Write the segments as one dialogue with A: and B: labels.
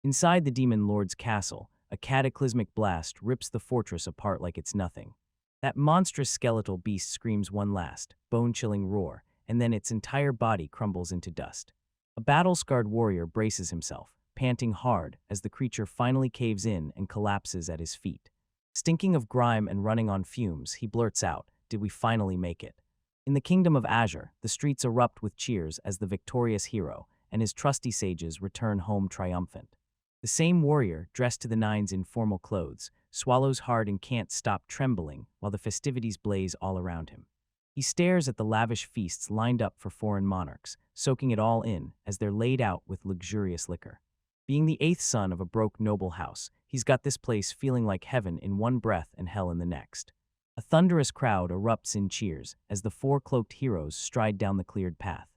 A: Inside the demon lord's castle, a cataclysmic blast rips the fortress apart like it's nothing. That monstrous skeletal beast screams one last, bone-chilling roar, and then its entire body crumbles into dust. A battle-scarred warrior braces himself, panting hard as the creature finally caves in and collapses at his feet. Stinking of grime and running on fumes, he blurts out, "Did we finally make it?" In the kingdom of Azure, the streets erupt with cheers as the victorious hero and his trusty sages return home triumphant. The same warrior, dressed to the nines in formal clothes, swallows hard and can't stop trembling while the festivities blaze all around him. He stares at the lavish feasts lined up for foreign monarchs, soaking it all in as they're laid out with luxurious liquor. Being the eighth son of a broke noble house, he's got this place feeling like heaven in one breath and hell in the next. A thunderous crowd erupts in cheers as the four cloaked heroes stride down the cleared path.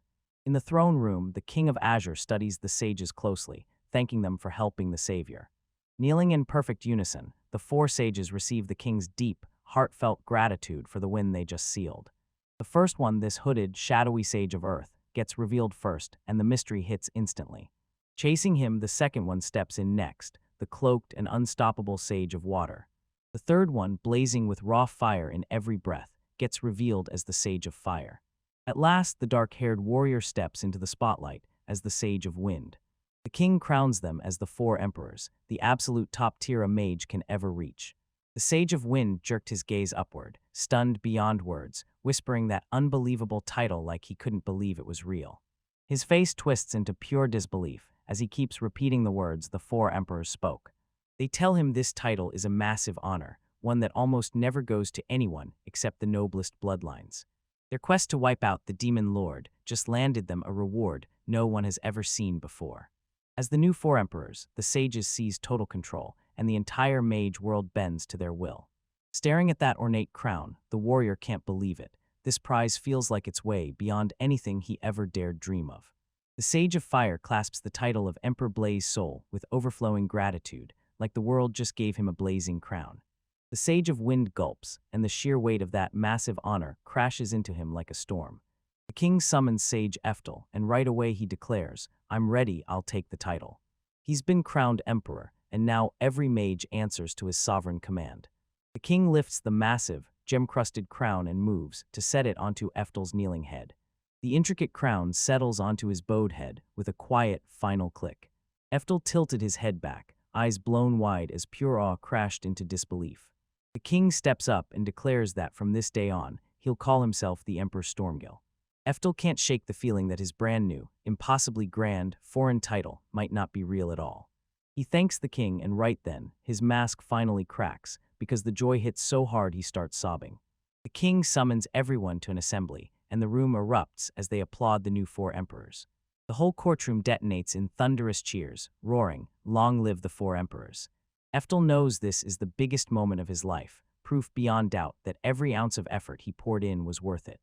A: In the throne room, the king of Azure studies the sages closely, thanking them for helping the savior. Kneeling in perfect unison, the four sages receive the king's deep, heartfelt gratitude for the win they just sealed. The first one, this hooded, shadowy sage of earth, gets revealed first, and the mystery hits instantly. Chasing him, the second one steps in next, the cloaked and unstoppable sage of water. The third one, blazing with raw fire in every breath, gets revealed as the sage of fire. At last, the dark-haired warrior steps into the spotlight as the sage of wind. The king crowns them as the four emperors, the absolute top tier a mage can ever reach. The Sage of Wind jerked his gaze upward, stunned beyond words, whispering that unbelievable title like he couldn't believe it was real. His face twists into pure disbelief as he keeps repeating the words the four emperors spoke. They tell him this title is a massive honor, one that almost never goes to anyone except the noblest bloodlines. Their quest to wipe out the demon lord just landed them a reward no one has ever seen before. As the new four emperors, the sages seize total control, and the entire mage world bends to their will. Staring at that ornate crown, the warrior can't believe it. This prize feels like it's way beyond anything he ever dared dream of. The Sage of Fire clasps the title of Emperor Blaze Soul with overflowing gratitude, like the world just gave him a blazing crown. The Sage of Wind gulps, and the sheer weight of that massive honor crashes into him like a storm. The king summons Sage Eftel, and right away he declares, "I'm ready, I'll take the title." He's been crowned emperor, and now every mage answers to his sovereign command. The king lifts the massive, gem-crusted crown and moves to set it onto Eftel's kneeling head. The intricate crown settles onto his bowed head with a quiet, final click. Eftel tilted his head back, eyes blown wide as pure awe crashed into disbelief. The king steps up and declares that from this day on, he'll call himself the Emperor Stormgill. Eftel can't shake the feeling that his brand new, impossibly grand, foreign title might not be real at all. He thanks the king, and right then, his mask finally cracks, because the joy hits so hard he starts sobbing. The king summons everyone to an assembly, and the room erupts as they applaud the new four emperors. The whole courtroom detonates in thunderous cheers, roaring, "Long live the four emperors." Eftel knows this is the biggest moment of his life, proof beyond doubt that every ounce of effort he poured in was worth it.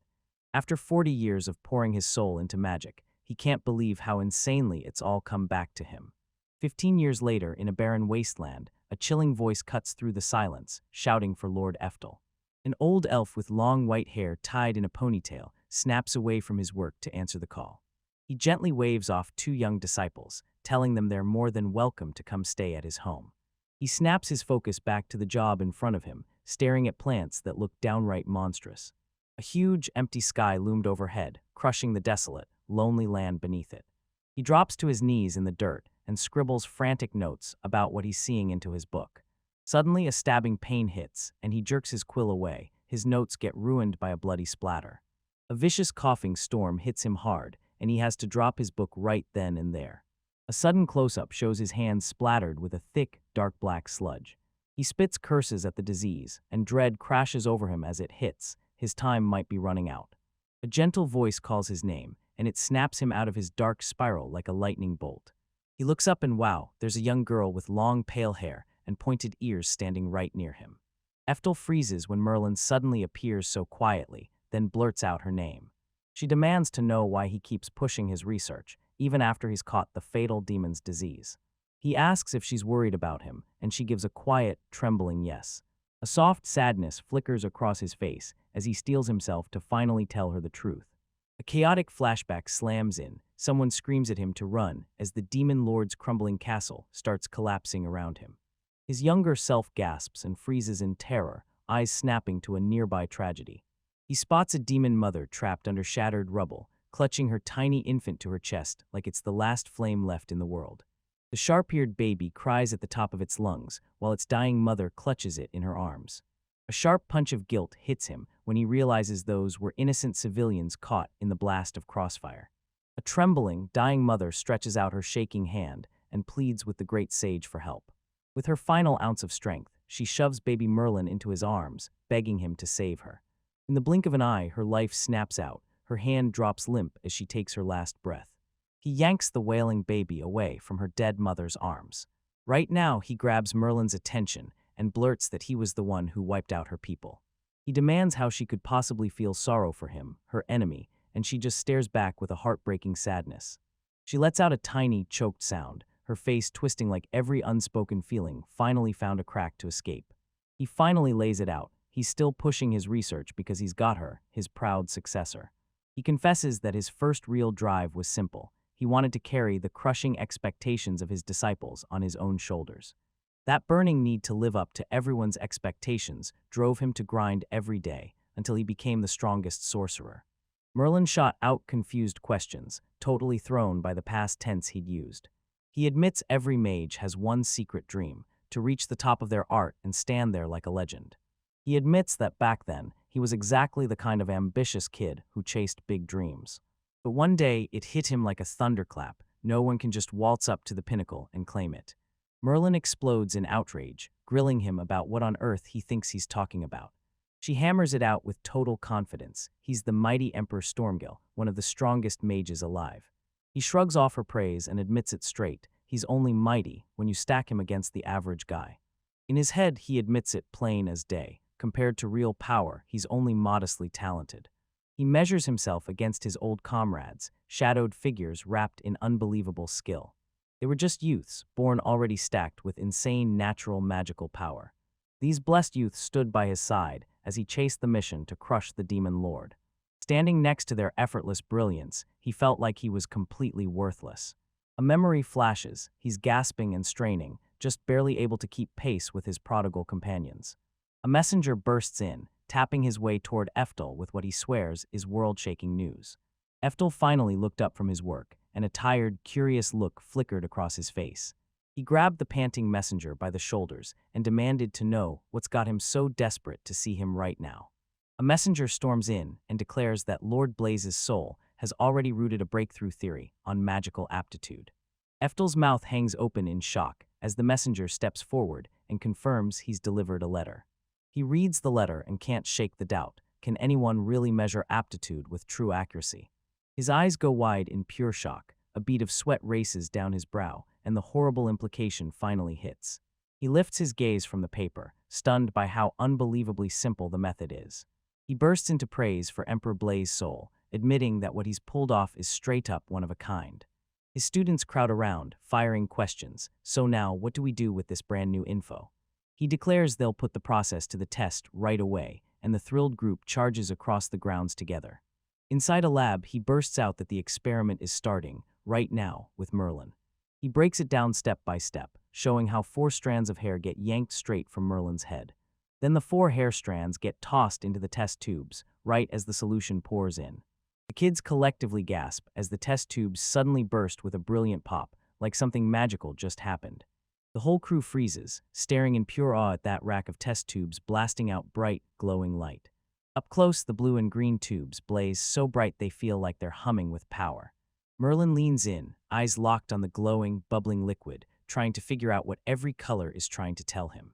A: After 40 years of pouring his soul into magic, he can't believe how insanely it's all come back to him. 15 years later, in a barren wasteland, a chilling voice cuts through the silence, shouting for Lord Eftel. An old elf with long white hair tied in a ponytail snaps away from his work to answer the call. He gently waves off two young disciples, telling them they're more than welcome to come stay at his home. He snaps his focus back to the job in front of him, staring at plants that look downright monstrous. A huge, empty sky loomed overhead, crushing the desolate, lonely land beneath it. He drops to his knees in the dirt and scribbles frantic notes about what he's seeing into his book. Suddenly, a stabbing pain hits, and he jerks his quill away. His notes get ruined by a bloody splatter. A vicious coughing storm hits him hard, and he has to drop his book right then and there. A sudden close-up shows his hands splattered with a thick, dark black sludge. He spits curses at the disease, and dread crashes over him as it hits. His time might be running out. A gentle voice calls his name, and it snaps him out of his dark spiral like a lightning bolt. He looks up and wow, there's a young girl with long pale hair and pointed ears standing right near him. Eftel freezes when Merlin suddenly appears so quietly, then blurts out her name. She demands to know why he keeps pushing his research, even after he's caught the fatal demon's disease. He asks if she's worried about him, and she gives a quiet, trembling yes. A soft sadness flickers across his face as he steels himself to finally tell her the truth. A chaotic flashback slams in. Someone screams at him to run as the demon lord's crumbling castle starts collapsing around him. His younger self gasps and freezes in terror, eyes snapping to a nearby tragedy. He spots a demon mother trapped under shattered rubble, clutching her tiny infant to her chest like it's the last flame left in the world. The sharp-eared baby cries at the top of its lungs, while its dying mother clutches it in her arms. A sharp punch of guilt hits him when he realizes those were innocent civilians caught in the blast of crossfire. A trembling, dying mother stretches out her shaking hand and pleads with the great sage for help. With her final ounce of strength, she shoves baby Merlin into his arms, begging him to save her. In the blink of an eye, her life snaps out. Her hand drops limp as she takes her last breath. He yanks the wailing baby away from her dead mother's arms. Right now, he grabs Merlin's attention and blurts that he was the one who wiped out her people. He demands how she could possibly feel sorrow for him, her enemy, and she just stares back with a heartbreaking sadness. She lets out a tiny, choked sound, her face twisting like every unspoken feeling finally found a crack to escape. He finally lays it out. He's still pushing his research because he's got her, his proud successor. He confesses that his first real drive was simple. He wanted to carry the crushing expectations of his disciples on his own shoulders. That burning need to live up to everyone's expectations drove him to grind every day until he became the strongest sorcerer. Merlin shot out confused questions, totally thrown by the past tense he'd used. He admits every mage has one secret dream, to reach the top of their art and stand there like a legend. He admits that back then, he was exactly the kind of ambitious kid who chased big dreams. But one day, it hit him like a thunderclap. No one can just waltz up to the pinnacle and claim it. Merlin explodes in outrage, grilling him about what on earth he thinks he's talking about. She hammers it out with total confidence. He's the mighty Emperor Stormgill, one of the strongest mages alive. He shrugs off her praise and admits it straight. He's only mighty when you stack him against the average guy. In his head, he admits it plain as day. Compared to real power, he's only modestly talented. He measures himself against his old comrades, shadowed figures wrapped in unbelievable skill. They were just youths, born already stacked with insane natural magical power. These blessed youths stood by his side as he chased the mission to crush the demon lord. Standing next to their effortless brilliance, he felt like he was completely worthless. A memory flashes, he's gasping and straining, just barely able to keep pace with his prodigal companions. A messenger bursts in, tapping his way toward Eftel with what he swears is world-shaking news. Eftel finally looked up from his work, and a tired, curious look flickered across his face. He grabbed the panting messenger by the shoulders and demanded to know what's got him so desperate to see him right now. A messenger storms in and declares that Lord Blaze's soul has already rooted a breakthrough theory on magical aptitude. Eftel's mouth hangs open in shock as the messenger steps forward and confirms he's delivered a letter. He reads the letter and can't shake the doubt. Can anyone really measure aptitude with true accuracy? His eyes go wide in pure shock, a bead of sweat races down his brow, and the horrible implication finally hits. He lifts his gaze from the paper, stunned by how unbelievably simple the method is. He bursts into praise for Emperor Blaze's soul, admitting that what he's pulled off is straight up one of a kind. His students crowd around, firing questions. So now, what do we do with this brand new info? He declares they'll put the process to the test right away, and the thrilled group charges across the grounds together. Inside a lab, he bursts out that the experiment is starting, right now, with Merlin. He breaks it down step by step, showing how 4 strands of hair get yanked straight from Merlin's head. Then the 4 hair strands get tossed into the test tubes, right as the solution pours in. The kids collectively gasp as the test tubes suddenly burst with a brilliant pop, like something magical just happened. The whole crew freezes, staring in pure awe at that rack of test tubes blasting out bright, glowing light. Up close, the blue and green tubes blaze so bright they feel like they're humming with power. Merlin leans in, eyes locked on the glowing, bubbling liquid, trying to figure out what every color is trying to tell him.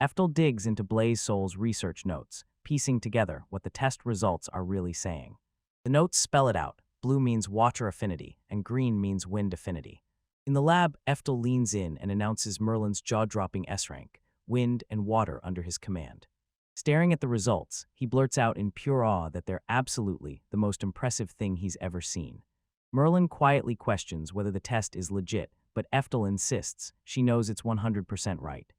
A: Eftel digs into Blaze Soul's research notes, piecing together what the test results are really saying. The notes spell it out. Blue means water affinity, and green means wind affinity. In the lab, Eftel leans in and announces Merlin's jaw-dropping S-rank, wind and water under his command. Staring at the results, he blurts out in pure awe that they're absolutely the most impressive thing he's ever seen. Merlin quietly questions whether the test is legit, but Eftel insists she knows it's 100% right.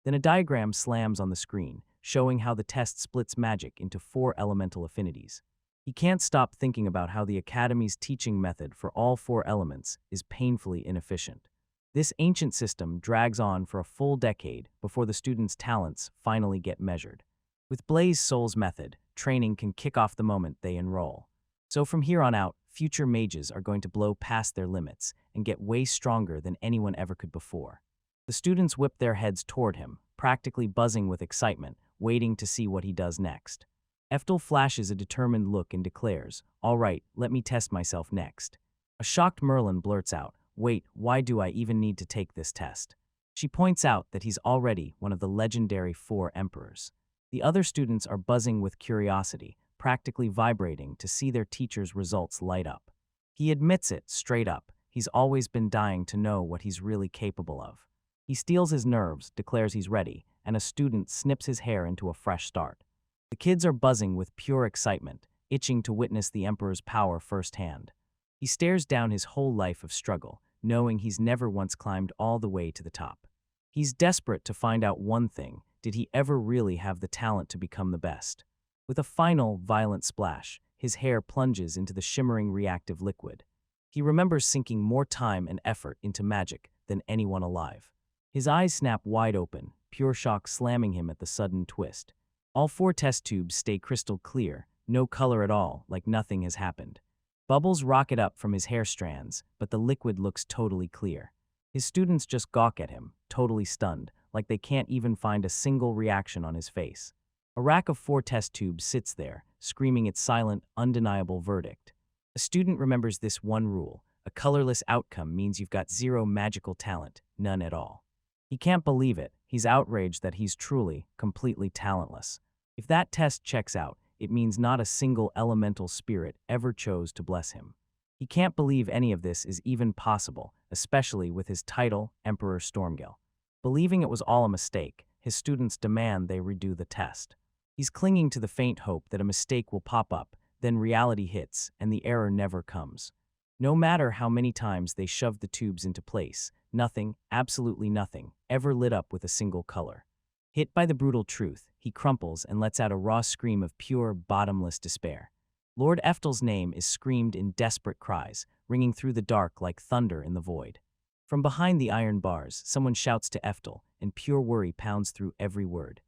A: Then a diagram slams on the screen, showing how the test splits magic into 4 elemental affinities. He can't stop thinking about how the Academy's teaching method for all four elements is painfully inefficient. This ancient system drags on for a full decade before the students' talents finally get measured. With Blaze Soul's method, training can kick off the moment they enroll. So from here on out, future mages are going to blow past their limits and get way stronger than anyone ever could before. The students whip their heads toward him, practically buzzing with excitement, waiting to see what he does next. Eftel flashes a determined look and declares, "All right, let me test myself next." A shocked Merlin blurts out, "Wait, why do I even need to take this test?" She points out that he's already one of the legendary 4 emperors. The other students are buzzing with curiosity, practically vibrating to see their teacher's results light up. He admits it straight up. He's always been dying to know what he's really capable of. He steels his nerves, declares he's ready, and a student snips his hair into a fresh start. The kids are buzzing with pure excitement, itching to witness the Emperor's power firsthand. He stares down his whole life of struggle, knowing he's never once climbed all the way to the top. He's desperate to find out one thing: did he ever really have the talent to become the best? With a final, violent splash, his hair plunges into the shimmering reactive liquid. He remembers sinking more time and effort into magic than anyone alive. His eyes snap wide open, pure shock slamming him at the sudden twist. All 4 test tubes stay crystal clear, no color at all, like nothing has happened. Bubbles rocket up from his hair strands, but the liquid looks totally clear. His students just gawk at him, totally stunned, like they can't even find a single reaction on his face. A rack of 4 test tubes sits there, screaming its silent, undeniable verdict. A student remembers this one rule: a colorless outcome means you've got 0 magical talent, none at all. He can't believe it. He's outraged that he's truly, completely talentless. If that test checks out, it means not a single elemental spirit ever chose to bless him. He can't believe any of this is even possible, especially with his title, Emperor Stormgale. Believing it was all a mistake, his students demand they redo the test. He's clinging to the faint hope that a mistake will pop up, then reality hits, and the error never comes. No matter how many times they shoved the tubes into place, nothing, absolutely nothing, ever lit up with a single color. Hit by the brutal truth, he crumples and lets out a raw scream of pure, bottomless despair. Lord Eftel's name is screamed in desperate cries, ringing through the dark like thunder in the void. From behind the iron bars, someone shouts to Eftel, and pure worry pounds through every word.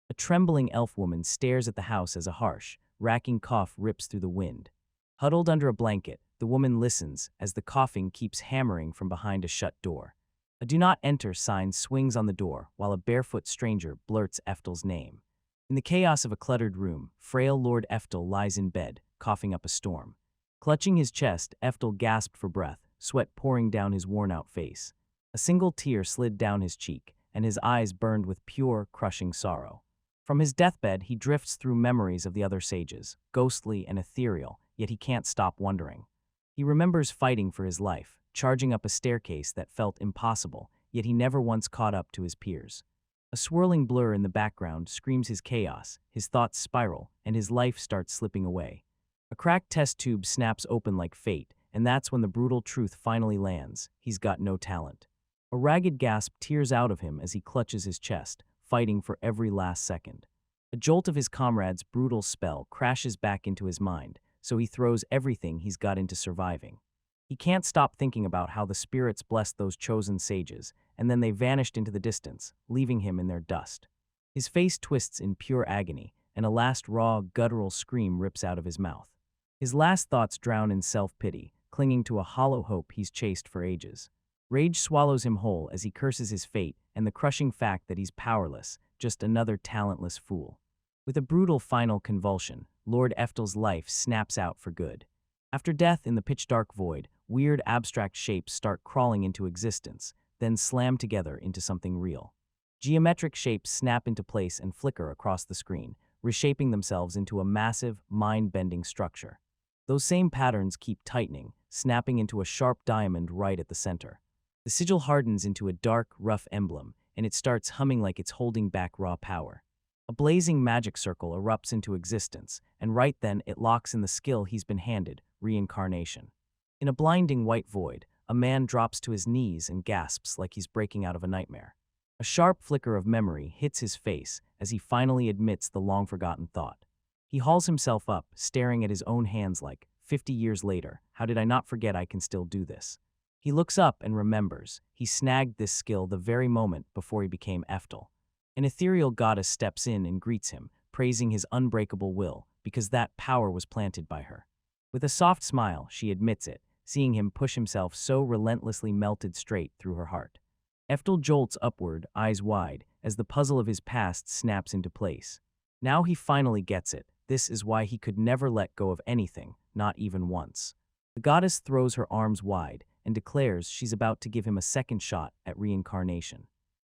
A: A trembling elf woman stares at the house as a harsh, racking cough rips through the wind. Huddled under a blanket, the woman listens as the coughing keeps hammering from behind a shut door. A "Do Not Enter" sign swings on the door while a barefoot stranger blurts Eftel's name. In the chaos of a cluttered room, frail Lord Eftel lies in bed, coughing up a storm. Clutching his chest, Eftel gasped for breath, sweat pouring down his worn-out face. A single tear slid down his cheek, and his eyes burned with pure, crushing sorrow. From his deathbed, he drifts through memories of the other sages, ghostly and ethereal, yet he can't stop wondering. He remembers fighting for his life, charging up a staircase that felt impossible, yet he never once caught up to his peers. A swirling blur in the background screams his chaos, his thoughts spiral, and his life starts slipping away. A cracked test tube snaps open like fate, and that's when the brutal truth finally lands: he's got no talent. A ragged gasp tears out of him as he clutches his chest, fighting for every last second. A jolt of his comrade's brutal spell crashes back into his mind, so he throws everything he's got into surviving. He can't stop thinking about how the spirits blessed those chosen sages, and then they vanished into the distance, leaving him in their dust. His face twists in pure agony, and a last raw, guttural scream rips out of his mouth. His last thoughts drown in self-pity, clinging to a hollow hope he's chased for ages. Rage swallows him whole as he curses his fate and the crushing fact that he's powerless, just another talentless fool. With a brutal final convulsion, Lord Eftel's life snaps out for good. After death in the pitch-dark void, weird abstract shapes start crawling into existence, then slam together into something real. Geometric shapes snap into place and flicker across the screen, reshaping themselves into a massive, mind-bending structure. Those same patterns keep tightening, snapping into a sharp diamond right at the center. The sigil hardens into a dark, rough emblem, and it starts humming like it's holding back raw power. A blazing magic circle erupts into existence, and right then it locks in the skill he's been handed: reincarnation. In a blinding white void, a man drops to his knees and gasps like he's breaking out of a nightmare. A sharp flicker of memory hits his face as he finally admits the long-forgotten thought. He hauls himself up, staring at his own hands like, 50 years later, how did I not forget I can still do this? He looks up and remembers. He snagged this skill the very moment before he became Eftel. An ethereal goddess steps in and greets him, praising his unbreakable will, because that power was planted by her. With a soft smile, she admits it, seeing him push himself so relentlessly melted straight through her heart. Eftel jolts upward, eyes wide, as the puzzle of his past snaps into place. Now he finally gets it. This is why he could never let go of anything, not even once. The goddess throws her arms wide and declares she's about to give him a second shot at reincarnation.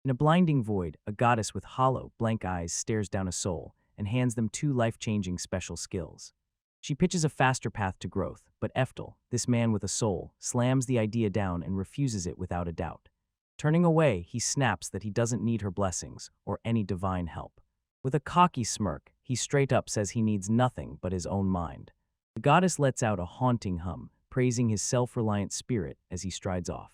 A: In a blinding void, a goddess with hollow, blank eyes stares down a soul and hands them two life-changing special skills. She pitches a faster path to growth, but Eftel, this man with a soul, slams the idea down and refuses it without a doubt. Turning away, he snaps that he doesn't need her blessings or any divine help. With a cocky smirk, he straight up says he needs nothing but his own mind. The goddess lets out a haunting hum, praising his self-reliant spirit as he strides off.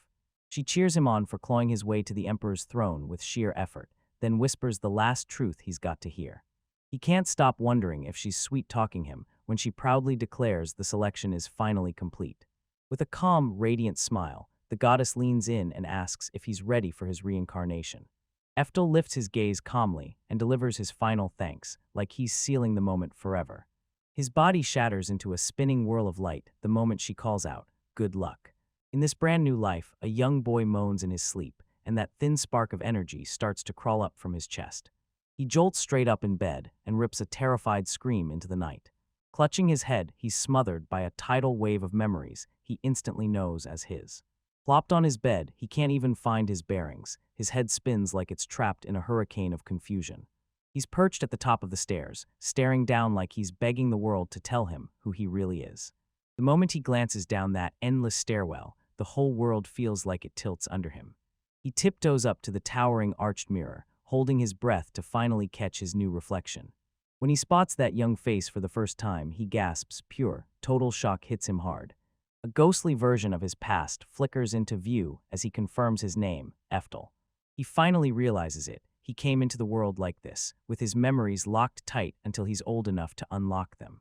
A: She cheers him on for clawing his way to the emperor's throne with sheer effort, then whispers the last truth he's got to hear. He can't stop wondering if she's sweet-talking him when she proudly declares the selection is finally complete. With a calm, radiant smile, the goddess leans in and asks if he's ready for his reincarnation. Eftel lifts his gaze calmly and delivers his final thanks, like he's sealing the moment forever. His body shatters into a spinning whirl of light the moment she calls out, "Good luck." In this brand new life, a young boy moans in his sleep, and that thin spark of energy starts to crawl up from his chest. He jolts straight up in bed and rips a terrified scream into the night. Clutching his head, he's smothered by a tidal wave of memories he instantly knows as his. Plopped on his bed, he can't even find his bearings. His head spins like it's trapped in a hurricane of confusion. He's perched at the top of the stairs, staring down like he's begging the world to tell him who he really is. The moment he glances down that endless stairwell, the whole world feels like it tilts under him. He tiptoes up to the towering arched mirror, holding his breath to finally catch his new reflection. When he spots that young face for the first time, he gasps, pure, total shock hits him hard. A ghostly version of his past flickers into view as he confirms his name, Eftel. He finally realizes it. He came into the world like this, with his memories locked tight until he's old enough to unlock them.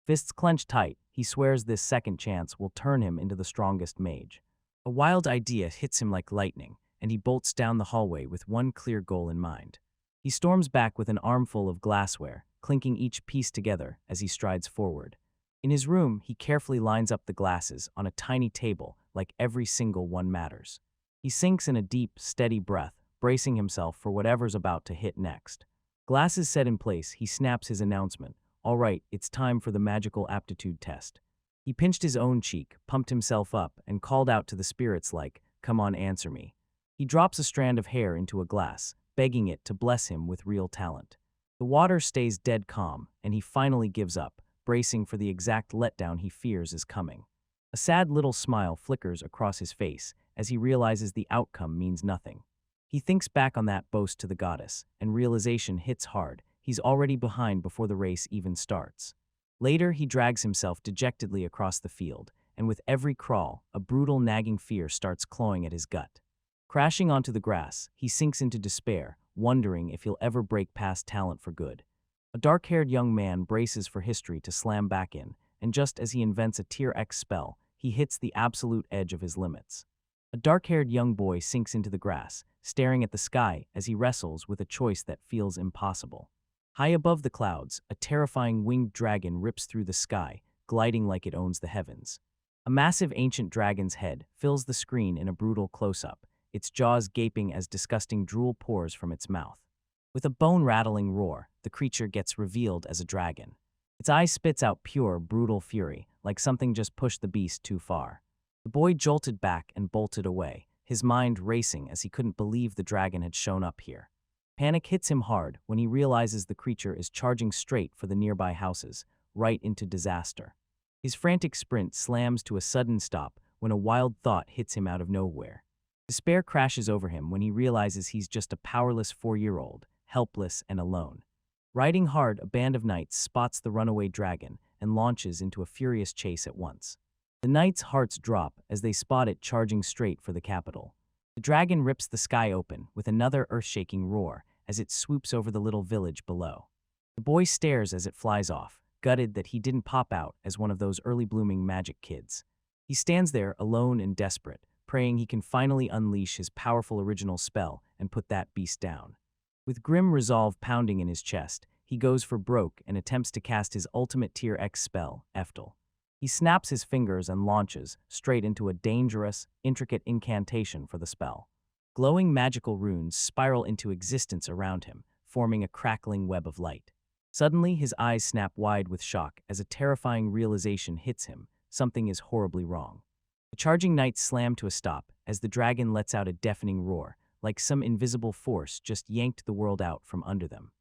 A: Fists clenched tight, he swears this second chance will turn him into the strongest mage. A wild idea hits him like lightning, and he bolts down the hallway with one clear goal in mind. He storms back with an armful of glassware, clinking each piece together as he strides forward. In his room, he carefully lines up the glasses on a tiny table like every single one matters. He sinks in a deep, steady breath, bracing himself for whatever's about to hit next. Glasses set in place, he snaps his announcement. All right, it's time for the magical aptitude test. He pinched his own cheek, pumped himself up, and called out to the spirits like, "Come on, answer me." He drops a strand of hair into a glass, begging it to bless him with real talent. The water stays dead calm, and he finally gives up, bracing for the exact letdown he fears is coming. A sad little smile flickers across his face as he realizes the outcome means nothing. He thinks back on that boast to the goddess, and realization hits hard. He's already behind before the race even starts. Later, he drags himself dejectedly across the field, and with every crawl, a brutal nagging fear starts clawing at his gut. Crashing onto the grass, he sinks into despair, wondering if he'll ever break past talent for good. A dark-haired young man braces for history to slam back in, and just as he invents a Tier X spell, he hits the absolute edge of his limits. A dark-haired young boy sinks into the grass, staring at the sky as he wrestles with a choice that feels impossible. High above the clouds, a terrifying winged dragon rips through the sky, gliding like it owns the heavens. A massive ancient dragon's head fills the screen in a brutal close-up, its jaws gaping as disgusting drool pours from its mouth. With a bone-rattling roar, the creature gets revealed as a dragon. Its eye spits out pure, brutal fury, like something just pushed the beast too far. The boy jolted back and bolted away, his mind racing as he couldn't believe the dragon had shown up here. Panic hits him hard when he realizes the creature is charging straight for the nearby houses, right into disaster. His frantic sprint slams to a sudden stop when a wild thought hits him out of nowhere. Despair crashes over him when he realizes he's just a powerless 4-year-old, helpless and alone. Riding hard, a band of knights spots the runaway dragon and launches into a furious chase at once. The knights' hearts drop as they spot it charging straight for the capital. The dragon rips the sky open with another earth-shaking roar as it swoops over the little village below. The boy stares as it flies off, gutted that he didn't pop out as one of those early blooming magic kids. He stands there alone and desperate, praying he can finally unleash his powerful original spell and put that beast down. With grim resolve pounding in his chest, he goes for broke and attempts to cast his ultimate Tier X spell, Eftel. He snaps his fingers and launches straight into a dangerous, intricate incantation for the spell. Glowing magical runes spiral into existence around him, forming a crackling web of light. Suddenly, his eyes snap wide with shock as a terrifying realization hits him: something is horribly wrong. The charging knights slam to a stop as the dragon lets out a deafening roar, like some invisible force just yanked the world out from under them.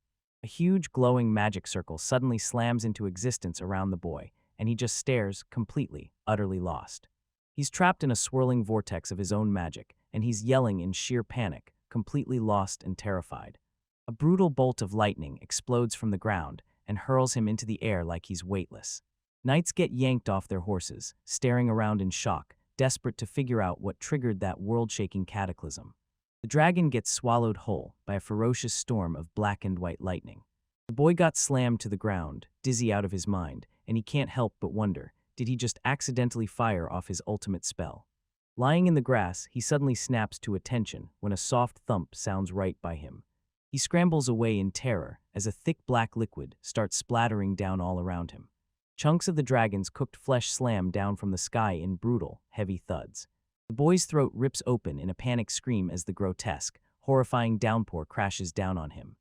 A: A huge glowing magic circle suddenly slams into existence around the boy, and he just stares, completely, utterly lost. He's trapped in a swirling vortex of his own magic, and he's yelling in sheer panic, completely lost and terrified. A brutal bolt of lightning explodes from the ground and hurls him into the air like he's weightless. Knights get yanked off their horses, staring around in shock, desperate to figure out what triggered that world-shaking cataclysm. The dragon gets swallowed whole by a ferocious storm of black and white lightning. The boy got slammed to the ground, dizzy out of his mind, and he can't help but wonder, did he just accidentally fire off his ultimate spell? Lying in the grass, he suddenly snaps to attention when a soft thump sounds right by him. He scrambles away in terror as a thick black liquid starts splattering down all around him. Chunks of the dragon's cooked flesh slam down from the sky in brutal, heavy thuds. The boy's throat rips open in a panic scream as the grotesque, horrifying downpour crashes down on him.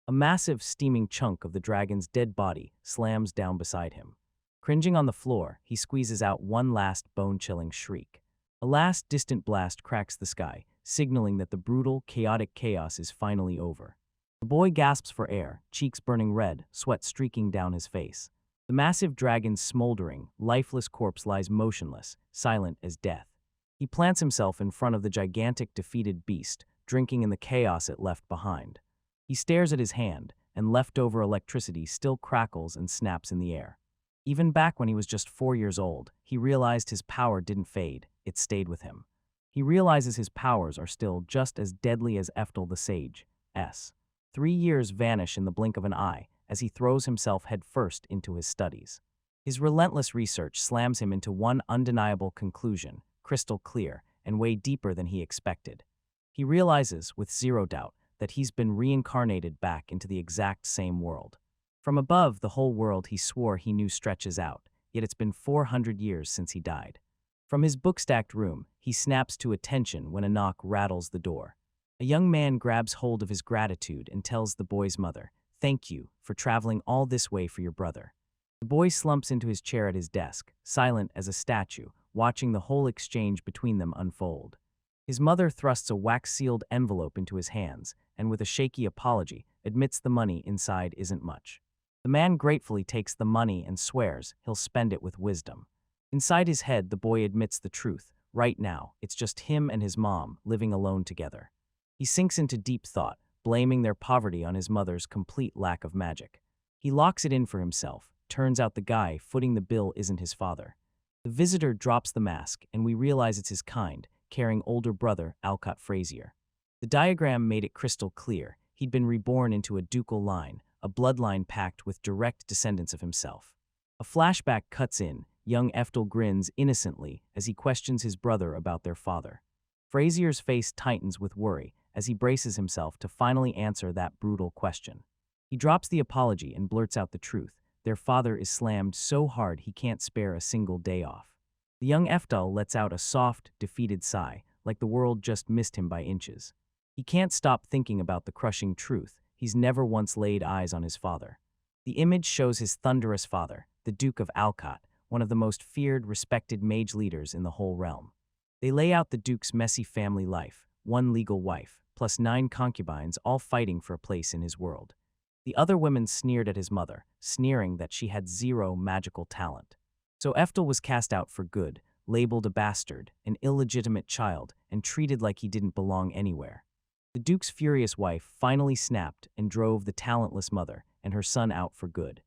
A: A massive, steaming chunk of the dragon's dead body slams down beside him. Cringing on the floor, he squeezes out one last bone-chilling shriek. A last distant blast cracks the sky, signaling that the brutal, chaotic chaos is finally over. The boy gasps for air, cheeks burning red, sweat streaking down his face. The massive dragon's smoldering, lifeless corpse lies motionless, silent as death. He plants himself in front of the gigantic, defeated beast, drinking in the chaos it left behind. He stares at his hand, and leftover electricity still crackles and snaps in the air. Even back when he was just 4 years old, he realized his power didn't fade, it stayed with him. He realizes his powers are still just as deadly as Eftel the Sage's. 3 years vanish in the blink of an eye as he throws himself headfirst into his studies. His relentless research slams him into one undeniable conclusion, crystal clear and way deeper than he expected. He realizes, with zero doubt, that he's been reincarnated back into the exact same world. From above, the whole world he swore he knew stretches out, yet it's been 400 years since he died. From his book-stacked room, he snaps to attention when a knock rattles the door. A young man grabs hold of his gratitude and tells the boy's mother, "Thank you for traveling all this way for your brother." The boy slumps into his chair at his desk, silent as a statue, watching the whole exchange between them unfold. His mother thrusts a wax-sealed envelope into his hands and, with a shaky apology, admits the money inside isn't much. The man gratefully takes the money and swears he'll spend it with wisdom. Inside his head, the boy admits the truth. Right now, it's just him and his mom living alone together. He sinks into deep thought, blaming their poverty on his mother's complete lack of magic. He locks it in for himself. Turns out the guy footing the bill isn't his father. The visitor drops the mask, and we realize it's his kind, caring older brother, Alcott Frazier. The diagram made it crystal clear. He'd been reborn into a ducal line, a bloodline packed with direct descendants of himself. A flashback cuts in. Young Eftel grins innocently as he questions his brother about their father. Frazier's face tightens with worry as he braces himself to finally answer that brutal question. He drops the apology and blurts out the truth. Their father is slammed so hard he can't spare a single day off. The young Eftel lets out a soft, defeated sigh, like the world just missed him by inches. He can't stop thinking about the crushing truth. He's never once laid eyes on his father. The image shows his thunderous father, the Duke of Alcott, one of the most feared, respected mage leaders in the whole realm. They lay out the Duke's messy family life, one legal wife, plus 9 concubines, all fighting for a place in his world. The other women sneered at his mother, sneering that she had 0 magical talent. So Eftel was cast out for good, labeled a bastard, an illegitimate child, and treated like he didn't belong anywhere. The Duke's furious wife finally snapped and drove the talentless mother and her son out for good.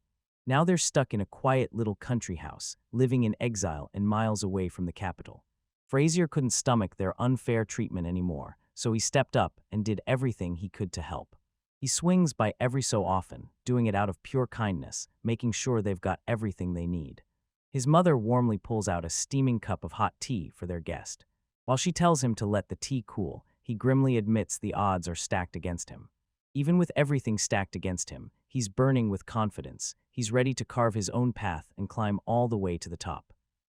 A: Now they're stuck in a quiet little country house, living in exile and miles away from the capital. Frazier couldn't stomach their unfair treatment anymore, so he stepped up and did everything he could to help. He swings by every so often, doing it out of pure kindness, making sure they've got everything they need. His mother warmly pulls out a steaming cup of hot tea for their guest. While she tells him to let the tea cool, he grimly admits the odds are stacked against him. Even with everything stacked against him, he's burning with confidence. He's ready to carve his own path and climb all the way to the top.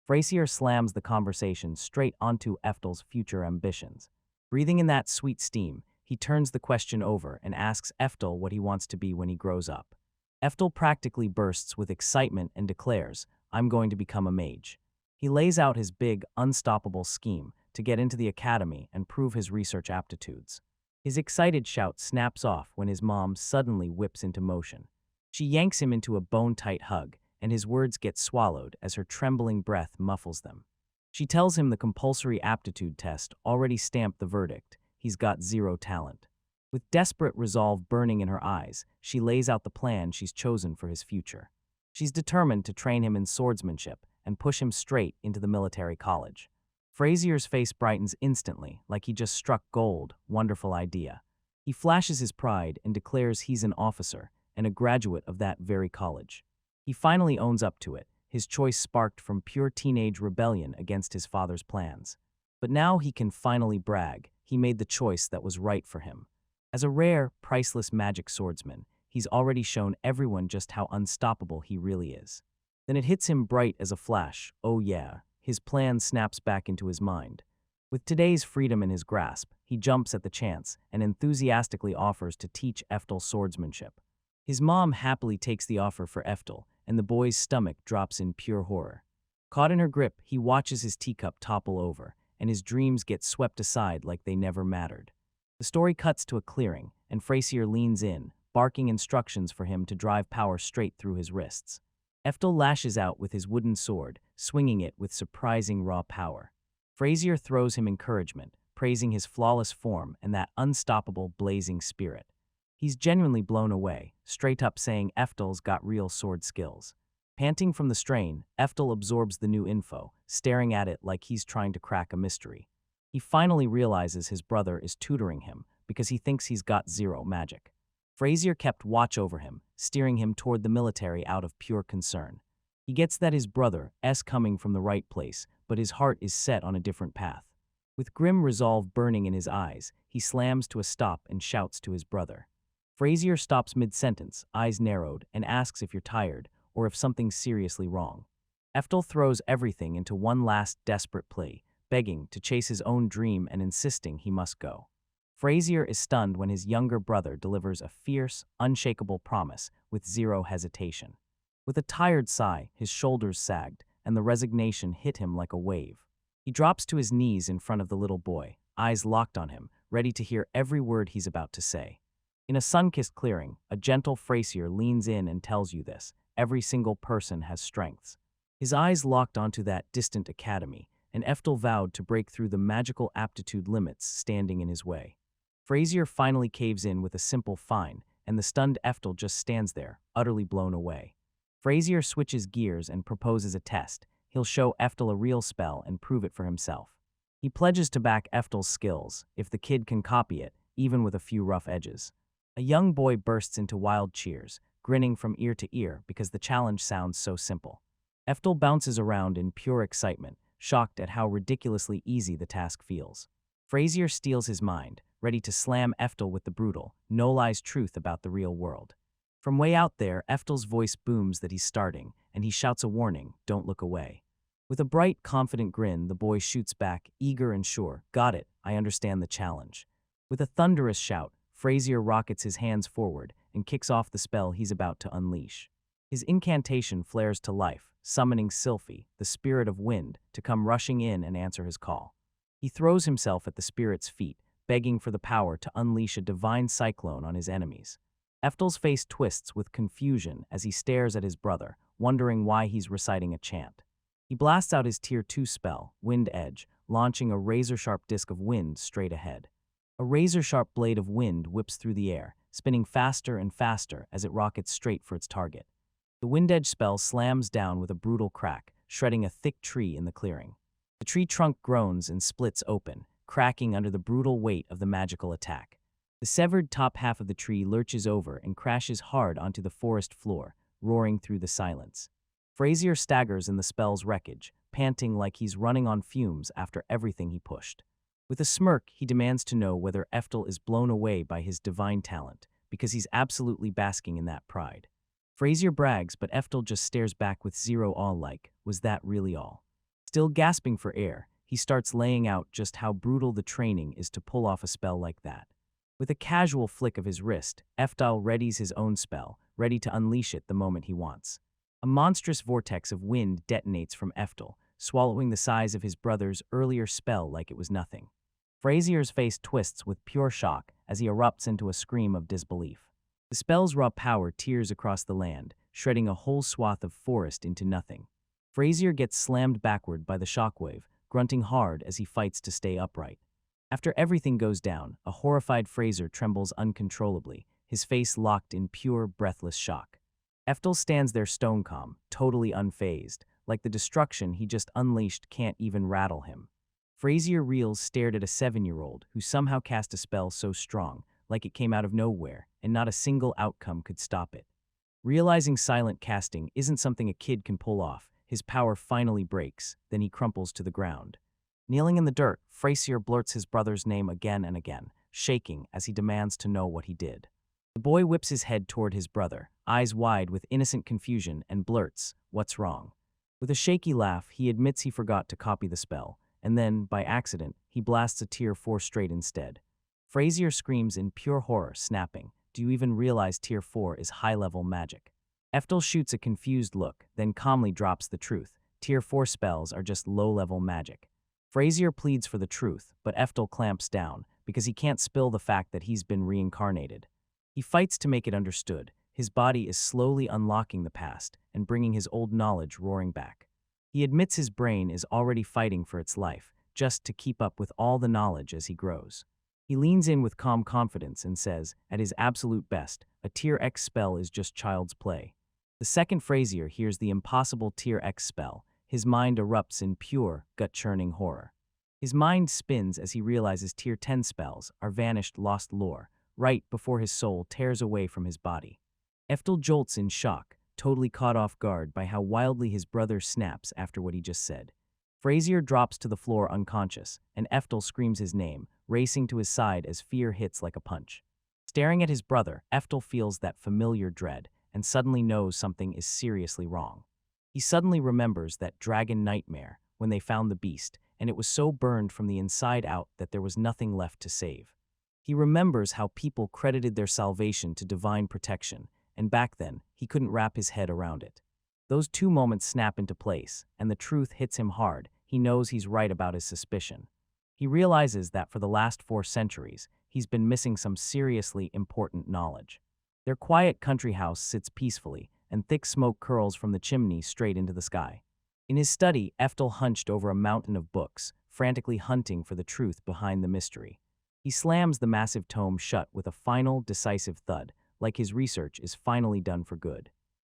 A: Frasier slams the conversation straight onto Eftel's future ambitions. Breathing in that sweet steam, he turns the question over and asks Eftel what he wants to be when he grows up. Eftel practically bursts with excitement and declares, "I'm going to become a mage." He lays out his big, unstoppable scheme to get into the academy and prove his research aptitudes. His excited shout snaps off when his mom suddenly whips into motion. She yanks him into a bone-tight hug, and his words get swallowed as her trembling breath muffles them. She tells him the compulsory aptitude test already stamped the verdict: he's got zero talent. With desperate resolve burning in her eyes, she lays out the plan she's chosen for his future. She's determined to train him in swordsmanship and push him straight into the military college. Frasier's face brightens instantly, like he just struck gold. Wonderful idea. He flashes his pride and declares he's an officer and a graduate of that very college. He finally owns up to it, his choice sparked from pure teenage rebellion against his father's plans. But now he can finally brag. He made the choice that was right for him. As a rare, priceless magic swordsman, he's already shown everyone just how unstoppable he really is. Then it hits him bright as a flash. Oh yeah, his plan snaps back into his mind. With today's freedom in his grasp, he jumps at the chance and enthusiastically offers to teach Eftel swordsmanship. His mom happily takes the offer for Eftel, and the boy's stomach drops in pure horror. Caught in her grip, he watches his teacup topple over, and his dreams get swept aside like they never mattered. The story cuts to a clearing, and Frasier leans in, barking instructions for him to drive power straight through his wrists. Eftel lashes out with his wooden sword, swinging it with surprising raw power. Frasier throws him encouragement, praising his flawless form and that unstoppable blazing spirit. He's genuinely blown away, straight up saying Eftel's got real sword skills. Panting from the strain, Eftel absorbs the new info, staring at it like he's trying to crack a mystery. He finally realizes his brother is tutoring him because he thinks he's got zero magic. Frasier kept watch over him, steering him toward the military out of pure concern. He gets that his brother is coming from the right place, but his heart is set on a different path. With grim resolve burning in his eyes, he slams to a stop and shouts to his brother. Frasier stops mid-sentence, eyes narrowed, and asks if you're tired, or if something's seriously wrong. Eftel throws everything into one last desperate plea, begging to chase his own dream and insisting he must go. Frasier is stunned when his younger brother delivers a fierce, unshakable promise with zero hesitation. With a tired sigh, his shoulders sagged, and the resignation hit him like a wave. He drops to his knees in front of the little boy, eyes locked on him, ready to hear every word he's about to say. In a sun-kissed clearing, a gentle Frasier leans in and tells you this: every single person has strengths. His eyes locked onto that distant academy, and Eftel vowed to break through the magical aptitude limits standing in his way. Frasier finally caves in with a simple fine, and the stunned Eftel just stands there, utterly blown away. Frasier switches gears and proposes a test. He'll show Eftel a real spell and prove it for himself. He pledges to back Eftel's skills if the kid can copy it, even with a few rough edges. A young boy bursts into wild cheers, grinning from ear to ear because the challenge sounds so simple. Eftel bounces around in pure excitement, shocked at how ridiculously easy the task feels. Frasier steals his mind, ready to slam Eftel with the brutal, no-lies truth about the real world. From way out there, Eftel's voice booms that he's starting, and he shouts a warning: don't look away. With a bright, confident grin, the boy shoots back, eager and sure, got it, I understand the challenge. With a thunderous shout, Frasier rockets his hands forward and kicks off the spell he's about to unleash. His incantation flares to life, summoning Sylphie, the spirit of wind, to come rushing in and answer his call. He throws himself at the spirit's feet, begging for the power to unleash a divine cyclone on his enemies. Eftel's face twists with confusion as he stares at his brother, wondering why he's reciting a chant. He blasts out his Tier 2 spell, Wind Edge, launching a razor-sharp disc of wind straight ahead. A razor-sharp blade of wind whips through the air, spinning faster and faster as it rockets straight for its target. The Wind Edge spell slams down with a brutal crack, shredding a thick tree in the clearing. The tree trunk groans and splits open, cracking under the brutal weight of the magical attack. The severed top half of the tree lurches over and crashes hard onto the forest floor, roaring through the silence. Frazier staggers in the spell's wreckage, panting like he's running on fumes after everything he pushed. With a smirk, he demands to know whether Eftel is blown away by his divine talent, because he's absolutely basking in that pride. Frazier brags, but Eftel just stares back with zero awe like, was that really all? Still gasping for air, he starts laying out just how brutal the training is to pull off a spell like that. With a casual flick of his wrist, Eftel readies his own spell, ready to unleash it the moment he wants. A monstrous vortex of wind detonates from Eftel, swallowing the size of his brother's earlier spell like it was nothing. Frazier's face twists with pure shock as he erupts into a scream of disbelief. The spell's raw power tears across the land, shredding a whole swath of forest into nothing. Frazier gets slammed backward by the shockwave, grunting hard as he fights to stay upright. After everything goes down, a horrified Frazier trembles uncontrollably, his face locked in pure, breathless shock. Eftel stands there stone calm, totally unfazed, like the destruction he just unleashed can't even rattle him. Frazier reels stared at a 7-year-old who somehow cast a spell so strong, like it came out of nowhere, and not a single outcome could stop it. Realizing silent casting isn't something a kid can pull off, his power finally breaks, then he crumples to the ground. Kneeling in the dirt, Frazier blurts his brother's name again and again, shaking as he demands to know what he did. The boy whips his head toward his brother, eyes wide with innocent confusion, and blurts, "What's wrong?" With a shaky laugh, he admits he forgot to copy the spell, and then, by accident, he blasts a Tier 4 straight instead. Frazier screams in pure horror, snapping, "Do you even realize Tier 4 is high-level magic?" Eftel shoots a confused look, then calmly drops the truth. Tier 4 spells are just low-level magic. Frazier pleads for the truth, but Eftel clamps down, because he can't spill the fact that he's been reincarnated. He fights to make it understood. His body is slowly unlocking the past and bringing his old knowledge roaring back. He admits his brain is already fighting for its life, just to keep up with all the knowledge as he grows. He leans in with calm confidence and says, at his absolute best, a Tier X spell is just child's play. The second Frazier hears the impossible Tier X spell, his mind erupts in pure, gut-churning horror. His mind spins as he realizes Tier 10 spells are vanished lost lore, right before his soul tears away from his body. Eftel jolts in shock, totally caught off guard by how wildly his brother snaps after what he just said. Frazier drops to the floor unconscious, and Eftel screams his name, racing to his side as fear hits like a punch. Staring at his brother, Eftel feels that familiar dread, and suddenly knows something is seriously wrong. He suddenly remembers that dragon nightmare, when they found the beast, and it was so burned from the inside out that there was nothing left to save. He remembers how people credited their salvation to divine protection, and back then, he couldn't wrap his head around it. Those two moments snap into place, and the truth hits him hard. He knows he's right about his suspicion. He realizes that for the last 4 centuries, he's been missing some seriously important knowledge. Their quiet country house sits peacefully, and thick smoke curls from the chimney straight into the sky. In his study, Eftel hunched over a mountain of books, frantically hunting for the truth behind the mystery. He slams the massive tome shut with a final, decisive thud, like his research is finally done for good.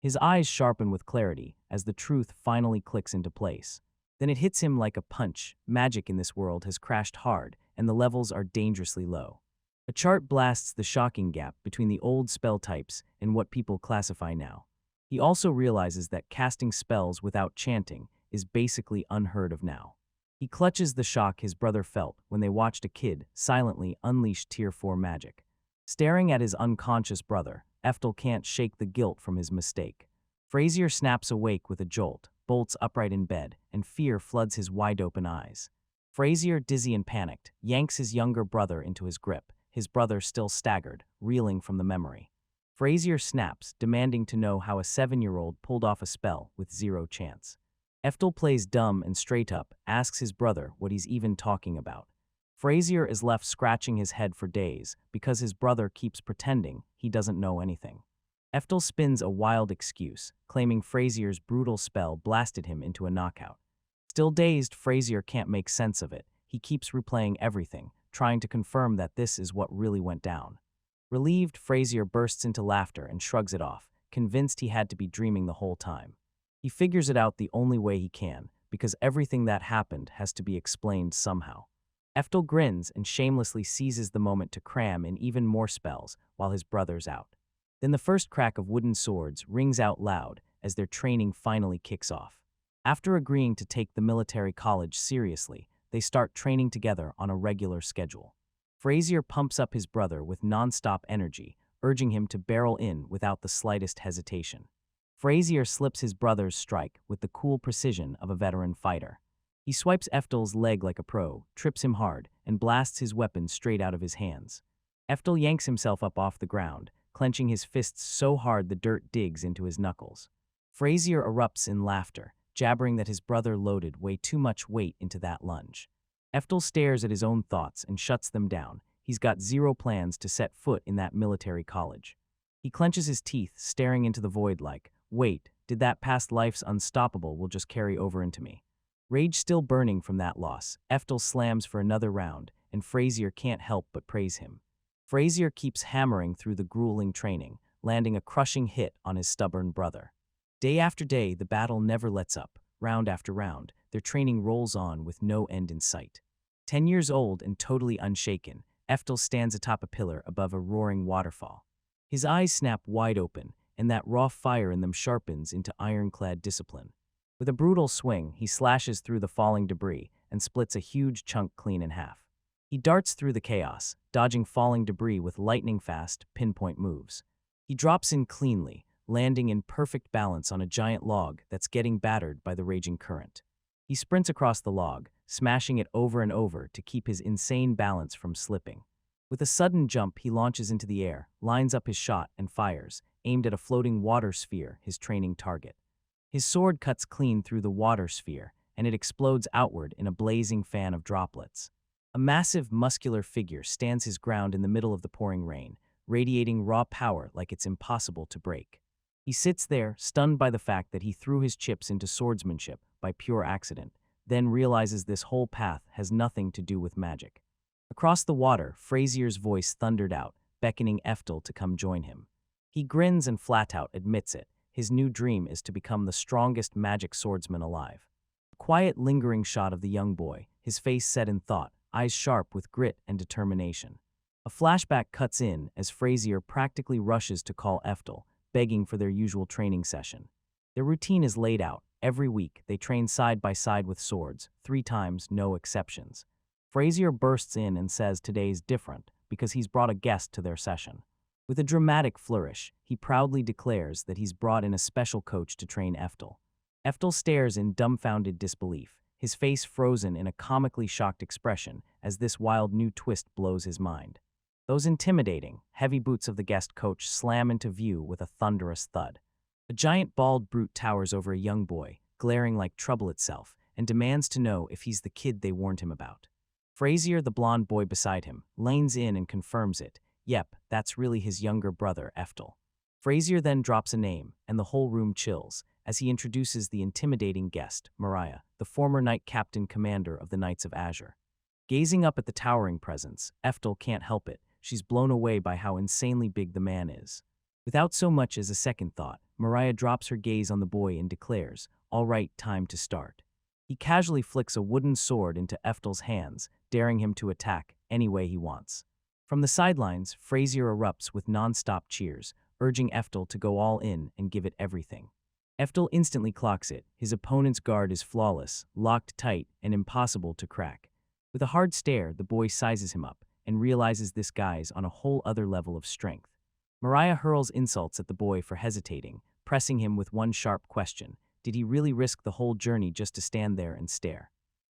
A: His eyes sharpen with clarity as the truth finally clicks into place. Then it hits him like a punch. Magic in this world has crashed hard, and the levels are dangerously low. A chart blasts the shocking gap between the old spell types and what people classify now. He also realizes that casting spells without chanting is basically unheard of now. He clutches the shock his brother felt when they watched a kid silently unleash Tier 4 magic. Staring at his unconscious brother, Eftel can't shake the guilt from his mistake. Frazier snaps awake with a jolt, bolts upright in bed, and fear floods his wide-open eyes. Frazier, dizzy and panicked, yanks his younger brother into his grip, his brother still staggered, reeling from the memory. Frazier snaps, demanding to know how a 7-year-old pulled off a spell with zero chance. Eftel plays dumb and straight up, asks his brother what he's even talking about. Frazier is left scratching his head for days because his brother keeps pretending he doesn't know anything. Eftel spins a wild excuse, claiming Frazier's brutal spell blasted him into a knockout. Still dazed, Frazier can't make sense of it. He keeps replaying everything, trying to confirm that this is what really went down. Relieved, Frazier bursts into laughter and shrugs it off, convinced he had to be dreaming the whole time. He figures it out the only way he can, because everything that happened has to be explained somehow. Eftel grins and shamelessly seizes the moment to cram in even more spells while his brother's out. Then the first crack of wooden swords rings out loud as their training finally kicks off. After agreeing to take the military college seriously, they start training together on a regular schedule. Frazier pumps up his brother with non-stop energy, urging him to barrel in without the slightest hesitation. Frazier slips his brother's strike with the cool precision of a veteran fighter. He swipes Eftel's leg like a pro, trips him hard, and blasts his weapon straight out of his hands. Eftel yanks himself up off the ground, clenching his fists so hard the dirt digs into his knuckles. Frazier erupts in laughter, jabbering that his brother loaded way too much weight into that lunge. Eftel stares at his own thoughts and shuts them down. He's got zero plans to set foot in that military college. He clenches his teeth, staring into the void like, wait, did that past life's unstoppable will just carry over into me? Rage still burning from that loss, Eftel slams for another round, and Frazier can't help but praise him. Frazier keeps hammering through the grueling training, landing a crushing hit on his stubborn brother. Day after day, the battle never lets up. Round after round, their training rolls on with no end in sight. 10 years old and totally unshaken, Eftel stands atop a pillar above a roaring waterfall. His eyes snap wide open, and that raw fire in them sharpens into ironclad discipline. With a brutal swing, he slashes through the falling debris and splits a huge chunk clean in half. He darts through the chaos, dodging falling debris with lightning-fast, pinpoint moves. He drops in cleanly, landing in perfect balance on a giant log that's getting battered by the raging current. He sprints across the log, smashing it over and over to keep his insane balance from slipping. With a sudden jump, he launches into the air, lines up his shot, and fires, aimed at a floating water sphere, his training target. His sword cuts clean through the water sphere, and it explodes outward in a blazing fan of droplets. A massive, muscular figure stands his ground in the middle of the pouring rain, radiating raw power like it's impossible to break. He sits there, stunned by the fact that he threw his chips into swordsmanship by pure accident, then realizes this whole path has nothing to do with magic. Across the water, Frazier's voice thundered out, beckoning Eftel to come join him. He grins and flat out admits it. His new dream is to become the strongest magic swordsman alive. A quiet, lingering shot of the young boy, his face set in thought, eyes sharp with grit and determination. A flashback cuts in as Frazier practically rushes to call Eftel, begging for their usual training session. Their routine is laid out. Every week, they train side by side with swords, 3 times, no exceptions. Frazier bursts in and says today's different because he's brought a guest to their session. With a dramatic flourish, he proudly declares that he's brought in a special coach to train Eftel. Eftel stares in dumbfounded disbelief, his face frozen in a comically shocked expression as this wild new twist blows his mind. Those intimidating, heavy boots of the guest coach slam into view with a thunderous thud. A giant bald brute towers over a young boy, glaring like trouble itself, and demands to know if he's the kid they warned him about. Frazier, the blonde boy beside him, leans in and confirms it. Yep, that's really his younger brother, Eftel. Frazier then drops a name, and the whole room chills, as he introduces the intimidating guest, Mariah, the former knight captain commander of the Knights of Azure. Gazing up at the towering presence, Eftel can't help it. She's blown away by how insanely big the man is. Without so much as a second thought, Mariah drops her gaze on the boy and declares, "All right, time to start." He casually flicks a wooden sword into Eftel's hands, daring him to attack any way he wants. From the sidelines, Frazier erupts with non-stop cheers, urging Eftel to go all in and give it everything. Eftel instantly clocks it. His opponent's guard is flawless, locked tight, and impossible to crack. With a hard stare, the boy sizes him up and realizes this guy's on a whole other level of strength. Mariah hurls insults at the boy for hesitating, pressing him with one sharp question. Did he really risk the whole journey just to stand there and stare?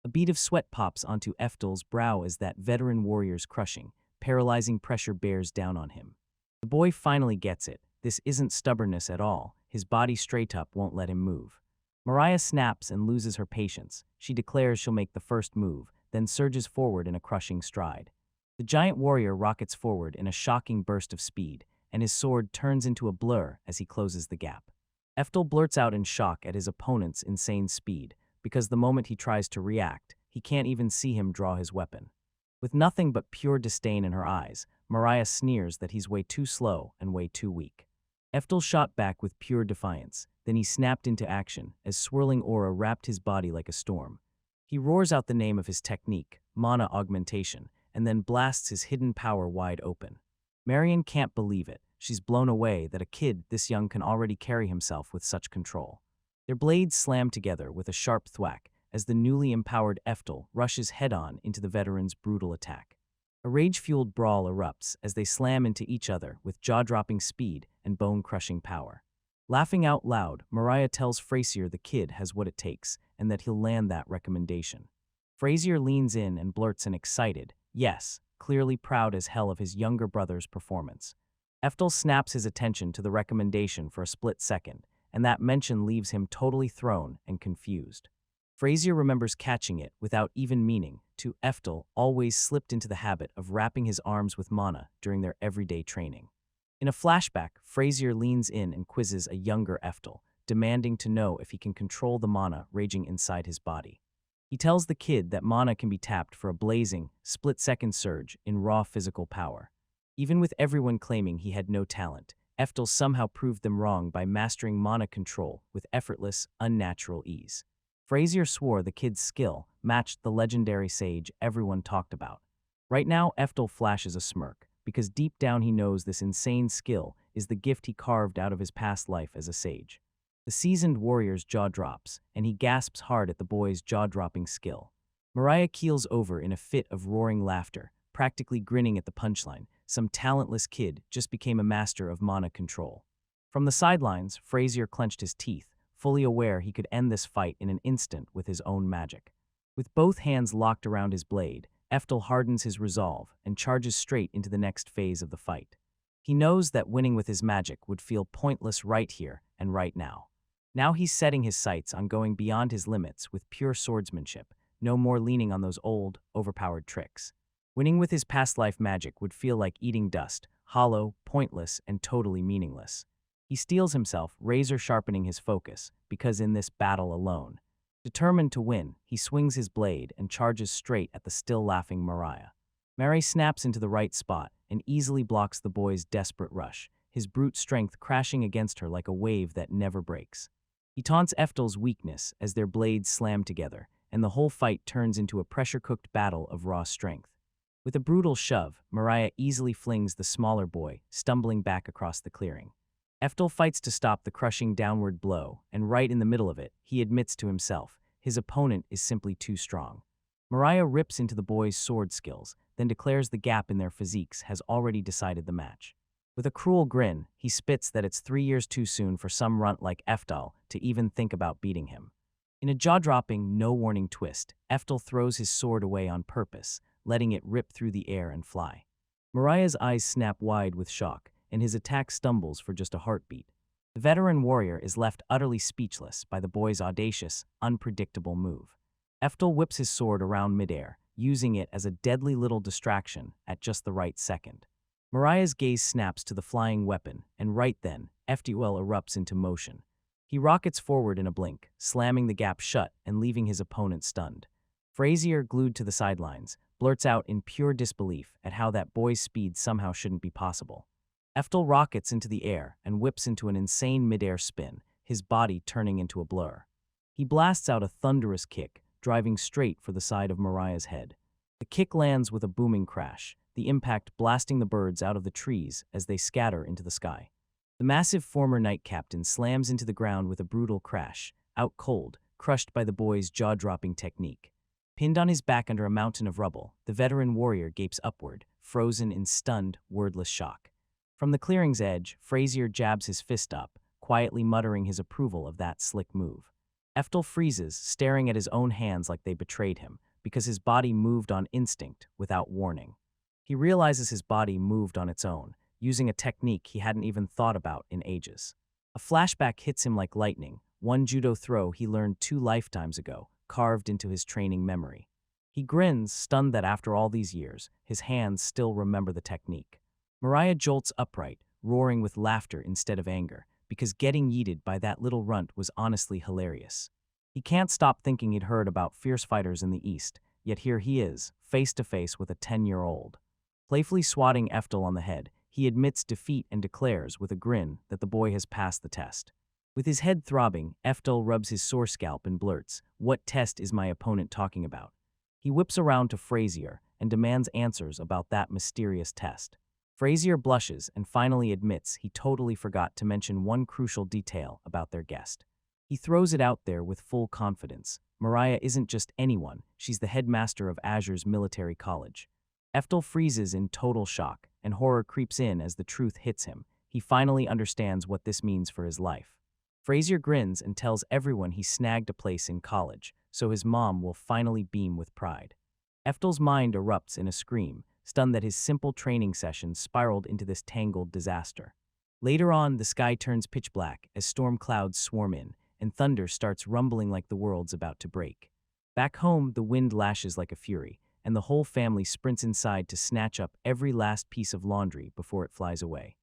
A: A bead of sweat pops onto Eftel's brow as that veteran warrior's crushing, paralyzing pressure bears down on him. The boy finally gets it. This isn't stubbornness at all. His body straight up won't let him move. Mariah snaps and loses her patience. She declares she'll make the first move, then surges forward in a crushing stride. The giant warrior rockets forward in a shocking burst of speed, and his sword turns into a blur as he closes the gap. Eftel blurts out in shock at his opponent's insane speed, because the moment he tries to react, he can't even see him draw his weapon. With nothing but pure disdain in her eyes, Mariah sneers that he's way too slow and way too weak. Eftel shot back with pure defiance, then he snapped into action as swirling aura wrapped his body like a storm. He roars out the name of his technique, mana augmentation, and then blasts his hidden power wide open. Marion can't believe it. She's blown away that a kid this young can already carry himself with such control. Their blades slam together with a sharp thwack as the newly empowered Eftel rushes head-on into the veteran's brutal attack. A rage-fueled brawl erupts as they slam into each other with jaw-dropping speed and bone-crushing power. Laughing out loud, Mariah tells Frasier the kid has what it takes and that he'll land that recommendation. Frasier leans in and blurts an excited, yes, clearly proud as hell of his younger brother's performance. Eftel snaps his attention to the recommendation for a split second, and that mention leaves him totally thrown and confused. Frasier remembers catching it without even meaning to Eftel always slipped into the habit of wrapping his arms with mana during their everyday training. In a flashback, Frasier leans in and quizzes a younger Eftel, demanding to know if he can control the mana raging inside his body. He tells the kid that mana can be tapped for a blazing, split-second surge in raw physical power. Even with everyone claiming he had no talent, Eftel somehow proved them wrong by mastering mana control with effortless, unnatural ease. Frasier swore the kid's skill matched the legendary sage everyone talked about. Right now, Eftel flashes a smirk, because deep down he knows this insane skill is the gift he carved out of his past life as a sage. The seasoned warrior's jaw drops, and he gasps hard at the boy's jaw-dropping skill. Mariah keels over in a fit of roaring laughter, practically grinning at the punchline. Some talentless kid just became a master of mana control. From the sidelines, Frasier clenched his teeth, fully aware he could end this fight in an instant with his own magic. With both hands locked around his blade, Eftel hardens his resolve and charges straight into the next phase of the fight. He knows that winning with his magic would feel pointless right here and right now. Now he's setting his sights on going beyond his limits with pure swordsmanship, no more leaning on those old, overpowered tricks. Winning with his past life magic would feel like eating dust, hollow, pointless, and totally meaningless. He steels himself, razor sharpening his focus, because in this battle alone, determined to win, he swings his blade and charges straight at the still-laughing Mariah. Mary snaps into the right spot and easily blocks the boy's desperate rush, his brute strength crashing against her like a wave that never breaks. He taunts Eftel's weakness as their blades slam together, and the whole fight turns into a pressure-cooked battle of raw strength. With a brutal shove, Mariah easily flings the smaller boy, stumbling back across the clearing. Eftel fights to stop the crushing downward blow, and right in the middle of it, he admits to himself, his opponent is simply too strong. Mariah rips into the boys' sword skills, then declares the gap in their physiques has already decided the match. With a cruel grin, he spits that it's 3 years too soon for some runt like Eftel to even think about beating him. In a jaw-dropping, no-warning twist, Eftel throws his sword away on purpose, letting it rip through the air and fly. Mariah's eyes snap wide with shock, and his attack stumbles for just a heartbeat. The veteran warrior is left utterly speechless by the boy's audacious, unpredictable move. Eftel whips his sword around midair, using it as a deadly little distraction at just the right second. Mariah's gaze snaps to the flying weapon, and right then, Eftel erupts into motion. He rockets forward in a blink, slamming the gap shut and leaving his opponent stunned. Frasier, glued to the sidelines, blurts out in pure disbelief at how that boy's speed somehow shouldn't be possible. Eftel rockets into the air and whips into an insane midair spin, his body turning into a blur. He blasts out a thunderous kick, driving straight for the side of Mariah's head. The kick lands with a booming crash, the impact blasting the birds out of the trees as they scatter into the sky. The massive former knight captain slams into the ground with a brutal crash, out cold, crushed by the boy's jaw-dropping technique. Pinned on his back under a mountain of rubble, the veteran warrior gapes upward, frozen in stunned, wordless shock. From the clearing's edge, Frasier jabs his fist up, quietly muttering his approval of that slick move. Eftel freezes, staring at his own hands like they betrayed him, because his body moved on instinct, without warning. He realizes his body moved on its own, using a technique he hadn't even thought about in ages. A flashback hits him like lightning, one judo throw he learned 2 lifetimes ago, carved into his training memory. He grins, stunned that after all these years, his hands still remember the technique. Mariah jolts upright, roaring with laughter instead of anger, because getting yeeted by that little runt was honestly hilarious. He can't stop thinking he'd heard about fierce fighters in the East, yet here he is, face to face with a 10-year-old. Playfully swatting Eftel on the head, he admits defeat and declares with a grin that the boy has passed the test. With his head throbbing, Eftel rubs his sore scalp and blurts, "What test is my opponent talking about?" He whips around to Frazier and demands answers about that mysterious test. Frazier blushes and finally admits he totally forgot to mention one crucial detail about their guest. He throws it out there with full confidence. Mariah isn't just anyone, she's the headmaster of Azure's military college. Eftel freezes in total shock, and horror creeps in as the truth hits him. He finally understands what this means for his life. Frazier grins and tells everyone he snagged a place in college, so his mom will finally beam with pride. Eftel's mind erupts in a scream, stunned that his simple training session spiraled into this tangled disaster. Later on, the sky turns pitch black as storm clouds swarm in, and thunder starts rumbling like the world's about to break. Back home, the wind lashes like a fury, and the whole family sprints inside to snatch up every last piece of laundry before it flies away.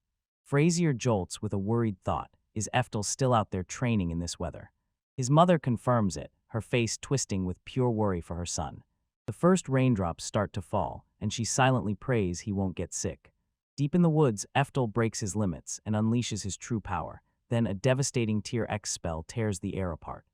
A: Frazier jolts with a worried thought. Is Eftel still out there training in this weather? His mother confirms it, her face twisting with pure worry for her son. The first raindrops start to fall, and she silently prays he won't get sick. Deep in the woods, Eftel breaks his limits and unleashes his true power. Then a devastating Tier X spell tears the air apart.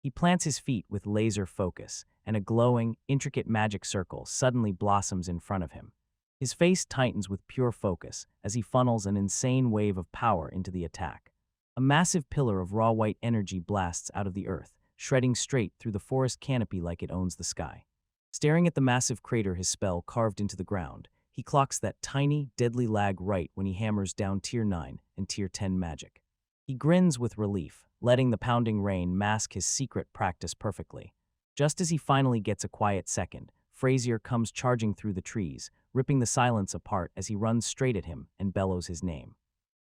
A: He plants his feet with laser focus, and a glowing, intricate magic circle suddenly blossoms in front of him. His face tightens with pure focus as he funnels an insane wave of power into the attack. A massive pillar of raw white energy blasts out of the earth, shredding straight through the forest canopy like it owns the sky. Staring at the massive crater his spell carved into the ground, he clocks that tiny, deadly lag right when he hammers down Tier 9 and Tier 10 magic. He grins with relief, letting the pounding rain mask his secret practice perfectly. Just as he finally gets a quiet second, Frazier comes charging through the trees, ripping the silence apart as he runs straight at him and bellows his name.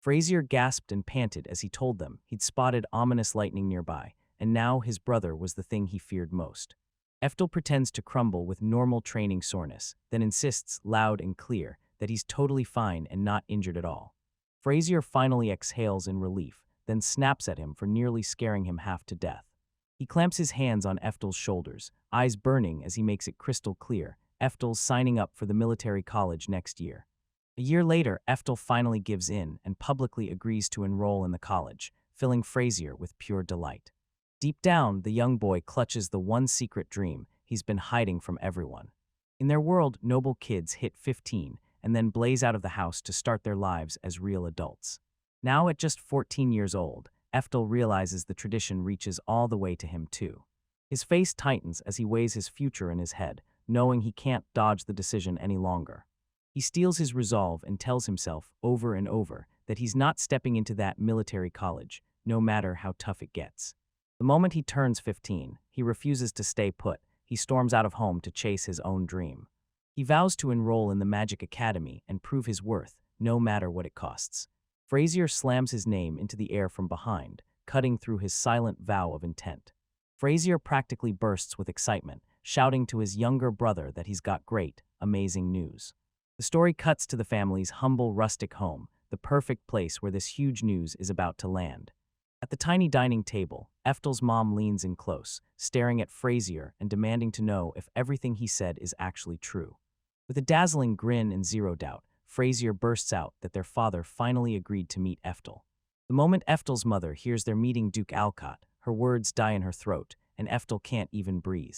A: Frazier gasped and panted as he told them he'd spotted ominous lightning nearby, and now his brother was the thing he feared most. Eftel pretends to crumble with normal training soreness, then insists, loud and clear, that he's totally fine and not injured at all. Frazier finally exhales in relief, then snaps at him for nearly scaring him half to death. He clamps his hands on Eftel's shoulders, eyes burning as he makes it crystal clear Eftel's signing up for the military college next year. A year later, Eftel finally gives in and publicly agrees to enroll in the college, filling Frazier with pure delight. Deep down, the young boy clutches the one secret dream he's been hiding from everyone. In their world, noble kids hit 15 and then blaze out of the house to start their lives as real adults. Now at just 14 years old, Eftel realizes the tradition reaches all the way to him too. His face tightens as he weighs his future in his head, knowing he can't dodge the decision any longer. He steels his resolve and tells himself over and over that he's not stepping into that military college, no matter how tough it gets. The moment he turns 15, he refuses to stay put. He storms out of home to chase his own dream. He vows to enroll in the Magic Academy and prove his worth, no matter what it costs. Frazier slams his name into the air from behind, cutting through his silent vow of intent. Frazier practically bursts with excitement, shouting to his younger brother that he's got great, amazing news. The story cuts to the family's humble rustic home, the perfect place where this huge news is about to land. At the tiny dining table, Eftel's mom leans in close, staring at Frazier and demanding to know if everything he said is actually true. With a dazzling grin and zero doubt, Frazier bursts out that their father finally agreed to meet Eftel. The moment Eftel's mother hears they're meeting Duke Alcott, her words die in her throat, and Eftel can't even breathe.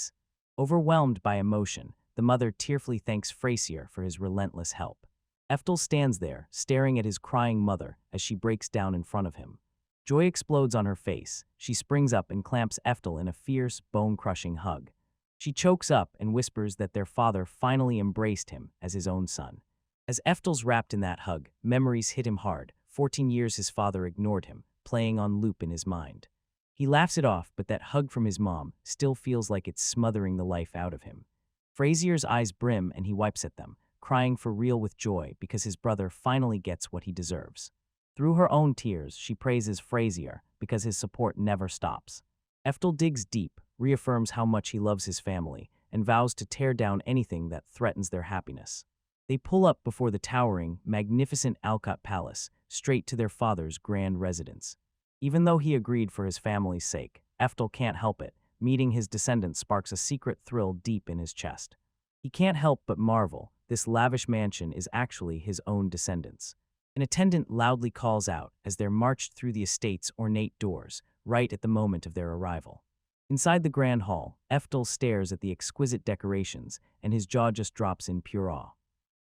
A: Overwhelmed by emotion, the mother tearfully thanks Frazier for his relentless help. Eftel stands there, staring at his crying mother as she breaks down in front of him. Joy explodes on her face. She springs up and clamps Eftel in a fierce, bone-crushing hug. She chokes up and whispers that their father finally embraced him as his own son. As Eftel's wrapped in that hug, memories hit him hard. 14 years his father ignored him, playing on loop in his mind. He laughs it off, but that hug from his mom still feels like it's smothering the life out of him. Frazier's eyes brim and he wipes at them, crying for real with joy because his brother finally gets what he deserves. Through her own tears, she praises Frazier because his support never stops. Eftel digs deep, reaffirms how much he loves his family, and vows to tear down anything that threatens their happiness. They pull up before the towering, magnificent Alcott Palace, straight to their father's grand residence. Even though he agreed for his family's sake, Eftel can't help it. Meeting his descendants sparks a secret thrill deep in his chest. He can't help but marvel, this lavish mansion is actually his own descendants. An attendant loudly calls out as they're marched through the estate's ornate doors, right at the moment of their arrival. Inside the grand hall, Eftel stares at the exquisite decorations, and his jaw just drops in pure awe.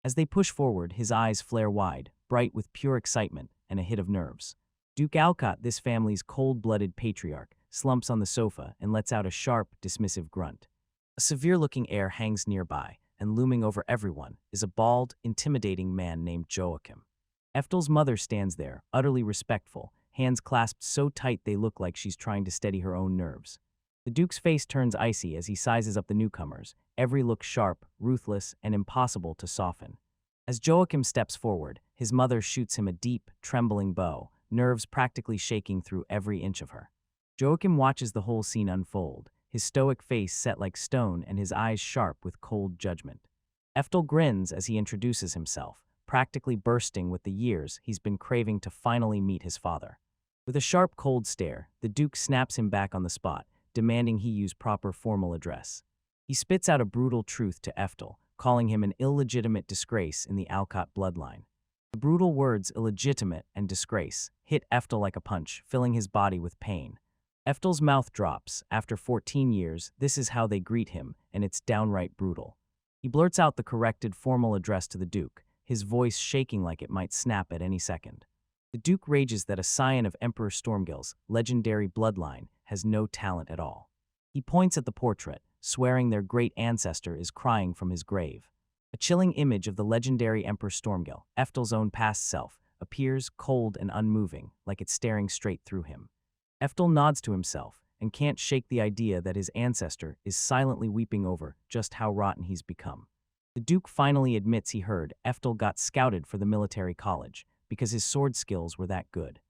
A: As they push forward, his eyes flare wide, bright with pure excitement and a hit of nerves. Duke Alcott, this family's cold-blooded patriarch, slumps on the sofa and lets out a sharp, dismissive grunt. A severe-looking heir hangs nearby, and looming over everyone is a bald, intimidating man named Joachim. Eftel's mother stands there, utterly respectful, hands clasped so tight they look like she's trying to steady her own nerves. The Duke's face turns icy as he sizes up the newcomers, every look sharp, ruthless, and impossible to soften. As Joachim steps forward, his mother shoots him a deep, trembling bow, nerves practically shaking through every inch of her. Joachim watches the whole scene unfold, his stoic face set like stone and his eyes sharp with cold judgment. Eftel grins as he introduces himself, practically bursting with the years he's been craving to finally meet his father. With a sharp, cold stare, the Duke snaps him back on the spot, demanding he use proper formal address. He spits out a brutal truth to Eftel, calling him an illegitimate disgrace in the Alcott bloodline. The brutal words illegitimate and disgrace hit Eftel like a punch, filling his body with pain. Eftel's mouth drops. After 14 years, this is how they greet him, and it's downright brutal. He blurts out the corrected formal address to the Duke, his voice shaking like it might snap at any second. The Duke rages that a scion of Emperor Stormgill's legendary bloodline has no talent at all. He points at the portrait, swearing their great ancestor is crying from his grave. A chilling image of the legendary Emperor Stormgill, Eftel's own past self, appears cold and unmoving, like it's staring straight through him. Eftel nods to himself and can't shake the idea that his ancestor is silently weeping over just how rotten he's become. The Duke finally admits he heard Eftel got scouted for the military college because his sword skills were that good.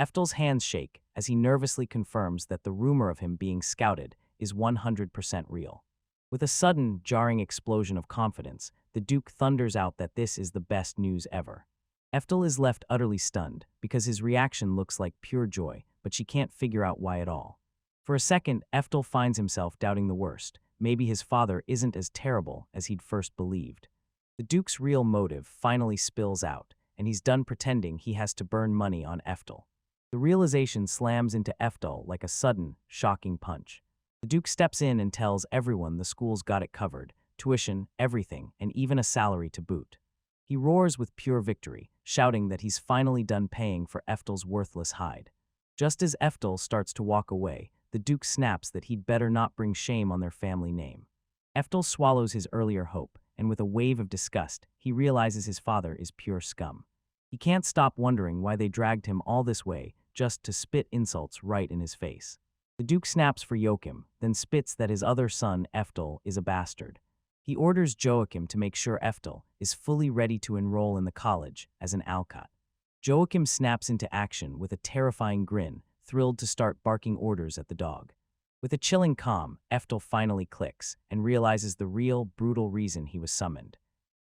A: Eftel's hands shake as he nervously confirms that the rumor of him being scouted is 100% real. With a sudden, jarring explosion of confidence, the Duke thunders out that this is the best news ever. Eftel is left utterly stunned because his reaction looks like pure joy, but she can't figure out why at all. For a second, Eftel finds himself doubting the worst. Maybe his father isn't as terrible as he'd first believed. The Duke's real motive finally spills out, and he's done pretending he has to burn money on Eftel. The realization slams into Eftel like a sudden, shocking punch. The Duke steps in and tells everyone the school's got it covered, tuition, everything, and even a salary to boot. He roars with pure victory, shouting that he's finally done paying for Eftel's worthless hide. Just as Eftel starts to walk away, the Duke snaps that he'd better not bring shame on their family name. Eftel swallows his earlier hope, and with a wave of disgust, he realizes his father is pure scum. He can't stop wondering why they dragged him all this way just to spit insults right in his face. The Duke snaps for Joachim, then spits that his other son, Eftel, is a bastard. He orders Joachim to make sure Eftel is fully ready to enroll in the college as an Alcott. Joachim snaps into action with a terrifying grin, thrilled to start barking orders at the dog. With a chilling calm, Eftel finally clicks and realizes the real, brutal reason he was summoned.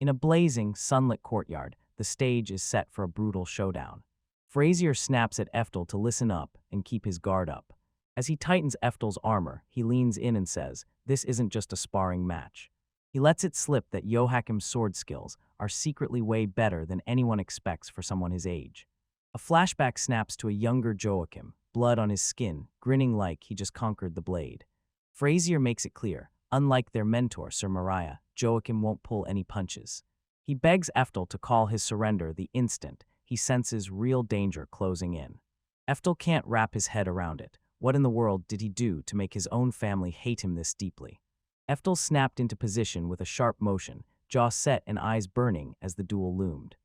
A: In a blazing, sunlit courtyard, the stage is set for a brutal showdown. Frazier snaps at Eftel to listen up and keep his guard up. As he tightens Eftel's armor, he leans in and says, "This isn't just a sparring match." He lets it slip that Joachim's sword skills are secretly way better than anyone expects for someone his age. A flashback snaps to a younger Joachim, blood on his skin, grinning like he just conquered the blade. Frazier makes it clear, unlike their mentor, Sir Mariah, Joachim won't pull any punches. He begs Eftel to call his surrender the instant he senses real danger closing in. Eftel can't wrap his head around it. What in the world did he do to make his own family hate him this deeply? Eftel snapped into position with a sharp motion, jaw set and eyes burning as the duel loomed.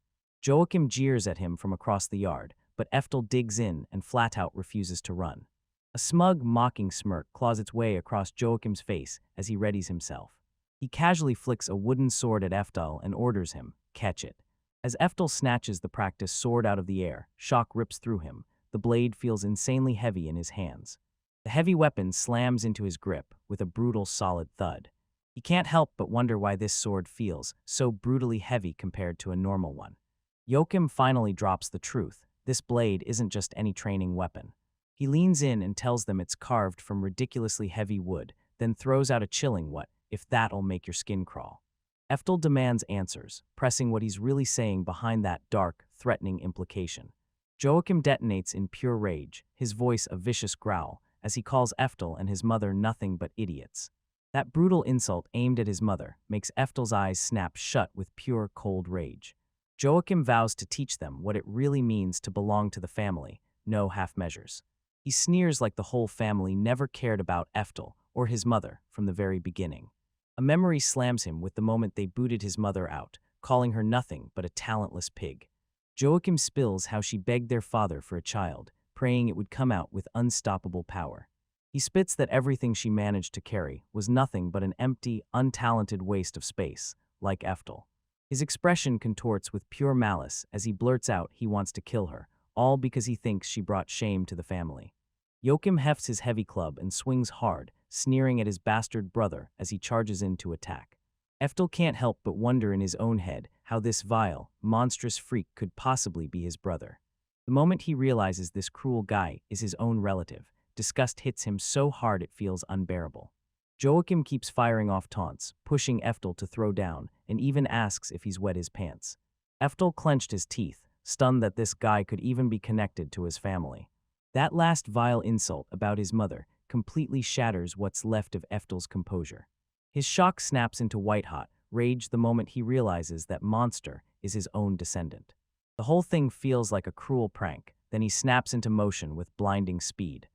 A: Joachim jeers at him from across the yard, but Eftel digs in and flat out refuses to run. A smug, mocking smirk claws its way across Joachim's face as he readies himself. He casually flicks a wooden sword at Eftel and orders him, "Catch it." As Eftel snatches the practiced sword out of the air, shock rips through him. The blade feels insanely heavy in his hands. The heavy weapon slams into his grip with a brutal, solid thud. He can't help but wonder why this sword feels so brutally heavy compared to a normal one. Joachim finally drops the truth. This blade isn't just any training weapon. He leans in and tells them it's carved from ridiculously heavy wood, then throws out a chilling "what if that'll make your skin crawl." Eftel demands answers, pressing what he's really saying behind that dark, threatening implication. Joachim detonates in pure rage, his voice a vicious growl, as he calls Eftel and his mother nothing but idiots. That brutal insult aimed at his mother makes Eftel's eyes snap shut with pure cold rage. Joachim vows to teach them what it really means to belong to the family, no half measures. He sneers like the whole family never cared about Eftel or his mother from the very beginning. A memory slams him with the moment they booted his mother out, calling her nothing but a talentless pig. Joachim spills how she begged their father for a child, praying it would come out with unstoppable power. He spits that everything she managed to carry was nothing but an empty, untalented waste of space, like Eftel. His expression contorts with pure malice as he blurts out he wants to kill her, all because he thinks she brought shame to the family. Joachim hefts his heavy club and swings hard, sneering at his bastard brother as he charges in to attack. Eftel can't help but wonder in his own head how this vile, monstrous freak could possibly be his brother. The moment he realizes this cruel guy is his own relative, disgust hits him so hard it feels unbearable. Joachim keeps firing off taunts, pushing Eftel to throw down, and even asks if he's wet his pants. Eftel clenched his teeth, stunned that this guy could even be connected to his family. That last vile insult about his mother completely shatters what's left of Eftel's composure. His shock snaps into white-hot rage the moment he realizes that monster is his own descendant. The whole thing feels like a cruel prank, then he snaps into motion with blinding speed.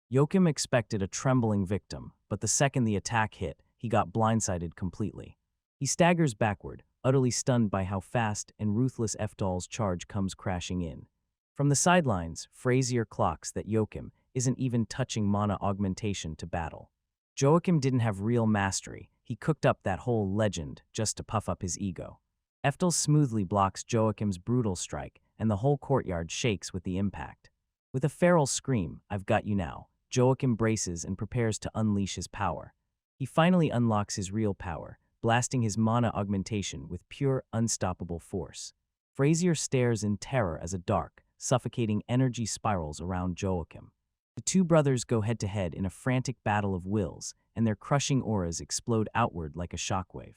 A: Joachim expected a trembling victim, but the second the attack hit, he got blindsided completely. He staggers backward, utterly stunned by how fast and ruthless Eftel's charge comes crashing in. From the sidelines, Frazier clocks that Joachim isn't even touching mana augmentation to battle. Joachim didn't have real mastery, he cooked up that whole legend just to puff up his ego. Eftel smoothly blocks Joachim's brutal strike, and the whole courtyard shakes with the impact. With a feral scream, "I've got you now," Joachim braces and prepares to unleash his power. He finally unlocks his real power, blasting his mana augmentation with pure, unstoppable force. Frazier stares in terror as a dark, suffocating energy spirals around Joachim. The two brothers go head-to-head in a frantic battle of wills, and their crushing auras explode outward like a shockwave.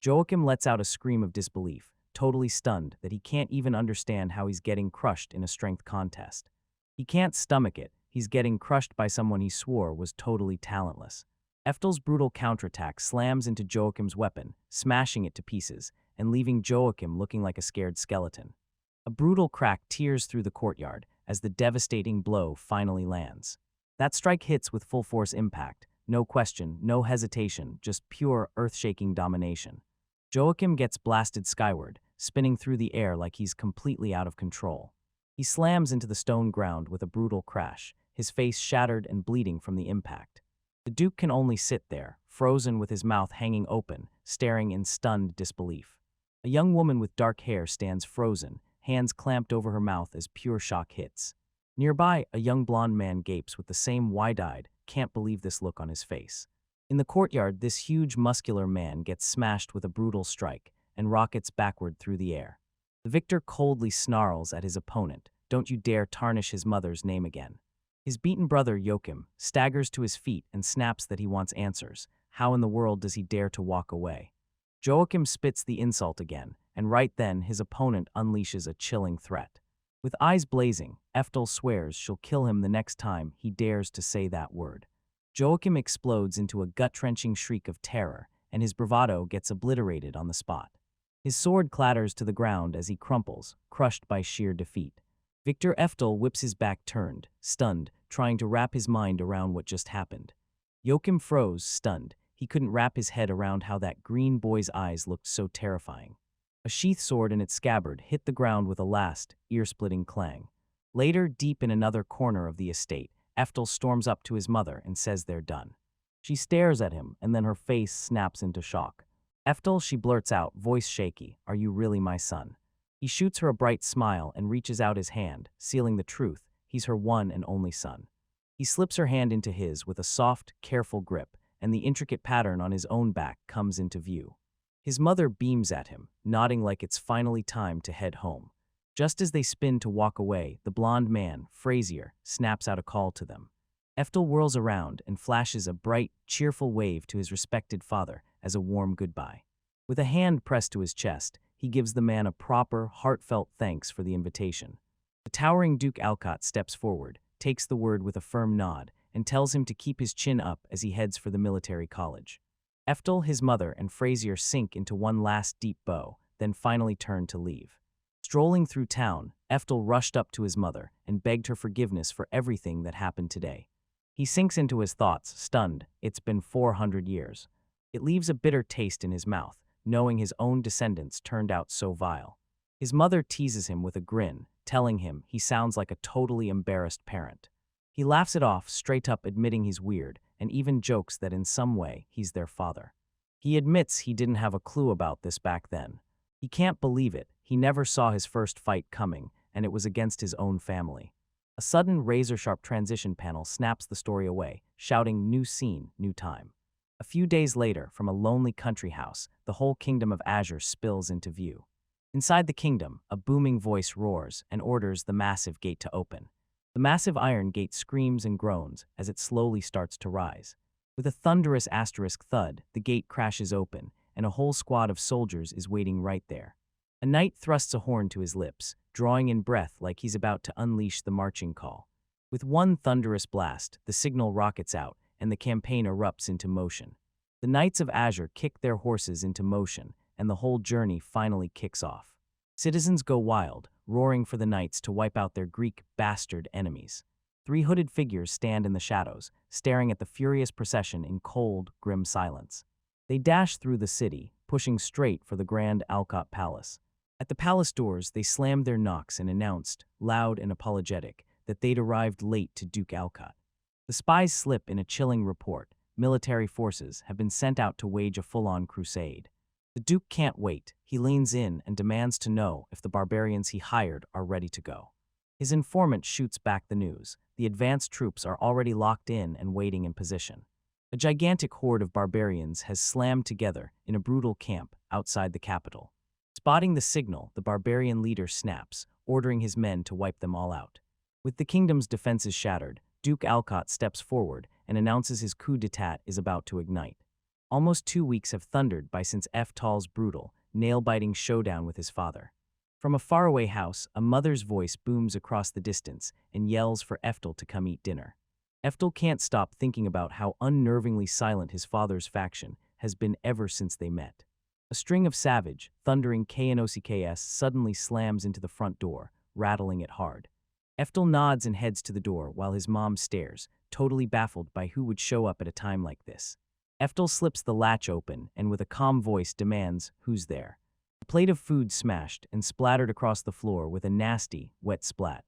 A: Joachim lets out a scream of disbelief, totally stunned that he can't even understand how he's getting crushed in a strength contest. He can't stomach it, he's getting crushed by someone he swore was totally talentless. Eftel's brutal counterattack slams into Joachim's weapon, smashing it to pieces, and leaving Joachim looking like a scared skeleton. A brutal crack tears through the courtyard as the devastating blow finally lands. That strike hits with full force impact, no question, no hesitation, just pure earth-shaking domination. Joachim gets blasted skyward, spinning through the air like he's completely out of control. He slams into the stone ground with a brutal crash, his face shattered and bleeding from the impact. The Duke can only sit there, frozen with his mouth hanging open, staring in stunned disbelief. A young woman with dark hair stands frozen, hands clamped over her mouth as pure shock hits. Nearby, a young blonde man gapes with the same wide-eyed, can't believe this look on his face. In the courtyard, this huge muscular man gets smashed with a brutal strike and rockets backward through the air. The victor coldly snarls at his opponent, "Don't you dare tarnish his mother's name again." His beaten brother Joachim staggers to his feet and snaps that he wants answers. How in the world does he dare to walk away? Joachim spits the insult again, and right then his opponent unleashes a chilling threat. With eyes blazing, Eftel swears she'll kill him the next time he dares to say that word. Joachim explodes into a gut-wrenching shriek of terror, and his bravado gets obliterated on the spot. His sword clatters to the ground as he crumples, crushed by sheer defeat. Victor Eftel whips his back turned, stunned, trying to wrap his mind around what just happened. Joachim froze, stunned. He couldn't wrap his head around how that green boy's eyes looked so terrifying. A sheath sword in its scabbard hit the ground with a last, ear-splitting clang. Later, deep in another corner of the estate, Eftel storms up to his mother and says they're done. She stares at him, and then her face snaps into shock. "Eftel," she blurts out, voice shaky, "are you really my son?" He shoots her a bright smile and reaches out his hand, sealing the truth, he's her one and only son. He slips her hand into his with a soft, careful grip, and the intricate pattern on his own back comes into view. His mother beams at him, nodding like it's finally time to head home. Just as they spin to walk away, the blonde man, Frazier, snaps out a call to them. Eftel whirls around and flashes a bright, cheerful wave to his respected father as a warm goodbye. With a hand pressed to his chest, he gives the man a proper, heartfelt thanks for the invitation. The towering Duke Alcott steps forward, takes the word with a firm nod, and tells him to keep his chin up as he heads for the military college. Eftel, his mother, and Frazier sink into one last deep bow, then finally turn to leave. Strolling through town, Eftel rushed up to his mother and begged her forgiveness for everything that happened today. He sinks into his thoughts, stunned. It's been 400 years. It leaves a bitter taste in his mouth, knowing his own descendants turned out so vile. His mother teases him with a grin, telling him he sounds like a totally embarrassed parent. He laughs it off, straight up admitting he's weird, and even jokes that in some way he's their father. He admits he didn't have a clue about this back then. He can't believe it. He never saw his first fight coming, and it was against his own family. A sudden razor-sharp transition panel snaps the story away, shouting "New scene, new time." A few days later, from a lonely country house, the whole kingdom of Azure spills into view. Inside the kingdom, a booming voice roars and orders the massive gate to open. The massive iron gate screams and groans as it slowly starts to rise. With a thunderous asterisk thud, the gate crashes open, and a whole squad of soldiers is waiting right there. A knight thrusts a horn to his lips, drawing in breath like he's about to unleash the marching call. With one thunderous blast, the signal rockets out, and the campaign erupts into motion. The Knights of Azure kick their horses into motion, and the whole journey finally kicks off. Citizens go wild, roaring for the knights to wipe out their Greek bastard enemies. 3 hooded figures stand in the shadows, staring at the furious procession in cold, grim silence. They dash through the city, pushing straight for the Grand Alcott Palace. At the palace doors, they slammed their knocks and announced, loud and apologetic, that they'd arrived late to Duke Alcott. The spies slip in a chilling report. Military forces have been sent out to wage a full-on crusade. The Duke can't wait. He leans in and demands to know if the barbarians he hired are ready to go. His informant shoots back the news. The advanced troops are already locked in and waiting in position. A gigantic horde of barbarians has slammed together in a brutal camp outside the capital. Spotting the signal, the barbarian leader snaps, ordering his men to wipe them all out. With the kingdom's defenses shattered, Duke Alcott steps forward and announces his coup d'etat is about to ignite. Almost 2 weeks have thundered by since Eftal's brutal, nail-biting showdown with his father. From a faraway house, a mother's voice booms across the distance and yells for Eftel to come eat dinner. Eftel can't stop thinking about how unnervingly silent his father's faction has been ever since they met. A string of savage, thundering KNOCKS suddenly slams into the front door, rattling it hard. Eftel nods and heads to the door while his mom stares, totally baffled by who would show up at a time like this. Eftel slips the latch open and with a calm voice demands, "Who's there?" A plate of food smashed and splattered across the floor with a nasty, wet splat.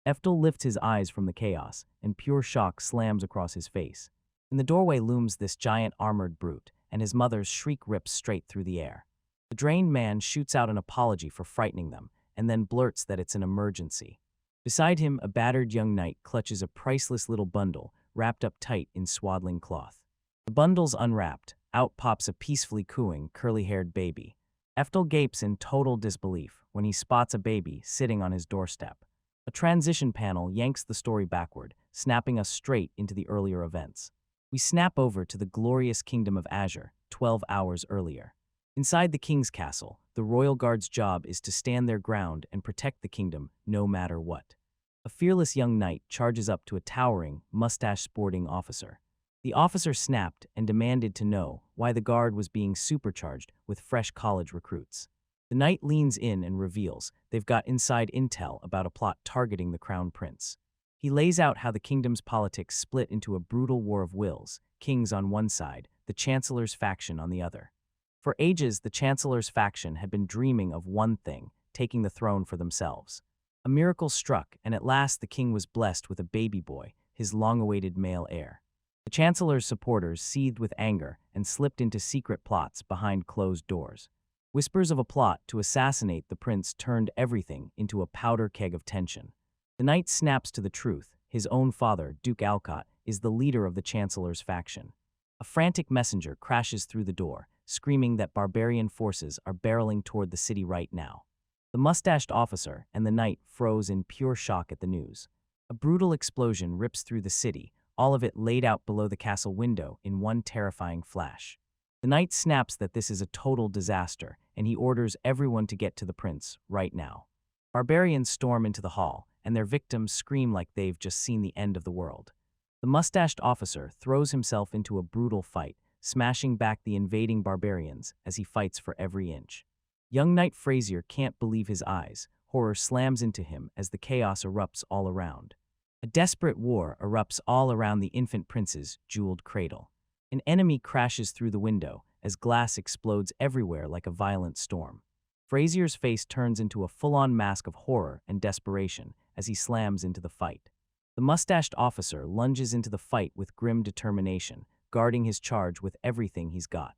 A: Eftel lifts his eyes from the chaos, and pure shock slams across his face. In the doorway looms this giant armored brute, and his mother's shriek rips straight through the air. The drained man shoots out an apology for frightening them, and then blurts that it's an emergency. Beside him, a battered young knight clutches a priceless little bundle wrapped up tight in swaddling cloth. The bundle's unwrapped. Out pops a peacefully cooing, curly-haired baby. Eftel gapes in total disbelief when he spots a baby sitting on his doorstep. A transition panel yanks the story backward, snapping us straight into the earlier events. We snap over to the glorious kingdom of Azure, 12 hours earlier. Inside the king's castle, the royal guard's job is to stand their ground and protect the kingdom no matter what. A fearless young knight charges up to a towering, mustache-sporting officer. The officer snapped and demanded to know why the guard was being supercharged with fresh college recruits. The knight leans in and reveals they've got inside intel about a plot targeting the crown prince. He lays out how the kingdom's politics split into a brutal war of wills, kings on one side, the chancellor's faction on the other. For ages, the chancellor's faction had been dreaming of one thing, taking the throne for themselves. A miracle struck, and at last the king was blessed with a baby boy, his long-awaited male heir. The chancellor's supporters seethed with anger and slipped into secret plots behind closed doors. Whispers of a plot to assassinate the prince turned everything into a powder keg of tension. The knight snaps to the truth. His own father, Duke Alcott, is the leader of the chancellor's faction. A frantic messenger crashes through the door, screaming that barbarian forces are barreling toward the city right now. The mustached officer and the knight froze in pure shock at the news. A brutal explosion rips through the city, all of it laid out below the castle window in one terrifying flash. The knight snaps that this is a total disaster, and he orders everyone to get to the prince right now. Barbarians storm into the hall, and their victims scream like they've just seen the end of the world. The mustached officer throws himself into a brutal fight, smashing back the invading barbarians as he fights for every inch. Young Knight Frazier can't believe his eyes. Horror slams into him as the chaos erupts all around. A desperate war erupts all around the infant prince's jeweled cradle. An enemy crashes through the window as glass explodes everywhere like a violent storm. Frazier's face turns into a full-on mask of horror and desperation as he slams into the fight. The mustached officer lunges into the fight with grim determination, guarding his charge with everything he's got.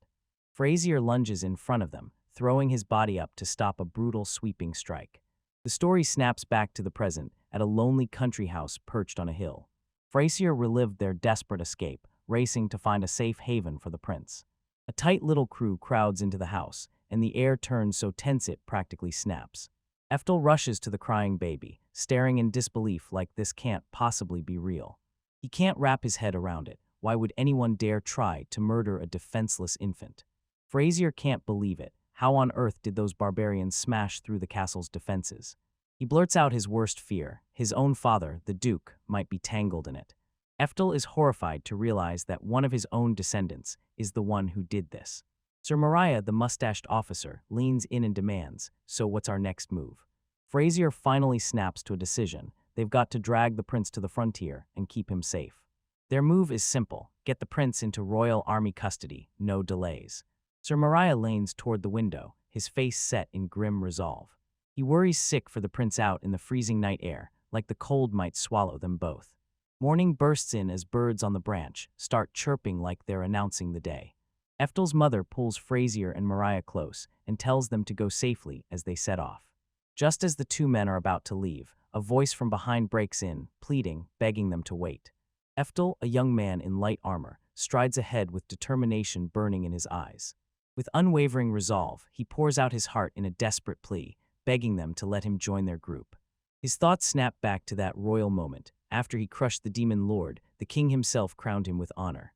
A: Frazier lunges in front of them, throwing his body up to stop a brutal sweeping strike. The story snaps back to the present at a lonely country house perched on a hill. Frazier relived their desperate escape, racing to find a safe haven for the prince. A tight little crew crowds into the house, and the air turns so tense it practically snaps. Eftel rushes to the crying baby, staring in disbelief like this can't possibly be real. He can't wrap his head around it. Why would anyone dare try to murder a defenseless infant? Frazier can't believe it. How on earth did those barbarians smash through the castle's defenses? He blurts out his worst fear. His own father, the Duke, might be tangled in it. Eftel is horrified to realize that one of his own descendants is the one who did this. Sir Mariah, the mustached officer, leans in and demands, "So what's our next move?" Frazier finally snaps to a decision. They've got to drag the prince to the frontier and keep him safe. Their move is simple: get the prince into royal army custody, no delays. Sir Mariah leans toward the window, his face set in grim resolve. He worries sick for the prince out in the freezing night air, like the cold might swallow them both. Morning bursts in as birds on the branch start chirping like they're announcing the day. Eftel's mother pulls Frazier and Mariah close and tells them to go safely as they set off. Just as the two men are about to leave, a voice from behind breaks in, pleading, begging them to wait. Eftel, a young man in light armor, strides ahead with determination burning in his eyes. With unwavering resolve, he pours out his heart in a desperate plea, begging them to let him join their group. His thoughts snap back to that royal moment. After he crushed the demon lord, the king himself crowned him with honor.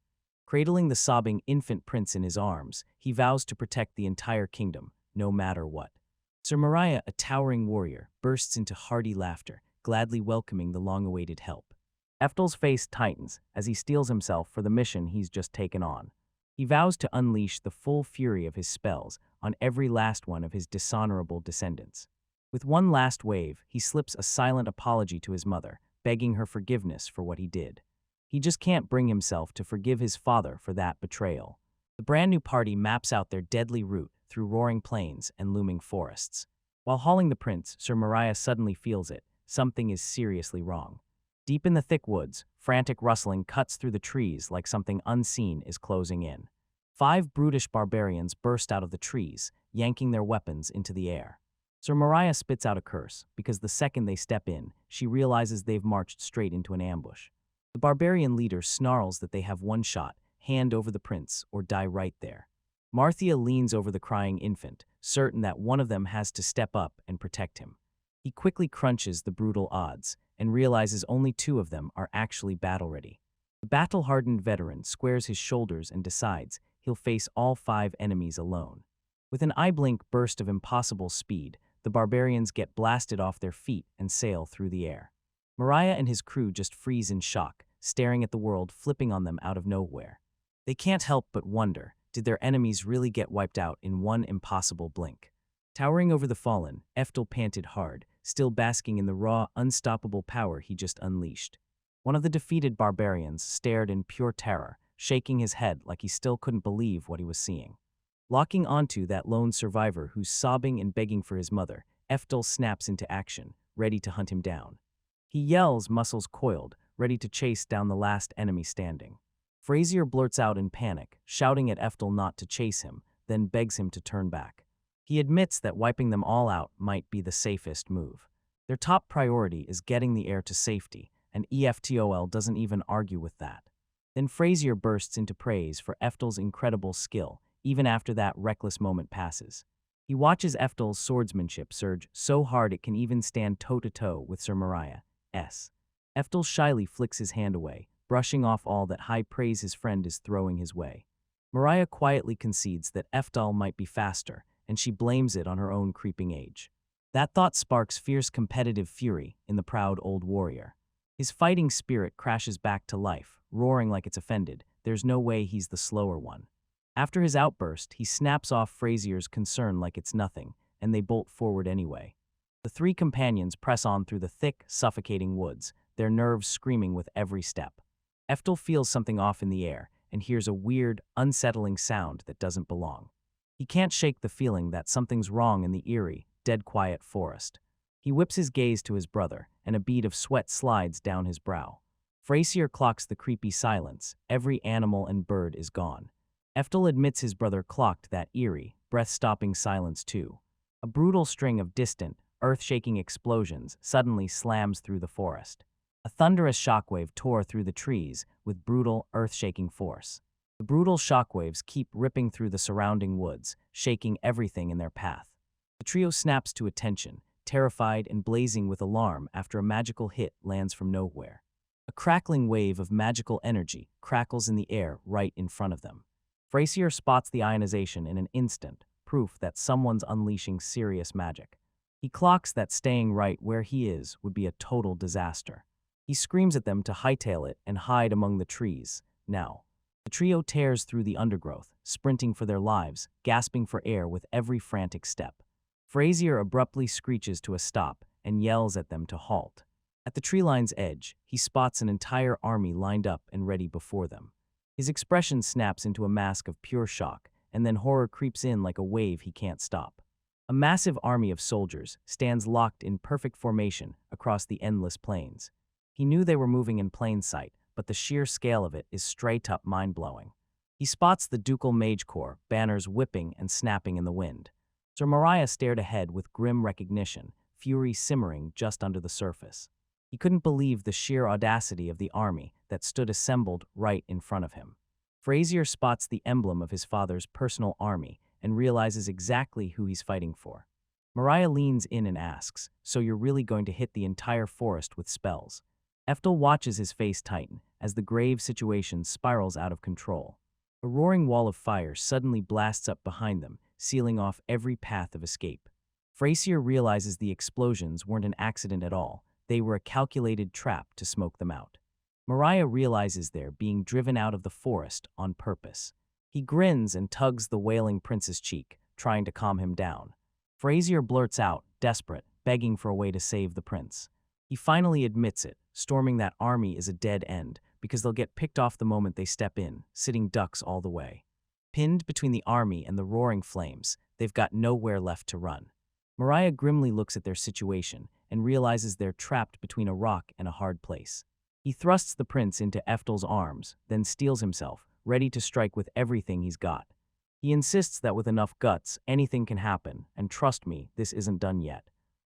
A: Cradling the sobbing infant prince in his arms, he vows to protect the entire kingdom, no matter what. Sir Mariah, a towering warrior, bursts into hearty laughter, gladly welcoming the long-awaited help. Eftel's face tightens as he steels himself for the mission he's just taken on. He vows to unleash the full fury of his spells on every last one of his dishonorable descendants. With one last wave, he slips a silent apology to his mother, begging her forgiveness for what he did. He just can't bring himself to forgive his father for that betrayal. The brand new party maps out their deadly route through roaring plains and looming forests. While hauling the prince, Sir Mariah suddenly feels it. Something is seriously wrong. Deep in the thick woods, frantic rustling cuts through the trees like something unseen is closing in. 5 brutish barbarians burst out of the trees, yanking their weapons into the air. Sir Mariah spits out a curse, because the second they step in, she realizes they've marched straight into an ambush. The barbarian leader snarls that they have one shot, hand over the prince, or die right there. Marthia leans over the crying infant, certain that one of them has to step up and protect him. He quickly crunches the brutal odds, and realizes only 2 of them are actually battle-ready. The battle-hardened veteran squares his shoulders and decides he'll face all 5 enemies alone. With an eye-blink burst of impossible speed, the barbarians get blasted off their feet and sail through the air. Mariah and his crew just freeze in shock, staring at the world flipping on them out of nowhere. They can't help but wonder, did their enemies really get wiped out in one impossible blink? Towering over the fallen, Eftel panted hard, still basking in the raw, unstoppable power he just unleashed. One of the defeated barbarians stared in pure terror, shaking his head like he still couldn't believe what he was seeing. Locking onto that lone survivor who's sobbing and begging for his mother, Eftel snaps into action, ready to hunt him down. He yells, muscles coiled, ready to chase down the last enemy standing. Frazier blurts out in panic, shouting at Eftel not to chase him, then begs him to turn back. He admits that wiping them all out might be the safest move. Their top priority is getting the heir to safety, and EFTOL doesn't even argue with that. Then Frazier bursts into praise for Eftel's incredible skill, even after that reckless moment passes. He watches Eftel's swordsmanship surge so hard it can even stand toe-to-toe with Sir Mariah's. Eftel shyly flicks his hand away, brushing off all that high praise his friend is throwing his way. Mariah quietly concedes that Eftel might be faster, and she blames it on her own creeping age. That thought sparks fierce competitive fury in the proud old warrior. His fighting spirit crashes back to life, roaring like it's offended. There's no way he's the slower one. After his outburst, he snaps off Frazier's concern like it's nothing, and they bolt forward anyway. The three companions press on through the thick, suffocating woods, their nerves screaming with every step. Eftel feels something off in the air and hears a weird, unsettling sound that doesn't belong. He can't shake the feeling that something's wrong in the eerie, dead-quiet forest. He whips his gaze to his brother, and a bead of sweat slides down his brow. Frazier clocks the creepy silence. Every animal and bird is gone. Eftel admits his brother clocked that eerie, breath-stopping silence too. A brutal string of distant, earth-shaking explosions suddenly slams through the forest. A thunderous shockwave tore through the trees with brutal, earth-shaking force. The brutal shockwaves keep ripping through the surrounding woods, shaking everything in their path. The trio snaps to attention, terrified and blazing with alarm after a magical hit lands from nowhere. A crackling wave of magical energy crackles in the air right in front of them. Frazier spots the ionization in an instant, proof that someone's unleashing serious magic. He clocks that staying right where he is would be a total disaster. He screams at them to hightail it and hide among the trees, now. The trio tears through the undergrowth, sprinting for their lives, gasping for air with every frantic step. Frazier abruptly screeches to a stop and yells at them to halt. At the tree line's edge, he spots an entire army lined up and ready before them. His expression snaps into a mask of pure shock, and then horror creeps in like a wave he can't stop. A massive army of soldiers stands locked in perfect formation across the endless plains. He knew they were moving in plain sight, but the sheer scale of it is straight-up mind-blowing. He spots the ducal mage corps, banners whipping and snapping in the wind. Sir Mariah stared ahead with grim recognition, fury simmering just under the surface. He couldn't believe the sheer audacity of the army that stood assembled right in front of him. Frazier spots the emblem of his father's personal army and realizes exactly who he's fighting for. Mariah leans in and asks, "So you're really going to hit the entire forest with spells?" Eftel watches his face tighten as the grave situation spirals out of control. A roaring wall of fire suddenly blasts up behind them, sealing off every path of escape. Frazier realizes the explosions weren't an accident at all. They were a calculated trap to smoke them out. Mariah realizes they're being driven out of the forest on purpose. He grins and tugs the wailing prince's cheek, trying to calm him down. Frazier blurts out, desperate, begging for a way to save the prince. He finally admits it. Storming that army is a dead end, because they'll get picked off the moment they step in, sitting ducks all the way. Pinned between the army and the roaring flames, they've got nowhere left to run. Mariah grimly looks at their situation and realizes they're trapped between a rock and a hard place. He thrusts the prince into Eftel's arms, then steels himself, ready to strike with everything he's got. He insists that with enough guts, anything can happen, and trust me, this isn't done yet.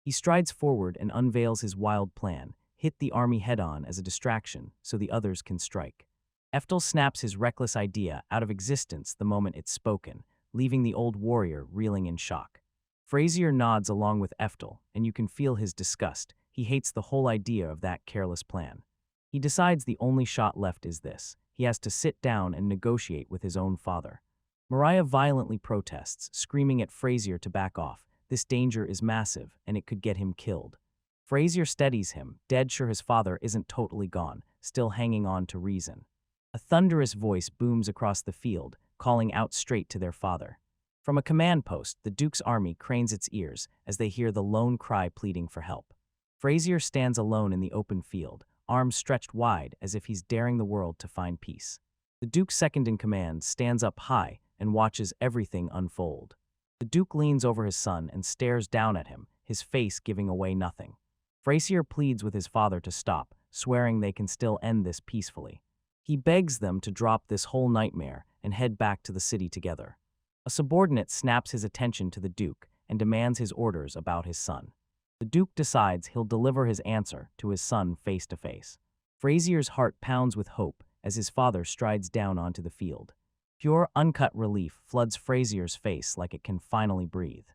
A: He strides forward and unveils his wild plan: hit the army head-on as a distraction so the others can strike. Eftel snaps his reckless idea out of existence the moment it's spoken, leaving the old warrior reeling in shock. Frazier nods along with Eftel, and you can feel his disgust. He hates the whole idea of that careless plan. He decides the only shot left is this. He has to sit down and negotiate with his own father. Mariah violently protests, screaming at Frazier to back off. This danger is massive, and it could get him killed. Frazier steadies him, dead sure his father isn't totally gone, still hanging on to reason. A thunderous voice booms across the field, calling out straight to their father. From a command post, the Duke's army cranes its ears as they hear the lone cry pleading for help. Frazier stands alone in the open field, arms stretched wide as if he's daring the world to find peace. The Duke's second-in-command stands up high and watches everything unfold. The Duke leans over his son and stares down at him, his face giving away nothing. Frazier pleads with his father to stop, swearing they can still end this peacefully. He begs them to drop this whole nightmare and head back to the city together. A subordinate snaps his attention to the Duke and demands his orders about his son. The Duke decides he'll deliver his answer to his son face to face. Frazier's heart pounds with hope as his father strides down onto the field. Pure, uncut relief floods Frazier's face like it can finally breathe.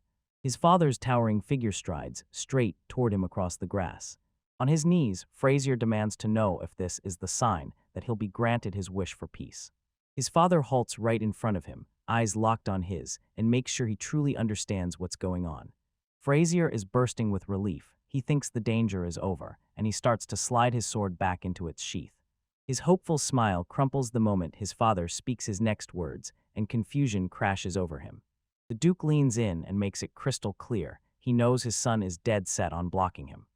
A: His father's towering figure strides straight toward him across the grass. On his knees, Frazier demands to know if this is the sign that he'll be granted his wish for peace. His father halts right in front of him, eyes locked on his, and makes sure he truly understands what's going on. Frazier is bursting with relief. He thinks the danger is over, and he starts to slide his sword back into its sheath. His hopeful smile crumples the moment his father speaks his next words, and confusion crashes over him. The Duke leans in and makes it crystal clear. He knows his son is dead set on blocking him.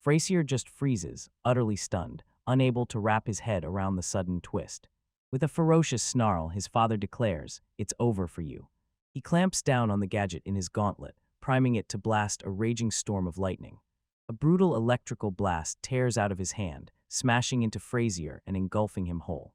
A: Frasier just freezes, utterly stunned, unable to wrap his head around the sudden twist. With a ferocious snarl, his father declares, "It's over for you." He clamps down on the gadget in his gauntlet, priming it to blast a raging storm of lightning. A brutal electrical blast tears out of his hand, smashing into Frasier and engulfing him whole.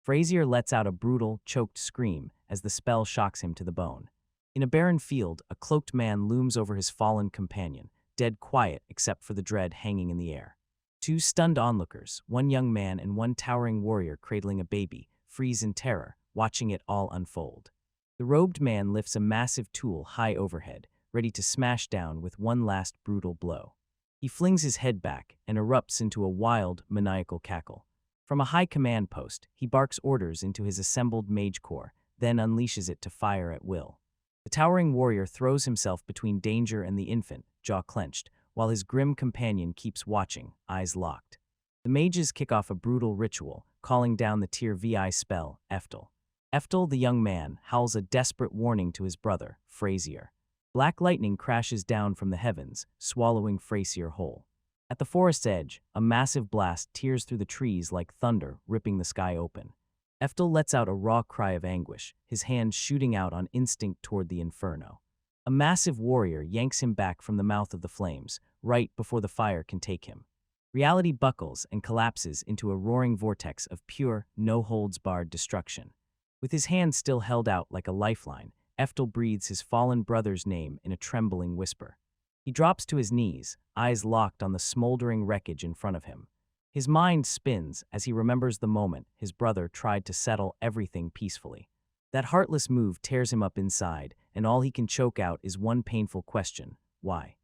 A: Frasier lets out a brutal, choked scream as the spell shocks him to the bone. In a barren field, a cloaked man looms over his fallen companion, dead quiet except for the dread hanging in the air. Two stunned onlookers, one young man and one towering warrior cradling a baby, freeze in terror, watching it all unfold. The robed man lifts a massive tool high overhead, ready to smash down with one last brutal blow. He flings his head back and erupts into a wild, maniacal cackle. From a high command post, he barks orders into his assembled mage corps, then unleashes it to fire at will. The towering warrior throws himself between danger and the infant, jaw clenched, while his grim companion keeps watching, eyes locked. The mages kick off a brutal ritual, calling down the Tier VI spell, Eftel. Eftel, the young man, howls a desperate warning to his brother, Frasier. Black lightning crashes down from the heavens, swallowing Frasier whole. At the forest's edge, a massive blast tears through the trees like thunder, ripping the sky open. Eftel lets out a raw cry of anguish, his hand shooting out on instinct toward the inferno. A massive warrior yanks him back from the mouth of the flames, right before the fire can take him. Reality buckles and collapses into a roaring vortex of pure, no-holds-barred destruction. With his hand still held out like a lifeline, Eftel breathes his fallen brother's name in a trembling whisper. He drops to his knees, eyes locked on the smoldering wreckage in front of him. His mind spins as he remembers the moment his brother tried to settle everything peacefully. That heartless move tears him up inside, and all he can choke out is one painful question: why?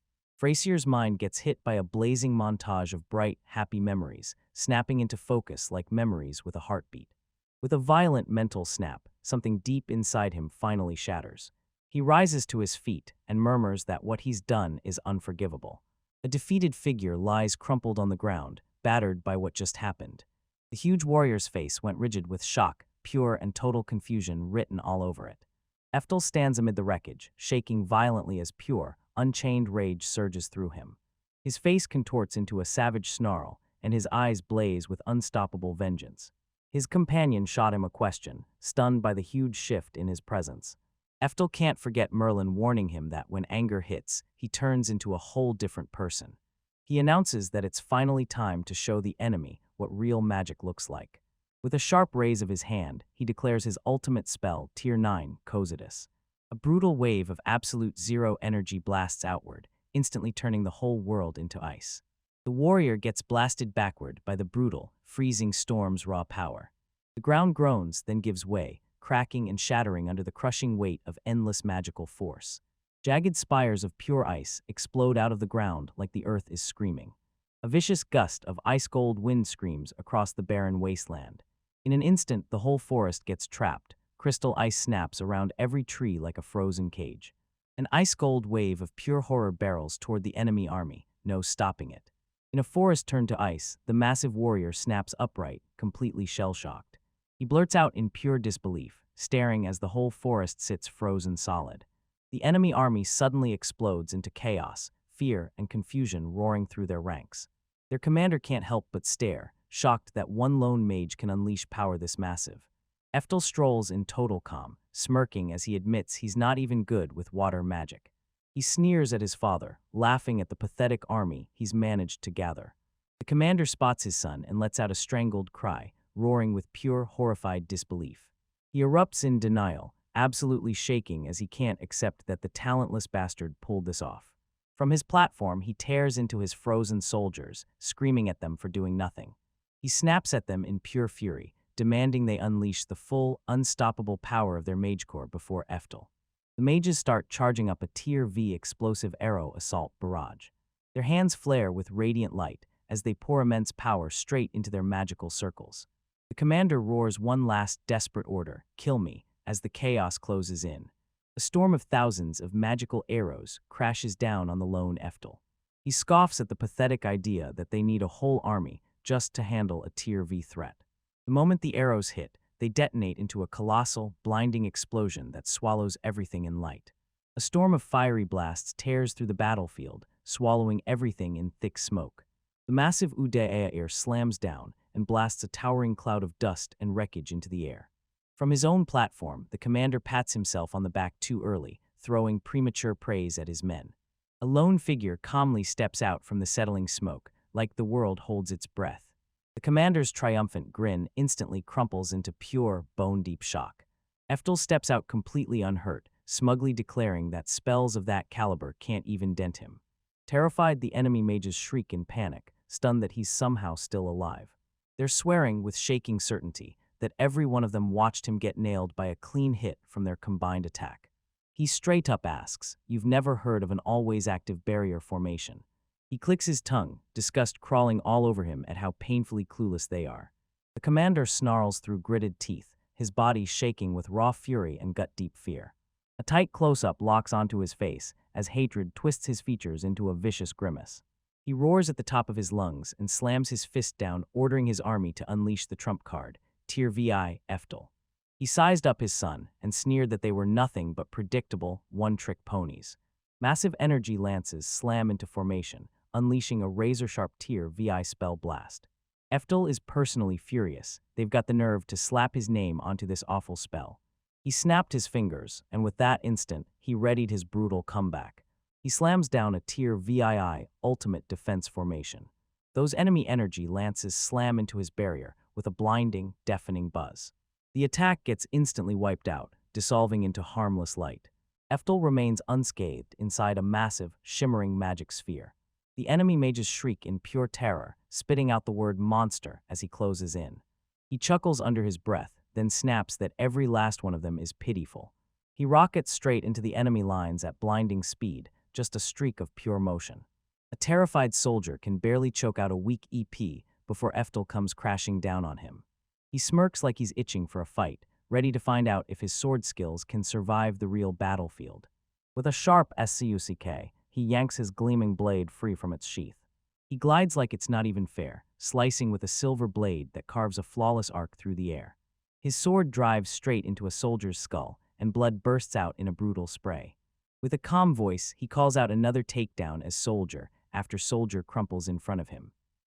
A: Frasier's mind gets hit by a blazing montage of bright, happy memories, snapping into focus like memories with a heartbeat. With a violent mental snap, something deep inside him finally shatters. He rises to his feet and murmurs that what he's done is unforgivable. A defeated figure lies crumpled on the ground, battered by what just happened. The huge warrior's face went rigid with shock, pure and total confusion written all over it. Eftel stands amid the wreckage, shaking violently as pure, unchained rage surges through him. His face contorts into a savage snarl, and his eyes blaze with unstoppable vengeance. His companion shot him a question, stunned by the huge shift in his presence. Eftel can't forget Merlin warning him that when anger hits, he turns into a whole different person. He announces that it's finally time to show the enemy what real magic looks like. With a sharp raise of his hand, he declares his ultimate spell, Tier 9, Cosidus. A brutal wave of absolute zero energy blasts outward, instantly turning the whole world into ice. The warrior gets blasted backward by the brutal, freezing storm's raw power. The ground groans, then gives way, cracking and shattering under the crushing weight of endless magical force. Jagged spires of pure ice explode out of the ground like the earth is screaming. A vicious gust of ice-cold wind screams across the barren wasteland. In an instant, the whole forest gets trapped. Crystal ice snaps around every tree like a frozen cage. An ice-cold wave of pure horror barrels toward the enemy army, no stopping it. In a forest turned to ice, the massive warrior snaps upright, completely shell-shocked. He blurts out in pure disbelief, staring as the whole forest sits frozen solid. The enemy army suddenly explodes into chaos, fear and confusion roaring through their ranks. Their commander can't help but stare, shocked that one lone mage can unleash power this massive. Eftel strolls in total calm, smirking as he admits he's not even good with water magic. He sneers at his father, laughing at the pathetic army he's managed to gather. The commander spots his son and lets out a strangled cry, roaring with pure, horrified disbelief. He erupts in denial, absolutely shaking as he can't accept that the talentless bastard pulled this off. From his platform, he tears into his frozen soldiers, screaming at them for doing nothing. He snaps at them in pure fury, demanding they unleash the full, unstoppable power of their mage corps before Eftel. The mages start charging up a Tier V explosive arrow assault barrage. Their hands flare with radiant light as they pour immense power straight into their magical circles. The commander roars one last desperate order, "Kill me," as the chaos closes in. A storm of thousands of magical arrows crashes down on the lone Eftel. He scoffs at the pathetic idea that they need a whole army just to handle a Tier V threat. The moment the arrows hit, they detonate into a colossal, blinding explosion that swallows everything in light. A storm of fiery blasts tears through the battlefield, swallowing everything in thick smoke. The massive Udaea slams down and blasts a towering cloud of dust and wreckage into the air. From his own platform, the commander pats himself on the back too early, throwing premature praise at his men. A lone figure calmly steps out from the settling smoke, like the world holds its breath. The commander's triumphant grin instantly crumples into pure, bone-deep shock. Eftel steps out completely unhurt, smugly declaring that spells of that caliber can't even dent him. Terrified, the enemy mages shriek in panic, stunned that he's somehow still alive. They're swearing with shaking certainty that every one of them watched him get nailed by a clean hit from their combined attack. He straight up asks, "You've never heard of an always active barrier formation?" He clicks his tongue, disgust crawling all over him at how painfully clueless they are. The commander snarls through gritted teeth, his body shaking with raw fury and gut-deep fear. A tight close-up locks onto his face as hatred twists his features into a vicious grimace. He roars at the top of his lungs and slams his fist down, ordering his army to unleash the trump card, Tier VI Eftel. He sized up his son and sneered that they were nothing but predictable, one-trick ponies. Massive energy lances slam into formation, unleashing a razor-sharp Tier VI spell blast. Eftel is personally furious. They've got the nerve to slap his name onto this awful spell. He snapped his fingers, and with that instant, he readied his brutal comeback. He slams down a Tier VII ultimate defense formation. Those enemy energy lances slam into his barrier with a blinding, deafening buzz. The attack gets instantly wiped out, dissolving into harmless light. Eftel remains unscathed inside a massive, shimmering magic sphere. The enemy mages shriek in pure terror, spitting out the word monster as he closes in. He chuckles under his breath, then snaps that every last one of them is pitiful. He rockets straight into the enemy lines at blinding speed, just a streak of pure motion. A terrified soldier can barely choke out a weak EP before Eftel comes crashing down on him. He smirks like he's itching for a fight, ready to find out if his sword skills can survive the real battlefield. With a sharp SCUCK, he yanks his gleaming blade free from its sheath. He glides like it's not even fair, slicing with a silver blade that carves a flawless arc through the air. His sword drives straight into a soldier's skull, and blood bursts out in a brutal spray. With a calm voice, he calls out another takedown as soldier after soldier crumples in front of him.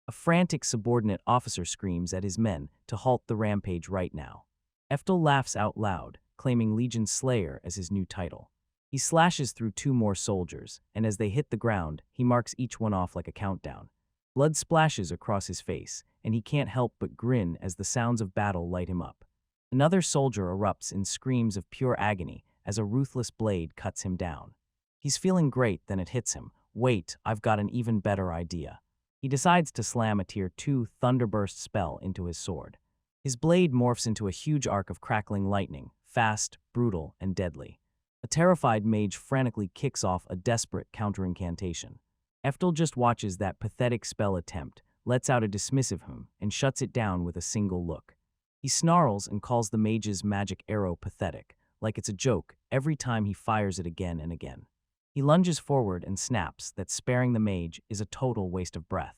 A: A frantic subordinate officer screams at his men to halt the rampage right now. Eftel laughs out loud, claiming Legion Slayer as his new title. He slashes through two more soldiers, and as they hit the ground, he marks each one off like a countdown. Blood splashes across his face, and he can't help but grin as the sounds of battle light him up. Another soldier erupts in screams of pure agony as a ruthless blade cuts him down. He's feeling great, then it hits him. Wait, I've got an even better idea. He decides to slam a Tier 2 Thunderburst spell into his sword. His blade morphs into a huge arc of crackling lightning, fast, brutal, and deadly. A terrified mage frantically kicks off a desperate counter-incantation. Eftel just watches that pathetic spell attempt, lets out a dismissive hum, and shuts it down with a single look. He snarls and calls the mage's magic arrow pathetic, like it's a joke every time he fires it again and again. He lunges forward and snaps that sparing the mage is a total waste of breath.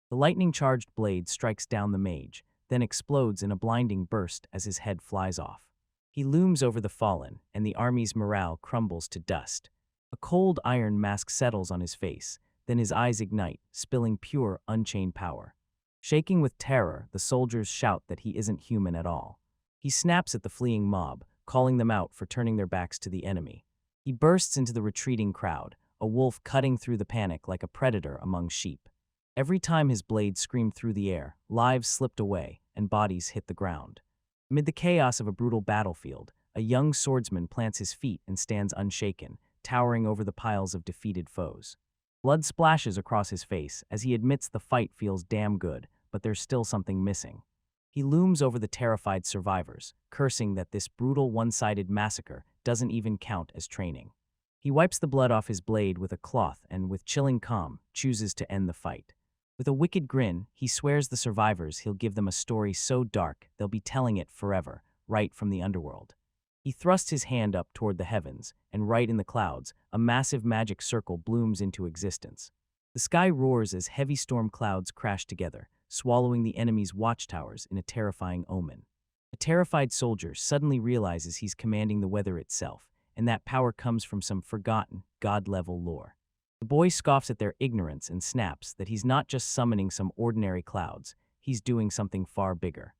A: The lightning-charged blade strikes down the mage, then explodes in a blinding burst as his head flies off. He looms over the fallen, and the army's morale crumbles to dust. A cold iron mask settles on his face, then his eyes ignite, spilling pure, unchained power. Shaking with terror, the soldiers shout that he isn't human at all. He snaps at the fleeing mob, calling them out for turning their backs to the enemy. He bursts into the retreating crowd, a wolf cutting through the panic like a predator among sheep. Every time his blade screamed through the air, lives slipped away, and bodies hit the ground. Amid the chaos of a brutal battlefield, a young swordsman plants his feet and stands unshaken, towering over the piles of defeated foes. Blood splashes across his face as he admits the fight feels damn good, but there's still something missing. He looms over the terrified survivors, cursing that this brutal one-sided massacre doesn't even count as training. He wipes the blood off his blade with a cloth and, with chilling calm, chooses to end the fight. With a wicked grin, he swears the survivors he'll give them a story so dark they'll be telling it forever, right from the underworld. He thrusts his hand up toward the heavens, and right in the clouds, a massive magic circle blooms into existence. The sky roars as heavy storm clouds crash together, swallowing the enemy's watchtowers in a terrifying omen. A terrified soldier suddenly realizes he's commanding the weather itself, and that power comes from some forgotten, god-level lore. The boy scoffs at their ignorance and snaps that he's not just summoning some ordinary clouds, he's doing something far bigger.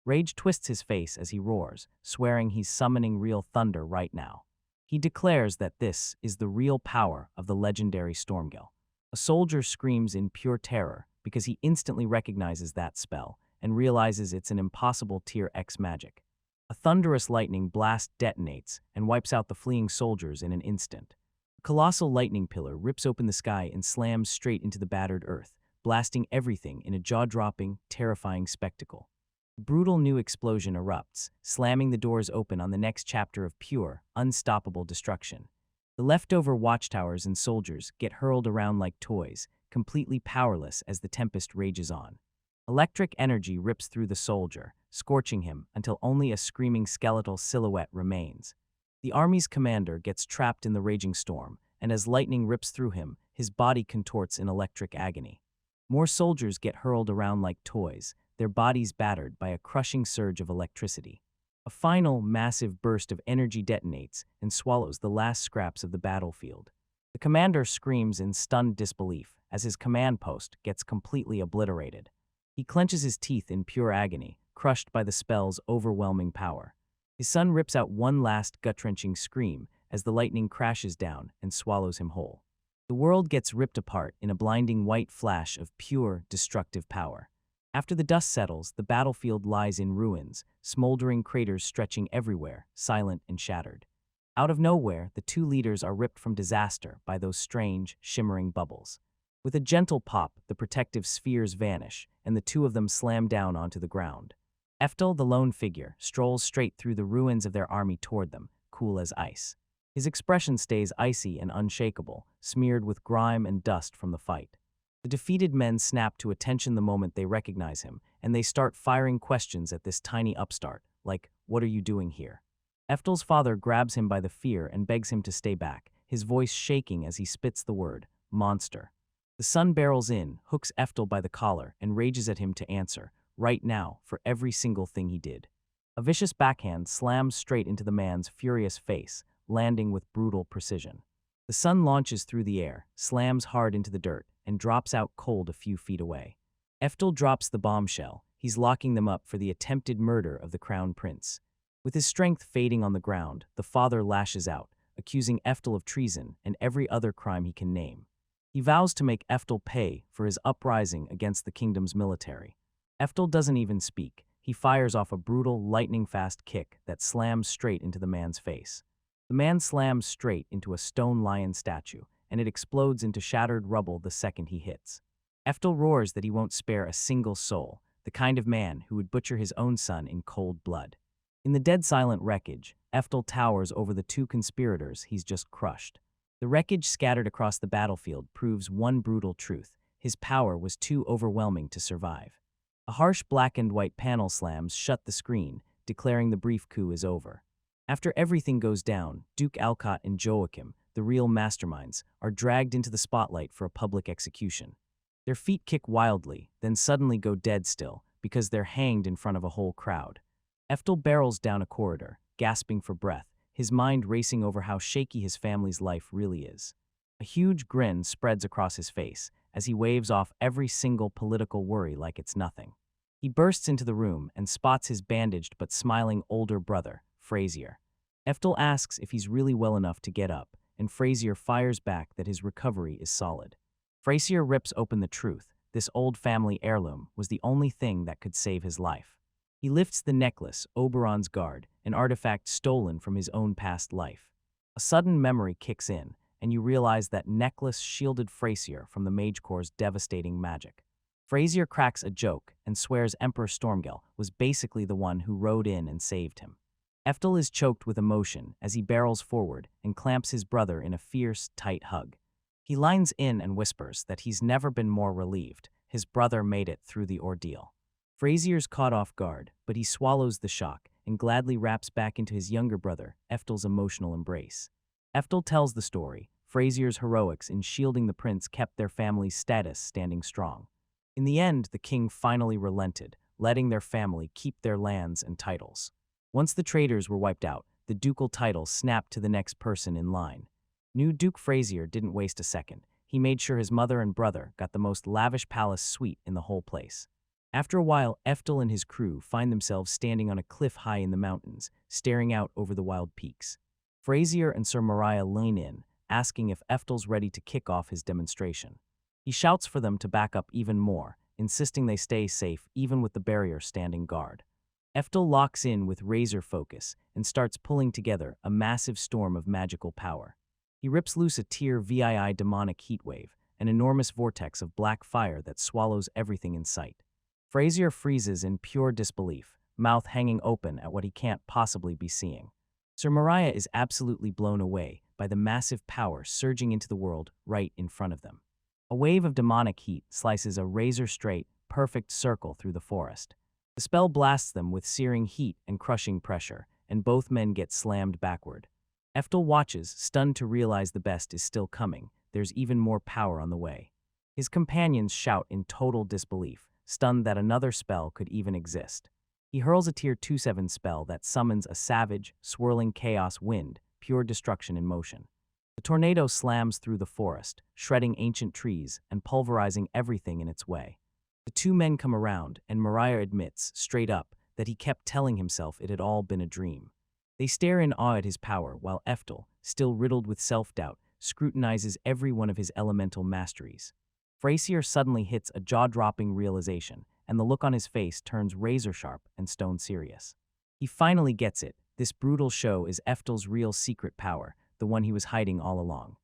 A: Rage twists his face as he roars, swearing he's summoning real thunder right now. He declares that this is the real power of the legendary Stormgale. A soldier screams in pure terror because he instantly recognizes that spell and realizes it's an impossible Tier X magic. A thunderous lightning blast detonates and wipes out the fleeing soldiers in an instant. A colossal lightning pillar rips open the sky and slams straight into the battered earth, blasting everything in a jaw-dropping, terrifying spectacle. A brutal new explosion erupts, slamming the doors open on the next chapter of pure, unstoppable destruction. The leftover watchtowers and soldiers get hurled around like toys, completely powerless as the tempest rages on. Electric energy rips through the soldier, scorching him until only a screaming skeletal silhouette remains. The army's commander gets trapped in the raging storm, and as lightning rips through him, his body contorts in electric agony. More soldiers get hurled around like toys, their bodies battered by a crushing surge of electricity. A final, massive burst of energy detonates and swallows the last scraps of the battlefield. The commander screams in stunned disbelief as his command post gets completely obliterated. He clenches his teeth in pure agony, crushed by the spell's overwhelming power. His son rips out one last gut-wrenching scream as the lightning crashes down and swallows him whole. The world gets ripped apart in a blinding white flash of pure, destructive power. After the dust settles, the battlefield lies in ruins, smoldering craters stretching everywhere, silent and shattered. Out of nowhere, the two leaders are ripped from disaster by those strange, shimmering bubbles. With a gentle pop, the protective spheres vanish, and the two of them slam down onto the ground. Eftel, the lone figure, strolls straight through the ruins of their army toward them, cool as ice. His expression stays icy and unshakable, smeared with grime and dust from the fight. The defeated men snap to attention the moment they recognize him, and they start firing questions at this tiny upstart, like, "What are you doing here?" Eftel's father grabs him by the fear and begs him to stay back, his voice shaking as he spits the word, "monster." The son barrels in, hooks Eftel by the collar, and rages at him to answer, right now, for every single thing he did. A vicious backhand slams straight into the man's furious face, landing with brutal precision. The son launches through the air, slams hard into the dirt, and drops out cold a few feet away. Eftel drops the bombshell. He's locking them up for the attempted murder of the crown prince. With his strength fading on the ground, the father lashes out, accusing Eftel of treason and every other crime he can name. He vows to make Eftel pay for his uprising against the kingdom's military. Eftel doesn't even speak. He fires off a brutal, lightning-fast kick that slams straight into the man's face. The man slams straight into a stone lion statue, and it explodes into shattered rubble the second he hits. Eftel roars that he won't spare a single soul, the kind of man who would butcher his own son in cold blood. In the dead silent wreckage, Eftel towers over the two conspirators he's just crushed. The wreckage scattered across the battlefield proves one brutal truth: his power was too overwhelming to survive. A harsh black and white panel slams shut the screen, declaring the brief coup is over. After everything goes down, Duke Alcott and Joachim, the real masterminds, are dragged into the spotlight for a public execution. Their feet kick wildly, then suddenly go dead still, because they're hanged in front of a whole crowd. Eftel barrels down a corridor, gasping for breath, his mind racing over how shaky his family's life really is. A huge grin spreads across his face as he waves off every single political worry like it's nothing. He bursts into the room and spots his bandaged but smiling older brother, Frazier. Eftel asks if he's really well enough to get up, and Frazier fires back that his recovery is solid. Frazier rips open the truth: this old family heirloom was the only thing that could save his life. He lifts the necklace, Oberon's guard, an artifact stolen from his own past life. A sudden memory kicks in, and you realize that necklace shielded Frazier from the Mage Corps' devastating magic. Frazier cracks a joke and swears Emperor Stormgale was basically the one who rode in and saved him. Eftel is choked with emotion as he barrels forward and clamps his brother in a fierce, tight hug. He lines in and whispers that he's never been more relieved. His brother made it through the ordeal. Frazier's caught off guard, but he swallows the shock and gladly wraps back into his younger brother, Eftel's emotional embrace. Eftel tells the story, Frazier's heroics in shielding the prince kept their family's status standing strong. In the end, the king finally relented, letting their family keep their lands and titles. Once the traitors were wiped out, the ducal title snapped to the next person in line. New Duke Frazier didn't waste a second. He made sure his mother and brother got the most lavish palace suite in the whole place. After a while, Eftel and his crew find themselves standing on a cliff high in the mountains, staring out over the wild peaks. Frazier and Sir Mariah lean in, asking if Eftel's ready to kick off his demonstration. He shouts for them to back up even more, insisting they stay safe even with the barrier standing guard. Eftel locks in with razor focus and starts pulling together a massive storm of magical power. He rips loose a Tier VII demonic heatwave, an enormous vortex of black fire that swallows everything in sight. Frazier freezes in pure disbelief, mouth hanging open at what he can't possibly be seeing. Sir Mariah is absolutely blown away by the massive power surging into the world right in front of them. A wave of demonic heat slices a razor-straight, perfect circle through the forest. The spell blasts them with searing heat and crushing pressure, and both men get slammed backward. Eftel watches, stunned to realize the best is still coming. There's even more power on the way. His companions shout in total disbelief, stunned that another spell could even exist. He hurls a Tier 27 spell that summons a savage, swirling chaos wind, pure destruction in motion. The tornado slams through the forest, shredding ancient trees and pulverizing everything in its way. The two men come around, and Mariah admits, straight up, that he kept telling himself it had all been a dream. They stare in awe at his power, while Eftel, still riddled with self-doubt, scrutinizes every one of his elemental masteries. Frazier suddenly hits a jaw-dropping realization, and the look on his face turns razor-sharp and stone-serious. He finally gets it. This brutal show is Eftel's real secret power, the one he was hiding all along.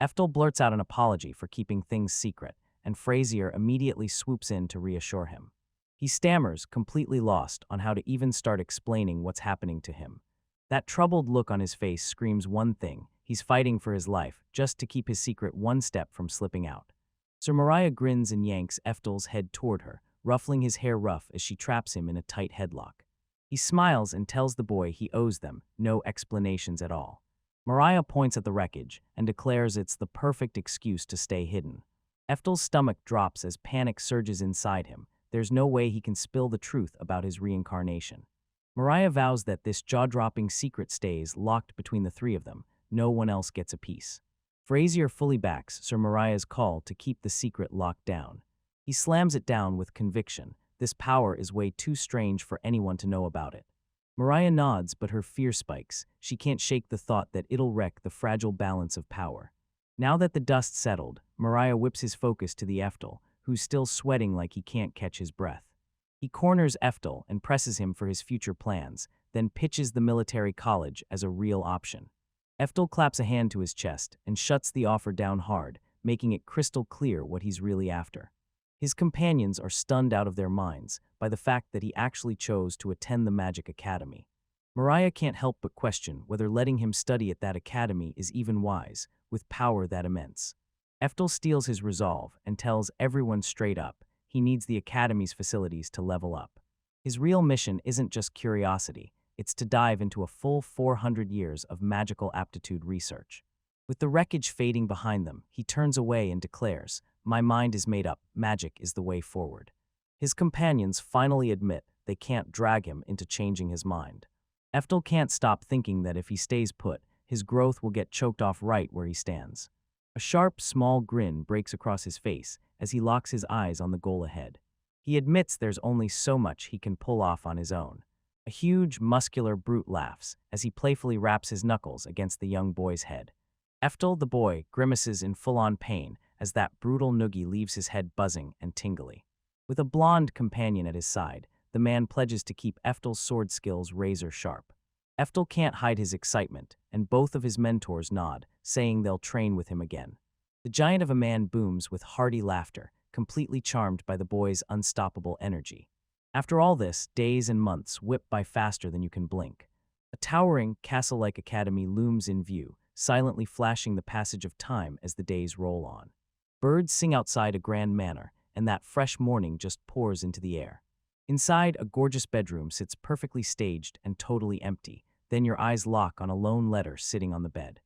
A: Eftel blurts out an apology for keeping things secret, and Frazier immediately swoops in to reassure him. He stammers, completely lost on how to even start explaining what's happening to him. That troubled look on his face screams one thing: he's fighting for his life, just to keep his secret one step from slipping out. Sir Mariah grins and yanks Eftel's head toward her, ruffling his hair rough as she traps him in a tight headlock. He smiles and tells the boy he owes them no explanations at all. Mariah points at the wreckage and declares it's the perfect excuse to stay hidden. Eftel's stomach drops as panic surges inside him. There's no way he can spill the truth about his reincarnation. Mariah vows that this jaw-dropping secret stays locked between the three of them. No one else gets a piece. Frazier fully backs Sir Mariah's call to keep the secret locked down. He slams it down with conviction. This power is way too strange for anyone to know about it. Mariah nods, but her fear spikes. She can't shake the thought that it'll wreck the fragile balance of power. Now that the dust settled, Mariah whips his focus to the Eftel, who's still sweating like he can't catch his breath. He corners Eftel and presses him for his future plans, then pitches the military college as a real option. Eftel claps a hand to his chest and shuts the offer down hard, making it crystal clear what he's really after. His companions are stunned out of their minds by the fact that he actually chose to attend the Magic Academy. Mariah can't help but question whether letting him study at that academy is even wise, with power that immense. Eftel steals his resolve and tells everyone straight up he needs the academy's facilities to level up. His real mission isn't just curiosity, it's to dive into a full 400 years of magical aptitude research. With the wreckage fading behind them, he turns away and declares, "My mind is made up, magic is the way forward." His companions finally admit they can't drag him into changing his mind. Eftel can't stop thinking that if he stays put, his growth will get choked off right where he stands. A sharp, small grin breaks across his face as he locks his eyes on the goal ahead. He admits there's only so much he can pull off on his own. A huge, muscular brute laughs as he playfully raps his knuckles against the young boy's head. Eftel, the boy, grimaces in full-on pain as that brutal noogie leaves his head buzzing and tingly. With a blonde companion at his side, the man pledges to keep Eftel's sword skills razor sharp. Eftel can't hide his excitement, and both of his mentors nod, saying they'll train with him again. The giant of a man booms with hearty laughter, completely charmed by the boy's unstoppable energy. After all this, days and months whip by faster than you can blink. A towering, castle-like academy looms in view, silently flashing the passage of time as the days roll on. Birds sing outside a grand manor, and that fresh morning just pours into the air. Inside, a gorgeous bedroom sits perfectly staged and totally empty. Then your eyes lock on a lone letter sitting on the bed.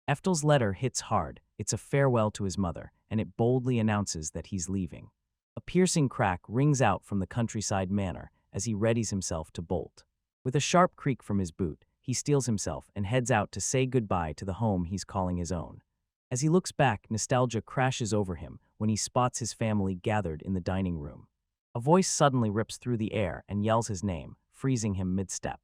A: Eftel's letter hits hard. It's a farewell to his mother, and it boldly announces that he's leaving. A piercing crack rings out from the countryside manor as he readies himself to bolt. With a sharp creak from his boot, he steels himself and heads out to say goodbye to the home he's calling his own. As he looks back, nostalgia crashes over him when he spots his family gathered in the dining room. A voice suddenly rips through the air and yells his name, freezing him mid-step.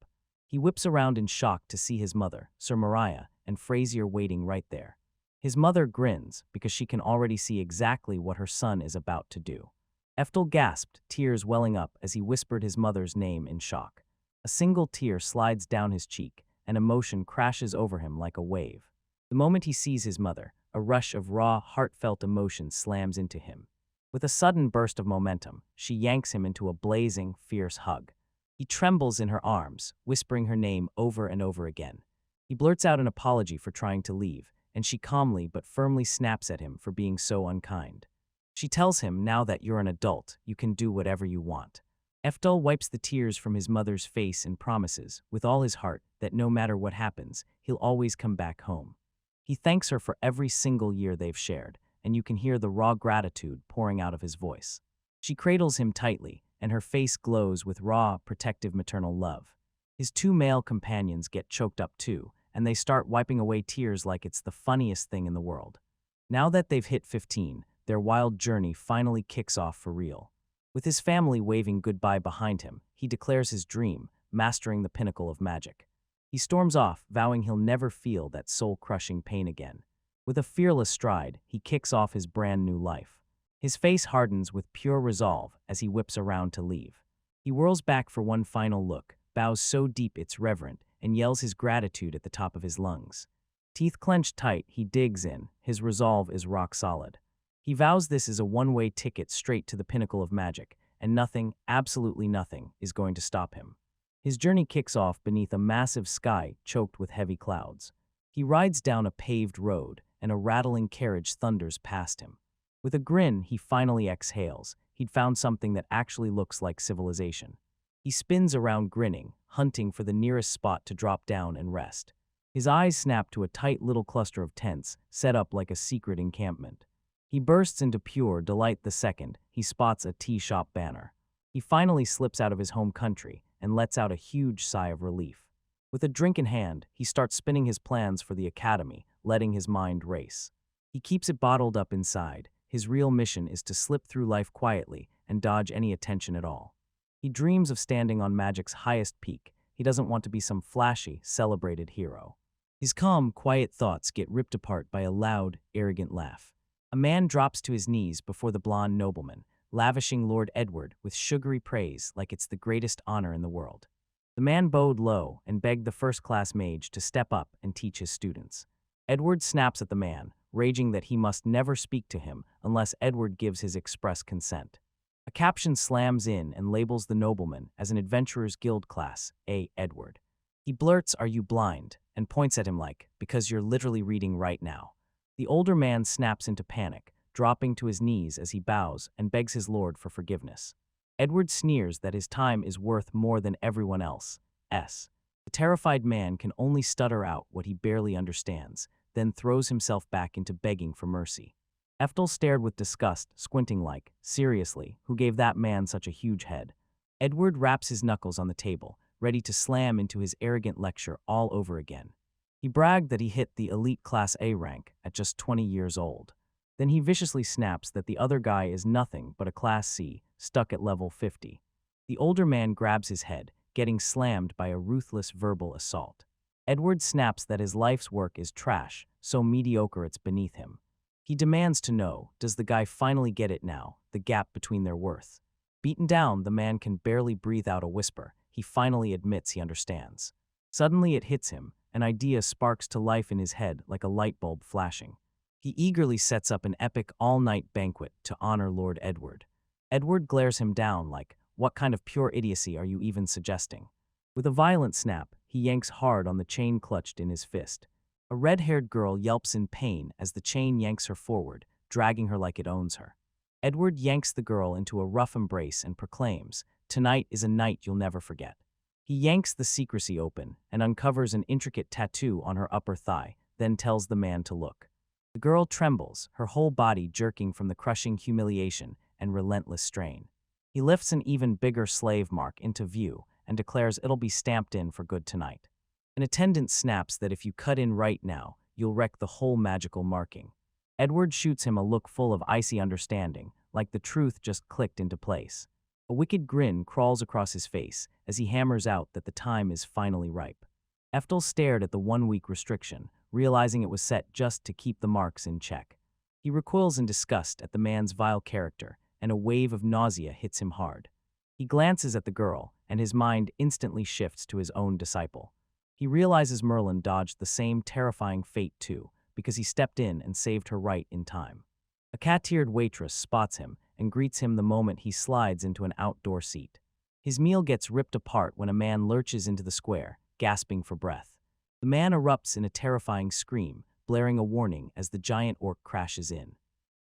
A: He whips around in shock to see his mother, Sir Mariah, and Frazier waiting right there. His mother grins because she can already see exactly what her son is about to do. Eftel gasped, tears welling up as he whispered his mother's name in shock. A single tear slides down his cheek, and emotion crashes over him like a wave. The moment he sees his mother, a rush of raw, heartfelt emotion slams into him. With a sudden burst of momentum, she yanks him into a blazing, fierce hug. He trembles in her arms, whispering her name over and over again. He blurts out an apology for trying to leave, and she calmly but firmly snaps at him for being so unkind. She tells him, now that you're an adult, you can do whatever you want. Eftel wipes the tears from his mother's face and promises, with all his heart, that no matter what happens, he'll always come back home. He thanks her for every single year they've shared, and you can hear the raw gratitude pouring out of his voice. She cradles him tightly, and her face glows with raw, protective maternal love. His two male companions get choked up too, and they start wiping away tears like it's the funniest thing in the world. Now that they've hit 15, their wild journey finally kicks off for real. With his family waving goodbye behind him, he declares his dream, mastering the pinnacle of magic. He storms off, vowing he'll never feel that soul-crushing pain again. With a fearless stride, he kicks off his brand new life. His face hardens with pure resolve as he whips around to leave. He whirls back for one final look, bows so deep it's reverent, and yells his gratitude at the top of his lungs. Teeth clenched tight, he digs in. His resolve is rock solid. He vows this is a one-way ticket straight to the pinnacle of magic, and nothing, absolutely nothing, is going to stop him. His journey kicks off beneath a massive sky choked with heavy clouds. He rides down a paved road, and a rattling carriage thunders past him. With a grin, he finally exhales. He'd found something that actually looks like civilization. He spins around grinning, hunting for the nearest spot to drop down and rest. His eyes snap to a tight little cluster of tents, set up like a secret encampment. He bursts into pure delight the second he spots a tea shop banner. He finally slips out of his home country and lets out a huge sigh of relief. With a drink in hand, he starts spinning his plans for the academy, letting his mind race. He keeps it bottled up inside. His real mission is to slip through life quietly and dodge any attention at all. He dreams of standing on magic's highest peak. He doesn't want to be some flashy, celebrated hero. His calm, quiet thoughts get ripped apart by a loud, arrogant laugh. A man drops to his knees before the blonde nobleman, lavishing Lord Edward with sugary praise like it's the greatest honor in the world. The man bowed low and begged the first-class mage to step up and teach his students. Edward snaps at the man, raging that he must never speak to him unless Edward gives his express consent. A caption slams in and labels the nobleman as an Adventurers Guild class, A. Edward. He blurts, "Are you blind?" and points at him like, "Because you're literally reading right now." The older man snaps into panic, dropping to his knees as he bows and begs his lord for forgiveness. Edward sneers that his time is worth more than everyone else's. The terrified man can only stutter out what he barely understands, then throws himself back into begging for mercy. Eftel stared with disgust, squinting like, "Seriously, who gave that man such a huge head?" Edward raps his knuckles on the table, ready to slam into his arrogant lecture all over again. He bragged that he hit the elite Class A rank at just 20 years old. Then he viciously snaps that the other guy is nothing but a Class C, stuck at level 50. The older man grabs his head, getting slammed by a ruthless verbal assault. Edward snaps that his life's work is trash, so mediocre it's beneath him. He demands to know, does the guy finally get it now, the gap between their worth? Beaten down, the man can barely breathe out a whisper. He finally admits he understands. Suddenly it hits him. An idea sparks to life in his head like a light bulb flashing. He eagerly sets up an epic all-night banquet to honor Lord Edward. Edward glares him down like, "What kind of pure idiocy are you even suggesting?" With a violent snap, he yanks hard on the chain clutched in his fist. A red-haired girl yelps in pain as the chain yanks her forward, dragging her like it owns her. Edward yanks the girl into a rough embrace and proclaims, "Tonight is a night you'll never forget." He yanks the secrecy open and uncovers an intricate tattoo on her upper thigh, then tells the man to look. The girl trembles, her whole body jerking from the crushing humiliation and relentless strain. He lifts an even bigger slave mark into view and declares it'll be stamped in for good tonight. An attendant snaps that if you cut in right now, you'll wreck the whole magical marking. Edward shoots him a look full of icy understanding, like the truth just clicked into place. A wicked grin crawls across his face as he hammers out that the time is finally ripe. Eftel stared at the 1-week restriction, realizing it was set just to keep the marks in check. He recoils in disgust at the man's vile character, and a wave of nausea hits him hard. He glances at the girl, and his mind instantly shifts to his own disciple. He realizes Merlin dodged the same terrifying fate too, because he stepped in and saved her right in time. A cat-eared waitress spots him and greets him the moment he slides into an outdoor seat. His meal gets ripped apart when a man lurches into the square, gasping for breath. The man erupts in a terrifying scream, blaring a warning as the giant orc crashes in.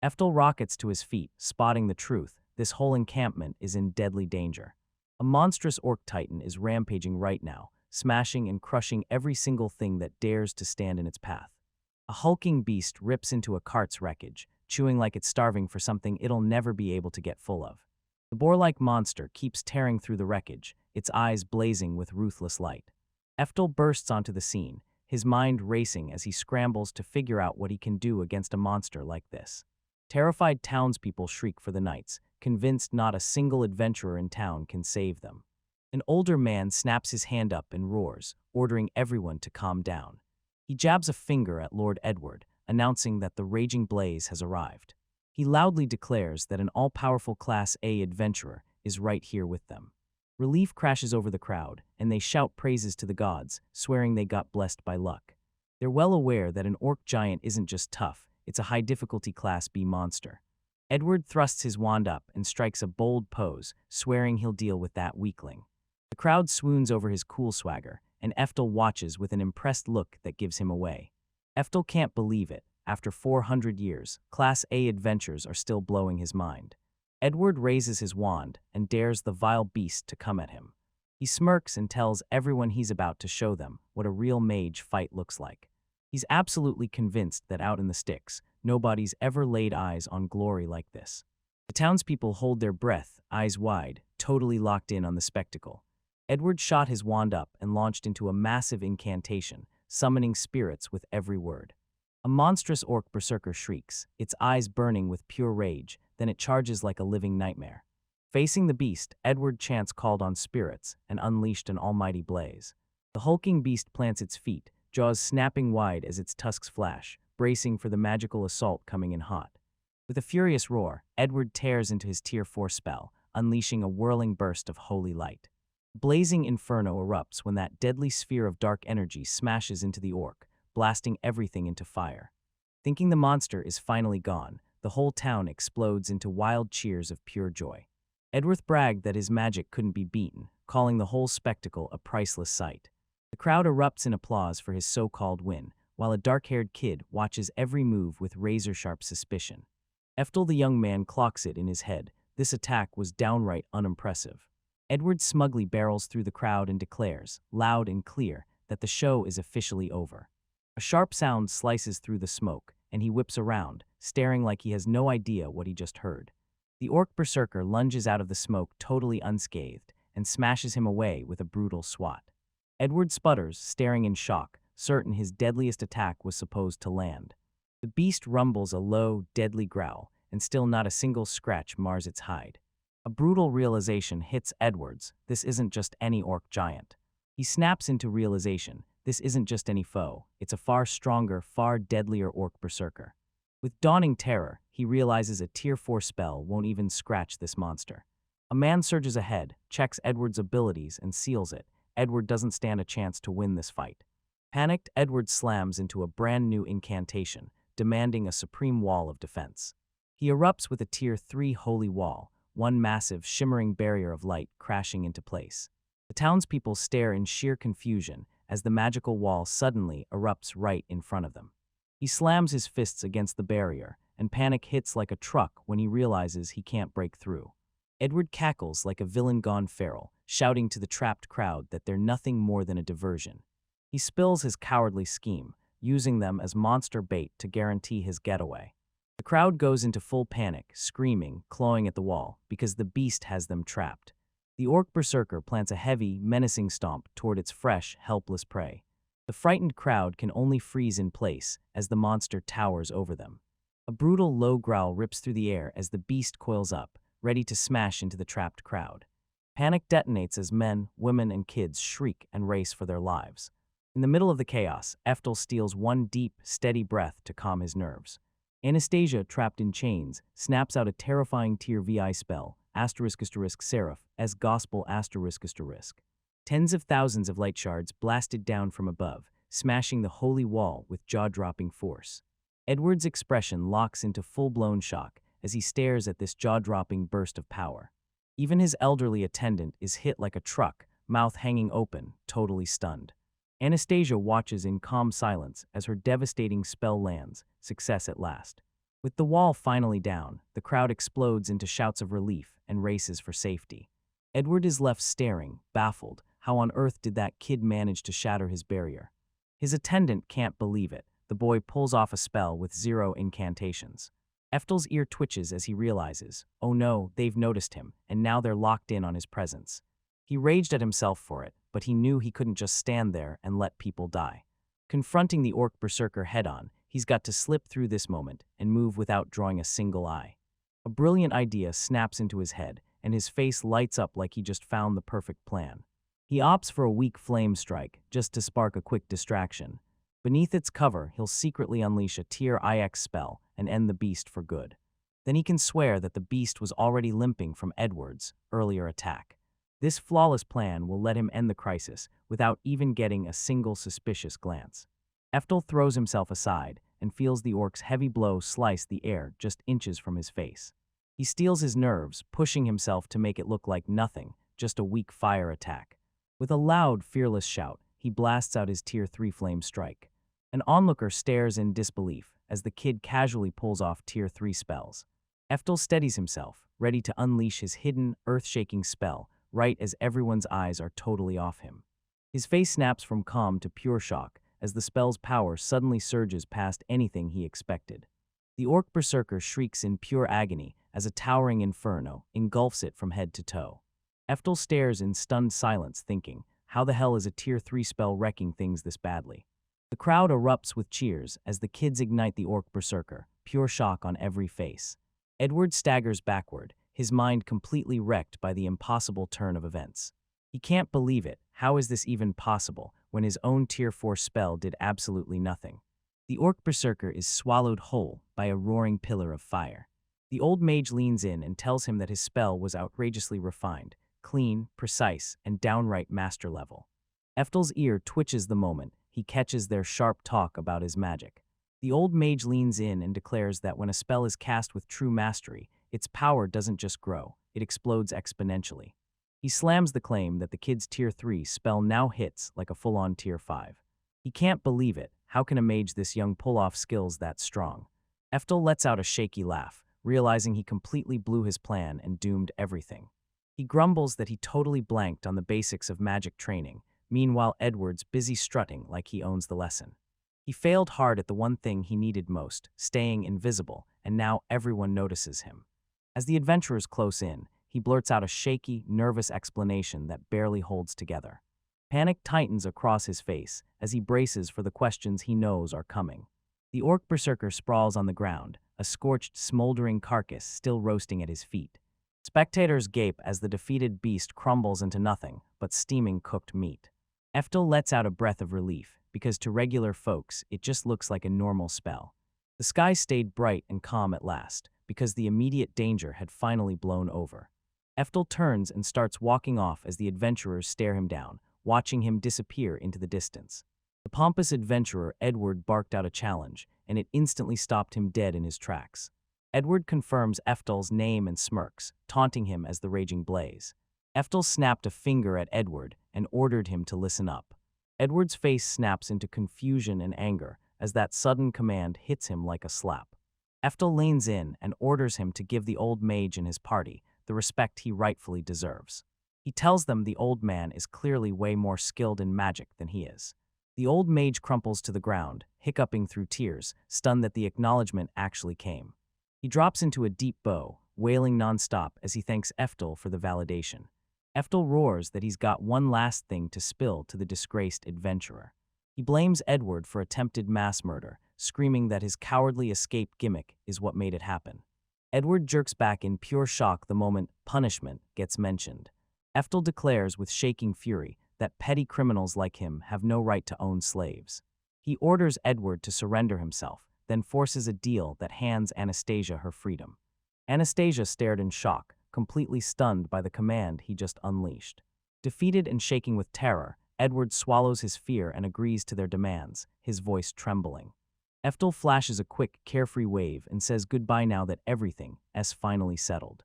A: Eftel rockets to his feet, spotting the truth. This whole encampment is in deadly danger. A monstrous orc titan is rampaging right now, smashing and crushing every single thing that dares to stand in its path. A hulking beast rips into a cart's wreckage, chewing like it's starving for something it'll never be able to get full of. The boar-like monster keeps tearing through the wreckage, its eyes blazing with ruthless light. Eftel bursts onto the scene, his mind racing as he scrambles to figure out what he can do against a monster like this. Terrified townspeople shriek for the knights, convinced not a single adventurer in town can save them. An older man snaps his hand up and roars, ordering everyone to calm down. He jabs a finger at Lord Edward, announcing that the raging blaze has arrived. He loudly declares that an all-powerful Class A adventurer is right here with them. Relief crashes over the crowd, and they shout praises to the gods, swearing they got blessed by luck. They're well aware that an orc giant isn't just tough, it's a high-difficulty Class B monster. Edward thrusts his wand up and strikes a bold pose, swearing he'll deal with that weakling. The crowd swoons over his cool swagger, and Eftel watches with an impressed look that gives him away. Eftel can't believe it. After 400 years, Class A adventures are still blowing his mind. Edward raises his wand and dares the vile beast to come at him. He smirks and tells everyone he's about to show them what a real mage fight looks like. He's absolutely convinced that out in the sticks, nobody's ever laid eyes on glory like this. The townspeople hold their breath, eyes wide, totally locked in on the spectacle. Edward shot his wand up and launched into a massive incantation, summoning spirits with every word. A monstrous orc berserker shrieks, its eyes burning with pure rage, then it charges like a living nightmare. Facing the beast, Edward chants called on spirits and unleashed an almighty blaze. The hulking beast plants its feet, jaws snapping wide as its tusks flash, bracing for the magical assault coming in hot. With a furious roar, Edward tears into his Tier 4 spell, unleashing a whirling burst of holy light. Blazing inferno erupts when that deadly sphere of dark energy smashes into the orc, blasting everything into fire. Thinking the monster is finally gone, the whole town explodes into wild cheers of pure joy. Edward bragged that his magic couldn't be beaten, calling the whole spectacle a priceless sight. The crowd erupts in applause for his so-called win, while a dark-haired kid watches every move with razor-sharp suspicion. Eftel the young man clocks it in his head. This attack was downright unimpressive. Edward smugly barrels through the crowd and declares, loud and clear, that the show is officially over. A sharp sound slices through the smoke, and he whips around, staring like he has no idea what he just heard. The orc berserker lunges out of the smoke totally unscathed and smashes him away with a brutal swat. Edward sputters, staring in shock, certain his deadliest attack was supposed to land. The beast rumbles a low, deadly growl, and still not a single scratch mars its hide. A brutal realization hits Edwards. This isn't just any orc giant. He snaps into realization. This isn't just any foe. It's a far stronger, far deadlier orc berserker. With dawning terror, he realizes a Tier 4 spell won't even scratch this monster. A man surges ahead, checks Edward's abilities, and seals it. Edward doesn't stand a chance to win this fight. Panicked, Edward slams into a brand new incantation, demanding a supreme wall of defense. He erupts with a Tier 3 holy wall, one massive, shimmering barrier of light crashing into place. The townspeople stare in sheer confusion as the magical wall suddenly erupts right in front of them. He slams his fists against the barrier, and panic hits like a truck when he realizes he can't break through. Edward cackles like a villain gone feral, shouting to the trapped crowd that they're nothing more than a diversion. He spills his cowardly scheme, using them as monster bait to guarantee his getaway. The crowd goes into full panic, screaming, clawing at the wall, because the beast has them trapped. The orc berserker plants a heavy, menacing stomp toward its fresh, helpless prey. The frightened crowd can only freeze in place as the monster towers over them. A brutal low growl rips through the air as the beast coils up, ready to smash into the trapped crowd. Panic detonates as men, women, and kids shriek and race for their lives. In the middle of the chaos, Eftel steals one deep, steady breath to calm his nerves. Anastasia, trapped in chains, snaps out a terrifying tier VI spell, **seraph, as gospel **. Tens of thousands of light shards blasted down from above, smashing the holy wall with jaw-dropping force. Edward's expression locks into full-blown shock as he stares at this jaw-dropping burst of power. Even his elderly attendant is hit like a truck, mouth hanging open, totally stunned. Anastasia watches in calm silence as her devastating spell lands, success at last. With the wall finally down, the crowd explodes into shouts of relief and races for safety. Edward is left staring, baffled. How on earth did that kid manage to shatter his barrier? His attendant can't believe it. The boy pulls off a spell with 0 incantations. Eftel's ear twitches as he realizes, oh no, they've noticed him, and now they're locked in on his presence. He raged at himself for it, but he knew he couldn't just stand there and let people die. Confronting the orc berserker head-on, he's got to slip through this moment and move without drawing a single eye. A brilliant idea snaps into his head, and his face lights up like he just found the perfect plan. He opts for a weak flame strike, just to spark a quick distraction. Beneath its cover, he'll secretly unleash a tier IX spell and end the beast for good. Then he can swear that the beast was already limping from Edward's earlier attack. This flawless plan will let him end the crisis without even getting a single suspicious glance. Eftel throws himself aside and feels the orc's heavy blow slice the air just inches from his face. He steels his nerves, pushing himself to make it look like nothing, just a weak fire attack. With a loud, fearless shout, he blasts out his Tier 3 flame strike. An onlooker stares in disbelief as the kid casually pulls off Tier 3 spells. Eftel steadies himself, ready to unleash his hidden, earth-shaking spell, right as everyone's eyes are totally off him. His face snaps from calm to pure shock as the spell's power suddenly surges past anything he expected. The orc berserker shrieks in pure agony as a towering inferno engulfs it from head to toe. Eftel stares in stunned silence, thinking, how the hell is a Tier 3 spell wrecking things this badly? The crowd erupts with cheers as the kids ignite the orc berserker, pure shock on every face. Edward staggers backward, his mind completely wrecked by the impossible turn of events. He can't believe it. How is this even possible when his own Tier 4 spell did absolutely nothing? The orc berserker is swallowed whole by a roaring pillar of fire. The old mage leans in and tells him that his spell was outrageously refined, clean, precise, and downright master level. Eftel's ear twitches the moment he catches their sharp talk about his magic. The old mage leans in and declares that when a spell is cast with true mastery, its power doesn't just grow, it explodes exponentially. He slams the claim that the kid's Tier 3 spell now hits like a full-on Tier 5. He can't believe it. How can a mage this young pull off skills that strong? Eftel lets out a shaky laugh, realizing he completely blew his plan and doomed everything. He grumbles that he totally blanked on the basics of magic training. Meanwhile, Edward's busy strutting like he owns the lesson. He failed hard at the one thing he needed most, staying invisible, and now everyone notices him. As the adventurers close in, he blurts out a shaky, nervous explanation that barely holds together. Panic tightens across his face as he braces for the questions he knows are coming. The orc berserker sprawls on the ground, a scorched, smoldering carcass still roasting at his feet. Spectators gape as the defeated beast crumbles into nothing but steaming cooked meat. Eftel lets out a breath of relief, because to regular folks, it just looks like a normal spell. The sky stayed bright and calm at last, because the immediate danger had finally blown over. Eftel turns and starts walking off as the adventurers stare him down, watching him disappear into the distance. The pompous adventurer Edward barked out a challenge, and it instantly stopped him dead in his tracks. Edward confirms Eftel's name and smirks, taunting him as the raging blaze. Eftel snapped a finger at Edward and ordered him to listen up. Edward's face snaps into confusion and anger as that sudden command hits him like a slap. Eftel leans in and orders him to give the old mage and his party the respect he rightfully deserves. He tells them the old man is clearly way more skilled in magic than he is. The old mage crumples to the ground, hiccuping through tears, stunned that the acknowledgement actually came. He drops into a deep bow, wailing nonstop as he thanks Eftel for the validation. Eftel roars that he's got one last thing to spill to the disgraced adventurer. He blames Edward for attempted mass murder, screaming that his cowardly escape gimmick is what made it happen. Edward jerks back in pure shock the moment punishment gets mentioned. Eftel declares with shaking fury that petty criminals like him have no right to own slaves. He orders Edward to surrender himself, then forces a deal that hands Anastasia her freedom. Anastasia stared in shock, completely stunned by the command he just unleashed. Defeated and shaking with terror, Edward swallows his fear and agrees to their demands, his voice trembling. Eftel flashes a quick, carefree wave and says goodbye now that everything is finally settled.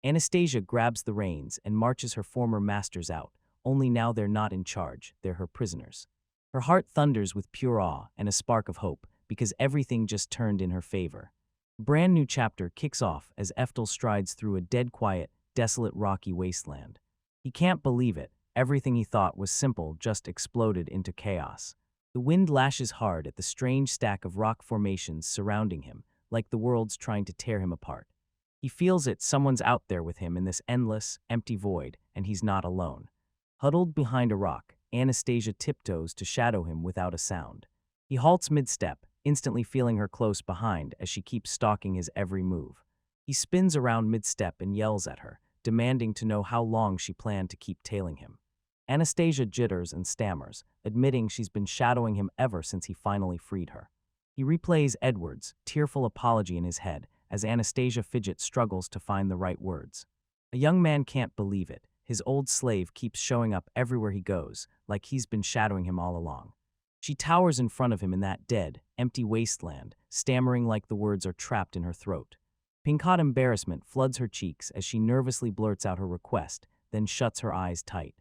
A: Anastasia grabs the reins and marches her former masters out, only now they're not in charge, they're her prisoners. Her heart thunders with pure awe and a spark of hope, because everything just turned in her favor. A brand new chapter kicks off as Eftel strides through a dead quiet, desolate rocky wasteland. He can't believe it. Everything he thought was simple just exploded into chaos. The wind lashes hard at the strange stack of rock formations surrounding him, like the world's trying to tear him apart. He feels it, someone's out there with him in this endless, empty void, and he's not alone. Huddled behind a rock, Anastasia tiptoes to shadow him without a sound. He halts mid-step, instantly feeling her close behind as she keeps stalking his every move. He spins around mid-step and yells at her, demanding to know how long she planned to keep tailing him. Anastasia jitters and stammers, admitting she's been shadowing him ever since he finally freed her. He replays Edward's tearful apology in his head as Anastasia Fidget struggles to find the right words. A young man can't believe it. His old slave keeps showing up everywhere he goes, like he's been shadowing him all along. She towers in front of him in that dead, empty wasteland, stammering like the words are trapped in her throat. Pink-hot embarrassment floods her cheeks as she nervously blurts out her request, then shuts her eyes tight.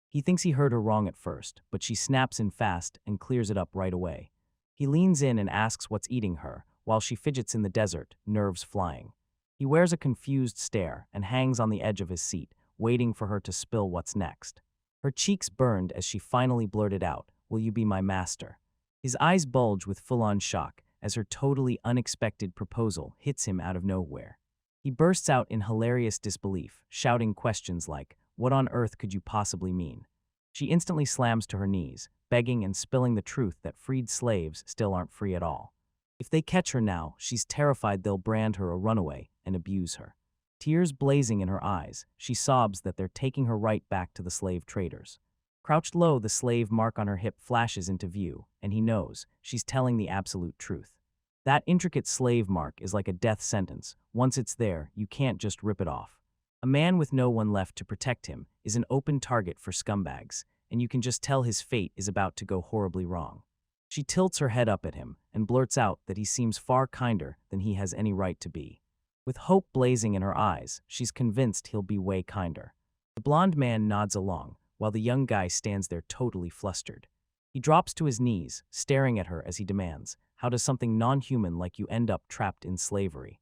A: He thinks he heard her wrong at first, but she snaps in fast and clears it up right away. He leans in and asks what's eating her, while she fidgets in the desert, nerves flying. He wears a confused stare and hangs on the edge of his seat, waiting for her to spill what's next. Her cheeks burned as she finally blurted out, "Will you be my master?" His eyes bulge with full-on shock as her totally unexpected proposal hits him out of nowhere. He bursts out in hilarious disbelief, shouting questions like, "What on earth could you possibly mean?" She instantly slams to her knees, begging and spilling the truth that freed slaves still aren't free at all. If they catch her now, she's terrified they'll brand her a runaway and abuse her. Tears blazing in her eyes, she sobs that they're taking her right back to the slave traders. Crouched low, the slave mark on her hip flashes into view, and he knows she's telling the absolute truth. That intricate slave mark is like a death sentence. Once it's there, you can't just rip it off. A man with no one left to protect him is an open target for scumbags, and you can just tell his fate is about to go horribly wrong. She tilts her head up at him and blurts out that he seems far kinder than he has any right to be. With hope blazing in her eyes, she's convinced he'll be way kinder. The blonde man nods along, while the young guy stands there totally flustered. He drops to his knees, staring at her as he demands, "How does something non-human like you end up trapped in slavery?"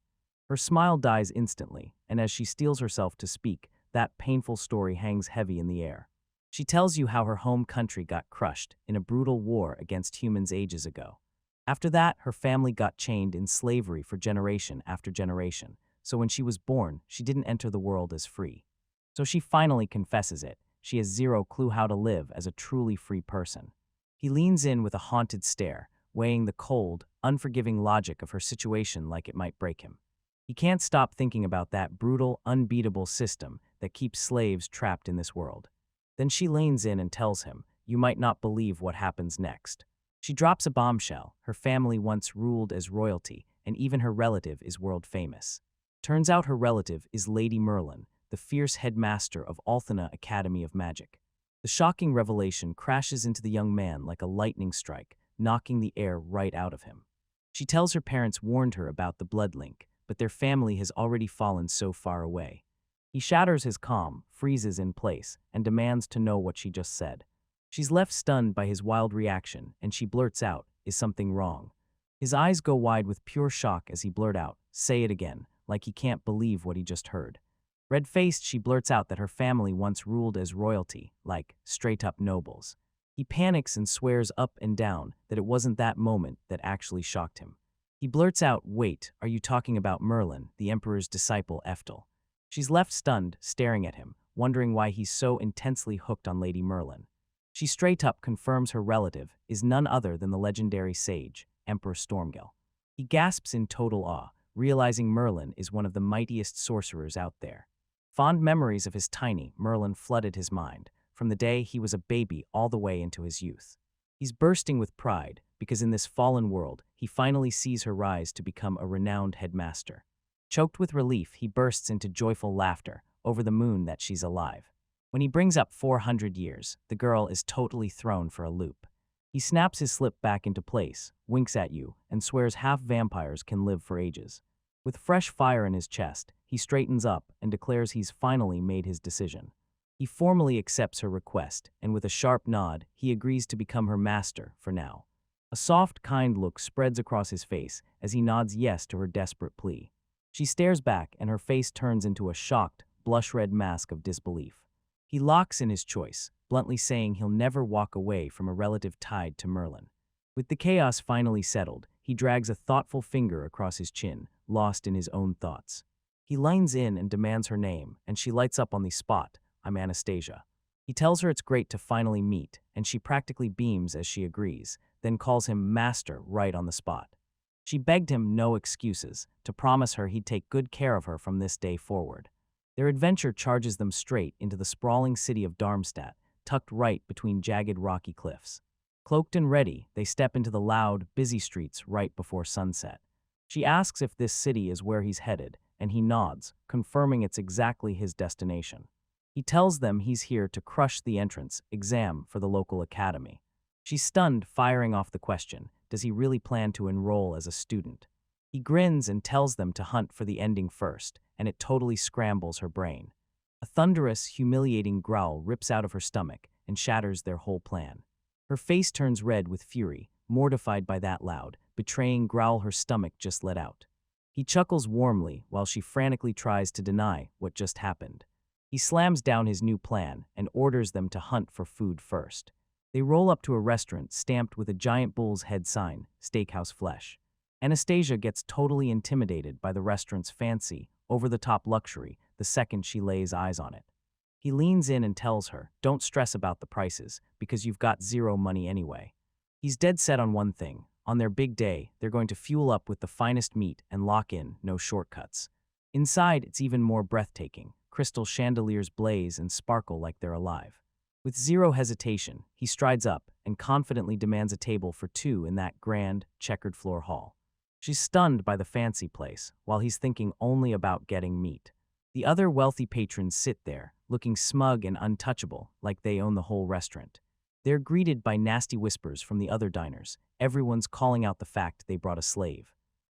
A: Her smile dies instantly, and as she steels herself to speak, that painful story hangs heavy in the air. She tells you how her home country got crushed in a brutal war against humans ages ago. After that, her family got chained in slavery for generation after generation, so when she was born, she didn't enter the world as free. So she finally confesses it. She has zero clue how to live as a truly free person. He leans in with a haunted stare, weighing the cold, unforgiving logic of her situation like it might break him. He can't stop thinking about that brutal, unbeatable system that keeps slaves trapped in this world. Then she leans in and tells him, "You might not believe what happens next." She drops a bombshell. Her family once ruled as royalty, and even her relative is world famous. Turns out her relative is Lady Merlin, the fierce headmaster of Althana Academy of Magic. The shocking revelation crashes into the young man like a lightning strike, knocking the air right out of him. She tells her parents warned her about the blood link, but their family has already fallen so far away. He shatters his calm, freezes in place, and demands to know what she just said. She's left stunned by his wild reaction, and she blurts out, "Is something wrong?" His eyes go wide with pure shock as he blurts out, "Say it again," like he can't believe what he just heard. Red-faced, she blurts out that her family once ruled as royalty, like straight-up nobles. He panics and swears up and down that it wasn't that moment that actually shocked him. He blurts out, "Wait, are you talking about Merlin, the Emperor's disciple Eftel?" She's left stunned, staring at him, wondering why he's so intensely hooked on Lady Merlin. She straight up confirms her relative is none other than the legendary sage, Emperor Stormgale. He gasps in total awe, realizing Merlin is one of the mightiest sorcerers out there. Fond memories of his tiny Merlin flooded his mind, from the day he was a baby all the way into his youth. He's bursting with pride, because in this fallen world, he finally sees her rise to become a renowned headmaster. Choked with relief, he bursts into joyful laughter, over the moon that she's alive. When he brings up 400 years, the girl is totally thrown for a loop. He snaps his slip back into place, winks at you, and swears half vampires can live for ages. With fresh fire in his chest, he straightens up and declares he's finally made his decision. He formally accepts her request, and with a sharp nod, he agrees to become her master for now. A soft, kind look spreads across his face as he nods yes to her desperate plea. She stares back, and her face turns into a shocked, blush-red mask of disbelief. He locks in his choice, bluntly saying he'll never walk away from a relative tied to Merlin. With the chaos finally settled, he drags a thoughtful finger across his chin, lost in his own thoughts. He leans in and demands her name, and she lights up on the spot. "I'm Anastasia." He tells her it's great to finally meet, and she practically beams as she agrees, then calls him master right on the spot. She begged him no excuses, to promise her he'd take good care of her from this day forward. Their adventure charges them straight into the sprawling city of Darmstadt, tucked right between jagged rocky cliffs. Cloaked and ready, they step into the loud, busy streets right before sunset. She asks if this city is where he's headed, and he nods, confirming it's exactly his destination. He tells them he's here to crush the entrance exam for the local academy. She's stunned, firing off the question, does he really plan to enroll as a student? He grins and tells them to hunt for the ending first, and it totally scrambles her brain. A thunderous, humiliating growl rips out of her stomach and shatters their whole plan. Her face turns red with fury, mortified by that loud, betraying growl her stomach just let out. He chuckles warmly while she frantically tries to deny what just happened. He slams down his new plan and orders them to hunt for food first. They roll up to a restaurant stamped with a giant bull's head sign, Steakhouse Flesh. Anastasia gets totally intimidated by the restaurant's fancy, over-the-top luxury the second she lays eyes on it. He leans in and tells her, don't stress about the prices, because you've got zero money anyway. He's dead set on one thing. On their big day, they're going to fuel up with the finest meat and lock in, no shortcuts. Inside, it's even more breathtaking. Crystal chandeliers blaze and sparkle like they're alive. With zero hesitation, he strides up and confidently demands a table for two in that grand, checkered floor hall. She's stunned by the fancy place, while he's thinking only about getting meat. The other wealthy patrons sit there, looking smug and untouchable, like they own the whole restaurant. They're greeted by nasty whispers from the other diners. Everyone's calling out the fact they brought a slave.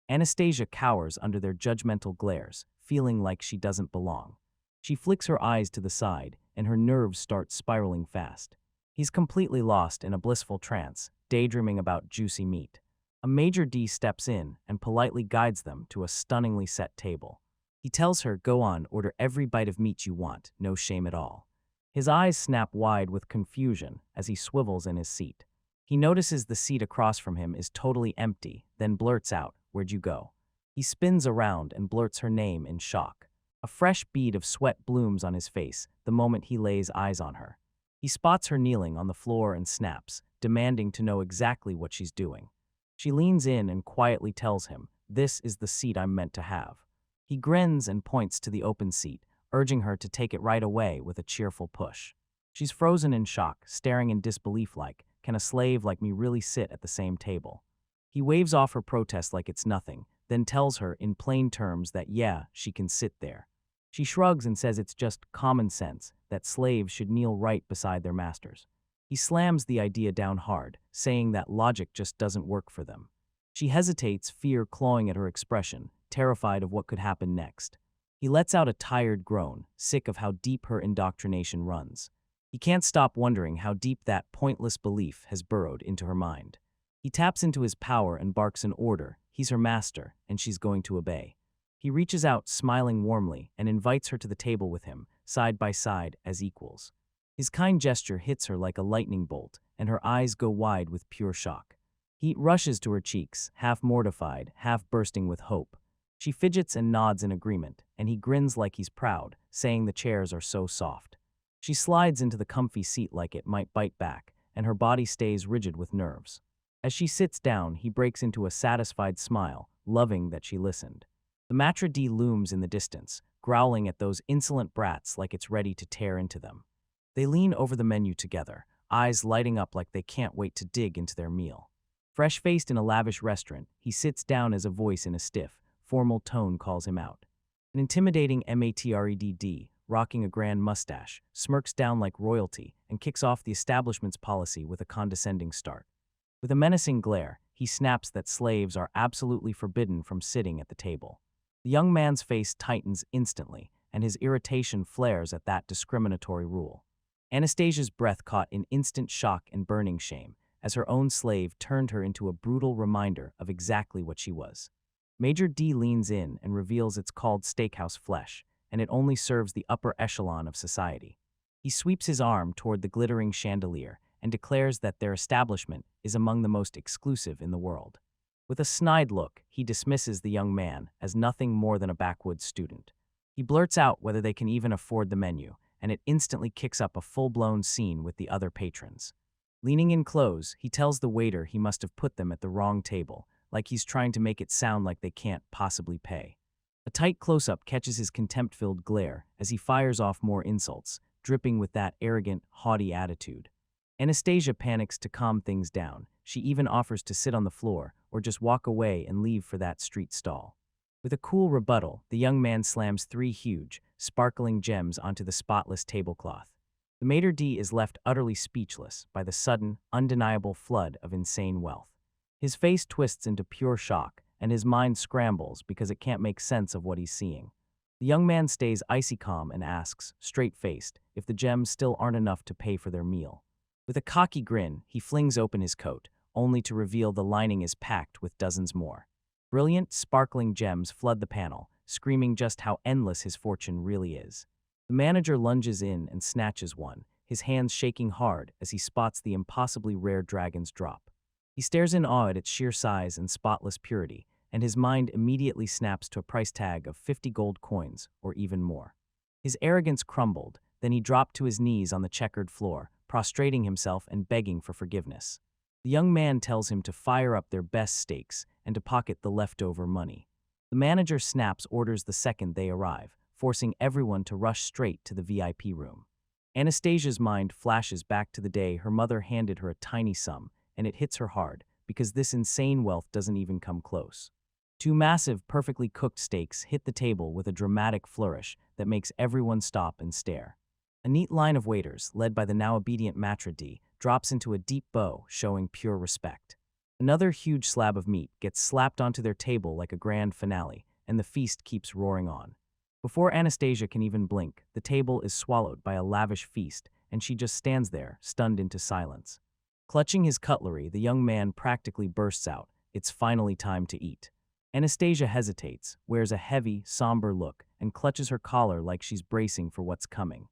A: Anastasia cowers under their judgmental glares, feeling like she doesn't belong. She flicks her eyes to the side, and her nerves start spiraling fast. He's completely lost in a blissful trance, daydreaming about juicy meat. A Major D steps in and politely guides them to a stunningly set table. He tells her, go on, order every bite of meat you want, no shame at all. His eyes snap wide with confusion as he swivels in his seat. He notices the seat across from him is totally empty, then blurts out, where'd you go? He spins around and blurts her name in shock. A fresh bead of sweat blooms on his face the moment he lays eyes on her. He spots her kneeling on the floor and snaps, demanding to know exactly what she's doing. She leans in and quietly tells him, this is the seat I'm meant to have. He grins and points to the open seat, urging her to take it right away with a cheerful push. She's frozen in shock, staring in disbelief like, can a slave like me really sit at the same table? He waves off her protest like it's nothing, then tells her in plain terms that yeah, she can sit there. She shrugs and says it's just common sense that slaves should kneel right beside their masters. He slams the idea down hard, saying that logic just doesn't work for them. She hesitates, fear clawing at her expression, terrified of what could happen next. He lets out a tired groan, sick of how deep her indoctrination runs. He can't stop wondering how deep that pointless belief has burrowed into her mind. He taps into his power and barks an order. He's her master, and she's going to obey. He reaches out, smiling warmly, and invites her to the table with him, side by side, as equals. His kind gesture hits her like a lightning bolt, and her eyes go wide with pure shock. Heat rushes to her cheeks, half mortified, half bursting with hope. She fidgets and nods in agreement, and he grins like he's proud, saying the chairs are so soft. She slides into the comfy seat like it might bite back, and her body stays rigid with nerves. As she sits down, he breaks into a satisfied smile, loving that she listened. The maitre d' looms in the distance, growling at those insolent brats like it's ready to tear into them. They lean over the menu together, eyes lighting up like they can't wait to dig into their meal. Fresh-faced in a lavish restaurant, he sits down as a voice in a stiff, formal tone calls him out. An intimidating maitre rocking a grand mustache, smirks down like royalty and kicks off the establishment's policy with a condescending start. With a menacing glare, he snaps that slaves are absolutely forbidden from sitting at the table. The young man's face tightens instantly, and his irritation flares at that discriminatory rule. Anastasia's breath caught in instant shock and burning shame, as her own slave turned her into a brutal reminder of exactly what she was. Major D leans in and reveals it's called steakhouse flesh, and it only serves the upper echelon of society. He sweeps his arm toward the glittering chandelier and declares that their establishment is among the most exclusive in the world. With a snide look, he dismisses the young man as nothing more than a backwoods student. He blurts out whether they can even afford the menu, and it instantly kicks up a full-blown scene with the other patrons. Leaning in close, he tells the waiter he must have put them at the wrong table, like he's trying to make it sound like they can't possibly pay. A tight close-up catches his contempt-filled glare as he fires off more insults, dripping with that arrogant, haughty attitude. Anastasia panics to calm things down. She even offers to sit on the floor or just walk away and leave for that street stall. With a cool rebuttal, the young man slams 3 huge, sparkling gems onto the spotless tablecloth. The maitre d' is left utterly speechless by the sudden, undeniable flood of insane wealth. His face twists into pure shock, and his mind scrambles because it can't make sense of what he's seeing. The young man stays icy calm and asks, straight-faced, if the gems still aren't enough to pay for their meal. With a cocky grin, he flings open his coat, only to reveal the lining is packed with dozens more. Brilliant, sparkling gems flood the panel, screaming just how endless his fortune really is. The manager lunges in and snatches one, his hands shaking hard as he spots the impossibly rare dragon's drop. He stares in awe at its sheer size and spotless purity, and his mind immediately snaps to a price tag of 50 gold coins, or even more. His arrogance crumbled, then he dropped to his knees on the checkered floor, prostrating himself and begging for forgiveness. The young man tells him to fire up their best steaks and to pocket the leftover money. The manager snaps orders the second they arrive, forcing everyone to rush straight to the VIP room. Anastasia's mind flashes back to the day her mother handed her a tiny sum, and it hits her hard, because this insane wealth doesn't even come close. 2 massive, perfectly cooked steaks hit the table with a dramatic flourish that makes everyone stop and stare. A neat line of waiters, led by the now obedient maitre d', drops into a deep bow, showing pure respect. Another huge slab of meat gets slapped onto their table like a grand finale, and the feast keeps roaring on. Before Anastasia can even blink, the table is swallowed by a lavish feast, and she just stands there, stunned into silence. Clutching his cutlery, the young man practically bursts out, "It's finally time to eat." Anastasia hesitates, wears a heavy, somber look, and clutches her collar like she's bracing for what's coming.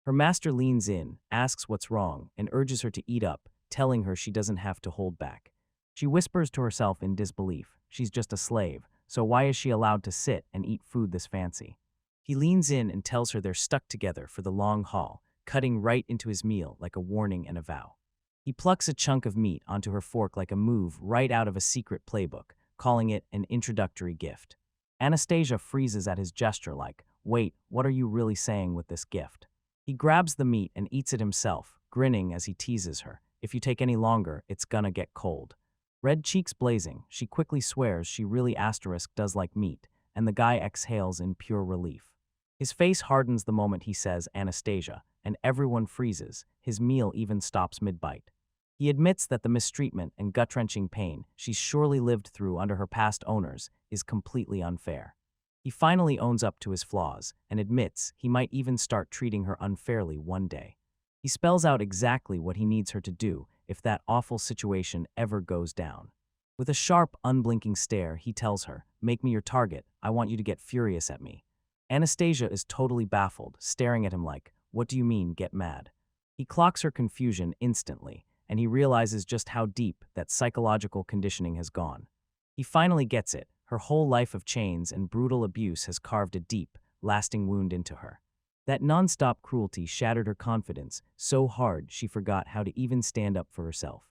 A: Her master leans in, asks what's wrong, and urges her to eat up, telling her she doesn't have to hold back. She whispers to herself in disbelief, she's just a slave, so why is she allowed to sit and eat food this fancy? He leans in and tells her they're stuck together for the long haul, cutting right into his meal like a warning and a vow. He plucks a chunk of meat onto her fork like a move right out of a secret playbook, calling it an introductory gift. Anastasia freezes at his gesture like, "Wait, what are you really saying with this gift?" He grabs the meat and eats it himself, grinning as he teases her, "If you take any longer, it's gonna get cold." Red cheeks blazing, she quickly swears she really does like meat, and the guy exhales in pure relief. His face hardens the moment he says Anastasia, and everyone freezes, his meal even stops mid-bite. He admits that the mistreatment and gut-wrenching pain she's surely lived through under her past owners is completely unfair. He finally owns up to his flaws and admits he might even start treating her unfairly one day. He spells out exactly what he needs her to do if that awful situation ever goes down. With a sharp, unblinking stare, he tells her, "Make me your target, I want you to get furious at me." Anastasia is totally baffled, staring at him like, "What do you mean, get mad?" He clocks her confusion instantly, and he realizes just how deep that psychological conditioning has gone. He finally gets it. Her whole life of chains and brutal abuse has carved a deep, lasting wound into her. That nonstop cruelty shattered her confidence so hard she forgot how to even stand up for herself.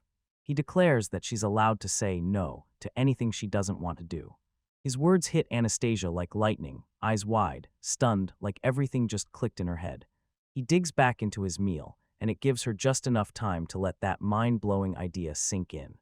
A: He declares that she's allowed to say no to anything she doesn't want to do. His words hit Anastasia like lightning, eyes wide, stunned, like everything just clicked in her head. He digs back into his meal, and it gives her just enough time to let that mind-blowing idea sink in.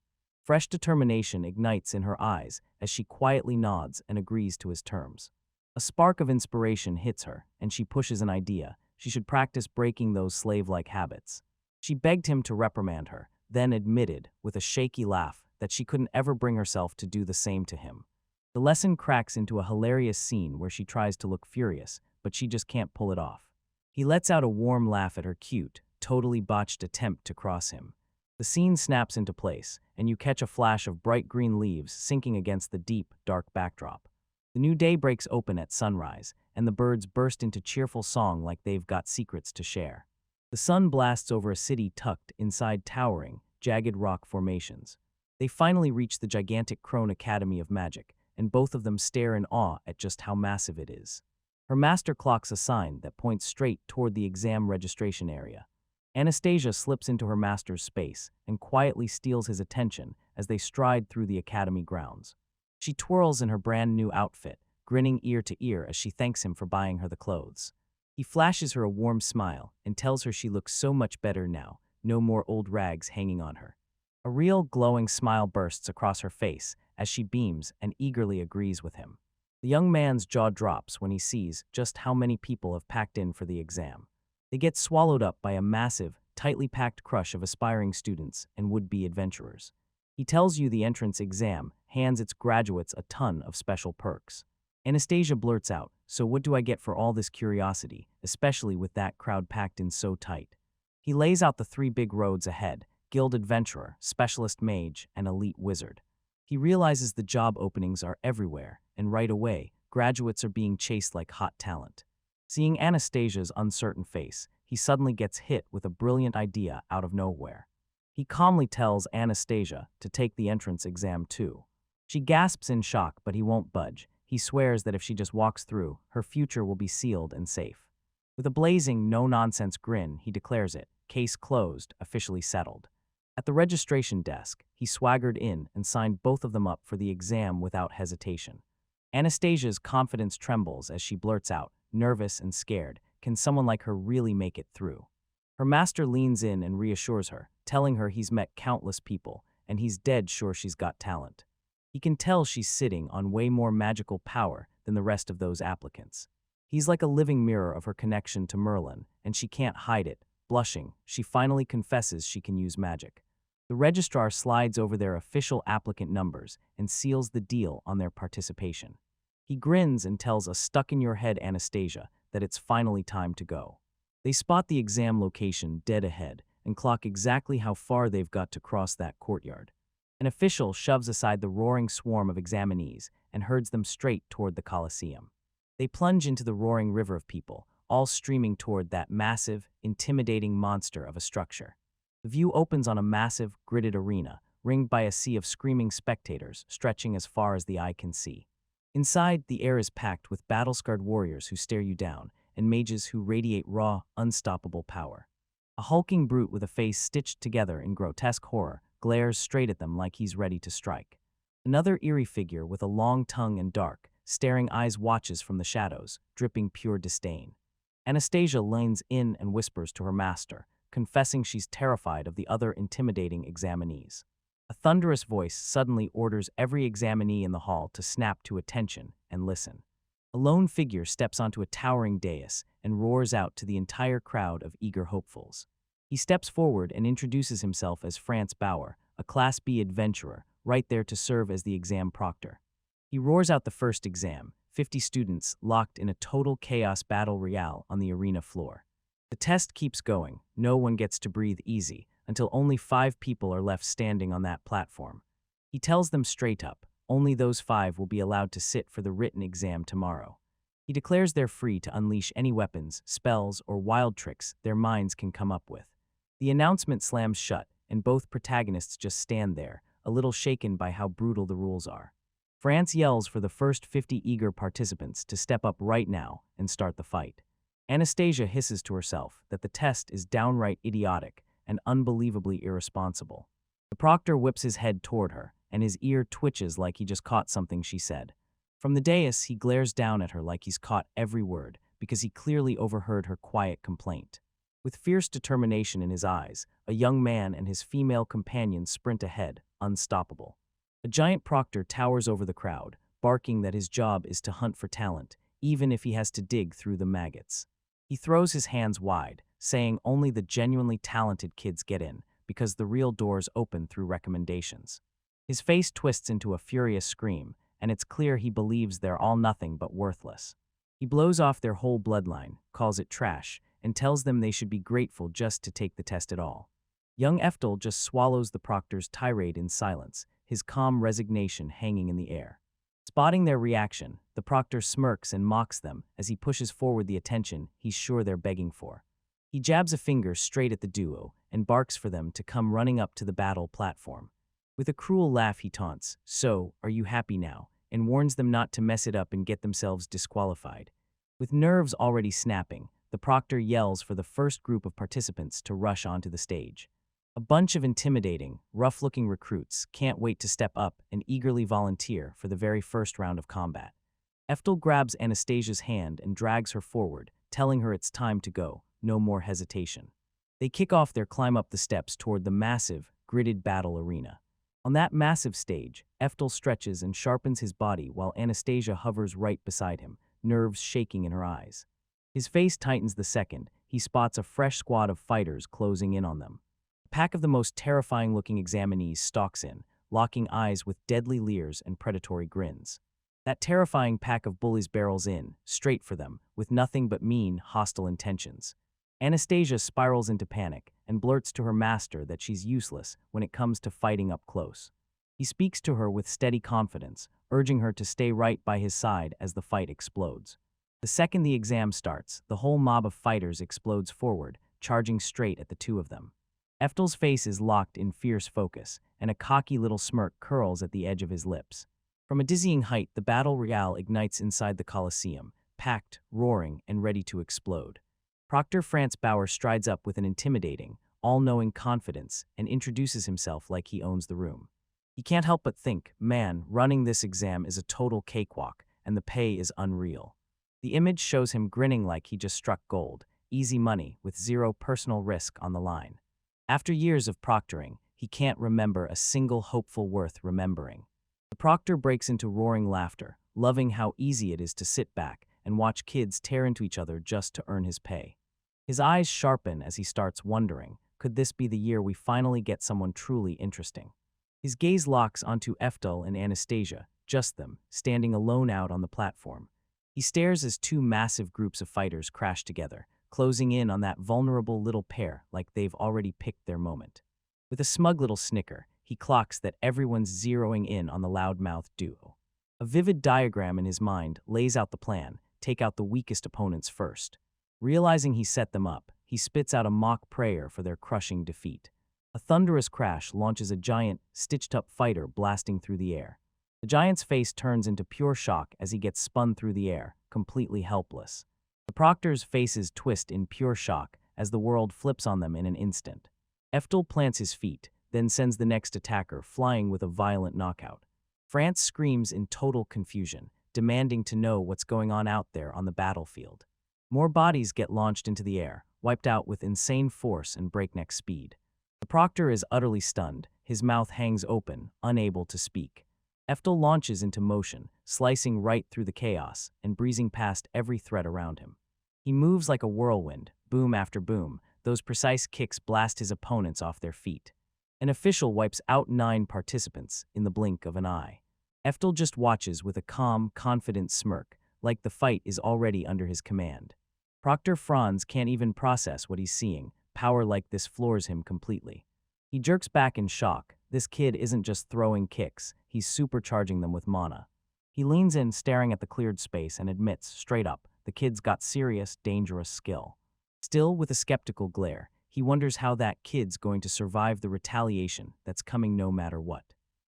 A: Fresh determination ignites in her eyes as she quietly nods and agrees to his terms. A spark of inspiration hits her, and she pushes an idea. She should practice breaking those slave-like habits. She begged him to reprimand her, then admitted, with a shaky laugh, that she couldn't ever bring herself to do the same to him. The lesson cracks into a hilarious scene where she tries to look furious, but she just can't pull it off. He lets out a warm laugh at her cute, totally botched attempt to cross him. The scene snaps into place, and you catch a flash of bright green leaves sinking against the deep, dark backdrop. The new day breaks open at sunrise, and the birds burst into cheerful song like they've got secrets to share. The sun blasts over a city tucked inside towering, jagged rock formations. They finally reach the gigantic Crone Academy of Magic, and both of them stare in awe at just how massive it is. Her master clocks a sign that points straight toward the exam registration area. Anastasia slips into her master's space and quietly steals his attention as they stride through the academy grounds. She twirls in her brand new outfit, grinning ear to ear as she thanks him for buying her the clothes. He flashes her a warm smile and tells her she looks so much better now, no more old rags hanging on her. A real glowing smile bursts across her face as she beams and eagerly agrees with him. The young man's jaw drops when he sees just how many people have packed in for the exam. They get swallowed up by a massive, tightly packed crush of aspiring students and would-be adventurers. He tells you the entrance exam hands its graduates a ton of special perks. Anastasia blurts out, "So what do I get for all this curiosity, especially with that crowd packed in so tight?" He lays out the three big roads ahead: guild adventurer, specialist mage, and elite wizard. He realizes the job openings are everywhere, and right away, graduates are being chased like hot talent. Seeing Anastasia's uncertain face, he suddenly gets hit with a brilliant idea out of nowhere. He calmly tells Anastasia to take the entrance exam too. She gasps in shock, but he won't budge. He swears that if she just walks through, her future will be sealed and safe. With a blazing, no-nonsense grin, he declares it, case closed, officially settled. At the registration desk, he swaggered in and signed both of them up for the exam without hesitation. Anastasia's confidence trembles as she blurts out, nervous and scared, "Can someone like her really make it through?" Her master leans in and reassures her, telling her he's met countless people, and he's dead sure she's got talent. He can tell she's sitting on way more magical power than the rest of those applicants. He's like a living mirror of her connection to Merlin, and she can't hide it. Blushing, she finally confesses she can use magic. The registrar slides over their official applicant numbers and seals the deal on their participation. He grins and tells a stuck-in-your-head Anastasia that it's finally time to go. They spot the exam location dead ahead and clock exactly how far they've got to cross that courtyard. An official shoves aside the roaring swarm of examinees and herds them straight toward the Colosseum. They plunge into the roaring river of people, all streaming toward that massive, intimidating monster of a structure. The view opens on a massive, gridded arena, ringed by a sea of screaming spectators stretching as far as the eye can see. Inside, the air is packed with battle-scarred warriors who stare you down, and mages who radiate raw, unstoppable power. A hulking brute with a face stitched together in grotesque horror glares straight at them like he's ready to strike. Another eerie figure with a long tongue and dark, staring eyes watches from the shadows, dripping pure disdain. Anastasia leans in and whispers to her master, confessing she's terrified of the other intimidating examinees. A thunderous voice suddenly orders every examinee in the hall to snap to attention and listen. A lone figure steps onto a towering dais and roars out to the entire crowd of eager hopefuls. He steps forward and introduces himself as France Bauer, a Class B adventurer, right there to serve as the exam proctor. He roars out the first exam, 50 students locked in a total chaos battle royale on the arena floor. The test keeps going, no one gets to breathe easy, until only 5 people are left standing on that platform. He tells them straight up, only those 5 will be allowed to sit for the written exam tomorrow. He declares they're free to unleash any weapons, spells, or wild tricks their minds can come up with. The announcement slams shut, and both protagonists just stand there, a little shaken by how brutal the rules are. France yells for the first 50 eager participants to step up right now and start the fight. Anastasia hisses to herself that the test is downright idiotic and unbelievably irresponsible. The proctor whips his head toward her, and his ear twitches like he just caught something she said. From the dais, he glares down at her like he's caught every word, because he clearly overheard her quiet complaint. With fierce determination in his eyes, a young man and his female companion sprint ahead, unstoppable. A giant proctor towers over the crowd, barking that his job is to hunt for talent, even if he has to dig through the maggots. He throws his hands wide, saying only the genuinely talented kids get in, because the real doors open through recommendations. His face twists into a furious scream, and it's clear he believes they're all nothing but worthless. He blows off their whole bloodline, calls it trash, and tells them they should be grateful just to take the test at all. Young Eftel just swallows the proctor's tirade in silence, his calm resignation hanging in the air. Spotting their reaction, the proctor smirks and mocks them as he pushes forward the attention he's sure they're begging for. He jabs a finger straight at the duo and barks for them to come running up to the battle platform. With a cruel laugh he taunts, "So, are you happy now?" and warns them not to mess it up and get themselves disqualified. With nerves already snapping, the proctor yells for the first group of participants to rush onto the stage. A bunch of intimidating, rough-looking recruits can't wait to step up and eagerly volunteer for the very first round of combat. Eftel grabs Anastasia's hand and drags her forward, telling her it's time to go, no more hesitation. They kick off their climb up the steps toward the massive, gridded battle arena. On that massive stage, Eftel stretches and sharpens his body while Anastasia hovers right beside him, nerves shaking in her eyes. His face tightens the second he spots a fresh squad of fighters closing in on them. A pack of the most terrifying-looking examinees stalks in, locking eyes with deadly leers and predatory grins. That terrifying pack of bullies barrels in, straight for them, with nothing but mean, hostile intentions. Anastasia spirals into panic and blurts to her master that she's useless when it comes to fighting up close. He speaks to her with steady confidence, urging her to stay right by his side as the fight explodes. The second the exam starts, the whole mob of fighters explodes forward, charging straight at the two of them. Eftel's face is locked in fierce focus, and a cocky little smirk curls at the edge of his lips. From a dizzying height, the battle royale ignites inside the Colosseum, packed, roaring, and ready to explode. Proctor France Bauer strides up with an intimidating, all-knowing confidence and introduces himself like he owns the room. He can't help but think, man, running this exam is a total cakewalk, and the pay is unreal. The image shows him grinning like he just struck gold, easy money with zero personal risk on the line. After years of proctoring, he can't remember a single hopeful worth remembering. The proctor breaks into roaring laughter, loving how easy it is to sit back and watch kids tear into each other just to earn his pay. His eyes sharpen as he starts wondering, could this be the year we finally get someone truly interesting? His gaze locks onto Eftel and Anastasia, just them, standing alone out on the platform. He stares as two massive groups of fighters crash together, closing in on that vulnerable little pair like they've already picked their moment. With a smug little snicker, he clocks that everyone's zeroing in on the loudmouthed duo. A vivid diagram in his mind lays out the plan, take out the weakest opponents first. Realizing he set them up, he spits out a mock prayer for their crushing defeat. A thunderous crash launches a giant, stitched-up fighter blasting through the air. The giant's face turns into pure shock as he gets spun through the air, completely helpless. The proctor's faces twist in pure shock as the world flips on them in an instant. Eftel plants his feet, then sends the next attacker flying with a violent knockout. France screams in total confusion, demanding to know what's going on out there on the battlefield. More bodies get launched into the air, wiped out with insane force and breakneck speed. The proctor is utterly stunned, his mouth hangs open, unable to speak. Eftel launches into motion, slicing right through the chaos and breezing past every threat around him. He moves like a whirlwind, boom after boom, those precise kicks blast his opponents off their feet. An official wipes out 9 participants in the blink of an eye. Eftel just watches with a calm, confident smirk, like the fight is already under his command. Proctor Franz can't even process what he's seeing. Power like this floors him completely. He jerks back in shock. This kid isn't just throwing kicks, he's supercharging them with mana. He leans in, staring at the cleared space, and admits, straight up, the kid's got serious, dangerous skill. Still, with a skeptical glare, he wonders how that kid's going to survive the retaliation that's coming no matter what.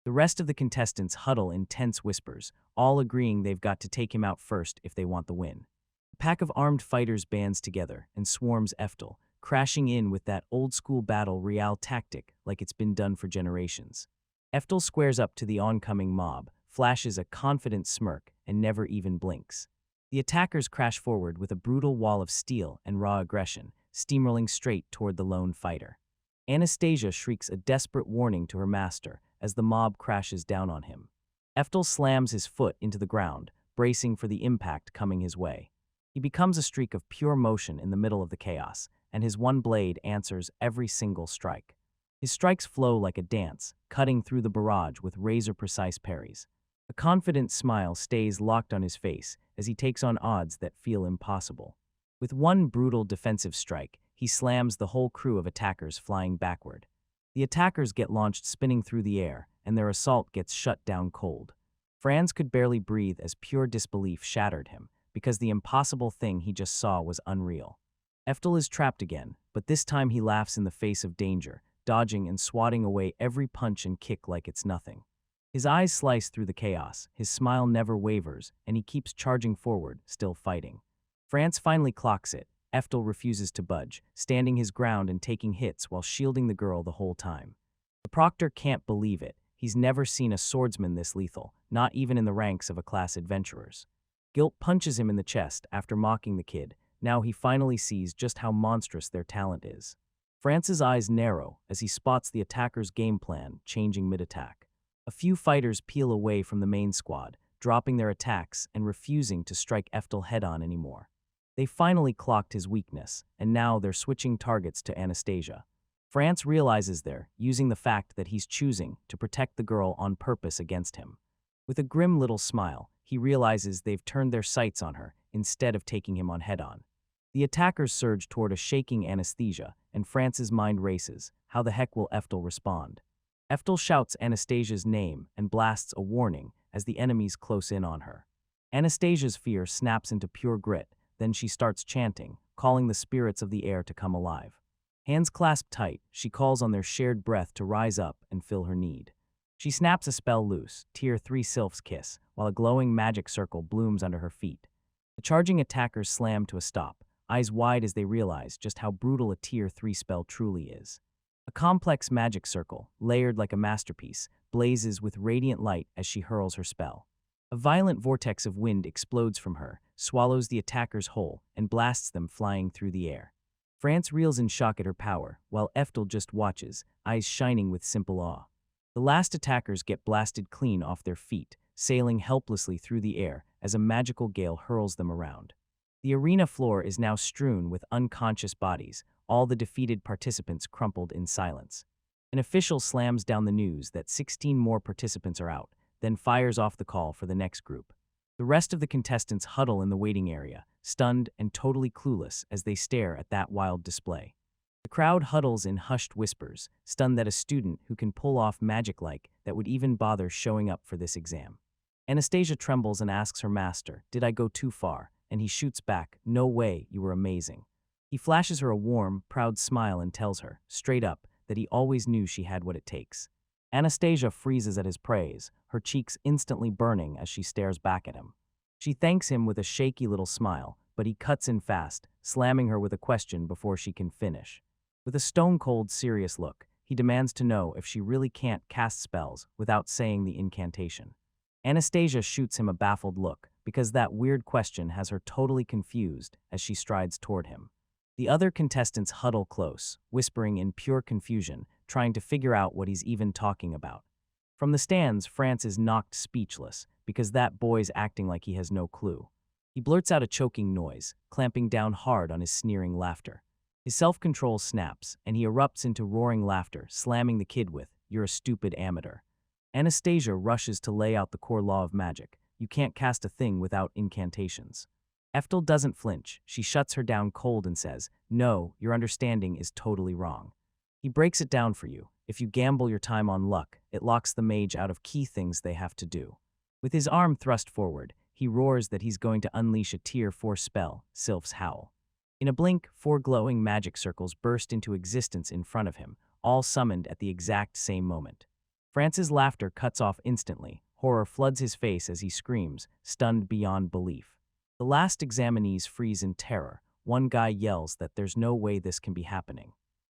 A: The rest of the contestants huddle in tense whispers, all agreeing they've got to take him out first if they want the win. A pack of armed fighters bands together and swarms Eftel, crashing in with that old-school battle royale tactic like it's been done for generations. Eftel squares up to the oncoming mob, flashes a confident smirk, and never even blinks. The attackers crash forward with a brutal wall of steel and raw aggression, steamrolling straight toward the lone fighter. Anastasia shrieks a desperate warning to her master as the mob crashes down on him. Eftel slams his foot into the ground, bracing for the impact coming his way. He becomes a streak of pure motion in the middle of the chaos, and his one blade answers every single strike. His strikes flow like a dance, cutting through the barrage with razor-precise parries. A confident smile stays locked on his face as he takes on odds that feel impossible. With one brutal defensive strike, he slams the whole crew of attackers flying backward. The attackers get launched spinning through the air, and their assault gets shut down cold. Franz could barely breathe as pure disbelief shattered him, because the impossible thing he just saw was unreal. Eftel is trapped again, but this time he laughs in the face of danger, dodging and swatting away every punch and kick like it's nothing. His eyes slice through the chaos, his smile never wavers, and he keeps charging forward, still fighting. Franz finally clocks it. Eftel refuses to budge, standing his ground and taking hits while shielding the girl the whole time. The proctor can't believe it. He's never seen a swordsman this lethal, not even in the ranks of a class adventurers. Guilt punches him in the chest after mocking the kid. Now he finally sees just how monstrous their talent is. Franz's eyes narrow as he spots the attacker's game plan changing mid-attack. A few fighters peel away from the main squad, dropping their attacks and refusing to strike Eftel head-on anymore. They finally clocked his weakness, and now they're switching targets to Anastasia. Franz realizes they're using the fact that he's choosing to protect the girl on purpose against him. With a grim little smile, he realizes they've turned their sights on her instead of taking him on head-on. The attackers surge toward a shaking Anastasia, and Franz's mind races. How the heck will Eftel respond? Eftel shouts Anastasia's name and blasts a warning as the enemies close in on her. Anastasia's fear snaps into pure grit. Then she starts chanting, calling the spirits of the air to come alive. Hands clasped tight, she calls on their shared breath to rise up and fill her need. She snaps a spell loose, Tier 3 Sylph's Kiss, while a glowing magic circle blooms under her feet. The charging attackers slam to a stop, eyes wide as they realize just how brutal a Tier 3 spell truly is. A complex magic circle, layered like a masterpiece, blazes with radiant light as she hurls her spell. A violent vortex of wind explodes from her, swallows the attackers whole, and blasts them flying through the air. Franz reels in shock at her power, while Eftel just watches, eyes shining with simple awe. The last attackers get blasted clean off their feet, sailing helplessly through the air as a magical gale hurls them around. The arena floor is now strewn with unconscious bodies, all the defeated participants crumpled in silence. An official slams down the news that 16 more participants are out, then fires off the call for the next group. The rest of the contestants huddle in the waiting area, stunned and totally clueless as they stare at that wild display. The crowd huddles in hushed whispers, stunned that a student who can pull off magic like that would even bother showing up for this exam. Anastasia trembles and asks her master, "Did I go too far?" And he shoots back, "No way, you were amazing." He flashes her a warm, proud smile and tells her, straight up, that he always knew she had what it takes. Anastasia freezes at his praise, her cheeks instantly burning as she stares back at him. She thanks him with a shaky little smile, but he cuts in fast, slamming her with a question before she can finish. With a stone-cold, serious look, he demands to know if she really can't cast spells without saying the incantation. Anastasia shoots him a baffled look, because that weird question has her totally confused as she strides toward him. The other contestants huddle close, whispering in pure confusion, trying to figure out what he's even talking about. From the stands, Franz is knocked speechless, because that boy's acting like he has no clue. He blurts out a choking noise, clamping down hard on his sneering laughter. His self-control snaps, and he erupts into roaring laughter, slamming the kid with, "You're a stupid amateur." Anastasia rushes to lay out the core law of magic. You can't cast a thing without incantations. Eftel doesn't flinch. She shuts her down cold and says, "No, your understanding is totally wrong." He breaks it down for you. If you gamble your time on luck, it locks the mage out of key things they have to do. With his arm thrust forward, he roars that he's going to unleash a Tier 4 spell, Sylph's Howl. In a blink, 4 glowing magic circles burst into existence in front of him, all summoned at the exact same moment. France's laughter cuts off instantly. Horror floods his face as he screams, stunned beyond belief. The last examinees freeze in terror. One guy yells that there's no way this can be happening.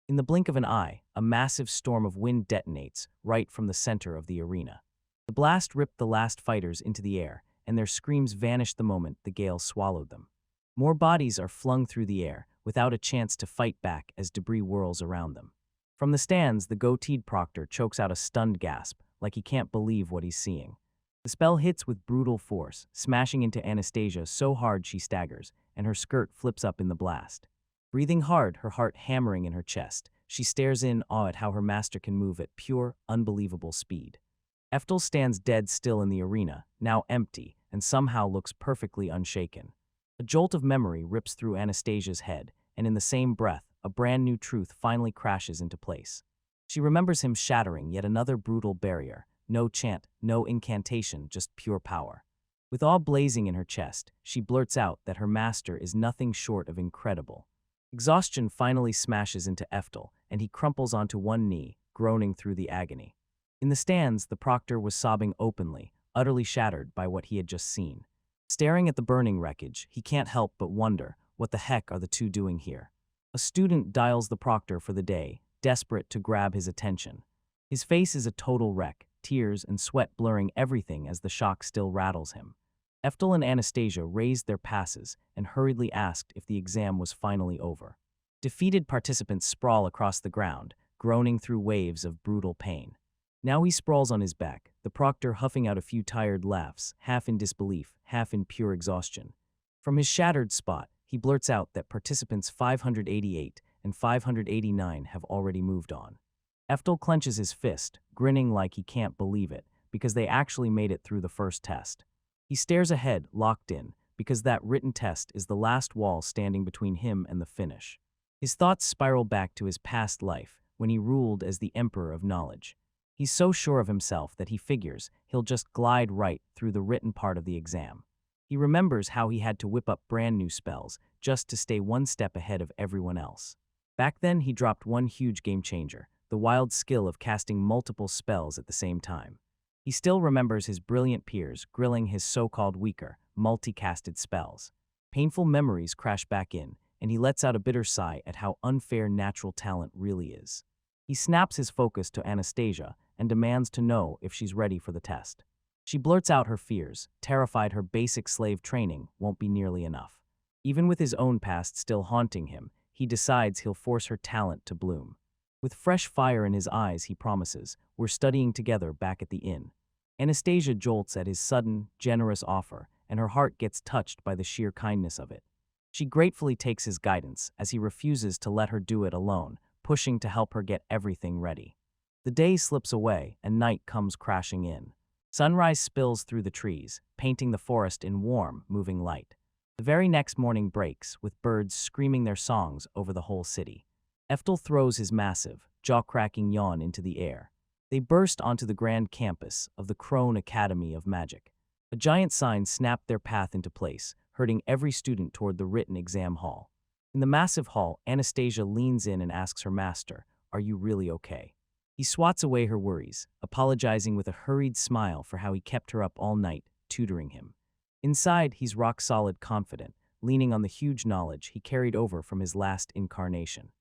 A: In the blink of an eye, a massive storm of wind detonates right from the center of the arena. The blast ripped the last fighters into the air, and their screams vanished the moment the gale swallowed them. More bodies are flung through the air, without a chance to fight back as debris whirls around them. From the stands, the goateed proctor chokes out a stunned gasp, like he can't believe what he's seeing. The spell hits with brutal force, smashing into Anastasia so hard she staggers, and her skirt flips up in the blast. Breathing hard, her heart hammering in her chest, she stares in awe at how her master can move at pure, unbelievable speed. Eftel stands dead still in the arena, now empty, and somehow looks perfectly unshaken. A jolt of memory rips through Anastasia's head, and in the same breath, a brand new truth finally crashes into place. She remembers him shattering yet another brutal barrier. No chant, no incantation, just pure power. With awe blazing in her chest, she blurts out that her master is nothing short of incredible. Exhaustion finally smashes into Eftel, and he crumples onto one knee, groaning through the agony. In the stands, the proctor was sobbing openly, utterly shattered by what he had just seen. Staring at the burning wreckage, he can't help but wonder, what the heck are the two doing here? A student dials the proctor for the day, desperate to grab his attention. His face is a total wreck, tears and sweat blurring everything as the shock still rattles him. Eftel and Anastasia raised their passes and hurriedly asked if the exam was finally over. Defeated participants sprawl across the ground, groaning through waves of brutal pain. Now he sprawls on his back, the proctor huffing out a few tired laughs, half in disbelief, half in pure exhaustion. From his shattered spot, he blurts out that participants 588 and 589 have already moved on. Eftel clenches his fist, grinning like he can't believe it, because they actually made it through the first test. He stares ahead, locked in, because that written test is the last wall standing between him and the finish. His thoughts spiral back to his past life, when he ruled as the Emperor of Knowledge. He's so sure of himself that he figures he'll just glide right through the written part of the exam. He remembers how he had to whip up brand new spells just to stay one step ahead of everyone else. Back then, he dropped one huge game changer, the wild skill of casting multiple spells at the same time. He still remembers his brilliant peers grilling his so-called weaker, multi-casted spells. Painful memories crash back in, and he lets out a bitter sigh at how unfair natural talent really is. He snaps his focus to Anastasia and demands to know if she's ready for the test. She blurts out her fears, terrified her basic slave training won't be nearly enough. Even with his own past still haunting him, he decides he'll force her talent to bloom. With fresh fire in his eyes, he promises, "We're studying together back at the inn." Anastasia jolts at his sudden, generous offer, and her heart gets touched by the sheer kindness of it. She gratefully takes his guidance as he refuses to let her do it alone, pushing to help her get everything ready. The day slips away, and night comes crashing in. Sunrise spills through the trees, painting the forest in warm, moving light. The very next morning breaks, with birds screaming their songs over the whole city. Eftel throws his massive, jaw-cracking yawn into the air. They burst onto the grand campus of the Crone Academy of Magic. A giant sign snapped their path into place, herding every student toward the written exam hall. In the massive hall, Anastasia leans in and asks her master, "Are you really okay?" He swats away her worries, apologizing with a hurried smile for how he kept her up all night, tutoring him. Inside, he's rock-solid confident, leaning on the huge knowledge he carried over from his last incarnation.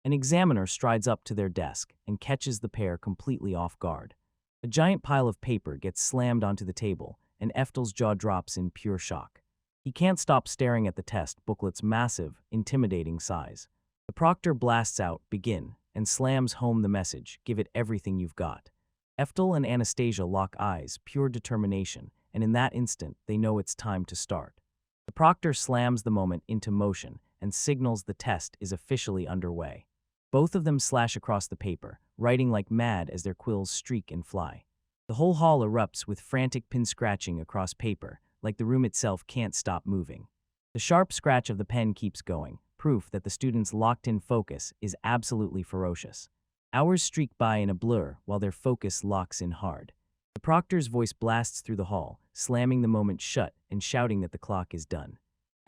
A: An examiner strides up to their desk and catches the pair completely off guard. A giant pile of paper gets slammed onto the table, and Eftel's jaw drops in pure shock. He can't stop staring at the test booklet's massive, intimidating size. The proctor blasts out, "Begin," and slams home the message, "Give it everything you've got." Eftel and Anastasia lock eyes, pure determination, and in that instant, they know it's time to start. The proctor slams the moment into motion and signals the test is officially underway. Both of them slash across the paper, writing like mad as their quills streak and fly. The whole hall erupts with frantic pin scratching across paper, like the room itself can't stop moving. The sharp scratch of the pen keeps going, proof that the students' locked-in focus is absolutely ferocious. Hours streak by in a blur while their focus locks in hard. The proctor's voice blasts through the hall, slamming the moment shut and shouting that the clock is done.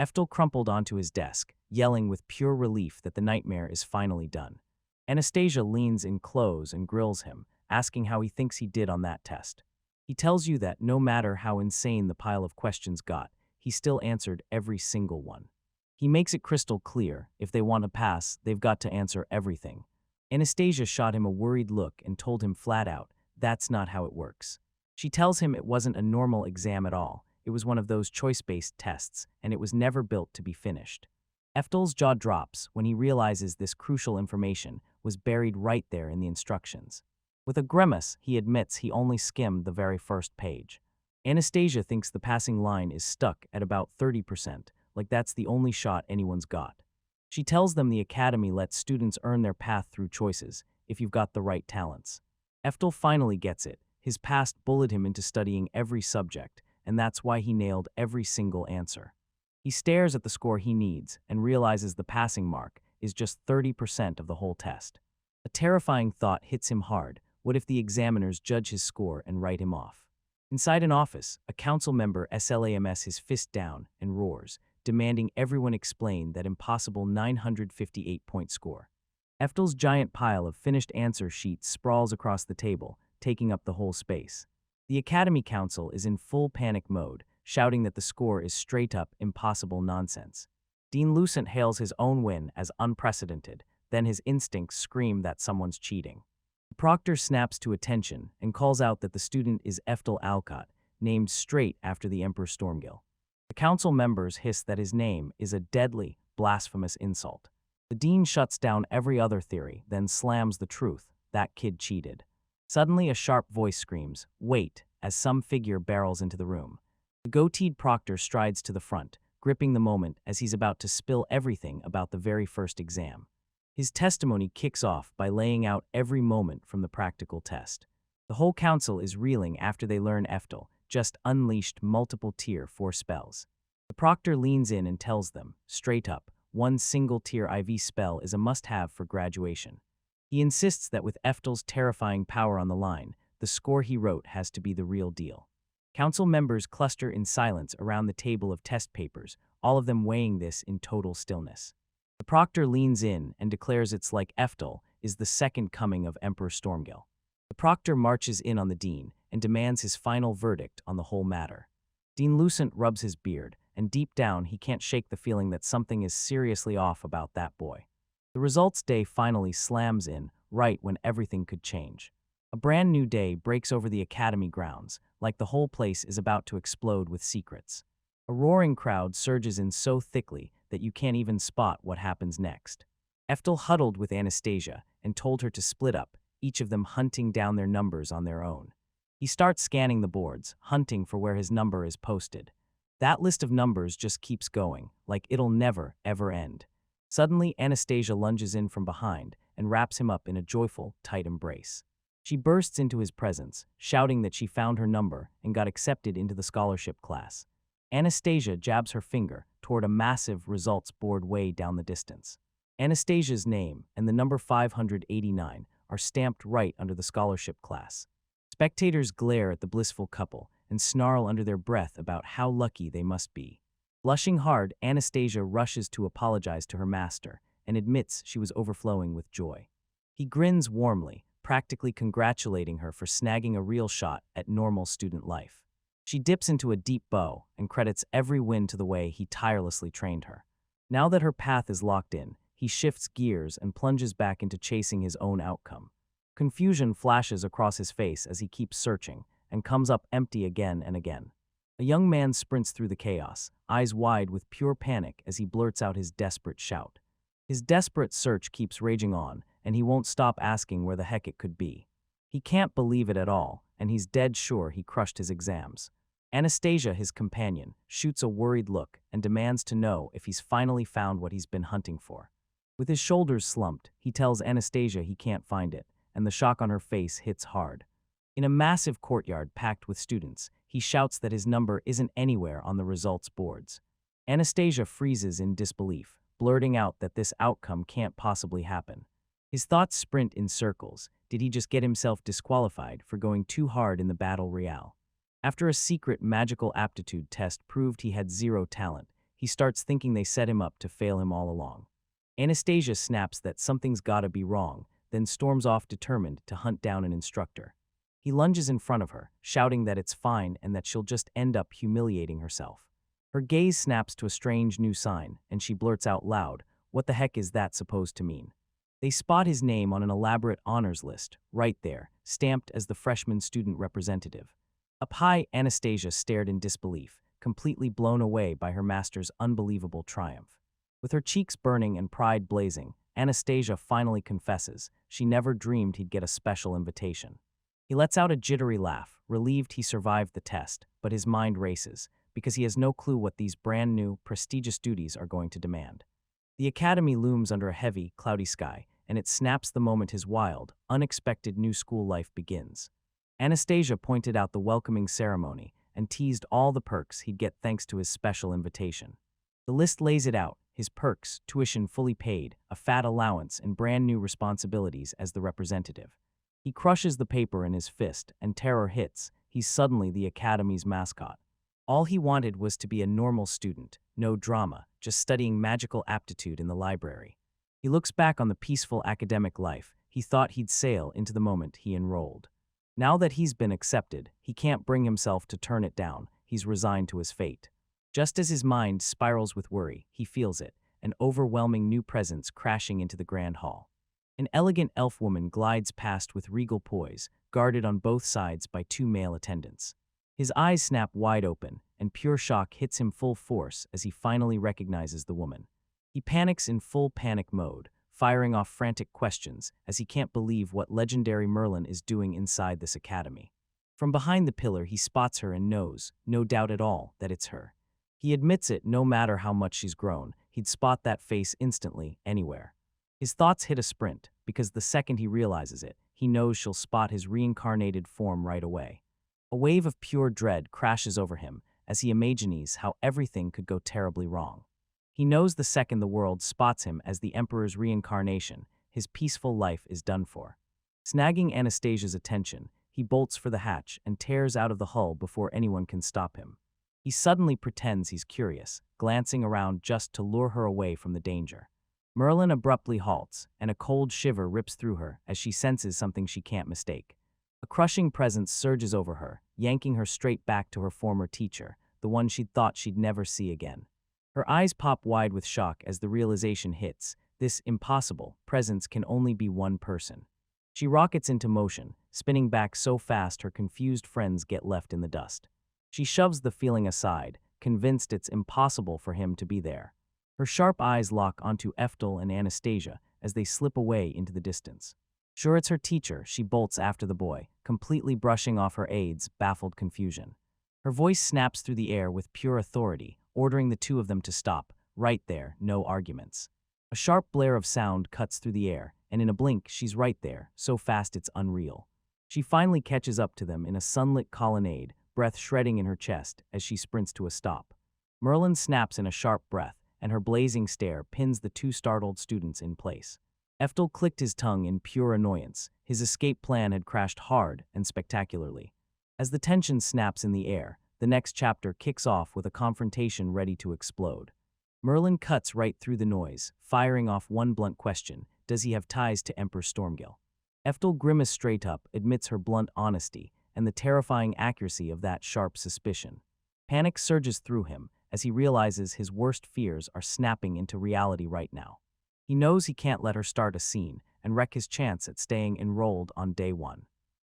A: Eftel crumpled onto his desk, yelling with pure relief that the nightmare is finally done. Anastasia leans in close and grills him, asking how he thinks he did on that test. He tells you that no matter how insane the pile of questions got, he still answered every single one. He makes it crystal clear, if they want to pass, they've got to answer everything. Anastasia shot him a worried look and told him flat out, that's not how it works. She tells him it wasn't a normal exam at all, it was one of those choice-based tests, and it was never built to be finished. Eftel's jaw drops when he realizes this crucial information was buried right there in the instructions. With a grimace, he admits he only skimmed the very first page. Anastasia thinks the passing line is stuck at about 30%, like that's the only shot anyone's got. She tells them the academy lets students earn their path through choices, if you've got the right talents. Eftel finally gets it. His past bullied him into studying every subject, and that's why he nailed every single answer. He stares at the score he needs and realizes the passing mark is just 30% of the whole test. A terrifying thought hits him hard. What if the examiners judge his score and write him off? Inside an office, a council member slams his fist down and roars, demanding everyone explain that impossible 958-point score. Eftel's giant pile of finished answer sheets sprawls across the table, taking up the whole space. The Academy Council is in full panic mode, shouting that the score is straight-up impossible nonsense. Dean Lucent hails his own win as unprecedented, then his instincts scream that someone's cheating. The proctor snaps to attention and calls out that the student is Eftel Alcott, named straight after the Emperor Stormgill. The council members hiss that his name is a deadly, blasphemous insult. The dean shuts down every other theory, then slams the truth, that kid cheated. Suddenly a sharp voice screams, "Wait," as some figure barrels into the room. The goateed proctor strides to the front, gripping the moment as he's about to spill everything about the very first exam. His testimony kicks off by laying out every moment from the practical test. The whole council is reeling after they learn Eftel just unleashed multiple Tier 4 spells. The proctor leans in and tells them, straight up, one single Tier IV spell is a must-have for graduation. He insists that with Eftel's terrifying power on the line, the score he wrote has to be the real deal. Council members cluster in silence around the table of test papers, all of them weighing this in total stillness. The proctor leans in and declares it's like Eftel is the second coming of Emperor Stormgill. The proctor marches in on the dean and demands his final verdict on the whole matter. Dean Lucent rubs his beard, and deep down he can't shake the feeling that something is seriously off about that boy. The results day finally slams in, right when everything could change. A brand new day breaks over the academy grounds, like the whole place is about to explode with secrets. A roaring crowd surges in so thickly that you can't even spot what happens next. Eftel huddled with Anastasia and told her to split up, each of them hunting down their numbers on their own. He starts scanning the boards, hunting for where his number is posted. That list of numbers just keeps going, like it'll never, ever end. Suddenly, Anastasia lunges in from behind and wraps him up in a joyful, tight embrace. She bursts into his presence, shouting that she found her number and got accepted into the scholarship class. Anastasia jabs her finger toward a massive results board way down the distance. Anastasia's name and the number 589 are stamped right under the scholarship class. Spectators glare at the blissful couple and snarl under their breath about how lucky they must be. Blushing hard, Anastasia rushes to apologize to her master and admits she was overflowing with joy. He grins warmly, practically congratulating her for snagging a real shot at normal student life. She dips into a deep bow and credits every win to the way he tirelessly trained her. Now that her path is locked in, he shifts gears and plunges back into chasing his own outcome. Confusion flashes across his face as he keeps searching and comes up empty again and again. A young man sprints through the chaos, eyes wide with pure panic as he blurts out his desperate shout. His desperate search keeps raging on, and he won't stop asking where the heck it could be. He can't believe it at all, and he's dead sure he crushed his exams. Anastasia, his companion, shoots a worried look and demands to know if he's finally found what he's been hunting for. With his shoulders slumped, he tells Anastasia he can't find it, and the shock on her face hits hard. In a massive courtyard packed with students, he shouts that his number isn't anywhere on the results boards. Anastasia freezes in disbelief, blurting out that this outcome can't possibly happen. His thoughts sprint in circles. Did he just get himself disqualified for going too hard in the battle royale? After a secret magical aptitude test proved he had zero talent, he he starts thinking they set him up to fail him all along. Anastasia snaps that something's gotta be wrong, then storms off determined to hunt down an instructor. He lunges in front of her, shouting that it's fine and that she'll just end up humiliating herself. Her gaze snaps to a strange new sign, and she blurts out loud, "What the heck is that supposed to mean?" They spot his name on an elaborate honors list, right there, stamped as the freshman student representative. Up high, Anastasia stared in disbelief, completely blown away by her master's unbelievable triumph. With her cheeks burning and pride blazing, Anastasia finally confesses she never dreamed he'd get a special invitation. He lets out a jittery laugh, relieved he survived the test, but his mind races, because he has no clue what these brand new, prestigious duties are going to demand. The academy looms under a heavy, cloudy sky, and it snaps the moment his wild, unexpected new school life begins. Anastasia pointed out the welcoming ceremony and teased all the perks he'd get thanks to his special invitation. The list lays it out: his perks, tuition fully paid, a fat allowance, and brand new responsibilities as the representative. He crushes the paper in his fist, and terror hits. He's suddenly the academy's mascot. All he wanted was to be a normal student, no drama, just studying magical aptitude in the library. He looks back on the peaceful academic life he thought he'd sail into the moment he enrolled. Now that he's been accepted, he can't bring himself to turn it down. He's resigned to his fate. Just as his mind spirals with worry, he feels it, an overwhelming new presence crashing into the grand hall. An elegant elf woman glides past with regal poise, guarded on both sides by two male attendants. His eyes snap wide open, and pure shock hits him full force as he finally recognizes the woman. He panics in full panic mode, firing off frantic questions as he can't believe what legendary Merlin is doing inside this academy. From behind the pillar, he spots her and knows, no doubt at all, that it's her. He admits it. No matter how much she's grown, he'd spot that face instantly, anywhere. His thoughts hit a sprint, because the second he realizes it, he knows she'll spot his reincarnated form right away. A wave of pure dread crashes over him as he imagines how everything could go terribly wrong. He knows the second the world spots him as the Emperor's reincarnation, his peaceful life is done for. Snagging Anastasia's attention, he bolts for the hatch and tears out of the hull before anyone can stop him. He suddenly pretends he's curious, glancing around just to lure her away from the danger. Merlin abruptly halts, and a cold shiver rips through her as she senses something she can't mistake. A crushing presence surges over her, yanking her straight back to her former teacher, the one she'd thought she'd never see again. Her eyes pop wide with shock as the realization hits: this impossible presence can only be one person. She rockets into motion, spinning back so fast her confused friends get left in the dust. She shoves the feeling aside, convinced it's impossible for him to be there. Her sharp eyes lock onto Eftel and Anastasia as they slip away into the distance. Sure it's her teacher, she bolts after the boy, completely brushing off her aide's baffled confusion. Her voice snaps through the air with pure authority, ordering the two of them to stop, right there, no arguments. A sharp blare of sound cuts through the air, and in a blink she's right there, so fast it's unreal. She finally catches up to them in a sunlit colonnade, breath shredding in her chest as she sprints to a stop. Merlin snaps in a sharp breath, and her blazing stare pins the two startled students in place. Eftel clicked his tongue in pure annoyance. His escape plan had crashed hard and spectacularly. As the tension snaps in the air, the next chapter kicks off with a confrontation ready to explode. Merlin cuts right through the noise, firing off one blunt question: does he have ties to Emperor Stormgill? Eftel grimaces straight up, admits her blunt honesty, and the terrifying accuracy of that sharp suspicion. Panic surges through him as he realizes his worst fears are snapping into reality right now. He knows he can't let her start a scene and wreck his chance at staying enrolled on day one.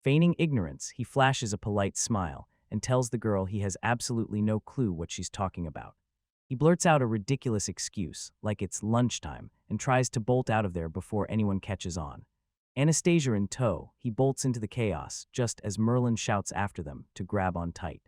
A: Feigning ignorance, he flashes a polite smile and tells the girl he has absolutely no clue what she's talking about. He blurts out a ridiculous excuse, like it's lunchtime, and tries to bolt out of there before anyone catches on. Anastasia in tow, he bolts into the chaos just as Merlin shouts after them to grab on tight.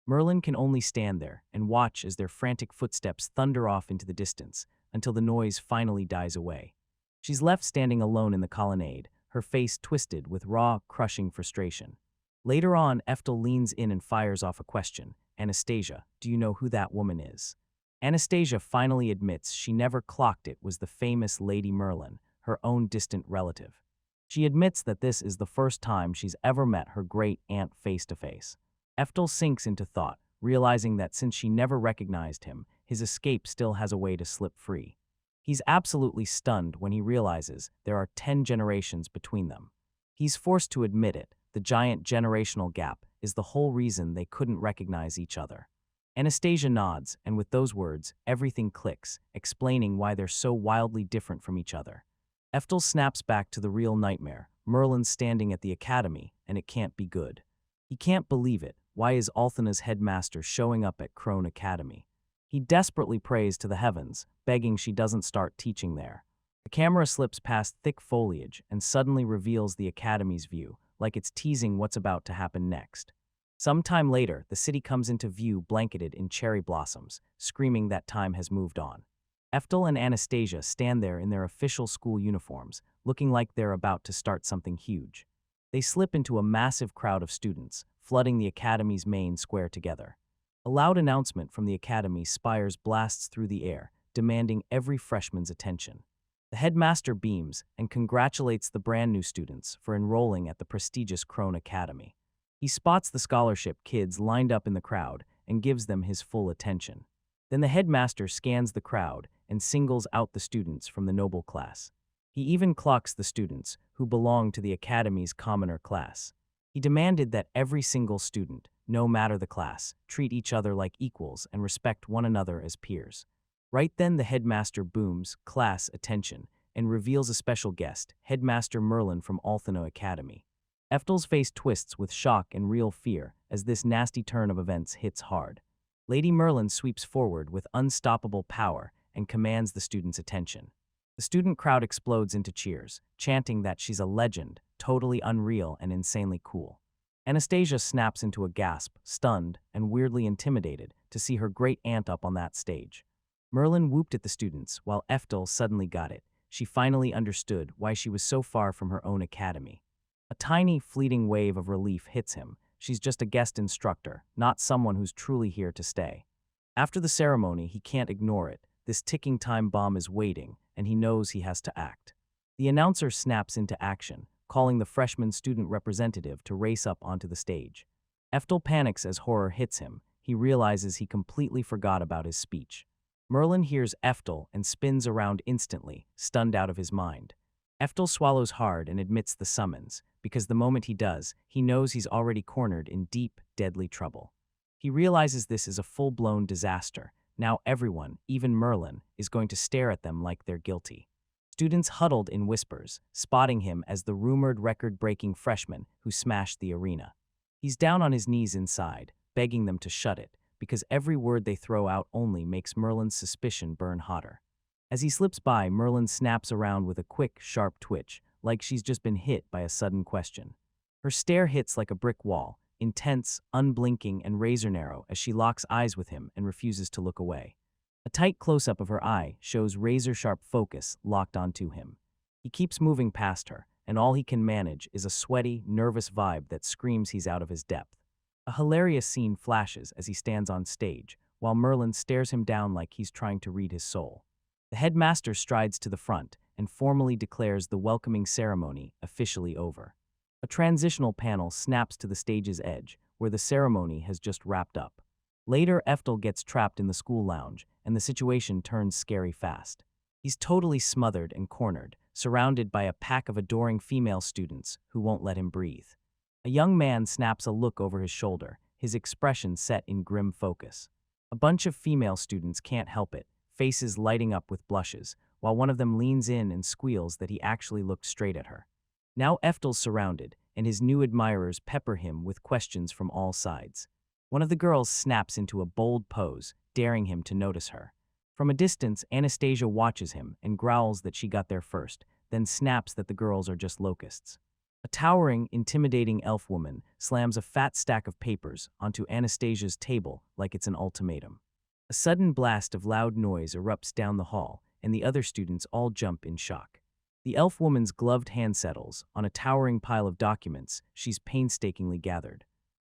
A: Merlin can only stand there and watch as their frantic footsteps thunder off into the distance until the noise finally dies away. She's left standing alone in the colonnade, her face twisted with raw, crushing frustration. Later on, Eftel leans in and fires off a question. Anastasia, do you know who that woman is? Anastasia finally admits she never clocked it was the famous Lady Merlin, her own distant relative. She admits that this is the first time she's ever met her great-aunt face-to-face. Eftel sinks into thought, realizing that since she never recognized him, his escape still has a way to slip free. He's absolutely stunned when he realizes there are 10 generations between them. He's forced to admit it, the giant generational gap is the whole reason they couldn't recognize each other. Anastasia nods, and with those words, everything clicks, explaining why they're so wildly different from each other. Eftel snaps back to the real nightmare. Merlin's standing at the academy, and it can't be good. He can't believe it. Why is Althena's headmaster showing up at Crone Academy? He desperately prays to the heavens, begging she doesn't start teaching there. The camera slips past thick foliage and suddenly reveals the academy's view, like it's teasing what's about to happen next. Sometime later, the city comes into view blanketed in cherry blossoms, screaming that time has moved on. Eftel and Anastasia stand there in their official school uniforms, looking like they're about to start something huge. They slip into a massive crowd of students, flooding the academy's main square together. A loud announcement from the academy spires blasts through the air, demanding every freshman's attention. The headmaster beams and congratulates the brand new students for enrolling at the prestigious Crone Academy. He spots the scholarship kids lined up in the crowd and gives them his full attention. Then the headmaster scans the crowd and singles out the students from the noble class. He even clocks the students who belong to the academy's commoner class. He demanded that every single student, no matter the class, treat each other like equals and respect one another as peers. Right then the headmaster booms, "Class, attention," and reveals a special guest, Headmaster Merlin from Althena Academy. Eftel's face twists with shock and real fear as this nasty turn of events hits hard. Lady Merlin sweeps forward with unstoppable power and commands the students' attention. The student crowd explodes into cheers, chanting that she's a legend, totally unreal and insanely cool. Anastasia snaps into a gasp, stunned and weirdly intimidated to see her great aunt up on that stage. Merlin whooped at the students, while Eftel suddenly got it. She finally understood why she was so far from her own academy. A tiny, fleeting wave of relief hits him. She's just a guest instructor, not someone who's truly here to stay. After the ceremony, he can't ignore it. This ticking time bomb is waiting, and he knows he has to act. The announcer snaps into action, calling the freshman student representative to race up onto the stage. Eftel panics as horror hits him. He realizes he completely forgot about his speech. Merlin hears Eftel and spins around instantly, stunned out of his mind. Eftel swallows hard and admits the summons, because the moment he does, he knows he's already cornered in deep, deadly trouble. He realizes this is a full-blown disaster. Now everyone, even Merlin, is going to stare at them like they're guilty. Students huddled in whispers, spotting him as the rumored record-breaking freshman who smashed the arena. He's down on his knees inside, begging them to shut it, because every word they throw out only makes Merlin's suspicion burn hotter. As he slips by, Merlin snaps around with a quick, sharp twitch, like she's just been hit by a sudden question. Her stare hits like a brick wall, intense, unblinking, and razor-narrow as she locks eyes with him and refuses to look away. A tight close-up of her eye shows razor-sharp focus locked onto him. He keeps moving past her, and all he can manage is a sweaty, nervous vibe that screams he's out of his depth. A hilarious scene flashes as he stands on stage, while Merlin stares him down like he's trying to read his soul. The headmaster strides to the front and formally declares the welcoming ceremony officially over. A transitional panel snaps to the stage's edge, where the ceremony has just wrapped up. Later, Eftel gets trapped in the school lounge, and the situation turns scary fast. He's totally smothered and cornered, surrounded by a pack of adoring female students who won't let him breathe. A young man snaps a look over his shoulder, his expression set in grim focus. A bunch of female students can't help it, faces lighting up with blushes, while one of them leans in and squeals that he actually looked straight at her. Now Eftel's surrounded, and his new admirers pepper him with questions from all sides. One of the girls snaps into a bold pose, daring him to notice her. From a distance, Anastasia watches him and growls that she got there first, then snaps that the girls are just locusts. A towering, intimidating elf woman slams a fat stack of papers onto Anastasia's table like it's an ultimatum. A sudden blast of loud noise erupts down the hall, and the other students all jump in shock. The elf woman's gloved hand settles on a towering pile of documents she's painstakingly gathered.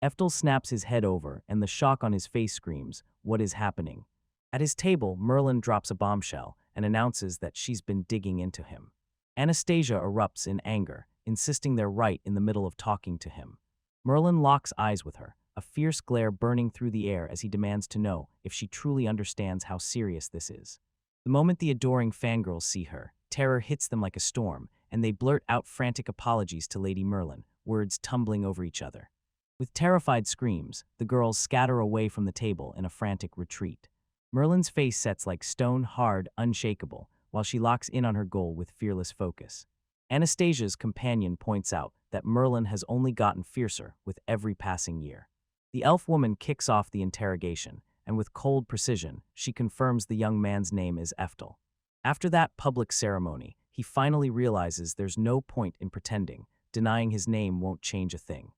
A: Eftel snaps his head over, and the shock on his face screams, "What is happening?" At his table, Merlin drops a bombshell and announces that she's been digging into him. Anastasia erupts in anger, insisting they're right in the middle of talking to him. Merlin locks eyes with her, a fierce glare burning through the air as he demands to know if she truly understands how serious this is. The moment the adoring fangirls see her, terror hits them like a storm, and they blurt out frantic apologies to Lady Merlin, words tumbling over each other. With terrified screams, the girls scatter away from the table in a frantic retreat. Merlin's face sets like stone hard, unshakable, while she locks in on her goal with fearless focus. Anastasia's companion points out that Merlin has only gotten fiercer with every passing year. The elf woman kicks off the interrogation, and with cold precision, she confirms the young man's name is Eftel. After that public ceremony, he finally realizes there's no point in pretending, denying his name won't change a thing.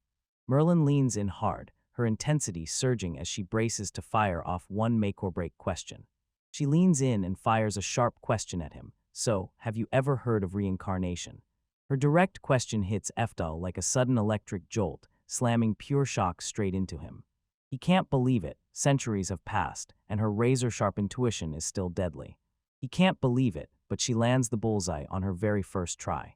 A: Merlin leans in hard, her intensity surging as she braces to fire off one make-or-break question. She leans in and fires a sharp question at him. So, have you ever heard of reincarnation? Her direct question hits Eftel like a sudden electric jolt, slamming pure shock straight into him. He can't believe it, centuries have passed, and her razor-sharp intuition is still deadly. He can't believe it, but she lands the bullseye on her very first try.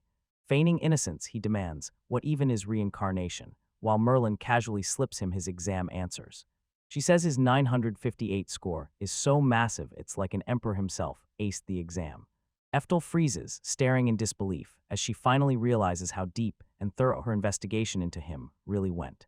A: Feigning innocence, he demands, what even is reincarnation, while Merlin casually slips him his exam answers. She says his 958 score is so massive it's like an emperor himself aced the exam. Eftel freezes, staring in disbelief, as she finally realizes how deep and thorough her investigation into him really went.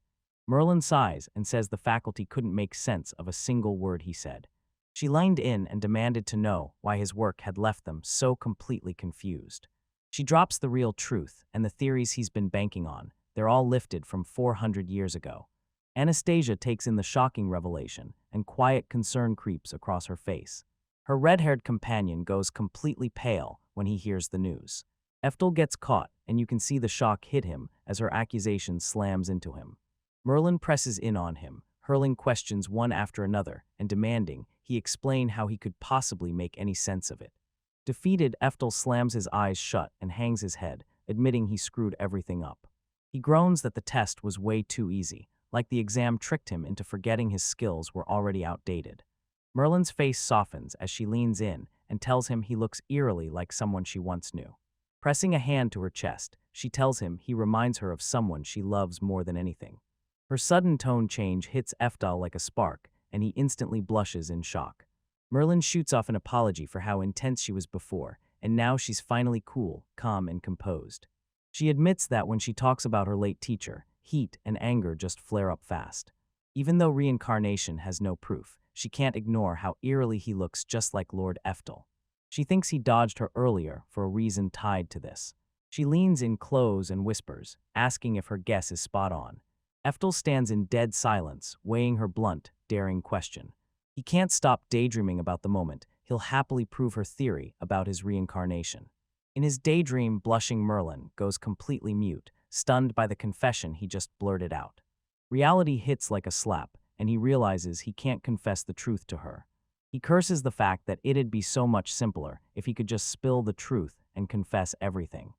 A: Merlin sighs and says the faculty couldn't make sense of a single word he said. She leaned in and demanded to know why his work had left them so completely confused. She drops the real truth and the theories he's been banking on. They're all lifted from 400 years ago. Anastasia takes in the shocking revelation, and quiet concern creeps across her face. Her red-haired companion goes completely pale when he hears the news. Eftel gets caught, and you can see the shock hit him as her accusation slams into him. Merlin presses in on him, hurling questions one after another and demanding he explain how he could possibly make any sense of it. Defeated, Eftel slams his eyes shut and hangs his head, admitting he screwed everything up. He groans that the test was way too easy, like the exam tricked him into forgetting his skills were already outdated. Merlin's face softens as she leans in and tells him he looks eerily like someone she once knew. Pressing a hand to her chest, she tells him he reminds her of someone she loves more than anything. Her sudden tone change hits Eftel like a spark, and he instantly blushes in shock. Merlin shoots off an apology for how intense she was before, and now she's finally cool, calm, and composed. She admits that when she talks about her late teacher, heat and anger just flare up fast. Even though reincarnation has no proof, she can't ignore how eerily he looks just like Lord Eftel. She thinks he dodged her earlier for a reason tied to this. She leans in close and whispers, asking if her guess is spot on. Eftel stands in dead silence, weighing her blunt, daring question. He can't stop daydreaming about the moment he'll happily prove her theory about his reincarnation. In his daydream, blushing Merlin goes completely mute, stunned by the confession he just blurted out. Reality hits like a slap, and he realizes he can't confess the truth to her. He curses the fact that it'd be so much simpler if he could just spill the truth and confess everything.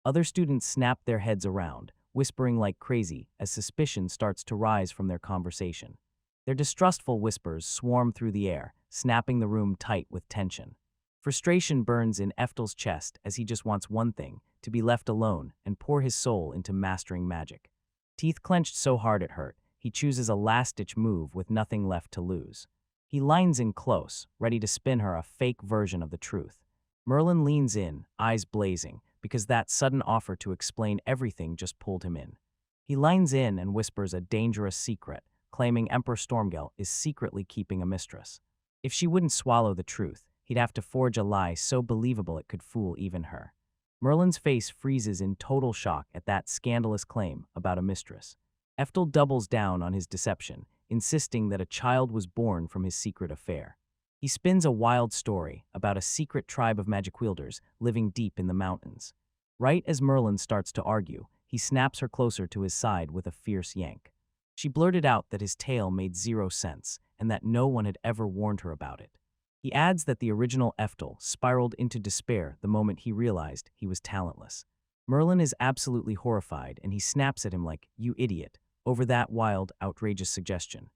A: Other students snap their heads around, whispering like crazy as suspicion starts to rise from their conversation. Their distrustful whispers swarm through the air, snapping the room tight with tension. Frustration burns in Eftel's chest as he just wants one thing, to be left alone and pour his soul into mastering magic. Teeth clenched so hard it hurt, he chooses a last-ditch move with nothing left to lose. He lines in close, ready to spin her a fake version of the truth. Merlin leans in, eyes blazing, because that sudden offer to explain everything just pulled him in. He lines in and whispers a dangerous secret, claiming Emperor Stormgeld is secretly keeping a mistress. If she wouldn't swallow the truth, he'd have to forge a lie so believable it could fool even her. Merlin's face freezes in total shock at that scandalous claim about a mistress. Eftel doubles down on his deception, insisting that a child was born from his secret affair. He spins a wild story about a secret tribe of magic wielders living deep in the mountains. Right as Merlin starts to argue, he snaps her closer to his side with a fierce yank. She blurted out that his tale made zero sense and that no one had ever warned her about it. He adds that the original Eftel spiraled into despair the moment he realized he was talentless. Merlin is absolutely horrified and he snaps at him like, "You idiot," over that wild, outrageous suggestion.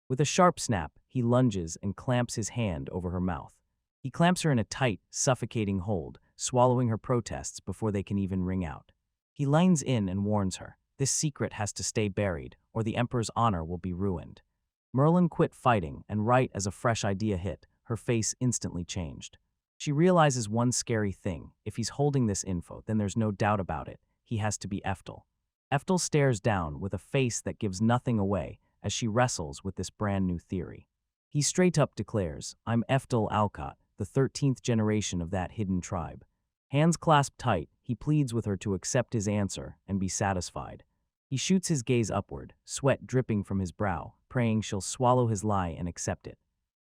A: With a sharp snap, he lunges and clamps his hand over her mouth. He clamps her in a tight, suffocating hold, swallowing her protests before they can even ring out. He leans in and warns her, This secret has to stay buried, or the Emperor's honor will be ruined. Merlin quit fighting, and right as a fresh idea hit, her face instantly changed. She realizes one scary thing: if he's holding this info, then there's no doubt about it. He has to be Eftel. Eftel stares down with a face that gives nothing away as she wrestles with this brand new theory. He straight up declares, "I'm Eftel Alcott, the 13th generation of that hidden tribe." Hands clasped tight, he pleads with her to accept his answer and be satisfied. He shoots his gaze upward, sweat dripping from his brow, praying she'll swallow his lie and accept it.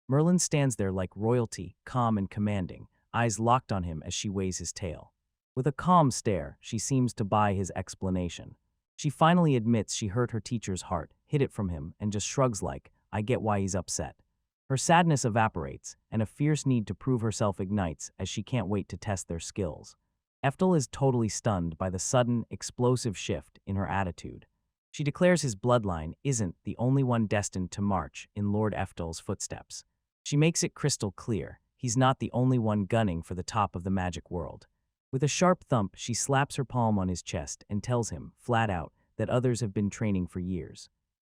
A: Merlin stands there like royalty, calm and commanding, eyes locked on him as she weighs his tale. With a calm stare, she seems to buy his explanation. She finally admits she hurt her teacher's heart, hid it from him, and just shrugs like, "I get why he's upset." Her sadness evaporates, and a fierce need to prove herself ignites as she can't wait to test their skills. Eftel is totally stunned by the sudden, explosive shift in her attitude. She declares his bloodline isn't the only one destined to march in Lord Eftel's footsteps. She makes it crystal clear he's not the only one gunning for the top of the magic world. With a sharp thump, she slaps her palm on his chest and tells him, flat out, that others have been training for years.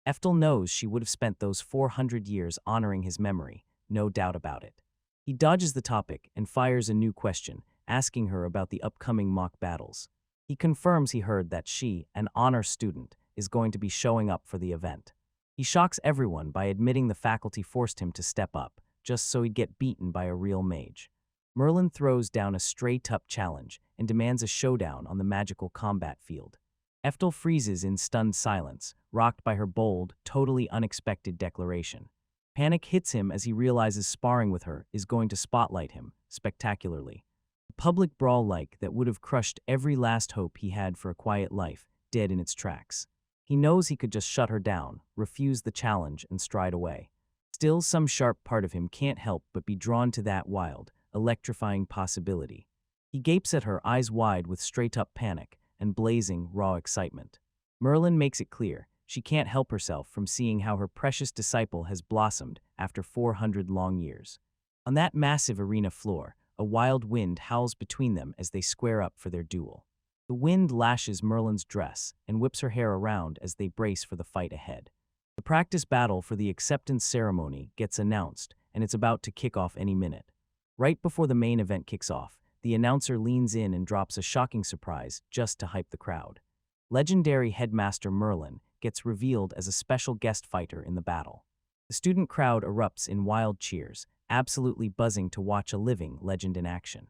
A: Eftel knows she would have spent those 400 years honoring his memory, no doubt about it. He dodges the topic and fires a new question, asking her about the upcoming mock battles. He confirms he heard that she, an honor student, is going to be showing up for the event. He shocks everyone by admitting the faculty forced him to step up, just so he'd get beaten by a real mage. Merlin throws down a straight-up challenge and demands a showdown on the magical combat field. Eftel freezes in stunned silence, rocked by her bold, totally unexpected declaration. Panic hits him as he realizes sparring with her is going to spotlight him, spectacularly. A public brawl like that would have crushed every last hope he had for a quiet life, dead in its tracks. He knows he could just shut her down, refuse the challenge, and stride away. Still, some sharp part of him can't help but be drawn to that wild, electrifying possibility. He gapes at her, eyes wide with straight-up panic and blazing, raw excitement. Merlin makes it clear she can't help herself from seeing how her precious disciple has blossomed after 400 long years. On that massive arena floor, a wild wind howls between them as they square up for their duel. The wind lashes Merlin's dress and whips her hair around as they brace for the fight ahead. The practice battle for the acceptance ceremony gets announced, and it's about to kick off any minute. Right before the main event kicks off, the announcer leans in and drops a shocking surprise just to hype the crowd. Legendary Headmaster Merlin gets revealed as a special guest fighter in the battle. The student crowd erupts in wild cheers, absolutely buzzing to watch a living legend in action.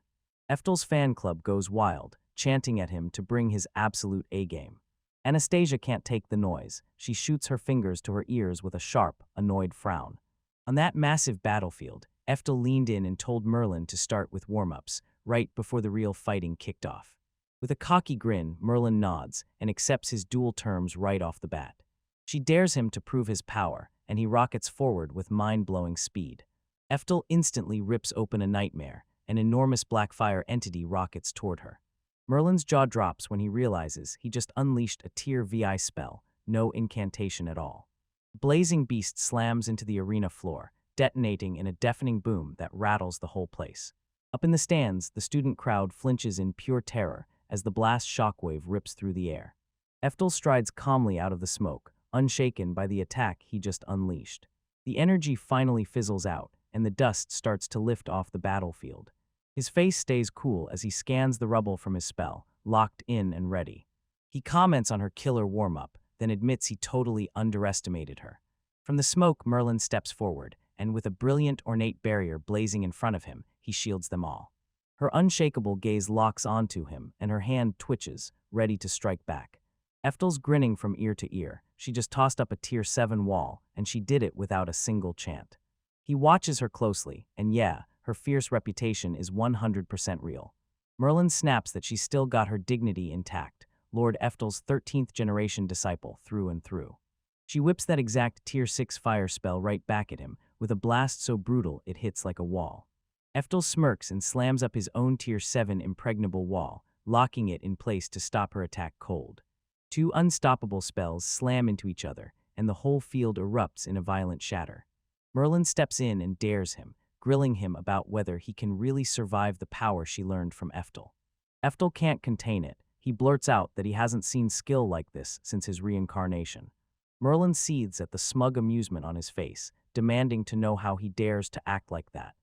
A: Eftel's fan club goes wild, chanting at him to bring his absolute A-game. Anastasia can't take the noise. She shoots her fingers to her ears with a sharp, annoyed frown. On that massive battlefield, Eftel leaned in and told Merlin to start with warm-ups, right before the real fighting kicked off. With a cocky grin, Merlin nods and accepts his duel terms right off the bat. She dares him to prove his power, and he rockets forward with mind-blowing speed. Eftel instantly rips open a nightmare. An enormous black fire entity rockets toward her. Merlin's jaw drops when he realizes he just unleashed a tier VI spell, no incantation at all. The blazing beast slams into the arena floor, detonating in a deafening boom that rattles the whole place. Up in the stands, the student crowd flinches in pure terror as the blast shockwave rips through the air. Eftel strides calmly out of the smoke, unshaken by the attack he just unleashed. The energy finally fizzles out, and the dust starts to lift off the battlefield. His face stays cool as he scans the rubble from his spell, locked in and ready. He comments on her killer warm-up, then admits he totally underestimated her. From the smoke, Merlin steps forward, and with a brilliant, ornate barrier blazing in front of him, he shields them all. Her unshakable gaze locks onto him, and her hand twitches, ready to strike back. Eftel's grinning from ear to ear. She just tossed up a tier 7 wall, and she did it without a single chant. He watches her closely, and yeah, her fierce reputation is 100% real. Merlin snaps that she's still got her dignity intact, Lord Eftel's 13th generation disciple through and through. She whips that exact tier 6 fire spell right back at him, with a blast so brutal it hits like a wall. Eftel smirks and slams up his own tier 7 impregnable wall, locking it in place to stop her attack cold. Two unstoppable spells slam into each other, and the whole field erupts in a violent shatter. Merlin steps in and dares him, grilling him about whether he can really survive the power she learned from Eftel. Eftel can't contain it. he blurts out that he hasn't seen skill like this since his reincarnation. Merlin seethes at the smug amusement on his face, demanding to know how he dares to act like that.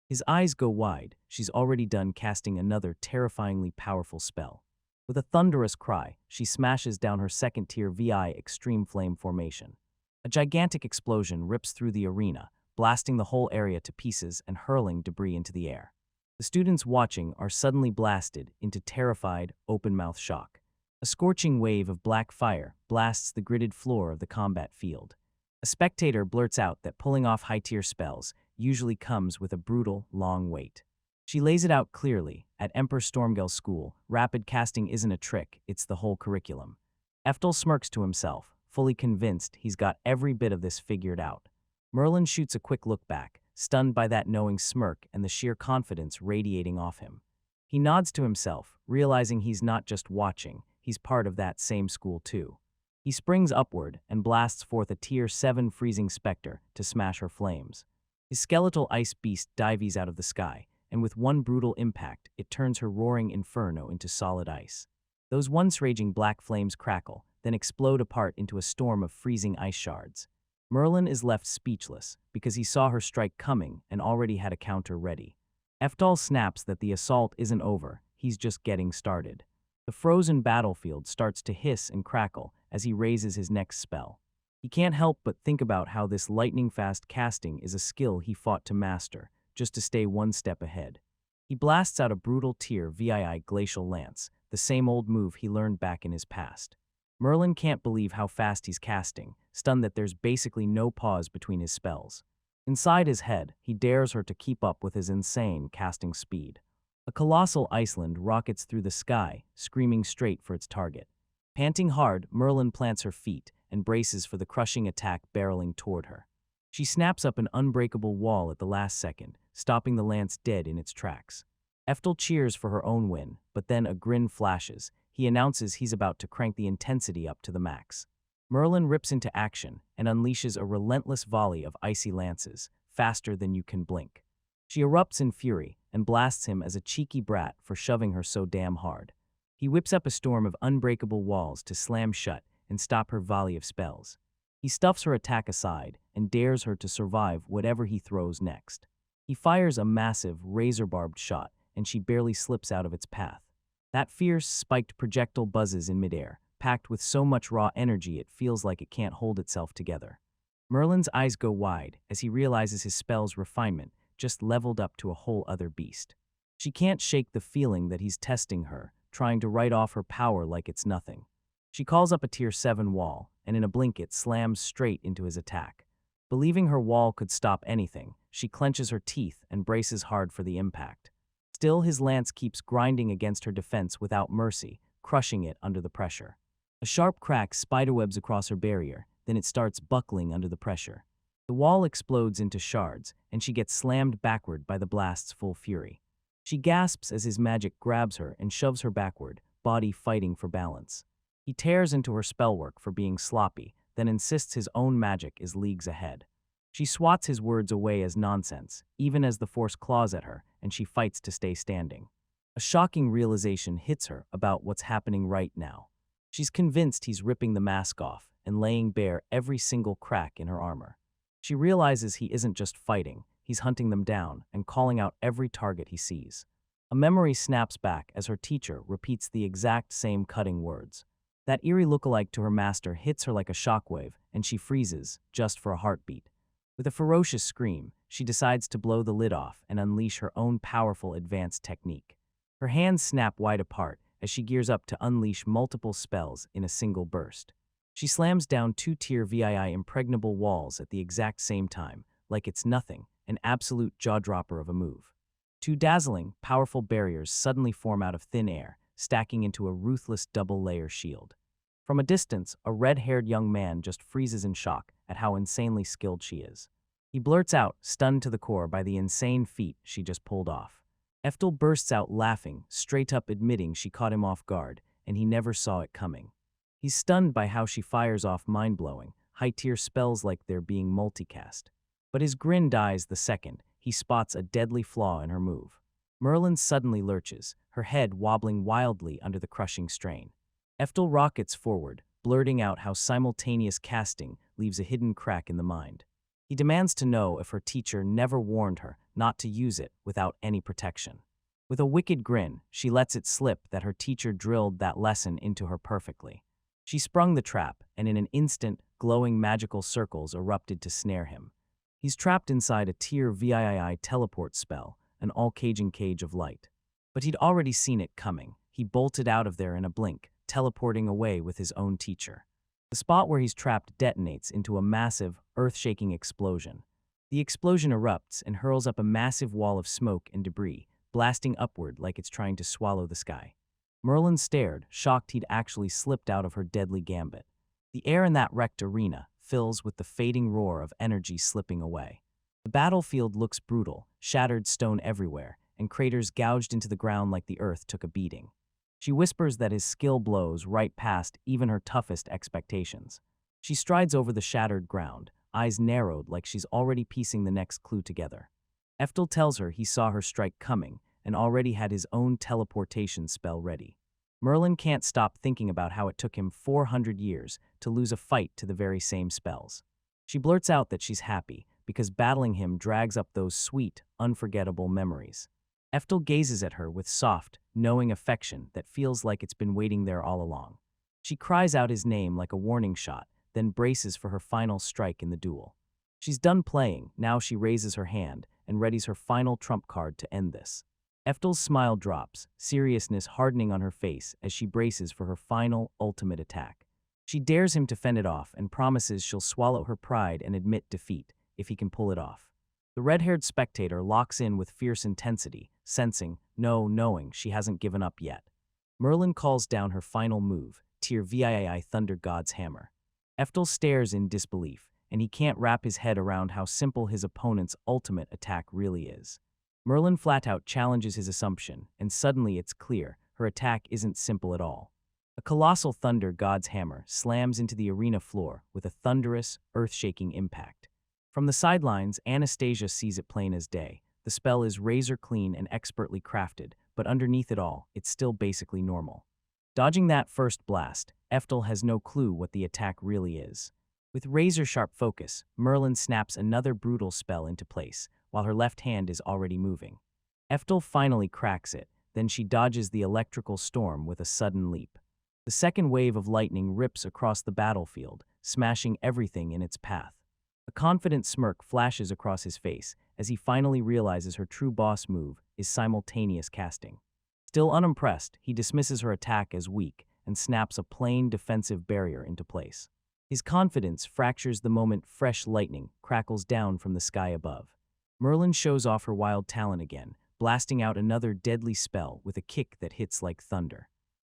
A: His eyes go wide. She's already done casting another terrifyingly powerful spell. With a thunderous cry, she smashes down her second-tier VI Extreme Flame formation. A gigantic explosion rips through the arena, blasting the whole area to pieces and hurling debris into the air. The students watching are suddenly blasted into terrified, open-mouth shock. A scorching wave of black fire blasts the gridded floor of the combat field. A spectator blurts out that pulling off high-tier spells usually comes with a brutal, long wait. She lays it out clearly. At Emperor Stormgel's school, rapid casting isn't a trick, it's the whole curriculum. Eftel smirks to himself, fully convinced he's got every bit of this figured out. Merlin shoots a quick look back, stunned by that knowing smirk and the sheer confidence radiating off him. He nods to himself, realizing he's not just watching, he's part of that same school too. He springs upward and blasts forth a Tier 7 freezing specter to smash her flames. His skeletal ice beast dives out of the sky, and with one brutal impact, it turns her roaring inferno into solid ice. Those once raging black flames crackle, then explode apart into a storm of freezing ice shards. Merlin is left speechless because he saw her strike coming and already had a counter ready. Eftal snaps that the assault isn't over, he's just getting started. The frozen battlefield starts to hiss and crackle as he raises his next spell. He can't help but think about how this lightning-fast casting is a skill he fought to master, just to stay one step ahead. He blasts out a brutal Tier VII Glacial Lance, the same old move he learned back in his past. Merlin can't believe how fast he's casting, stunned that there's basically no pause between his spells. Inside his head, he dares her to keep up with his insane casting speed. A colossal Iceland rockets through the sky, screaming straight for its target. Panting hard, Merlin plants her feet and braces for the crushing attack barreling toward her. She snaps up an unbreakable wall at the last second, stopping the lance dead in its tracks. Eftel cheers for her own win, but then a grin flashes. He announces he's about to crank the intensity up to the max. Merlin rips into action and unleashes a relentless volley of icy lances, faster than you can blink. She erupts in fury and blasts him as a cheeky brat for shoving her so damn hard. He whips up a storm of unbreakable walls to slam shut and stop her volley of spells. He stuffs her attack aside and dares her to survive whatever he throws next. He fires a massive, razor-barbed shot, and she barely slips out of its path. That fierce, spiked projectile buzzes in midair, packed with so much raw energy it feels like it can't hold itself together. Merlin's eyes go wide as he realizes his spell's refinement just leveled up to a whole other beast. She can't shake the feeling that he's testing her, trying to write off her power like it's nothing. She calls up a Tier 7 wall, and in a blink it slams straight into his attack. Believing her wall could stop anything, she clenches her teeth and braces hard for the impact. Still, his lance keeps grinding against her defense without mercy, crushing it under the pressure. A sharp crack spiderwebs across her barrier, then it starts buckling under the pressure. The wall explodes into shards, and she gets slammed backward by the blast's full fury. She gasps as his magic grabs her and shoves her backward, body fighting for balance. He tears into her spellwork for being sloppy, then insists his own magic is leagues ahead. She swats his words away as nonsense, even as the force claws at her, and she fights to stay standing. A shocking realization hits her about what's happening right now. She's convinced he's ripping the mask off and laying bare every single crack in her armor. She realizes he isn't just fighting, he's hunting them down and calling out every target he sees. A memory snaps back as her teacher repeats the exact same cutting words. That eerie lookalike to her master hits her like a shockwave, and she freezes, just for a heartbeat. With a ferocious scream, she decides to blow the lid off and unleash her own powerful advanced technique. Her hands snap wide apart as she gears up to unleash multiple spells in a single burst. She slams down 2-tier VII impregnable walls at the exact same time, like it's nothing, an absolute jaw-dropper of a move. Two dazzling, powerful barriers suddenly form out of thin air, stacking into a ruthless double-layer shield. From a distance, a red-haired young man just freezes in shock at how insanely skilled she is. He blurts out, stunned to the core by the insane feat she just pulled off. Eftel bursts out laughing, straight up admitting she caught him off guard, and he never saw it coming. He's stunned by how she fires off mind-blowing, high-tier spells like they're being multicast. But his grin dies the second he spots a deadly flaw in her move. Merlin suddenly lurches, her head wobbling wildly under the crushing strain. Eftel rockets forward, blurting out how simultaneous casting leaves a hidden crack in the mind. He demands to know if her teacher never warned her not to use it without any protection. With a wicked grin, she lets it slip that her teacher drilled that lesson into her perfectly. She sprung the trap, and in an instant, glowing magical circles erupted to snare him. He's trapped inside a tier VII teleport spell, an all-caging cage of light. But he'd already seen it coming. He bolted out of there in a blink, teleporting away with his own teacher. The spot where he's trapped detonates into a massive, earth-shaking explosion. The explosion erupts and hurls up a massive wall of smoke and debris, blasting upward like it's trying to swallow the sky. Merlin stared, shocked he'd actually slipped out of her deadly gambit. The air in that wrecked arena fills with the fading roar of energy slipping away. The battlefield looks brutal, shattered stone everywhere, and craters gouged into the ground like the earth took a beating. She whispers that his skill blows right past even her toughest expectations. She strides over the shattered ground, eyes narrowed like she's already piecing the next clue together. Eftel tells her he saw her strike coming and already had his own teleportation spell ready. Merlin can't stop thinking about how it took him 400 years to lose a fight to the very same spells. She blurts out that she's happy because battling him drags up those sweet, unforgettable memories. Eftel gazes at her with soft, knowing affection that feels like it's been waiting there all along. She cries out his name like a warning shot, then braces for her final strike in the duel. She's done playing, now she raises her hand and readies her final trump card to end this. Eftel's smile drops, seriousness hardening on her face as she braces for her final, ultimate attack. She dares him to fend it off and promises she'll swallow her pride and admit defeat, if he can pull it off. The red-haired spectator locks in with fierce intensity, sensing, no, knowing she hasn't given up yet. Merlin calls down her final move, tier VII Thunder God's Hammer. Eftel stares in disbelief, and he can't wrap his head around how simple his opponent's ultimate attack really is. Merlin flat-out challenges his assumption, and suddenly it's clear her attack isn't simple at all. A colossal Thunder God's Hammer slams into the arena floor with a thunderous, earth-shaking impact. From the sidelines, Anastasia sees it plain as day. The spell is razor-clean and expertly crafted, but underneath it all, it's still basically normal. Dodging that first blast, Eftel has no clue what the attack really is. With razor-sharp focus, Merlin snaps another brutal spell into place, while her left hand is already moving. Eftel finally cracks it, then she dodges the electrical storm with a sudden leap. The second wave of lightning rips across the battlefield, smashing everything in its path. A confident smirk flashes across his face as he finally realizes her true boss move is simultaneous casting. Still unimpressed, he dismisses her attack as weak and snaps a plain defensive barrier into place. His confidence fractures the moment fresh lightning crackles down from the sky above. Merlin shows off her wild talent again, blasting out another deadly spell with a kick that hits like thunder.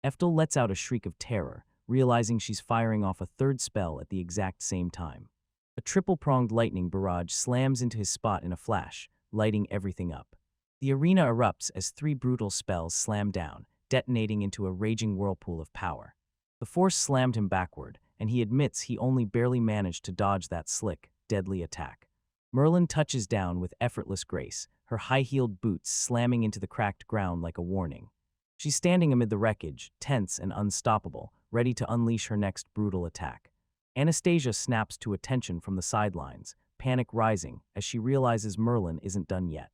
A: Eftel lets out a shriek of terror, realizing she's firing off a third spell at the exact same time. A triple-pronged lightning barrage slams into his spot in a flash, lighting everything up. The arena erupts as three brutal spells slam down, detonating into a raging whirlpool of power. The force slammed him backward, and he admits he only barely managed to dodge that slick, deadly attack. Merlin touches down with effortless grace, her high-heeled boots slamming into the cracked ground like a warning. She's standing amid the wreckage, tense and unstoppable, ready to unleash her next brutal attack. Anastasia snaps to attention from the sidelines, panic rising as she realizes Merlin isn't done yet.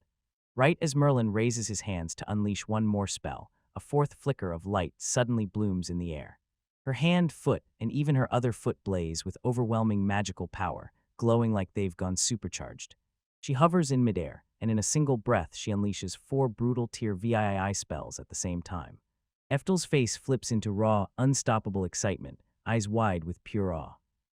A: Right as Merlin raises his hands to unleash one more spell, a fourth flicker of light suddenly blooms in the air. Her hand, foot, and even her other foot blaze with overwhelming magical power, glowing like they've gone supercharged. She hovers in midair, and in a single breath she unleashes 4 brutal tier VII spells at the same time. Eftel's face flips into raw, unstoppable excitement, eyes wide with pure awe.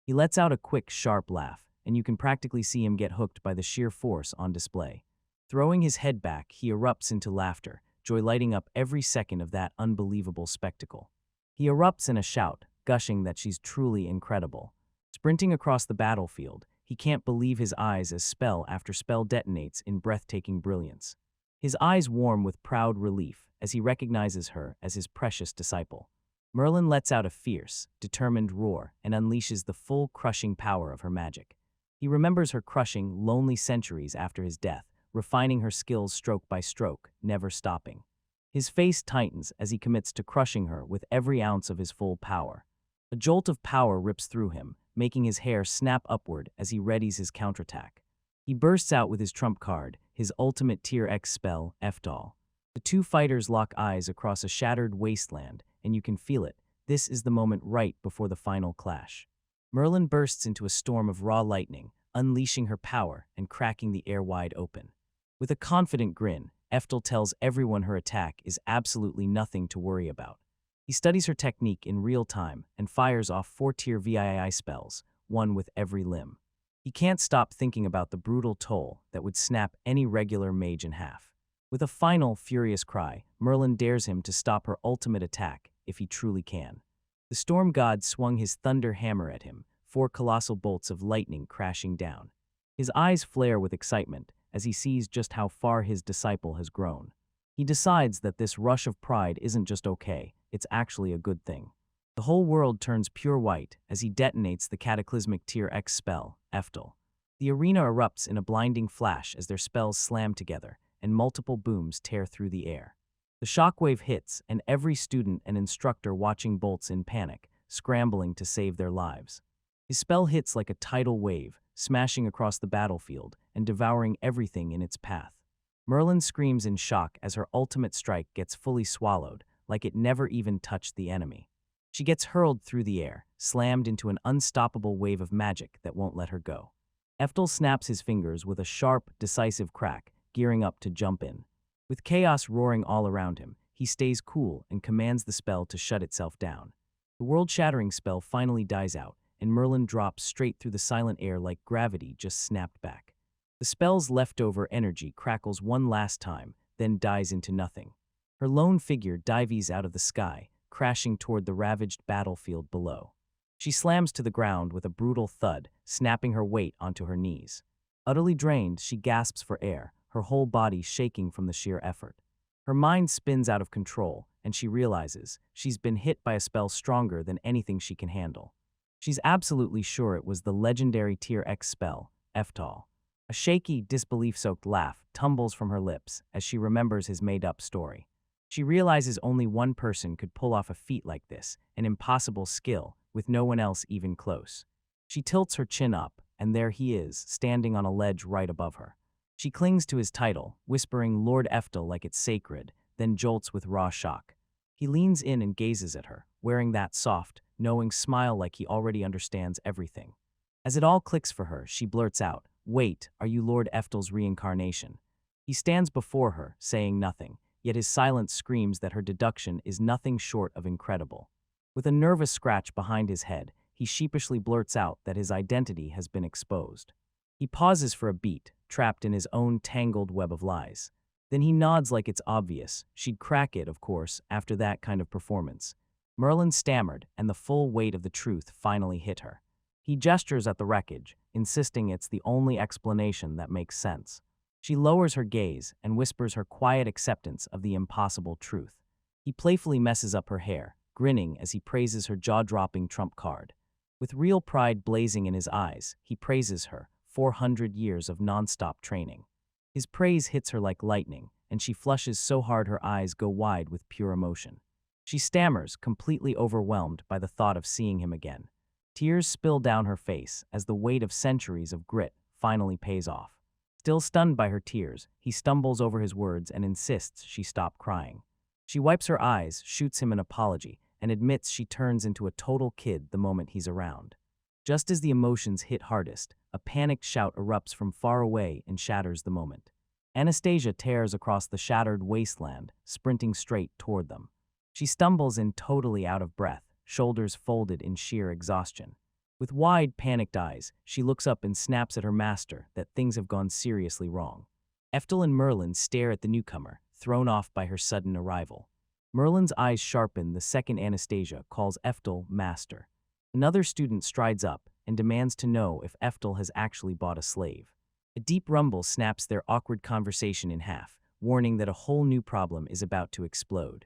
A: He lets out a quick, sharp laugh, and you can practically see him get hooked by the sheer force on display. Throwing his head back, he erupts into laughter, joy lighting up every second of that unbelievable spectacle. He erupts in a shout, gushing that she's truly incredible. Sprinting across the battlefield, he can't believe his eyes as spell after spell detonates in breathtaking brilliance. His eyes warm with proud relief as he recognizes her as his precious disciple. Merlin lets out a fierce, determined roar and unleashes the full crushing power of her magic. He remembers her crushing, lonely centuries after his death, refining her skills stroke by stroke, never stopping. His face tightens as he commits to crushing her with every ounce of his full power. A jolt of power rips through him, making his hair snap upward as he readies his counterattack. He bursts out with his trump card, his ultimate Tier X spell, F-Doll. The two fighters lock eyes across a shattered wasteland, and you can feel it. This is the moment right before the final clash. Merlin bursts into a storm of raw lightning, unleashing her power and cracking the air wide open. With a confident grin, Eftel tells everyone her attack is absolutely nothing to worry about. He studies her technique in real time and fires off 4-tier VII spells, one with every limb. He can't stop thinking about the brutal toll that would snap any regular mage in half. With a final, furious cry, Merlin dares him to stop her ultimate attack, if he truly can. The storm god swung his thunder hammer at him, 4 colossal bolts of lightning crashing down. His eyes flare with excitement as he sees just how far his disciple has grown. He decides that this rush of pride isn't just okay, it's actually a good thing. The whole world turns pure white as he detonates the cataclysmic Tier X spell, Eftel. The arena erupts in a blinding flash as their spells slam together, and multiple booms tear through the air. The shockwave hits, and every student and instructor watching bolts in panic, scrambling to save their lives. His spell hits like a tidal wave, smashing across the battlefield and devouring everything in its path. Merlin screams in shock as her ultimate strike gets fully swallowed, like it never even touched the enemy. She gets hurled through the air, slammed into an unstoppable wave of magic that won't let her go. Eftel snaps his fingers with a sharp, decisive crack, gearing up to jump in. With chaos roaring all around him, he stays cool and commands the spell to shut itself down. The world-shattering spell finally dies out, and Merlin drops straight through the silent air like gravity just snapped back. The spell's leftover energy crackles one last time, then dies into nothing. Her lone figure dives out of the sky, crashing toward the ravaged battlefield below. She slams to the ground with a brutal thud, snapping her weight onto her knees. Utterly drained, she gasps for air, her whole body shaking from the sheer effort. Her mind spins out of control, and she realizes she's been hit by a spell stronger than anything she can handle. She's absolutely sure it was the legendary Tier X spell, F-Doll. A shaky, disbelief-soaked laugh tumbles from her lips as she remembers his made-up story. She realizes only one person could pull off a feat like this, an impossible skill, with no one else even close. She tilts her chin up, and there he is, standing on a ledge right above her. She clings to his title, whispering Lord Eftel like it's sacred, then jolts with raw shock. He leans in and gazes at her, wearing that soft, knowing smile like he already understands everything. As it all clicks for her, she blurts out, "Wait, are you Lord Eftel's reincarnation?" He stands before her, saying nothing, yet his silence screams that her deduction is nothing short of incredible. With a nervous scratch behind his head, he sheepishly blurts out that his identity has been exposed. He pauses for a beat, trapped in his own tangled web of lies. Then he nods like it's obvious. She'd crack it, of course, after that kind of performance. Merlin stammered, and the full weight of the truth finally hit her. He gestures at the wreckage, insisting it's the only explanation that makes sense. She lowers her gaze and whispers her quiet acceptance of the impossible truth. He playfully messes up her hair, grinning as he praises her jaw-dropping trump card. With real pride blazing in his eyes, he praises her, 400 years of non-stop training. His praise hits her like lightning, and she flushes so hard her eyes go wide with pure emotion. She stammers, completely overwhelmed by the thought of seeing him again. Tears spill down her face as the weight of centuries of grit finally pays off. Still stunned by her tears, he stumbles over his words and insists she stop crying. She wipes her eyes, shoots him an apology, and admits she turns into a total kid the moment he's around. Just as the emotions hit hardest, a panicked shout erupts from far away and shatters the moment. Anastasia tears across the shattered wasteland, sprinting straight toward them. She stumbles in totally out of breath, shoulders folded in sheer exhaustion. With wide, panicked eyes, she looks up and snaps at her master that things have gone seriously wrong. Eftel and Merlin stare at the newcomer, thrown off by her sudden arrival. Merlin's eyes sharpen the second Anastasia calls Eftel master. Another student strides up and demands to know if Eftel has actually bought a slave. A deep rumble snaps their awkward conversation in half, warning that a whole new problem is about to explode.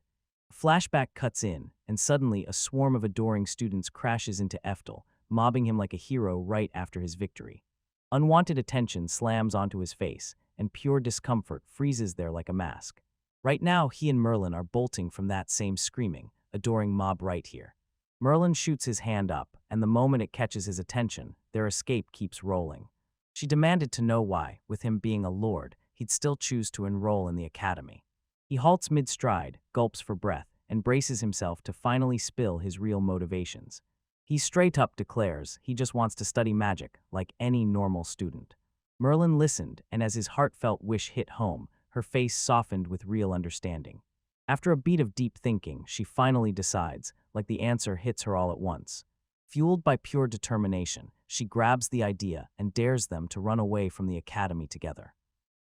A: A flashback cuts in, and suddenly a swarm of adoring students crashes into Eftel, mobbing him like a hero right after his victory. Unwanted attention slams onto his face, and pure discomfort freezes there like a mask. Right now, he and Merlin are bolting from that same screaming, adoring mob right here. Merlin shoots his hand up, and the moment it catches his attention, their escape keeps rolling. She demanded to know why, with him being a lord, he'd still choose to enroll in the academy. He halts mid-stride, gulps for breath, and braces himself to finally spill his real motivations. He straight up declares he just wants to study magic like any normal student. Merlin listened, and as his heartfelt wish hit home, her face softened with real understanding. After a beat of deep thinking, she finally decides, like the answer hits her all at once. Fueled by pure determination, she grabs the idea and dares them to run away from the academy together.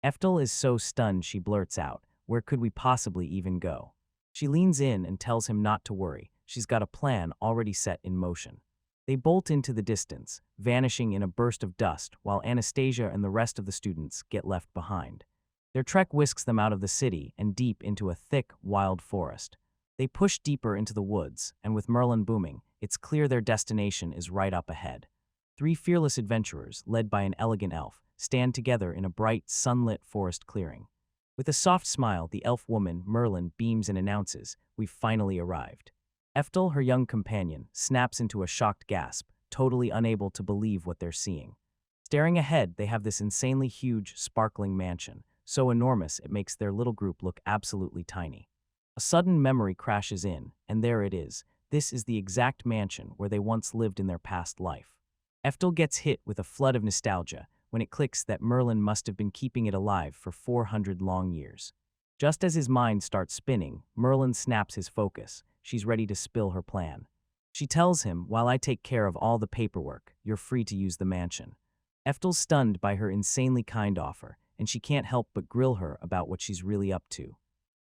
A: Eftel is so stunned she blurts out, "Where could we possibly even go?" She leans in and tells him not to worry, she's got a plan already set in motion. They bolt into the distance, vanishing in a burst of dust while Anastasia and the rest of the students get left behind. Their trek whisks them out of the city and deep into a thick, wild forest. They push deeper into the woods, and with Merlin booming, it's clear their destination is right up ahead. Three fearless adventurers, led by an elegant elf, stand together in a bright, sunlit forest clearing. With a soft smile, the elf woman, Merlin, beams and announces, "We've finally arrived." Eftel, her young companion, snaps into a shocked gasp, totally unable to believe what they're seeing. Staring ahead, they have this insanely huge, sparkling mansion, so enormous it makes their little group look absolutely tiny. A sudden memory crashes in, and there it is. This is the exact mansion where they once lived in their past life. Eftel gets hit with a flood of nostalgia when it clicks that Merlin must have been keeping it alive for 400 long years. Just as his mind starts spinning, Merlin snaps his focus. She's ready to spill her plan. She tells him, "While I take care of all the paperwork, you're free to use the mansion." Eftel's stunned by her insanely kind offer, and she can't help but grill her about what she's really up to.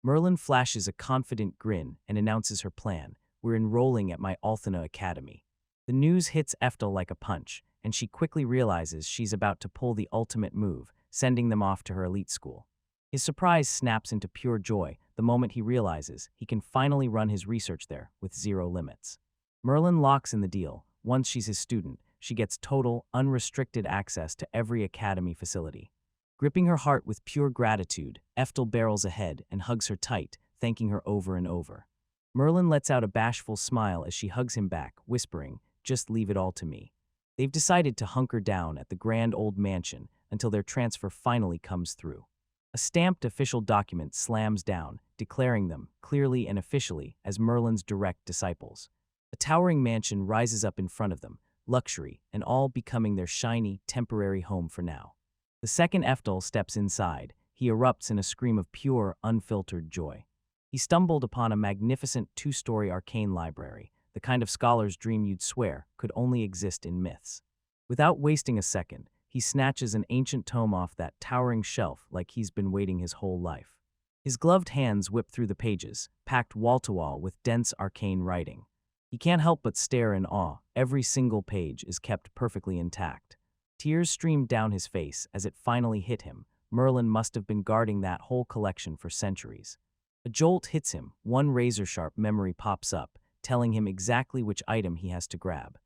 A: Merlin flashes a confident grin and announces her plan. "We're enrolling at my Althana Academy." The news hits Eftel like a punch, and she quickly realizes she's about to pull the ultimate move, sending them off to her elite school. His surprise snaps into pure joy the moment he realizes he can finally run his research there with zero limits. Merlin locks in the deal. Once she's his student, she gets total, unrestricted access to every academy facility. Gripping her heart with pure gratitude, Eftel barrels ahead and hugs her tight, thanking her over and over. Merlin lets out a bashful smile as she hugs him back, whispering, "Just leave it all to me." They've decided to hunker down at the grand old mansion until their transfer finally comes through. A stamped official document slams down, declaring them, clearly and officially, as Merlin's direct disciples. A towering mansion rises up in front of them, luxury and all becoming their shiny, temporary home for now. The second Eftel steps inside, he erupts in a scream of pure, unfiltered joy. He stumbled upon a magnificent two-story arcane library, the kind of scholar's dream you'd swear could only exist in myths. Without wasting a second, he snatches an ancient tome off that towering shelf like he's been waiting his whole life. His gloved hands whip through the pages, packed wall-to-wall with dense arcane writing. He can't help but stare in awe. Every single page is kept perfectly intact. Tears streamed down his face as it finally hit him. Merlin must have been guarding that whole collection for centuries. A jolt hits him. One razor-sharp memory pops up, telling him exactly which item he has to grab.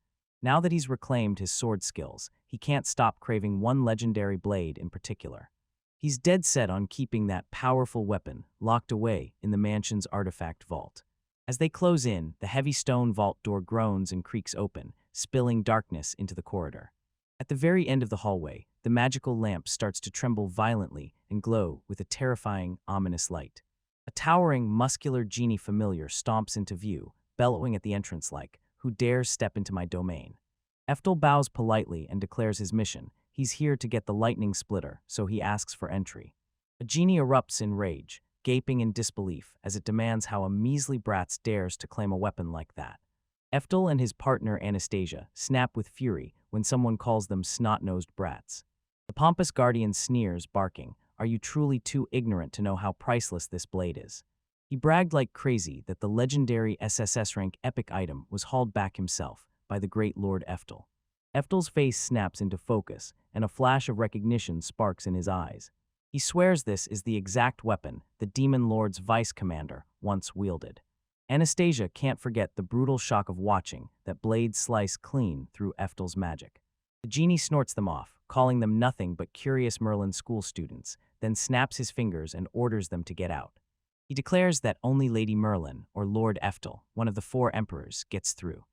A: Now that he's reclaimed his sword skills, he can't stop craving one legendary blade in particular. He's dead set on keeping that powerful weapon locked away in the mansion's artifact vault. As they close in, the heavy stone vault door groans and creaks open, spilling darkness into the corridor. At the very end of the hallway, the magical lamp starts to tremble violently and glow with a terrifying, ominous light. A towering, muscular genie familiar stomps into view, bellowing at the entrance like, "Who dares step into my domain?" Eftel bows politely and declares his mission. He's here to get the lightning splitter, so he asks for entry. A genie erupts in rage, gaping in disbelief as it demands how a measly brat dares to claim a weapon like that. Eftel and his partner Anastasia snap with fury when someone calls them snot-nosed brats. The pompous guardian sneers, barking, "Are you truly too ignorant to know how priceless this blade is?" He bragged like crazy that the legendary SSS-rank epic item was hauled back himself by the great Lord Eftel. Eftel's face snaps into focus, and a flash of recognition sparks in his eyes. He swears this is the exact weapon the Demon Lord's vice commander once wielded. Anastasia can't forget the brutal shock of watching that blade slice clean through Eftel's magic. The genie snorts them off, calling them nothing but curious Merlin school students, then snaps his fingers and orders them to get out. He declares that only Lady Merlin, or Lord Eftel, one of the four emperors, gets through.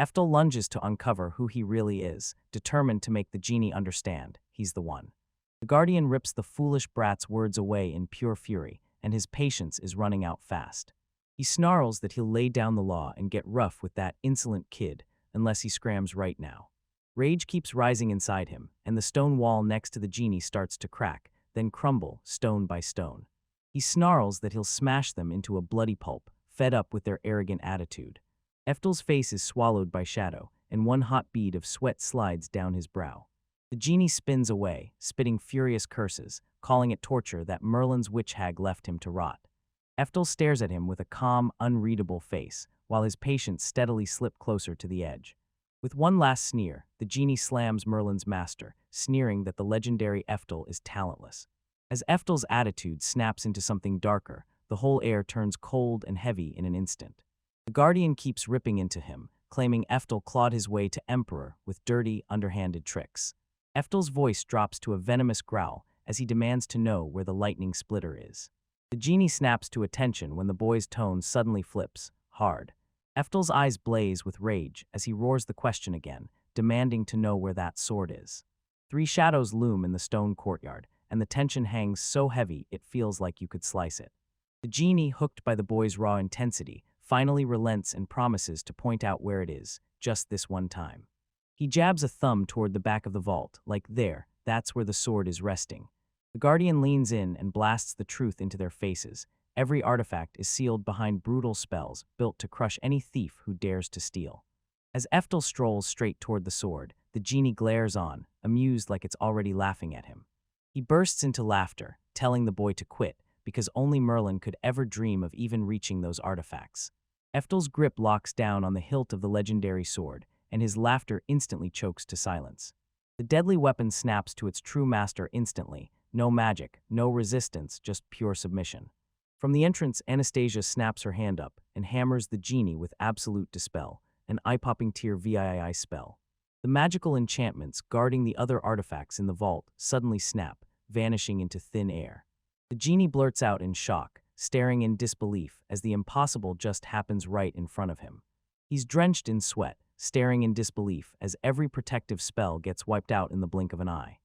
A: Eftel lunges to uncover who he really is, determined to make the genie understand he's the one. The guardian rips the foolish brat's words away in pure fury, and his patience is running out fast. He snarls that he'll lay down the law and get rough with that insolent kid unless he scrams right now. Rage keeps rising inside him, and the stone wall next to the genie starts to crack, then crumble stone by stone. He snarls that he'll smash them into a bloody pulp, fed up with their arrogant attitude. Eftel's face is swallowed by shadow, and one hot bead of sweat slides down his brow. The genie spins away, spitting furious curses, calling it torture that Merlin's witch hag left him to rot. Eftel stares at him with a calm, unreadable face, while his patients steadily slip closer to the edge. With one last sneer, the genie slams Merlin's master, sneering that the legendary Eftel is talentless. As Eftel's attitude snaps into something darker, the whole air turns cold and heavy in an instant. The guardian keeps ripping into him, claiming Eftel clawed his way to Emperor with dirty, underhanded tricks. Eftel's voice drops to a venomous growl as he demands to know where the lightning splitter is. The genie snaps to attention when the boy's tone suddenly flips, hard. Eftel's eyes blaze with rage as he roars the question again, demanding to know where that sword is. Three shadows loom in the stone courtyard, and the tension hangs so heavy it feels like you could slice it. The genie, hooked by the boy's raw intensity, finally relents and promises to point out where it is, just this one time. He jabs a thumb toward the back of the vault, like there, that's where the sword is resting. The guardian leans in and blasts the truth into their faces. Every artifact is sealed behind brutal spells built to crush any thief who dares to steal. As Eftel strolls straight toward the sword, the genie glares on, amused like it's already laughing at him. He bursts into laughter, telling the boy to quit, because only Merlin could ever dream of even reaching those artifacts. Eftel's grip locks down on the hilt of the legendary sword, and his laughter instantly chokes to silence. The deadly weapon snaps to its true master instantly. No magic, no resistance, just pure submission. From the entrance, Anastasia snaps her hand up and hammers the genie with absolute dispel, an eye-popping tear VII spell. The magical enchantments guarding the other artifacts in the vault suddenly snap, vanishing into thin air. The genie blurts out in shock, staring in disbelief as the impossible just happens right in front of him. He's drenched in sweat, staring in disbelief as every protective spell gets wiped out in the blink of an eye.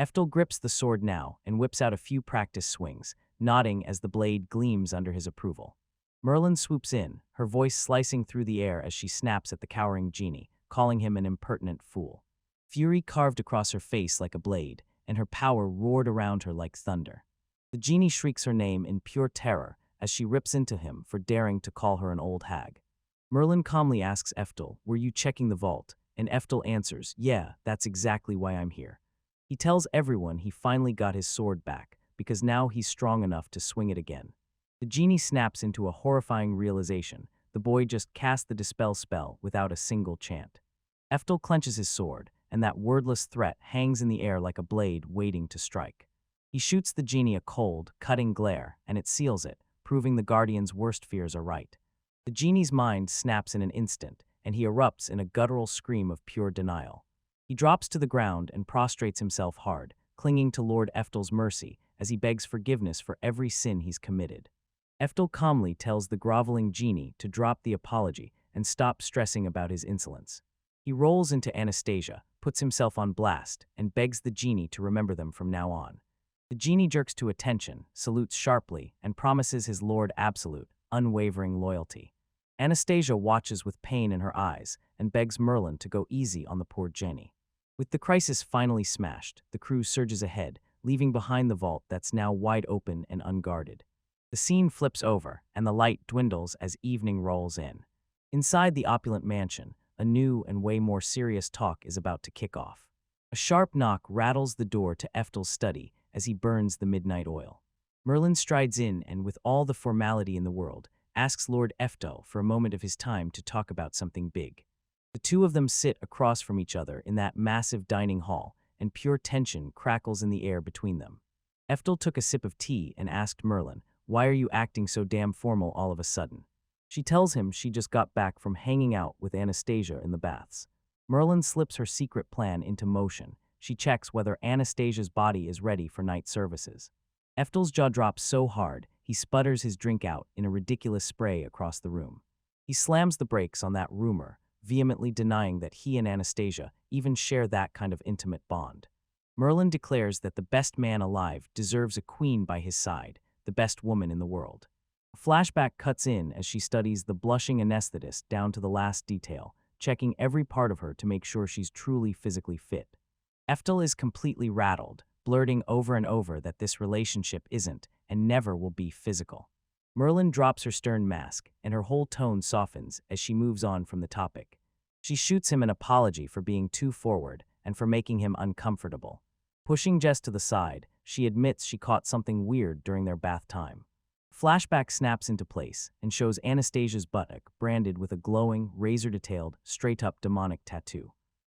A: Eftel grips the sword now and whips out a few practice swings, nodding as the blade gleams under his approval. Merlin swoops in, her voice slicing through the air as she snaps at the cowering genie, calling him an impertinent fool. Fury carved across her face like a blade, and her power roared around her like thunder. The genie shrieks her name in pure terror as she rips into him for daring to call her an old hag. Merlin calmly asks Eftel, "Were you checking the vault?" And Eftel answers, "Yeah, that's exactly why I'm here." He tells everyone he finally got his sword back, because now he's strong enough to swing it again. The genie snaps into a horrifying realization. The boy just cast the dispel spell without a single chant. Eftel clenches his sword, and that wordless threat hangs in the air like a blade waiting to strike. He shoots the genie a cold, cutting glare, and it seals it, proving the guardian's worst fears are right. The genie's mind snaps in an instant, and he erupts in a guttural scream of pure denial. He drops to the ground and prostrates himself hard, clinging to Lord Eftel's mercy as he begs forgiveness for every sin he's committed. Eftel calmly tells the groveling genie to drop the apology and stop stressing about his insolence. He rolls into Anastasia, puts himself on blast, and begs the genie to remember them from now on. The genie jerks to attention, salutes sharply, and promises his lord absolute, unwavering loyalty. Anastasia watches with pain in her eyes and begs Merlin to go easy on the poor Jenny. With the crisis finally smashed, the crew surges ahead, leaving behind the vault that's now wide open and unguarded. The scene flips over, and the light dwindles as evening rolls in. Inside the opulent mansion, a new and way more serious talk is about to kick off. A sharp knock rattles the door to Eftel's study as he burns the midnight oil. Merlin strides in and, with all the formality in the world, asks Lord Eftel for a moment of his time to talk about something big. The two of them sit across from each other in that massive dining hall, and pure tension crackles in the air between them. Eftel took a sip of tea and asked Merlin, "Why are you acting so damn formal all of a sudden?" She tells him she just got back from hanging out with Anastasia in the baths. Merlin slips her secret plan into motion. She checks whether Anastasia's body is ready for night services. Eftel's jaw drops so hard, he sputters his drink out in a ridiculous spray across the room. He slams the brakes on that rumor, vehemently denying that he and Anastasia even share that kind of intimate bond. Merlin declares that the best man alive deserves a queen by his side, the best woman in the world. A flashback cuts in as she studies the blushing anesthetist down to the last detail, checking every part of her to make sure she's truly physically fit. Eftel is completely rattled, blurting over and over that this relationship isn't and never will be physical. Merlin drops her stern mask, and her whole tone softens as she moves on from the topic. She shoots him an apology for being too forward and for making him uncomfortable. Pushing Jess to the side, she admits she caught something weird during their bath time. Flashback snaps into place and shows Anastasia's buttock branded with a glowing, razor-detailed, straight-up demonic tattoo.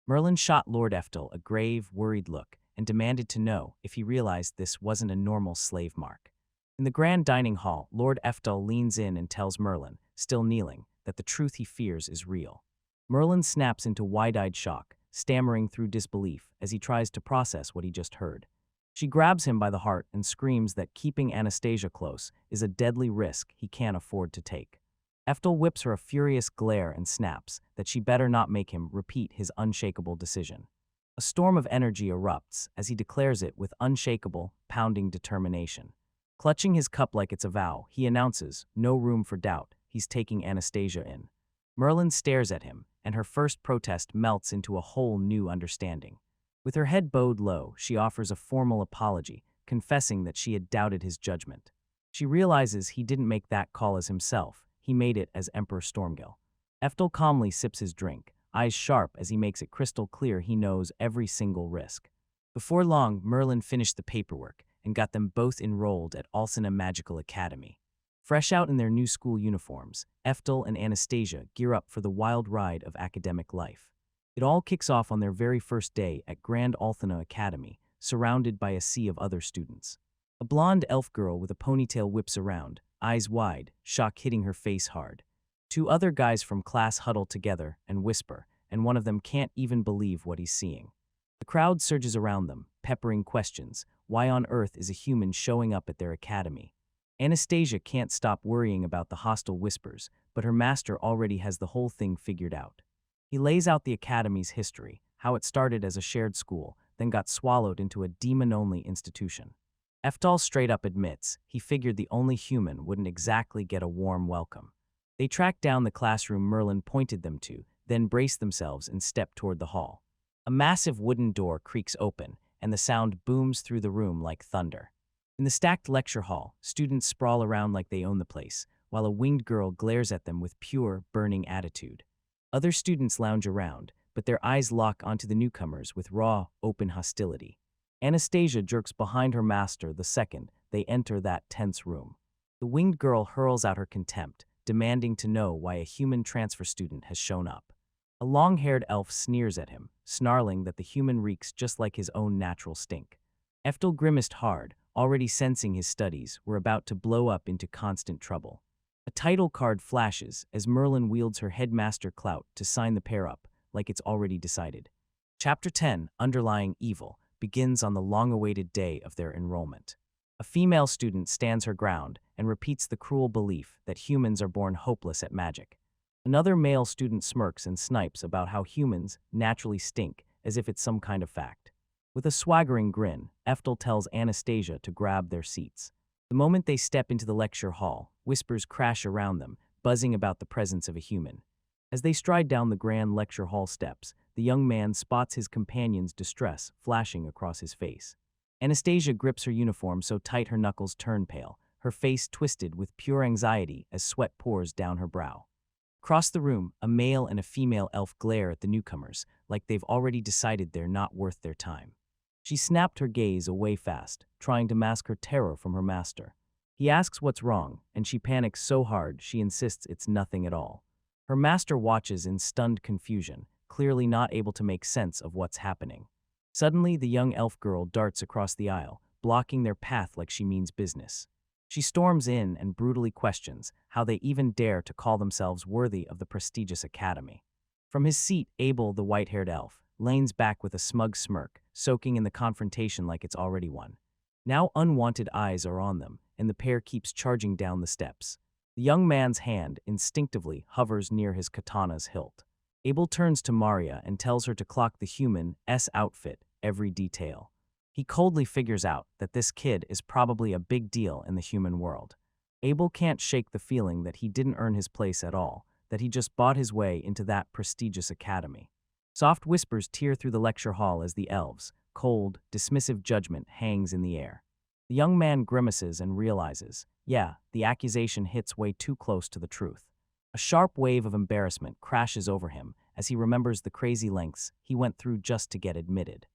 A: Merlin shot Lord Eftel a grave, worried look and demanded to know if he realized this wasn't a normal slave mark. In the grand dining hall, Lord Eftel leans in and tells Merlin, still kneeling, that the truth he fears is real. Merlin snaps into wide-eyed shock, stammering through disbelief as he tries to process what he just heard. She grabs him by the heart and screams that keeping Anastasia close is a deadly risk he can't afford to take. Eftel whips her a furious glare and snaps that she better not make him repeat his unshakable decision. A storm of energy erupts as he declares it with unshakable, pounding determination. Clutching his cup like it's a vow, he announces, no room for doubt, he's taking Anastasia in. Merlin stares at him, and her first protest melts into a whole new understanding. With her head bowed low, she offers a formal apology, confessing that she had doubted his judgment. She realizes he didn't make that call as himself, he made it as Emperor Stormgill. Eftel calmly sips his drink, eyes sharp as he makes it crystal clear he knows every single risk. Before long, Merlin finished the paperwork and got them both enrolled at Alcina Magical Academy. Fresh out in their new school uniforms, Eftel and Anastasia gear up for the wild ride of academic life. It all kicks off on their very first day at Grand Alcina Academy, surrounded by a sea of other students. A blonde elf girl with a ponytail whips around, eyes wide, shock hitting her face hard. Two other guys from class huddle together and whisper, and one of them can't even believe what he's seeing. The crowd surges around them, peppering questions. Why on earth is a human showing up at their academy? Anastasia can't stop worrying about the hostile whispers, but her master already has the whole thing figured out. He lays out the academy's history, how it started as a shared school, then got swallowed into a demon-only institution. Eftel straight up admits he figured the only human wouldn't exactly get a warm welcome. They track down the classroom Merlin pointed them to, then brace themselves and step toward the hall. A massive wooden door creaks open, and the sound booms through the room like thunder. In the stacked lecture hall, students sprawl around like they own the place, while a winged girl glares at them with pure, burning attitude. Other students lounge around, but their eyes lock onto the newcomers with raw, open hostility. Anastasia jerks behind her master the second they enter that tense room. The winged girl hurls out her contempt, demanding to know why a human transfer student has shown up. A long-haired elf sneers at him, snarling that the human reeks just like his own natural stink. Eftel grimaced hard, already sensing his studies were about to blow up into constant trouble. A title card flashes as Merlin wields her headmaster clout to sign the pair up, like it's already decided. Chapter 10, Underlying Evil, begins on the long-awaited day of their enrollment. A female student stands her ground and repeats the cruel belief that humans are born hopeless at magic. Another male student smirks and snipes about how humans naturally stink, as if it's some kind of fact. With a swaggering grin, Eftel tells Anastasia to grab their seats. The moment they step into the lecture hall, whispers crash around them, buzzing about the presence of a human. As they stride down the grand lecture hall steps, the young man spots his companion's distress flashing across his face. Anastasia grips her uniform so tight her knuckles turn pale, her face twisted with pure anxiety as sweat pours down her brow. Across the room, a male and a female elf glare at the newcomers, like they've already decided they're not worth their time. She snapped her gaze away fast, trying to mask her terror from her master. He asks what's wrong, and she panics so hard she insists it's nothing at all. Her master watches in stunned confusion, clearly not able to make sense of what's happening. Suddenly, the young elf girl darts across the aisle, blocking their path like she means business. She storms in and brutally questions how they even dare to call themselves worthy of the prestigious academy. From his seat, Abel, the white-haired elf, leans back with a smug smirk, soaking in the confrontation like it's already won. Now unwanted eyes are on them, and the pair keeps charging down the steps. The young man's hand instinctively hovers near his katana's hilt. Abel turns to Maria and tells her to clock the human's outfit, every detail. He coldly figures out that this kid is probably a big deal in the human world. Abel can't shake the feeling that he didn't earn his place at all, that he just bought his way into that prestigious academy. Soft whispers tear through the lecture hall as the elves' cold, dismissive judgment hangs in the air. The young man grimaces and realizes, yeah, the accusation hits way too close to the truth. A sharp wave of embarrassment crashes over him as he remembers the crazy lengths he went through just to get admitted.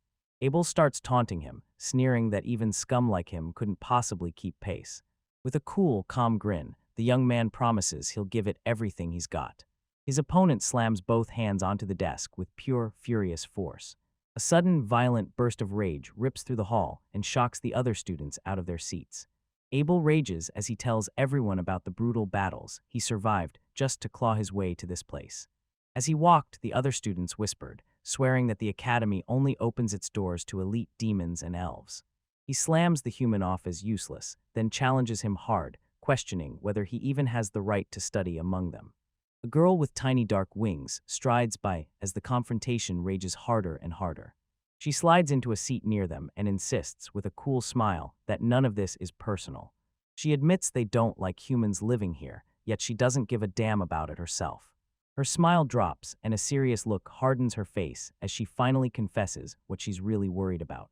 A: Abel starts taunting him, sneering that even scum like him couldn't possibly keep pace. With a cool, calm grin, the young man promises he'll give it everything he's got. His opponent slams both hands onto the desk with pure, furious force. A sudden, violent burst of rage rips through the hall and shocks the other students out of their seats. Abel rages as he tells everyone about the brutal battles he survived just to claw his way to this place. As he walked, the other students whispered, swearing that the academy only opens its doors to elite demons and elves. He slams the human off as useless, then challenges him hard, questioning whether he even has the right to study among them. A girl with tiny dark wings strides by as the confrontation rages harder and harder. She slides into a seat near them and insists, with a cool smile, that none of this is personal. She admits they don't like humans living here, yet she doesn't give a damn about it herself. Her smile drops and a serious look hardens her face as she finally confesses what she's really worried about.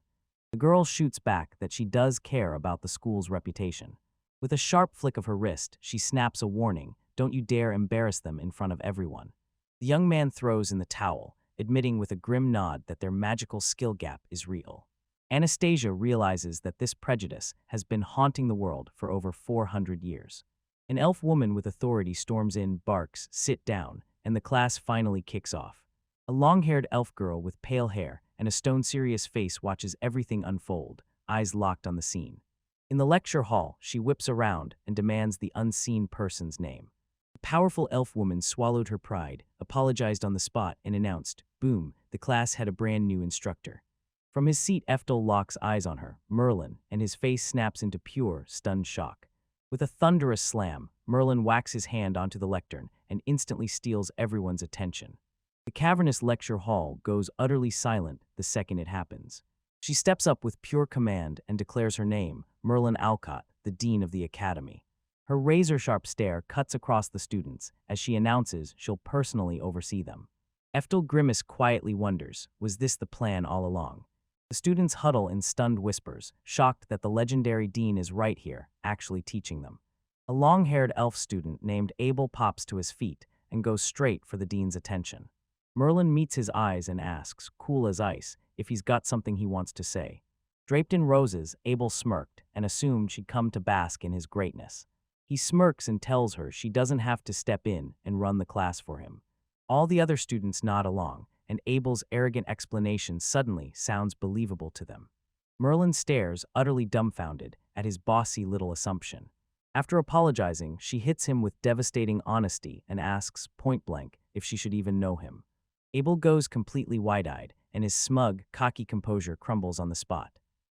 A: The girl shoots back that she does care about the school's reputation. With a sharp flick of her wrist, she snaps a warning, "Don't you dare embarrass them in front of everyone." The young man throws in the towel, admitting with a grim nod that their magical skill gap is real. Anastasia realizes that this prejudice has been haunting the world for over 400 years. An elf woman with authority storms in, barks, "Sit down," and the class finally kicks off. A long-haired elf girl with pale hair and a stone-serious face watches everything unfold, eyes locked on the scene. In the lecture hall, she whips around and demands the unseen person's name. The powerful elf woman swallowed her pride, apologized on the spot, and announced, boom, the class had a brand new instructor. From his seat, Eftel locks eyes on her, Merlin, and his face snaps into pure, stunned shock. With a thunderous slam, Merlin whacks his hand onto the lectern and instantly steals everyone's attention. The cavernous lecture hall goes utterly silent the second it happens. She steps up with pure command and declares her name, Merlin Alcott, the dean of the academy. Her razor-sharp stare cuts across the students as she announces she'll personally oversee them. Eftel Grimace quietly wonders, was this the plan all along? The students huddle in stunned whispers, shocked that the legendary dean is right here, actually teaching them. A long-haired elf student named Abel pops to his feet and goes straight for the dean's attention. Merlin meets his eyes and asks, cool as ice, if he's got something he wants to say. Draped in roses, Abel smirked and assumed she'd come to bask in his greatness. He smirks and tells her she doesn't have to step in and run the class for him. All the other students nod along, and Abel's arrogant explanation suddenly sounds believable to them. Merlin stares, utterly dumbfounded, at his bossy little assumption. After apologizing, she hits him with devastating honesty and asks, point-blank, if she should even know him. Abel goes completely wide-eyed, and his smug, cocky composure crumbles on the spot.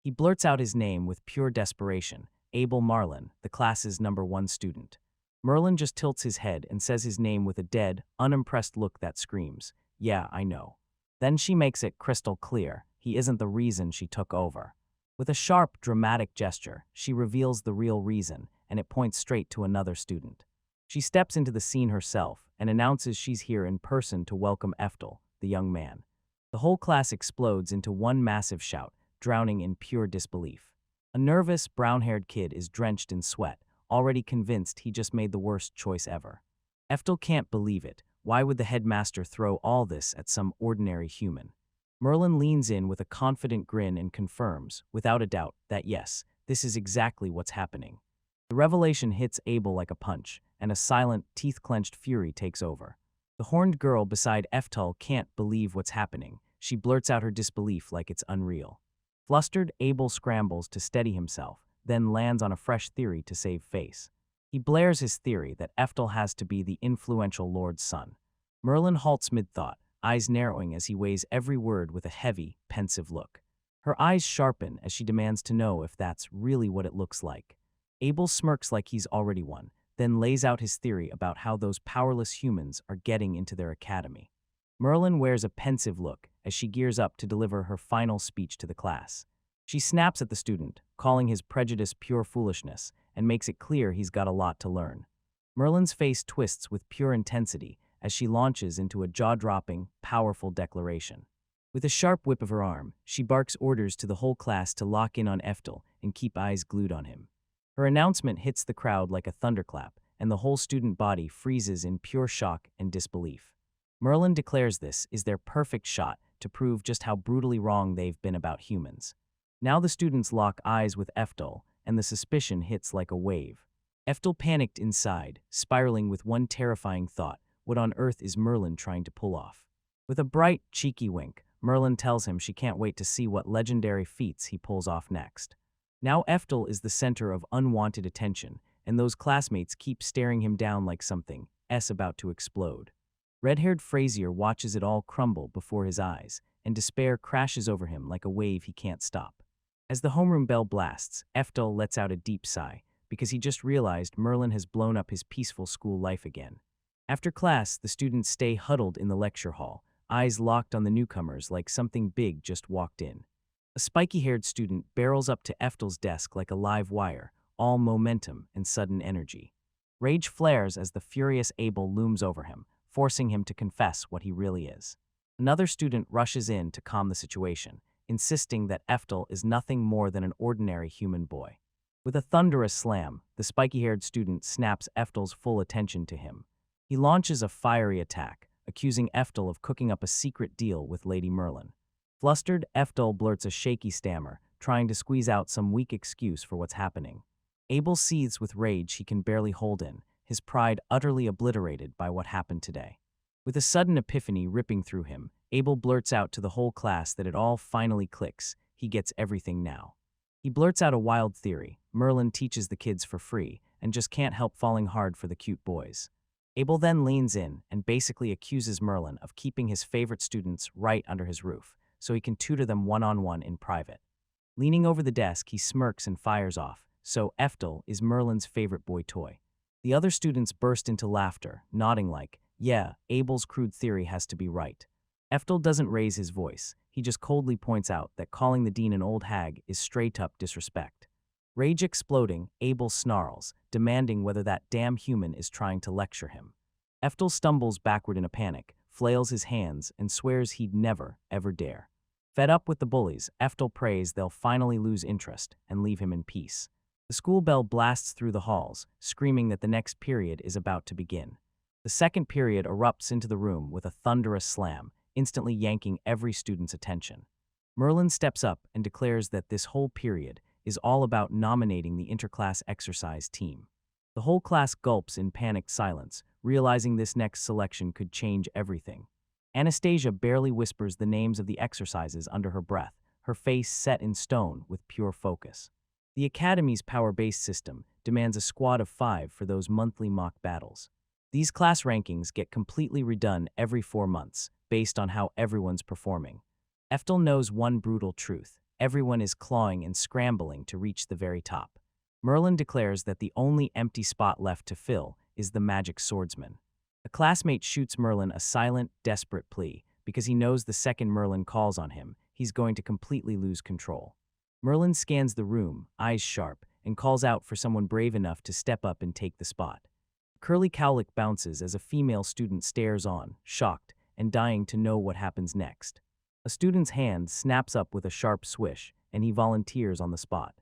A: He blurts out his name with pure desperation, Abel Marlin, the class's #1 student. Merlin just tilts his head and says his name with a dead, unimpressed look that screams, yeah, I know. Then she makes it crystal clear, he isn't the reason she took over. With a sharp, dramatic gesture, she reveals the real reason, and it points straight to another student. She steps into the scene herself and announces she's here in person to welcome Eftel, the young man. The whole class explodes into one massive shout, drowning in pure disbelief. A nervous, brown-haired kid is drenched in sweat, already convinced he just made the worst choice ever. Eftel can't believe it. Why would the headmaster throw all this at some ordinary human? Merlin leans in with a confident grin and confirms, without a doubt, that yes, this is exactly what's happening. The revelation hits Abel like a punch, and a silent, teeth-clenched fury takes over. The horned girl beside Eftel can't believe what's happening. She blurts out her disbelief like it's unreal. Flustered, Abel scrambles to steady himself, then lands on a fresh theory to save face. He blares his theory that Eftel has to be the influential lord's son. Merlin halts mid-thought, eyes narrowing as he weighs every word with a heavy, pensive look. Her eyes sharpen as she demands to know if that's really what it looks like. Abel smirks like he's already won, then lays out his theory about how those powerless humans are getting into their academy. Merlin wears a pensive look as she gears up to deliver her final speech to the class. She snaps at the student, calling his prejudice pure foolishness, and makes it clear he's got a lot to learn. Merlin's face twists with pure intensity as she launches into a jaw-dropping, powerful declaration. With a sharp whip of her arm, she barks orders to the whole class to lock in on Eftel and keep eyes glued on him. Her announcement hits the crowd like a thunderclap, and the whole student body freezes in pure shock and disbelief. Merlin declares this is their perfect shot to prove just how brutally wrong they've been about humans. Now the students lock eyes with Eftel, and the suspicion hits like a wave. Eftel panicked inside, spiraling with one terrifying thought: what on earth is Merlin trying to pull off? With a bright, cheeky wink, Merlin tells him she can't wait to see what legendary feats he pulls off next. Now Eftel is the center of unwanted attention, and those classmates keep staring him down like something about to explode. Red-haired Frazier watches it all crumble before his eyes, and despair crashes over him like a wave he can't stop. As the homeroom bell blasts, Eftel lets out a deep sigh, because he just realized Merlin has blown up his peaceful school life again. After class, the students stay huddled in the lecture hall, eyes locked on the newcomers like something big just walked in. A spiky-haired student barrels up to Eftel's desk like a live wire, all momentum and sudden energy. Rage flares as the furious Abel looms over him, forcing him to confess what he really is. Another student rushes in to calm the situation, insisting that Eftel is nothing more than an ordinary human boy. With a thunderous slam, the spiky-haired student snaps Eftel's full attention to him. He launches a fiery attack, accusing Eftel of cooking up a secret deal with Lady Merlin. Flustered, Eftel blurts a shaky stammer, trying to squeeze out some weak excuse for what's happening. Abel seethes with rage he can barely hold in, his pride utterly obliterated by what happened today. With a sudden epiphany ripping through him, Abel blurts out to the whole class that it all finally clicks: he gets everything now. He blurts out a wild theory: Merlin teaches the kids for free, and just can't help falling hard for the cute boys. Abel then leans in and basically accuses Merlin of keeping his favorite students right under his roof, so he can tutor them one-on-one in private. Leaning over the desk, he smirks and fires off: so Eftel is Merlin's favorite boy toy. The other students burst into laughter, nodding like, yeah, Abel's crude theory has to be right. Eftel doesn't raise his voice, he just coldly points out that calling the dean an old hag is straight-up disrespect. Rage exploding, Abel snarls, demanding whether that damn human is trying to lecture him. Eftel stumbles backward in a panic, flails his hands, and swears he'd never, ever dare. Fed up with the bullies, Eftel prays they'll finally lose interest and leave him in peace. The school bell blasts through the halls, screaming that the next period is about to begin. The second period erupts into the room with a thunderous slam, instantly yanking every student's attention. Merlin steps up and declares that this whole period is all about nominating the interclass exercise team. The whole class gulps in panicked silence, realizing this next selection could change everything. Anastasia barely whispers the names of the exercises under her breath, her face set in stone with pure focus. The Academy's power-based system demands a squad of 5 for those monthly mock battles. These class rankings get completely redone every 4 months, based on how everyone's performing. Eftel knows one brutal truth: everyone is clawing and scrambling to reach the very top. Merlin declares that the only empty spot left to fill is the magic swordsman. A classmate shoots Merlin a silent, desperate plea, because he knows the second Merlin calls on him, he's going to completely lose control. Merlin scans the room, eyes sharp, and calls out for someone brave enough to step up and take the spot. Curly Cowlick bounces as a female student stares on, shocked, and dying to know what happens next. A student's hand snaps up with a sharp swish, and he volunteers on the spot.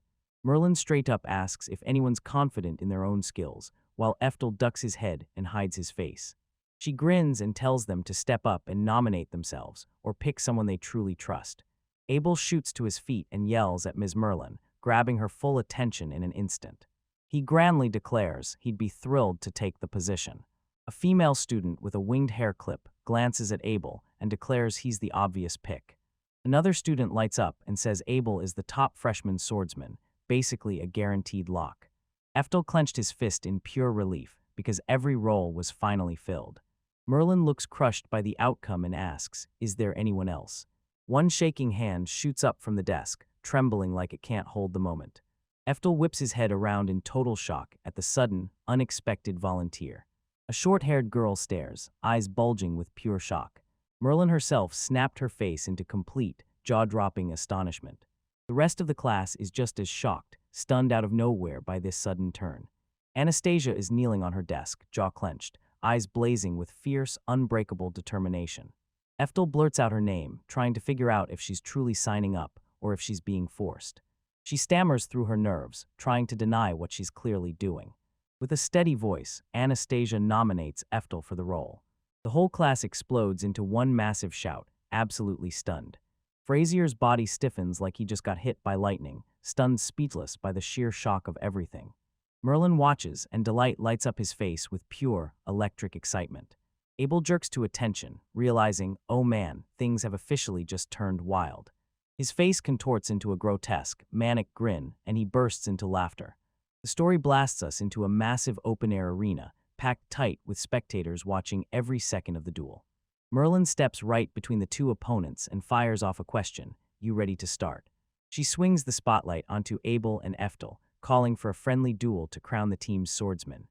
A: Merlin straight up asks if anyone's confident in their own skills, while Eftel ducks his head and hides his face. She grins and tells them to step up and nominate themselves, or pick someone they truly trust. Abel shoots to his feet and yells at Ms. Merlin, grabbing her full attention in an instant. He grandly declares he'd be thrilled to take the position. A female student with a winged hair clip glances at Abel and declares he's the obvious pick. Another student lights up and says Abel is the top freshman swordsman, basically a guaranteed lock. Eftel clenched his fist in pure relief because every role was finally filled. Merlin looks crushed by the outcome and asks, "Is there anyone else?" One shaking hand shoots up from the desk, trembling like it can't hold the moment. Eftel whips his head around in total shock at the sudden, unexpected volunteer. A short-haired girl stares, eyes bulging with pure shock. Merlin herself snapped her face into complete, jaw-dropping astonishment. The rest of the class is just as shocked, stunned out of nowhere by this sudden turn. Anastasia is kneeling on her desk, jaw clenched, eyes blazing with fierce, unbreakable determination. Eftel blurts out her name, trying to figure out if she's truly signing up or if she's being forced. She stammers through her nerves, trying to deny what she's clearly doing. With a steady voice, Anastasia nominates Eftel for the role. The whole class explodes into one massive shout, absolutely stunned. Frazier's body stiffens like he just got hit by lightning, stunned speechless by the sheer shock of everything. Merlin watches, and delight lights up his face with pure, electric excitement. Abel jerks to attention, realizing, oh man, things have officially just turned wild. His face contorts into a grotesque, manic grin, and he bursts into laughter. The story blasts us into a massive open-air arena, packed tight with spectators watching every second of the duel. Merlin steps right between the two opponents and fires off a question, "You ready to start?" She swings the spotlight onto Abel and Eftel, calling for a friendly duel to crown the team's swordsman.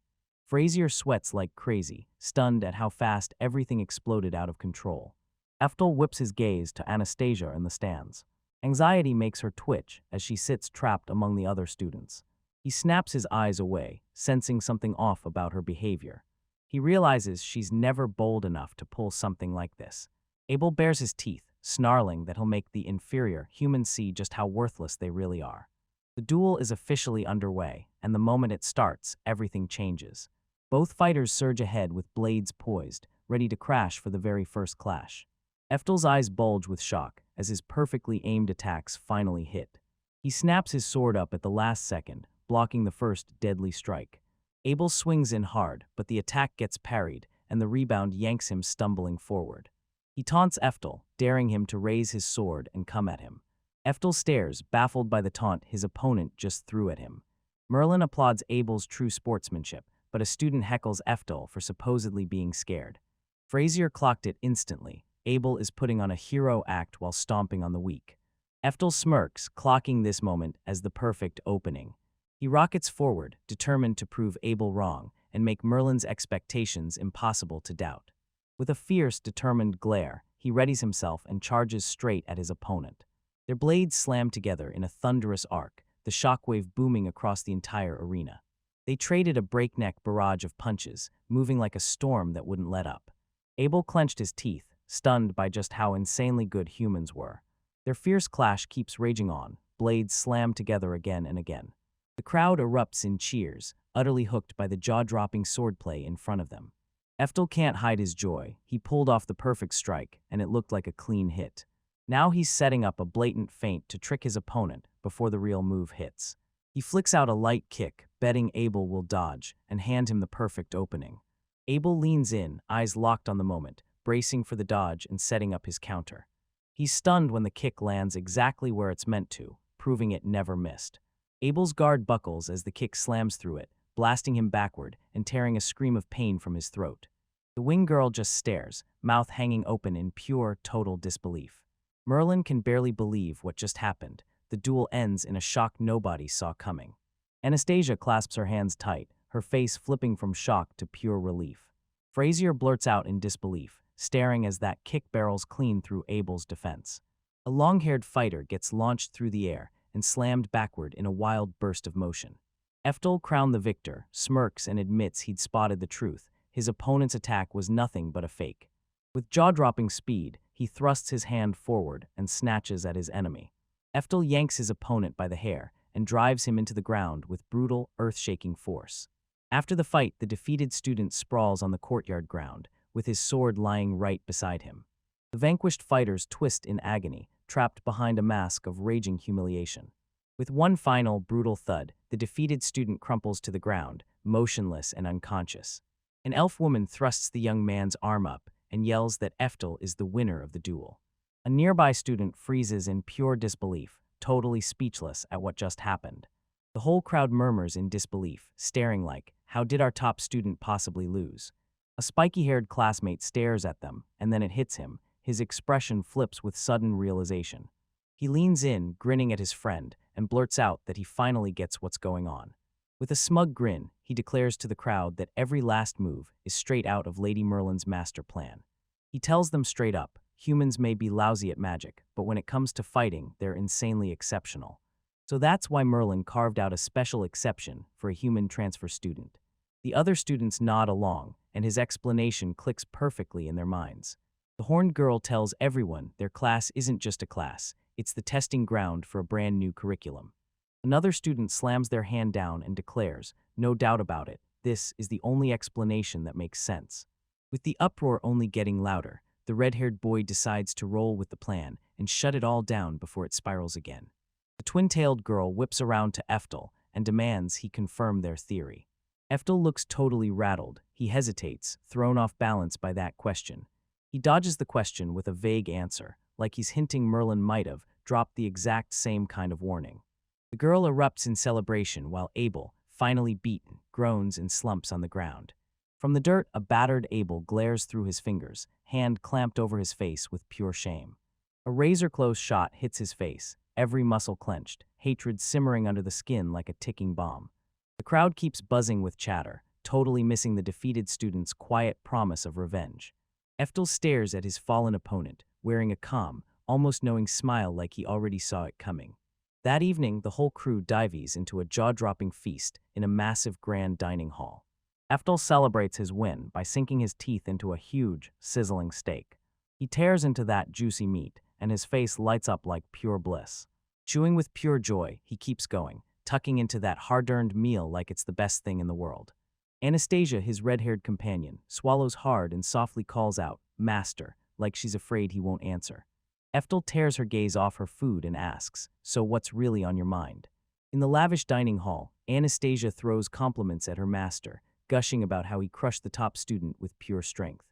A: Frazier sweats like crazy, stunned at how fast everything exploded out of control. Eftel whips his gaze to Anastasia in the stands. Anxiety makes her twitch as she sits trapped among the other students. He snaps his eyes away, sensing something off about her behavior. He realizes she's never bold enough to pull something like this. Abel bares his teeth, snarling that he'll make the inferior humans see just how worthless they really are. The duel is officially underway, and the moment it starts, everything changes. Both fighters surge ahead with blades poised, ready to crash for the very first clash. Eftel's eyes bulge with shock as his perfectly aimed attacks finally hit. He snaps his sword up at the last second, blocking the first deadly strike. Abel swings in hard, but the attack gets parried, and the rebound yanks him stumbling forward. He taunts Eftel, daring him to raise his sword and come at him. Eftel stares, baffled by the taunt his opponent just threw at him. Merlin applauds Abel's true sportsmanship, but a student heckles Eftel for supposedly being scared. Frazier clocked it instantly. Abel is putting on a hero act while stomping on the weak. Eftel smirks, clocking this moment as the perfect opening. He rockets forward, determined to prove Abel wrong and make Merlin's expectations impossible to doubt. With a fierce, determined glare, he readies himself and charges straight at his opponent. Their blades slam together in a thunderous arc, the shockwave booming across the entire arena. They traded a breakneck barrage of punches, moving like a storm that wouldn't let up. Abel clenched his teeth, stunned by just how insanely good humans were. Their fierce clash keeps raging on, blades slam together again and again. The crowd erupts in cheers, utterly hooked by the jaw-dropping swordplay in front of them. Eftel can't hide his joy. He pulled off the perfect strike, and it looked like a clean hit. Now he's setting up a blatant feint to trick his opponent before the real move hits. He flicks out a light kick, betting Abel will dodge, and hand him the perfect opening. Abel leans in, eyes locked on the moment, bracing for the dodge and setting up his counter. He's stunned when the kick lands exactly where it's meant to, proving it never missed. Abel's guard buckles as the kick slams through it, blasting him backward and tearing a scream of pain from his throat. The wing girl just stares, mouth hanging open in pure, total disbelief. Merlin can barely believe what just happened. The duel ends in a shock nobody saw coming. Anastasia clasps her hands tight, her face flipping from shock to pure relief. Frazier blurts out in disbelief, staring as that kick barrels clean through Abel's defense. A long-haired fighter gets launched through the air and slammed backward in a wild burst of motion. Eftel, crowned the victor, smirks and admits he'd spotted the truth. His opponent's attack was nothing but a fake. With jaw-dropping speed, he thrusts his hand forward and snatches at his enemy. Eftel yanks his opponent by the hair and drives him into the ground with brutal, earth-shaking force. After the fight, the defeated student sprawls on the courtyard ground, with his sword lying right beside him. The vanquished fighters twist in agony, trapped behind a mask of raging humiliation. With one final, brutal thud, the defeated student crumples to the ground, motionless and unconscious. An elf woman thrusts the young man's arm up and yells that Eftel is the winner of the duel. A nearby student freezes in pure disbelief, totally speechless at what just happened. The whole crowd murmurs in disbelief, staring like, how did our top student possibly lose? A spiky-haired classmate stares at them, and then it hits him. His expression flips with sudden realization. He leans in, grinning at his friend, and blurts out that he finally gets what's going on. With a smug grin, he declares to the crowd that every last move is straight out of Lady Merlin's master plan. He tells them straight up, humans may be lousy at magic, but when it comes to fighting, they're insanely exceptional. So that's why Merlin carved out a special exception for a human transfer student. The other students nod along, and his explanation clicks perfectly in their minds. The horned girl tells everyone their class isn't just a class, it's the testing ground for a brand new curriculum. Another student slams their hand down and declares, no doubt about it, this is the only explanation that makes sense. With the uproar only getting louder, the red-haired boy decides to roll with the plan and shut it all down before it spirals again. The twin-tailed girl whips around to Eftel and demands he confirm their theory. Eftel looks totally rattled. He hesitates, thrown off balance by that question. He dodges the question with a vague answer, like he's hinting Merlin might have dropped the exact same kind of warning. The girl erupts in celebration while Abel, finally beaten, groans and slumps on the ground. From the dirt, a battered Abel glares through his fingers, hand clamped over his face with pure shame. A razor-close shot hits his face, every muscle clenched, hatred simmering under the skin like a ticking bomb. The crowd keeps buzzing with chatter, totally missing the defeated student's quiet promise of revenge. Eftel stares at his fallen opponent, wearing a calm, almost knowing smile like he already saw it coming. That evening, the whole crew dives into a jaw-dropping feast in a massive grand dining hall. Eftel celebrates his win by sinking his teeth into a huge, sizzling steak. He tears into that juicy meat, and his face lights up like pure bliss. Chewing with pure joy, he keeps going, tucking into that hard-earned meal like it's the best thing in the world. Anastasia, his red-haired companion, swallows hard and softly calls out, "Master," like she's afraid he won't answer. Eftel tears her gaze off her food and asks, "So what's really on your mind?" In the lavish dining hall, Anastasia throws compliments at her master, gushing about how he crushed the top student with pure strength.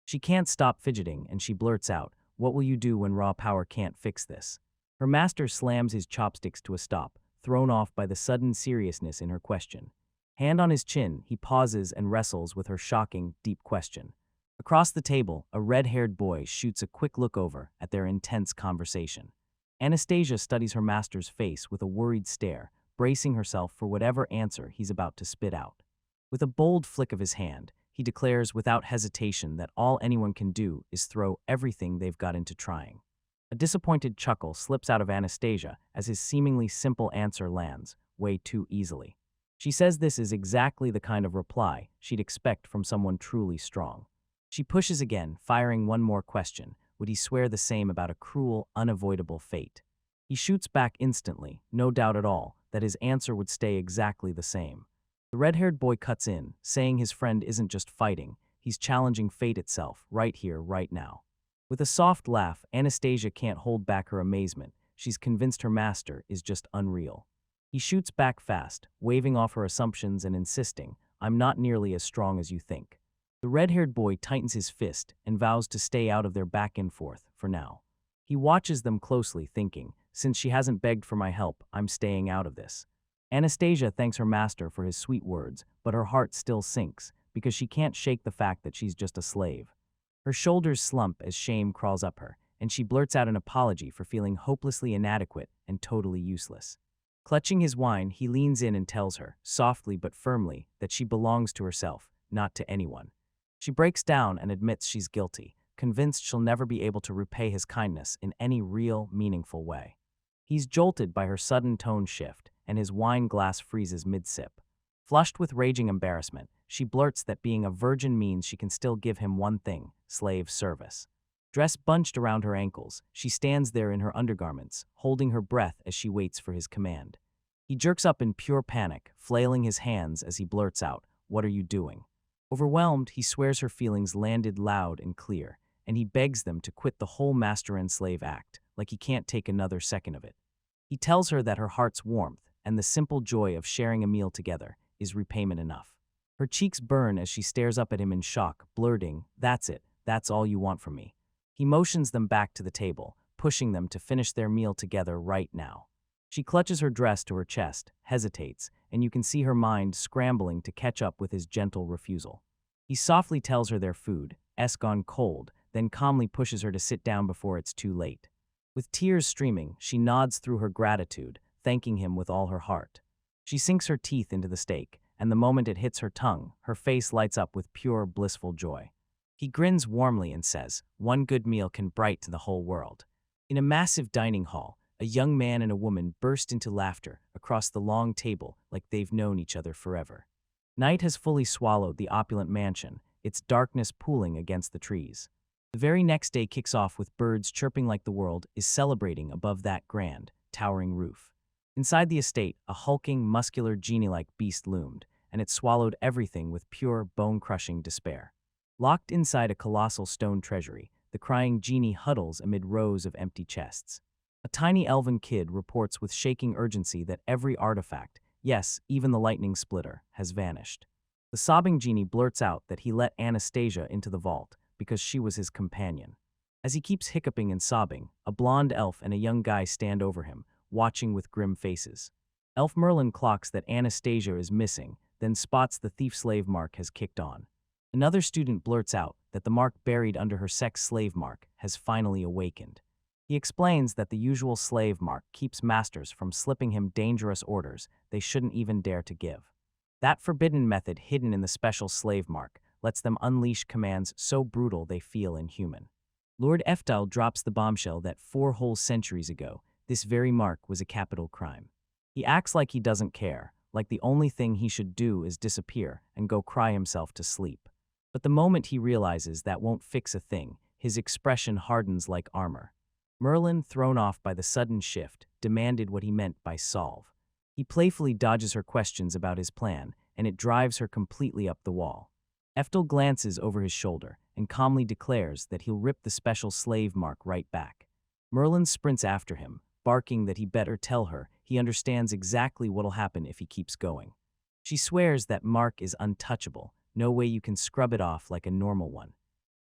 A: She can't stop fidgeting, and she blurts out, "What will you do when raw power can't fix this?" Her master slams his chopsticks to a stop, thrown off by the sudden seriousness in her question. Hand on his chin, he pauses and wrestles with her shocking, deep question. Across the table, a red-haired boy shoots a quick look over at their intense conversation. Anastasia studies her master's face with a worried stare, bracing herself for whatever answer he's about to spit out. With a bold flick of his hand, he declares without hesitation that all anyone can do is throw everything they've got into trying. A disappointed chuckle slips out of Anastasia as his seemingly simple answer lands, way too easily. She says this is exactly the kind of reply she'd expect from someone truly strong. She pushes again, firing one more question. Would he swear the same about a cruel, unavoidable fate? He shoots back instantly, no doubt at all, that his answer would stay exactly the same. The red-haired boy cuts in, saying his friend isn't just fighting, he's challenging fate itself, right here, right now. With a soft laugh, Anastasia can't hold back her amazement. She's convinced her master is just unreal. He shoots back fast, waving off her assumptions and insisting, "I'm not nearly as strong as you think." The red-haired boy tightens his fist and vows to stay out of their back and forth, for now. He watches them closely, thinking, since she hasn't begged for my help, I'm staying out of this. Anastasia thanks her master for his sweet words, but her heart still sinks, because she can't shake the fact that she's just a slave. Her shoulders slump as shame crawls up her, and she blurts out an apology for feeling hopelessly inadequate and totally useless. Clutching his wine, he leans in and tells her, softly but firmly, that she belongs to herself, not to anyone. She breaks down and admits she's guilty, convinced she'll never be able to repay his kindness in any real, meaningful way. He's jolted by her sudden tone shift, and his wine glass freezes mid-sip. Flushed with raging embarrassment, she blurts that being a virgin means she can still give him one thing, slave service. Dress bunched around her ankles, she stands there in her undergarments, holding her breath as she waits for his command. He jerks up in pure panic, flailing his hands as he blurts out, "What are you doing?" Overwhelmed, he swears her feelings landed loud and clear, and he begs them to quit the whole master and slave act, like he can't take another second of it. He tells her that her heart's warmth and the simple joy of sharing a meal together is repayment enough. Her cheeks burn as she stares up at him in shock, blurting, "That's it, that's all you want from me." He motions them back to the table, pushing them to finish their meal together right now. She clutches her dress to her chest, hesitates, and you can see her mind scrambling to catch up with his gentle refusal. He softly tells her their food's gone cold, then calmly pushes her to sit down before it's too late. With tears streaming, she nods through her gratitude, thanking him with all her heart. She sinks her teeth into the steak, and the moment it hits her tongue, her face lights up with pure, blissful joy. He grins warmly and says, "One good meal can brighten the whole world." In a massive dining hall, a young man and a woman burst into laughter across the long table like they've known each other forever. Night has fully swallowed the opulent mansion, its darkness pooling against the trees. The very next day kicks off with birds chirping like the world is celebrating above that grand, towering roof. Inside the estate, a hulking, muscular, genie-like beast loomed, and it swallowed everything with pure, bone-crushing despair. Locked inside a colossal stone treasury, the crying genie huddles amid rows of empty chests. A tiny elven kid reports with shaking urgency that every artifact, yes, even the lightning splitter, has vanished. The sobbing genie blurts out that he let Anastasia into the vault because she was his companion. As he keeps hiccuping and sobbing, a blonde elf and a young guy stand over him, watching with grim faces. Elf Merlin clocks that Anastasia is missing, then spots the thief-slave mark has kicked on. Another student blurts out that the mark buried under her sex-slave mark has finally awakened. He explains that the usual slave mark keeps masters from slipping him dangerous orders they shouldn't even dare to give. That forbidden method hidden in the special slave mark lets them unleash commands so brutal they feel inhuman. Lord Eftal drops the bombshell that 4 whole centuries ago, this very mark was a capital crime. He acts like he doesn't care, like the only thing he should do is disappear and go cry himself to sleep. But the moment he realizes that won't fix a thing, his expression hardens like armor. Merlin, thrown off by the sudden shift, demanded what he meant by solve. He playfully dodges her questions about his plan, and it drives her completely up the wall. Eftel glances over his shoulder and calmly declares that he'll rip the special slave mark right back. Merlin sprints after him, barking that he better tell her he understands exactly what'll happen if he keeps going. She swears that mark is untouchable, no way you can scrub it off like a normal one.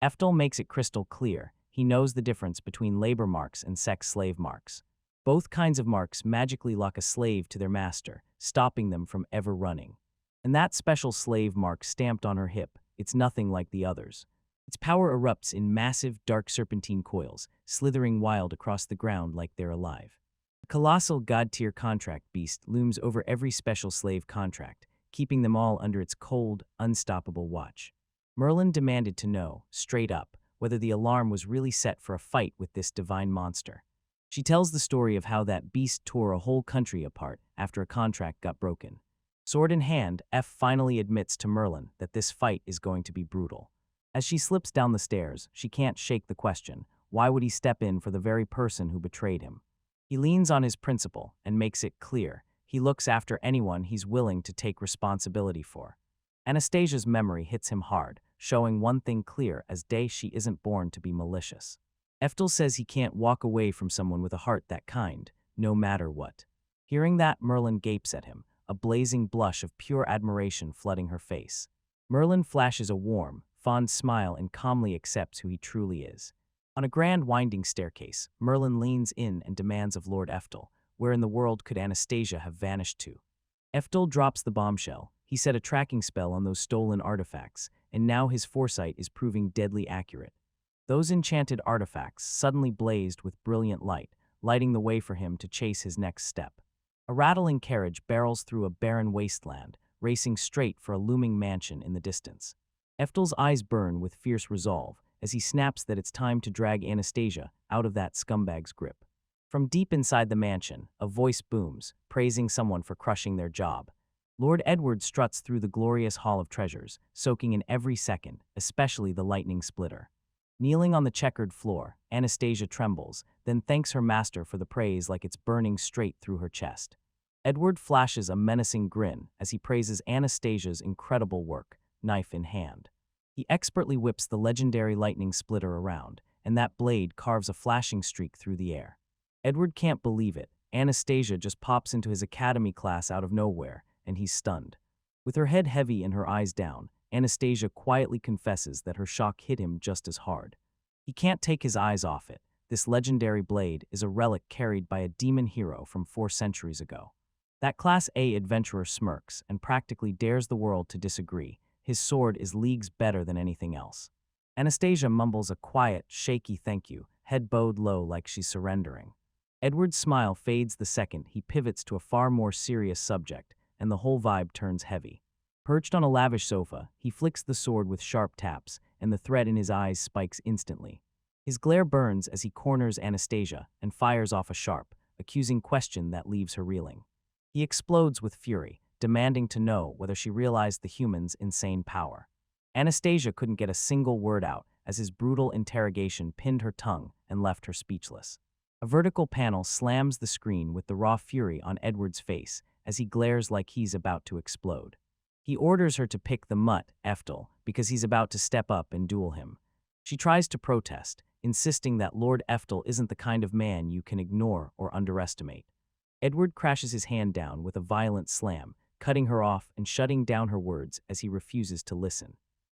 A: Eftel makes it crystal clear he knows the difference between labor marks and sex-slave marks. Both kinds of marks magically lock a slave to their master, stopping them from ever running. And that special slave mark stamped on her hip, it's nothing like the others. Its power erupts in massive, dark serpentine coils, slithering wild across the ground like they're alive. A colossal god-tier contract beast looms over every special slave contract, keeping them all under its cold, unstoppable watch. Merlin demanded to know, straight up, whether the alarm was really set for a fight with this divine monster. She tells the story of how that beast tore a whole country apart after a contract got broken. Sword in hand, F finally admits to Merlin that this fight is going to be brutal. As she slips down the stairs, she can't shake the question, why would he step in for the very person who betrayed him? He leans on his principle and makes it clear he looks after anyone he's willing to take responsibility for. Anastasia's memory hits him hard, showing one thing clear as day she isn't born to be malicious. Eftel says he can't walk away from someone with a heart that kind, no matter what. Hearing that, Merlin gapes at him, a blazing blush of pure admiration flooding her face. Merlin flashes a warm, fond smile and calmly accepts who he truly is. On a grand winding staircase, Merlin leans in and demands of Lord Eftel, where in the world could Anastasia have vanished to? Eftel drops the bombshell. He set a tracking spell on those stolen artifacts, and now his foresight is proving deadly accurate. Those enchanted artifacts suddenly blazed with brilliant light, lighting the way for him to chase his next step. A rattling carriage barrels through a barren wasteland, racing straight for a looming mansion in the distance. Eftel's eyes burn with fierce resolve as he snaps that it's time to drag Anastasia out of that scumbag's grip. From deep inside the mansion, a voice booms, praising someone for crushing their job. Lord Edward struts through the glorious Hall of Treasures, soaking in every second, especially the lightning splitter. Kneeling on the checkered floor, Anastasia trembles, then thanks her master for the praise like it's burning straight through her chest. Edward flashes a menacing grin as he praises Anastasia's incredible work, knife in hand. He expertly whips the legendary lightning splitter around, and that blade carves a flashing streak through the air. Edward can't believe it. Anastasia just pops into his academy class out of nowhere, and he's stunned. With her head heavy and her eyes down, Anastasia quietly confesses that her shock hit him just as hard. He can't take his eyes off it. This legendary blade is a relic carried by a demon hero from 4 centuries ago. That Class A adventurer smirks and practically dares the world to disagree, his sword is leagues better than anything else. Anastasia mumbles a quiet, shaky thank you, head bowed low like she's surrendering. Edward's smile fades the second he pivots to a far more serious subject, and the whole vibe turns heavy. Perched on a lavish sofa, he flicks the sword with sharp taps, and the threat in his eyes spikes instantly. His glare burns as he corners Anastasia and fires off a sharp, accusing question that leaves her reeling. He explodes with fury, demanding to know whether she realized the human's insane power. Anastasia couldn't get a single word out as his brutal interrogation pinned her tongue and left her speechless. A vertical panel slams the screen with the raw fury on Edward's face as he glares like he's about to explode. He orders her to pick the mutt, Eftel, because he's about to step up and duel him. She tries to protest, insisting that Lord Eftel isn't the kind of man you can ignore or underestimate. Edward crashes his hand down with a violent slam, cutting her off and shutting down her words as he refuses to listen.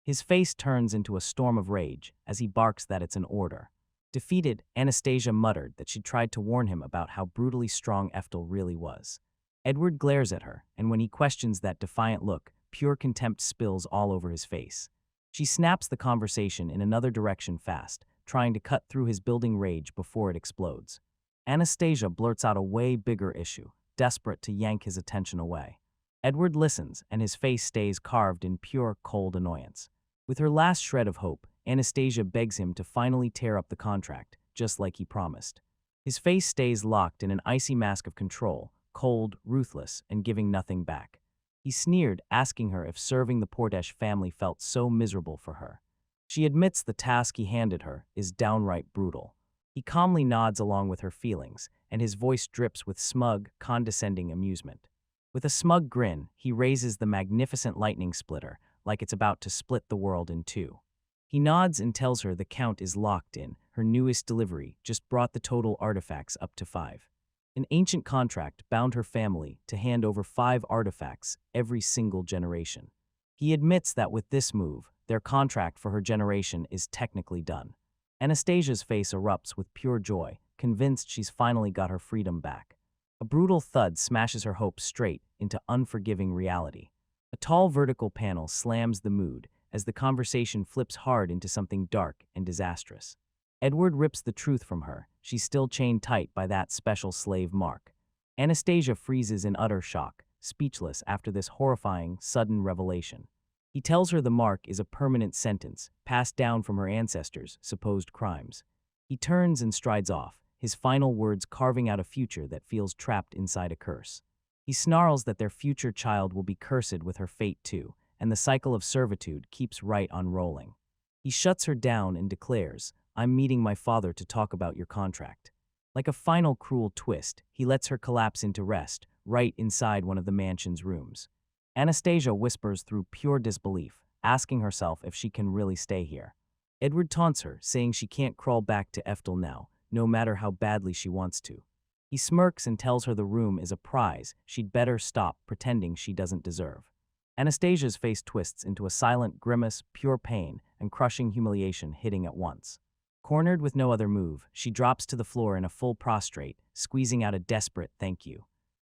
A: His face turns into a storm of rage as he barks that it's an order. Defeated, Anastasia muttered that she'd tried to warn him about how brutally strong Eftel really was. Edward glares at her, and when he questions that defiant look, pure contempt spills all over his face. She snaps the conversation in another direction fast, trying to cut through his building rage before it explodes. Anastasia blurts out a way bigger issue, desperate to yank his attention away. Edward listens, and his face stays carved in pure, cold annoyance. With her last shred of hope, Anastasia begs him to finally tear up the contract, just like he promised. His face stays locked in an icy mask of control, cold, ruthless, and giving nothing back. He sneered, asking her if serving the Portesh family felt so miserable for her. She admits the task he handed her is downright brutal. He calmly nods along with her feelings, and his voice drips with smug, condescending amusement. With a smug grin, he raises the magnificent lightning splitter, like it's about to split the world in two. He nods and tells her the count is locked in. Her newest delivery just brought the total artifacts up to 5. An ancient contract bound her family to hand over 5 artifacts every single generation. He admits that with this move, their contract for her generation is technically done. Anastasia's face erupts with pure joy, convinced she's finally got her freedom back. A brutal thud smashes her hopes straight into unforgiving reality. A tall vertical panel slams the mood as the conversation flips hard into something dark and disastrous. Edward rips the truth from her. She's still chained tight by that special slave mark. Anastasia freezes in utter shock, speechless after this horrifying, sudden revelation. He tells her the mark is a permanent sentence, passed down from her ancestors' supposed crimes. He turns and strides off, his final words carving out a future that feels trapped inside a curse. He snarls that their future child will be cursed with her fate too, and the cycle of servitude keeps right on rolling. He shuts her down and declares, "I'm meeting my father to talk about your contract." Like a final cruel twist, he lets her collapse into rest, right inside one of the mansion's rooms. Anastasia whispers through pure disbelief, asking herself if she can really stay here. Edward taunts her, saying she can't crawl back to Eftel now, no matter how badly she wants to. He smirks and tells her the room is a prize she'd better stop pretending she doesn't deserve. Anastasia's face twists into a silent grimace, pure pain and crushing humiliation hitting at once. Cornered with no other move, she drops to the floor in a full prostrate, squeezing out a desperate thank you.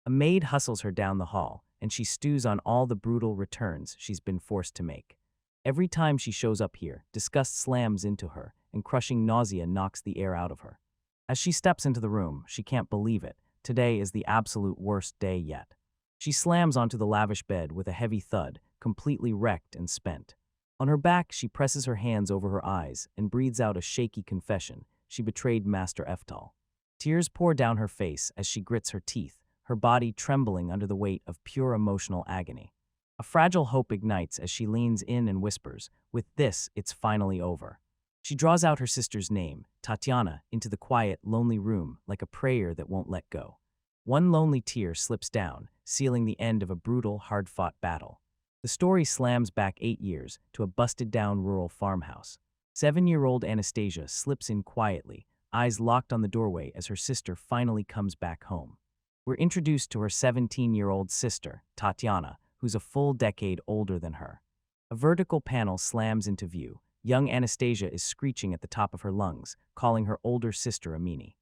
A: A maid hustles her down the hall, and she stews on all the brutal returns she's been forced to make. Every time she shows up here, disgust slams into her, and crushing nausea knocks the air out of her. As she steps into the room, she can't believe it. Today is the absolute worst day yet. She slams onto the lavish bed with a heavy thud, completely wrecked and spent. On her back, she presses her hands over her eyes and breathes out a shaky confession. She betrayed Master Eftal. Tears pour down her face as she grits her teeth, her body trembling under the weight of pure emotional agony. A fragile hope ignites as she leans in and whispers, "With this, it's finally over." She draws out her sister's name, Tatiana, into the quiet, lonely room like a prayer that won't let go. One lonely tear slips down, sealing the end of a brutal, hard-fought battle. The story slams back 8 years to a busted-down rural farmhouse. 7-year-old Anastasia slips in quietly, eyes locked on the doorway as her sister finally comes back home. We're introduced to her 17-year-old sister, Tatiana, who's a full decade older than her. A vertical panel slams into view. Young Anastasia is screeching at the top of her lungs, calling her older sister a meanie.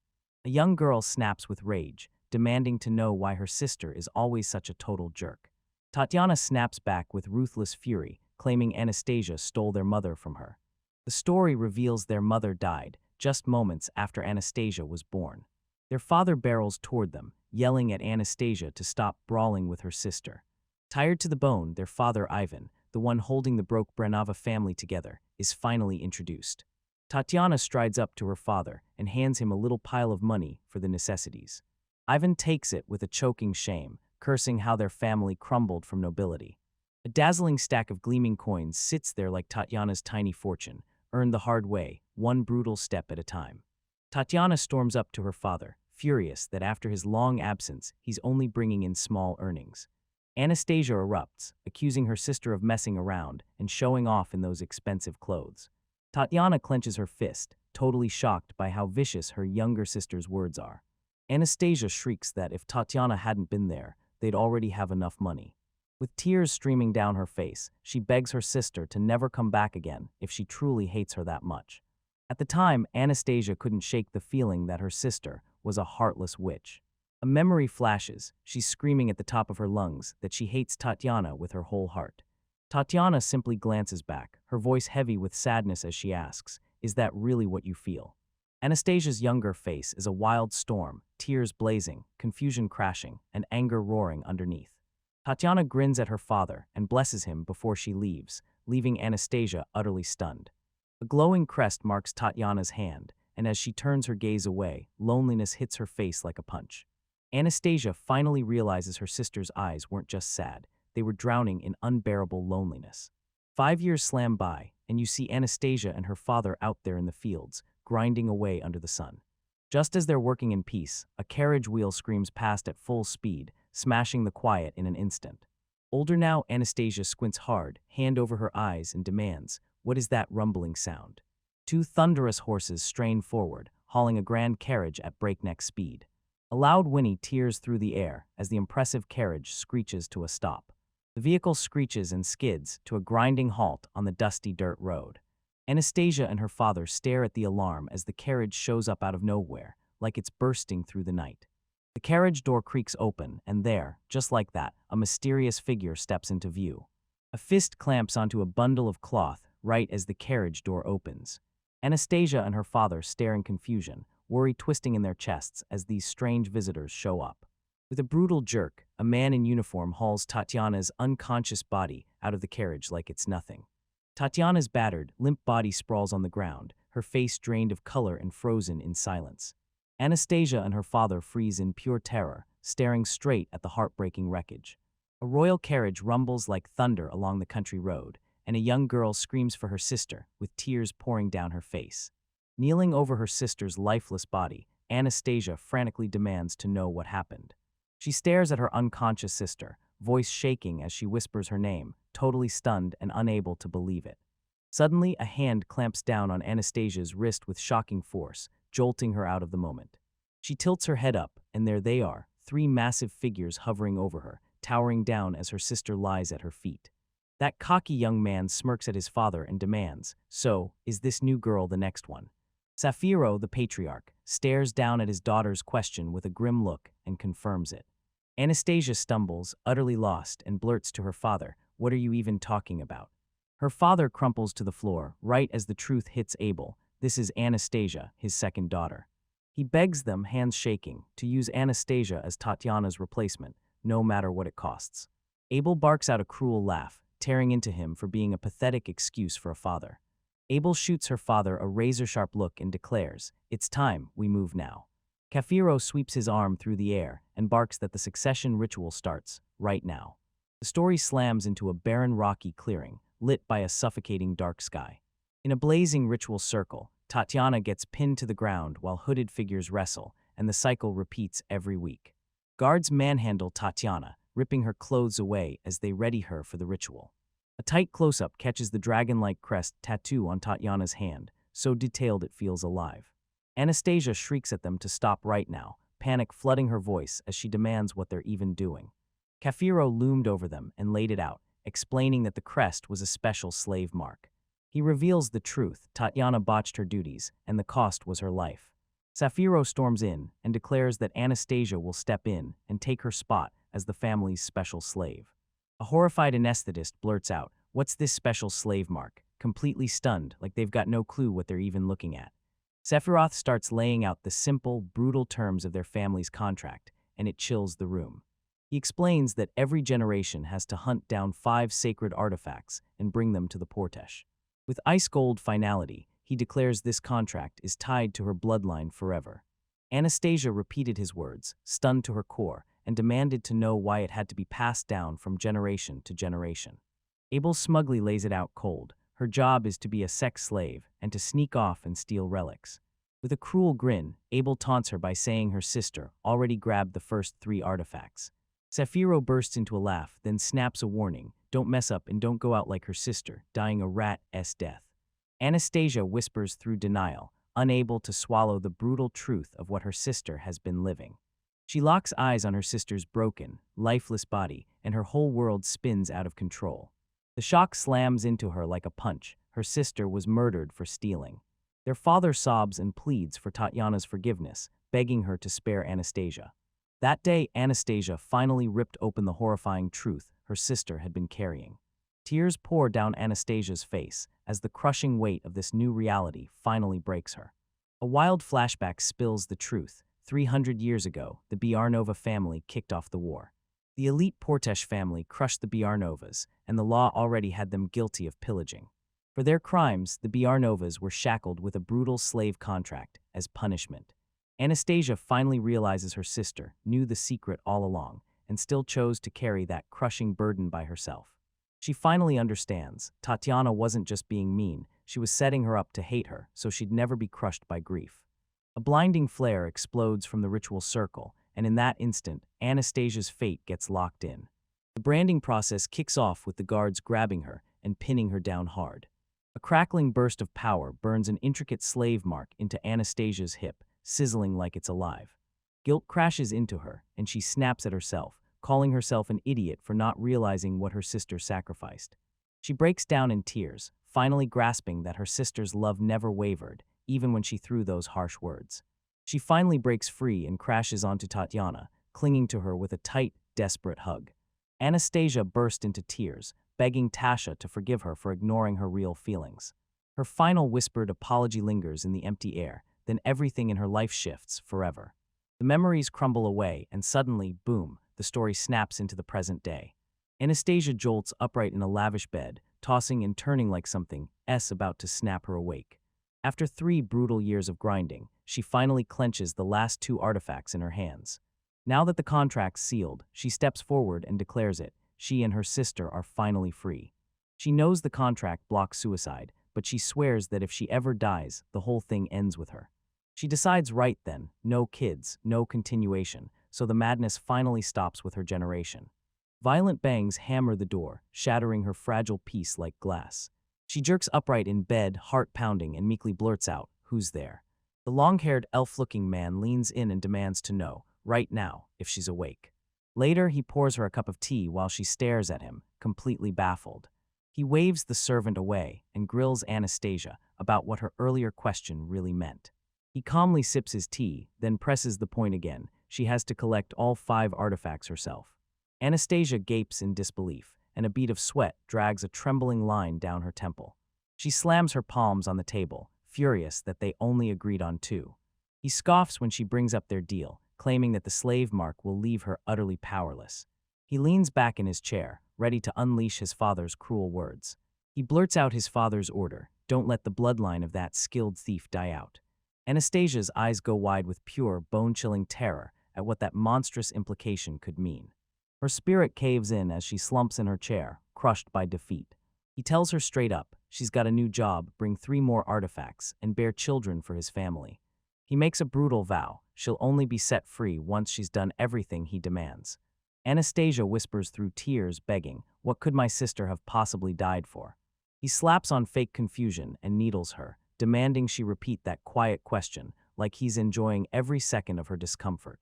A: A young girl snaps with rage, demanding to know why her sister is always such a total jerk. Tatiana snaps back with ruthless fury, claiming Anastasia stole their mother from her. The story reveals their mother died just moments after Anastasia was born. Their father barrels toward them, yelling at Anastasia to stop brawling with her sister. Tired to the bone, their father Ivan, the one holding the broke Branava family together, is finally introduced. Tatiana strides up to her father and hands him a little pile of money for the necessities. Ivan takes it with a choking shame, cursing how their family crumbled from nobility. A dazzling stack of gleaming coins sits there like Tatiana's tiny fortune, earned the hard way, one brutal step at a time. Tatiana storms up to her father, furious that after his long absence, he's only bringing in small earnings. Anastasia erupts, accusing her sister of messing around and showing off in those expensive clothes. Tatiana clenches her fist, totally shocked by how vicious her younger sister's words are. Anastasia shrieks that if Tatiana hadn't been there, they'd already have enough money. With tears streaming down her face, she begs her sister to never come back again if she truly hates her that much. At the time, Anastasia couldn't shake the feeling that her sister was a heartless witch. A memory flashes, she's screaming at the top of her lungs that she hates Tatiana with her whole heart. Tatiana simply glances back, her voice heavy with sadness as she asks, "Is that really what you feel?" Anastasia's younger face is a wild storm, tears blazing, confusion crashing, and anger roaring underneath. Tatiana grins at her father and blesses him before she leaves, leaving Anastasia utterly stunned. A glowing crest marks Tatiana's hand, and as she turns her gaze away, loneliness hits her face like a punch. Anastasia finally realizes her sister's eyes weren't just sad, they were drowning in unbearable loneliness. 5 years slam by, and you see Anastasia and her father out there in the fields, grinding away under the sun. Just as they're working in peace, a carriage wheel screams past at full speed, smashing the quiet in an instant. Older now, Anastasia squints hard, hand over her eyes, and demands, "What is that rumbling sound?" 2 thunderous horses strain forward, hauling a grand carriage at breakneck speed. A loud whinny tears through the air as the impressive carriage screeches to a stop. The vehicle screeches and skids to a grinding halt on the dusty dirt road. Anastasia and her father stare at the alarm as the carriage shows up out of nowhere, like it's bursting through the night. The carriage door creaks open, and there, just like that, a mysterious figure steps into view. A fist clamps onto a bundle of cloth right as the carriage door opens. Anastasia and her father stare in confusion, worry twisting in their chests as these strange visitors show up. With a brutal jerk, a man in uniform hauls Tatiana's unconscious body out of the carriage like it's nothing. Tatiana's battered, limp body sprawls on the ground, her face drained of color and frozen in silence. Anastasia and her father freeze in pure terror, staring straight at the heartbreaking wreckage. A royal carriage rumbles like thunder along the country road, and a young girl screams for her sister, with tears pouring down her face. Kneeling over her sister's lifeless body, Anastasia frantically demands to know what happened. She stares at her unconscious sister, voice shaking as she whispers her name, totally stunned and unable to believe it. Suddenly, a hand clamps down on Anastasia's wrist with shocking force, jolting her out of the moment. She tilts her head up, and there they are, 3 massive figures hovering over her, towering down as her sister lies at her feet. That cocky young man smirks at his father and demands, "So, is this new girl the next one?" Safiro, the patriarch, stares down at his daughter's question with a grim look and confirms it. Anastasia stumbles, utterly lost, and blurts to her father, "What are you even talking about?" Her father crumples to the floor, right as the truth hits Abel. This is Anastasia, his second daughter. He begs them, hands shaking, to use Anastasia as Tatiana's replacement, no matter what it costs. Abel barks out a cruel laugh, tearing into him for being a pathetic excuse for a father. Abel shoots her father a razor-sharp look and declares, "It's time, we move now." Kafiro sweeps his arm through the air and barks that the succession ritual starts, right now. The story slams into a barren rocky clearing, lit by a suffocating dark sky. In a blazing ritual circle, Tatiana gets pinned to the ground while hooded figures wrestle, and the cycle repeats every week. Guards manhandle Tatiana, ripping her clothes away as they ready her for the ritual. A tight close-up catches the dragon-like crest tattoo on Tatiana's hand, so detailed it feels alive. Anastasia shrieks at them to stop right now, panic flooding her voice as she demands what they're even doing. Kafiro loomed over them and laid it out, explaining that the crest was a special slave mark. He reveals the truth: Tatiana botched her duties, and the cost was her life. Safiro storms in and declares that Anastasia will step in and take her spot as the family's special slave. A horrified anesthetist blurts out, What's this special slave mark? Completely stunned, like they've got no clue what they're even looking at. Sephiroth starts laying out the simple, brutal terms of their family's contract, and it chills the room. He explains that every generation has to hunt down 5 sacred artifacts and bring them to the Portesh. With ice-cold finality, he declares this contract is tied to her bloodline forever. Anastasia repeated his words, stunned to her core, and demanded to know why it had to be passed down from generation to generation. Abel smugly lays it out cold. Her job is to be a sex slave and to sneak off and steal relics. With a cruel grin, Abel taunts her by saying her sister already grabbed the first 3 artifacts. Sephiroth bursts into a laugh, then snaps a warning, don't mess up and don't go out like her sister, dying a rat's death. Anastasia whispers through denial, unable to swallow the brutal truth of what her sister has been living. She locks eyes on her sister's broken, lifeless body, and her whole world spins out of control. The shock slams into her like a punch. Her sister was murdered for stealing. Their father sobs and pleads for Tatiana's forgiveness, begging her to spare Anastasia. That day, Anastasia finally ripped open the horrifying truth her sister had been carrying. Tears pour down Anastasia's face as the crushing weight of this new reality finally breaks her. A wild flashback spills the truth. 300 years ago, the Biarnova family kicked off the war. The elite Portesh family crushed the Biarnovas, and the law already had them guilty of pillaging. For their crimes, the Biarnovas were shackled with a brutal slave contract as punishment. Anastasia finally realizes her sister knew the secret all along and still chose to carry that crushing burden by herself. She finally understands Tatiana wasn't just being mean, she was setting her up to hate her so she'd never be crushed by grief. A blinding flare explodes from the ritual circle, and in that instant, Anastasia's fate gets locked in. The branding process kicks off with the guards grabbing her and pinning her down hard. A crackling burst of power burns an intricate slave mark into Anastasia's hip, sizzling like it's alive. Guilt crashes into her, and she snaps at herself, calling herself an idiot for not realizing what her sister sacrificed. She breaks down in tears, finally grasping that her sister's love never wavered, even when she threw those harsh words. She finally breaks free and crashes onto Tatiana, clinging to her with a tight, desperate hug. Anastasia burst into tears, begging Tasha to forgive her for ignoring her real feelings. Her final whispered apology lingers in the empty air, then everything in her life shifts forever. The memories crumble away, and suddenly, boom, the story snaps into the present day. Anastasia jolts upright in a lavish bed, tossing and turning like something's about to snap her awake. After 3 brutal years of grinding, she finally clenches the last 2 artifacts in her hands. Now that the contract's sealed, she steps forward and declares it. She and her sister are finally free. She knows the contract blocks suicide, but she swears that if she ever dies, the whole thing ends with her. She decides right then, no kids, no continuation, so the madness finally stops with her generation. Violent bangs hammer the door, shattering her fragile peace like glass. She jerks upright in bed, heart pounding, and meekly blurts out, "Who's there?" The long-haired, elf-looking man leans in and demands to know, right now, if she's awake. Later, he pours her a cup of tea while she stares at him, completely baffled. He waves the servant away and grills Anastasia about what her earlier question really meant. He calmly sips his tea, then presses the point again. She has to collect all 5 artifacts herself. Anastasia gapes in disbelief, and a bead of sweat drags a trembling line down her temple. She slams her palms on the table, furious that they only agreed on 2. He scoffs when she brings up their deal, claiming that the slave mark will leave her utterly powerless. He leans back in his chair, ready to unleash his father's cruel words. He blurts out his father's order, "Don't let the bloodline of that skilled thief die out." Anastasia's eyes go wide with pure, bone-chilling terror at what that monstrous implication could mean. Her spirit caves in as she slumps in her chair, crushed by defeat. He tells her straight up, she's got a new job, bring 3 more artifacts, and bear children for his family. He makes a brutal vow, she'll only be set free once she's done everything he demands. Anastasia whispers through tears, begging, "What could my sister have possibly died for?" He slaps on fake confusion and needles her, demanding she repeat that quiet question, like he's enjoying every second of her discomfort.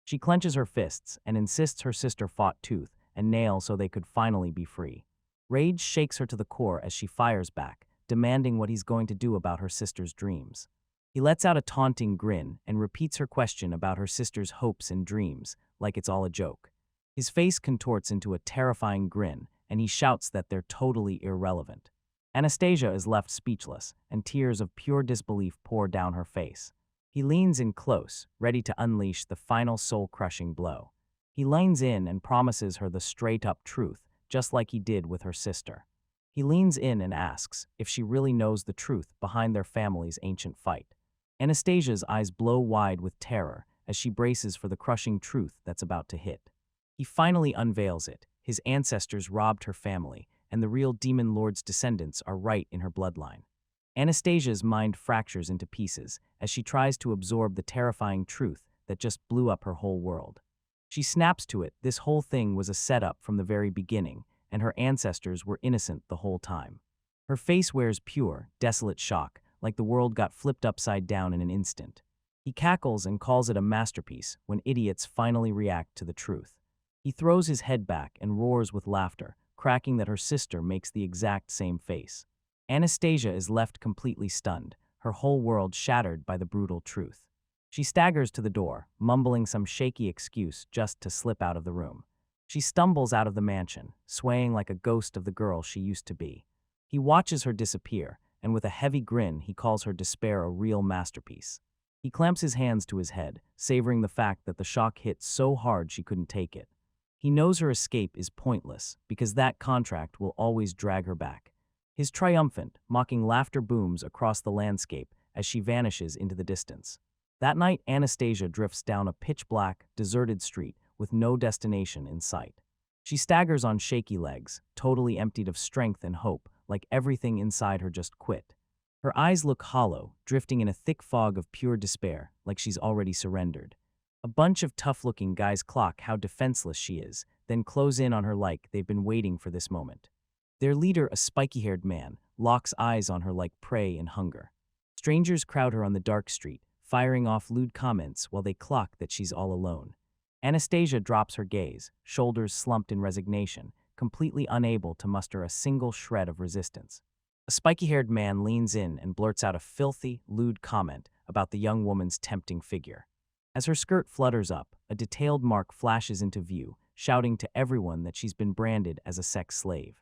A: She clenches her fists and insists her sister fought tooth and nail so they could finally be free. Rage shakes her to the core as she fires back, demanding what he's going to do about her sister's dreams. He lets out a taunting grin and repeats her question about her sister's hopes and dreams, like it's all a joke. His face contorts into a terrifying grin, and he shouts that they're totally irrelevant. Anastasia is left speechless, and tears of pure disbelief pour down her face. He leans in close, ready to unleash the final soul-crushing blow. He leans in and promises her the straight-up truth, just like he did with her sister. He leans in and asks if she really knows the truth behind their family's ancient fight. Anastasia's eyes blow wide with terror as she braces for the crushing truth that's about to hit. He finally unveils it. His ancestors robbed her family, and the real Demon Lord's descendants are right in her bloodline. Anastasia's mind fractures into pieces as she tries to absorb the terrifying truth that just blew up her whole world. She snaps to it. This whole thing was a setup from the very beginning, and her ancestors were innocent the whole time. Her face wears pure, desolate shock, like the world got flipped upside down in an instant. He cackles and calls it a masterpiece when idiots finally react to the truth. He throws his head back and roars with laughter, cracking that her sister makes the exact same face. Anastasia is left completely stunned, her whole world shattered by the brutal truth. She staggers to the door, mumbling some shaky excuse just to slip out of the room. She stumbles out of the mansion, swaying like a ghost of the girl she used to be. He watches her disappear, and with a heavy grin, he calls her despair a real masterpiece. He clamps his hands to his head, savoring the fact that the shock hit so hard she couldn't take it. He knows her escape is pointless, because that contract will always drag her back. His triumphant, mocking laughter booms across the landscape as she vanishes into the distance. That night, Anastasia drifts down a pitch-black, deserted street with no destination in sight. She staggers on shaky legs, totally emptied of strength and hope, like everything inside her just quit. Her eyes look hollow, drifting in a thick fog of pure despair, like she's already surrendered. A bunch of tough-looking guys clock how defenseless she is, then close in on her like they've been waiting for this moment. Their leader, a spiky-haired man, locks eyes on her like prey in hunger. Strangers crowd her on the dark street, firing off lewd comments while they clock that she's all alone. Anastasia drops her gaze, shoulders slumped in resignation, completely unable to muster a single shred of resistance. A spiky-haired man leans in and blurts out a filthy, lewd comment about the young woman's tempting figure. As her skirt flutters up, a detailed mark flashes into view, shouting to everyone that she's been branded as a sex slave.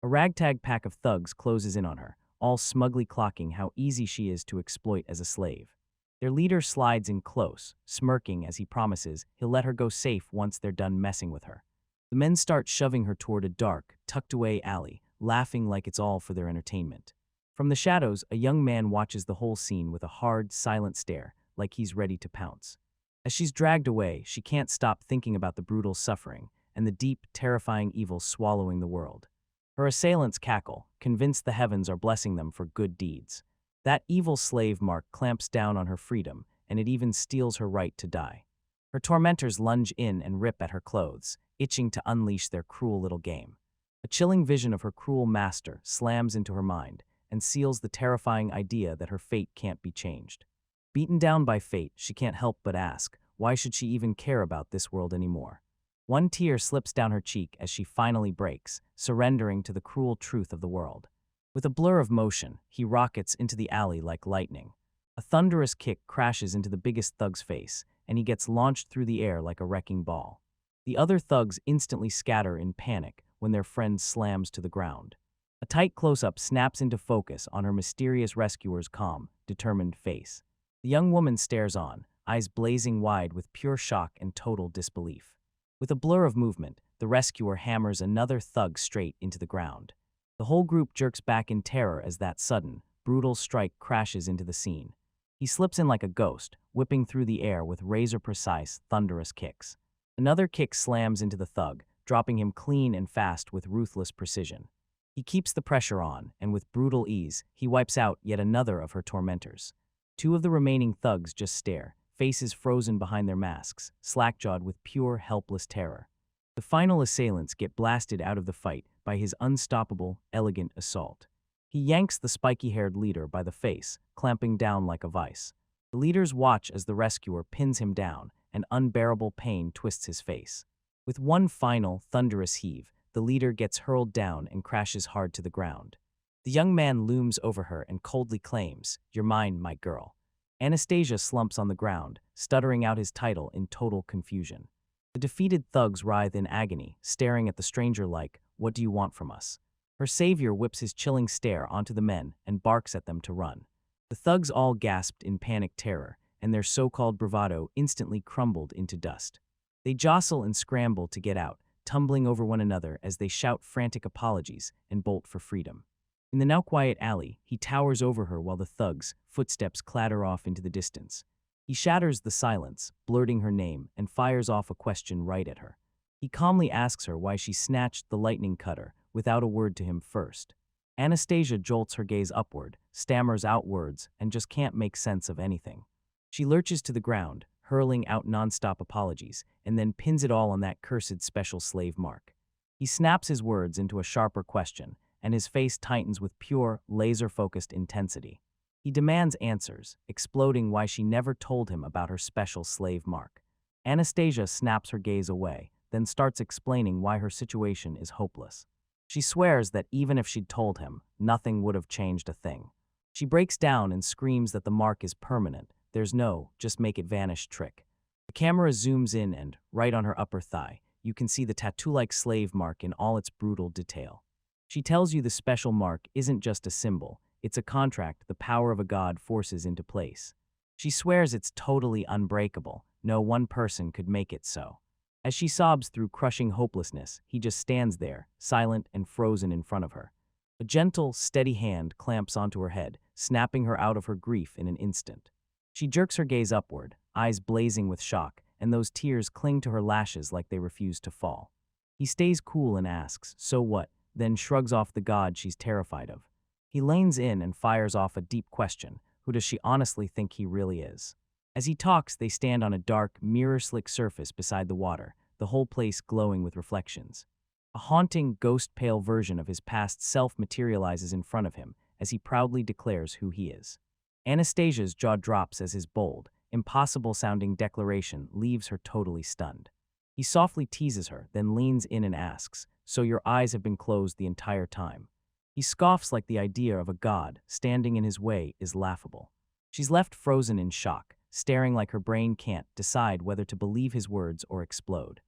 A: A ragtag pack of thugs closes in on her, all smugly clocking how easy she is to exploit as a slave. Their leader slides in close, smirking as he promises he'll let her go safe once they're done messing with her. The men start shoving her toward a dark, tucked-away alley, laughing like it's all for their entertainment. From the shadows, a young man watches the whole scene with a hard, silent stare, like he's ready to pounce. As she's dragged away, she can't stop thinking about the brutal suffering and the deep, terrifying evil swallowing the world. Her assailants cackle, convinced the heavens are blessing them for good deeds. That evil slave mark clamps down on her freedom, and it even steals her right to die. Her tormentors lunge in and rip at her clothes, itching to unleash their cruel little game. A chilling vision of her cruel master slams into her mind and seals the terrifying idea that her fate can't be changed. Beaten down by fate, she can't help but ask, why should she even care about this world anymore? One tear slips down her cheek as she finally breaks, surrendering to the cruel truth of the world. With a blur of motion, he rockets into the alley like lightning. A thunderous kick crashes into the biggest thug's face, and he gets launched through the air like a wrecking ball. The other thugs instantly scatter in panic when their friend slams to the ground. A tight close-up snaps into focus on her mysterious rescuer's calm, determined face. The young woman stares on, eyes blazing wide with pure shock and total disbelief. With a blur of movement, the rescuer hammers another thug straight into the ground. The whole group jerks back in terror as that sudden, brutal strike crashes into the scene. He slips in like a ghost, whipping through the air with razor-precise, thunderous kicks. Another kick slams into the thug, dropping him clean and fast with ruthless precision. He keeps the pressure on, and with brutal ease, he wipes out yet another of her tormentors. Two of the remaining thugs just stare, faces frozen behind their masks, slack-jawed with pure, helpless terror. The final assailants get blasted out of the fight by his unstoppable, elegant assault. He yanks the spiky-haired leader by the face, clamping down like a vice. The leaders watch as the rescuer pins him down, and unbearable pain twists his face. With one final, thunderous heave, the leader gets hurled down and crashes hard to the ground. The young man looms over her and coldly claims, "You're mine, my girl." Anastasia slumps on the ground, stuttering out his title in total confusion. The defeated thugs writhe in agony, staring at the stranger like, "What do you want from us?" Her savior whips his chilling stare onto the men and barks at them to run. The thugs all gasped in panic terror, and their so-called bravado instantly crumbled into dust. They jostle and scramble to get out, tumbling over one another as they shout frantic apologies and bolt for freedom. In the now quiet alley, he towers over her while the thugs' footsteps clatter off into the distance. He shatters the silence, blurting her name, and fires off a question right at her. He calmly asks her why she snatched the lightning cutter without a word to him first. Anastasia jolts her gaze upward, stammers out words, and just can't make sense of anything. She lurches to the ground, hurling out nonstop apologies, and then pins it all on that cursed special slave mark. He snaps his words into a sharper question, and his face tightens with pure, laser-focused intensity. He demands answers, exploding why she never told him about her special slave mark. Anastasia snaps her gaze away, then starts explaining why her situation is hopeless. She swears that even if she'd told him, nothing would have changed a thing. She breaks down and screams that the mark is permanent. There's no just make it vanish trick. The camera zooms in and, right on her upper thigh, you can see the tattoo-like slave mark in all its brutal detail. She tells you the special mark isn't just a symbol, it's a contract the power of a god forces into place. She swears it's totally unbreakable, no one person could make it so. As she sobs through crushing hopelessness, he just stands there, silent and frozen in front of her. A gentle, steady hand clamps onto her head, snapping her out of her grief in an instant. She jerks her gaze upward, eyes blazing with shock, and those tears cling to her lashes like they refuse to fall. He stays cool and asks, "So what?" then shrugs off the god she's terrified of. He leans in and fires off a deep question. Who does she honestly think he really is? As he talks, they stand on a dark, mirror-slick surface beside the water, the whole place glowing with reflections. A haunting, ghost-pale version of his past self materializes in front of him as he proudly declares who he is. Anastasia's jaw drops as his bold, impossible-sounding declaration leaves her totally stunned. He softly teases her, then leans in and asks, "So your eyes have been closed the entire time?" He scoffs like the idea of a god standing in his way is laughable. She's left frozen in shock, staring like her brain can't decide whether to believe his words or explode.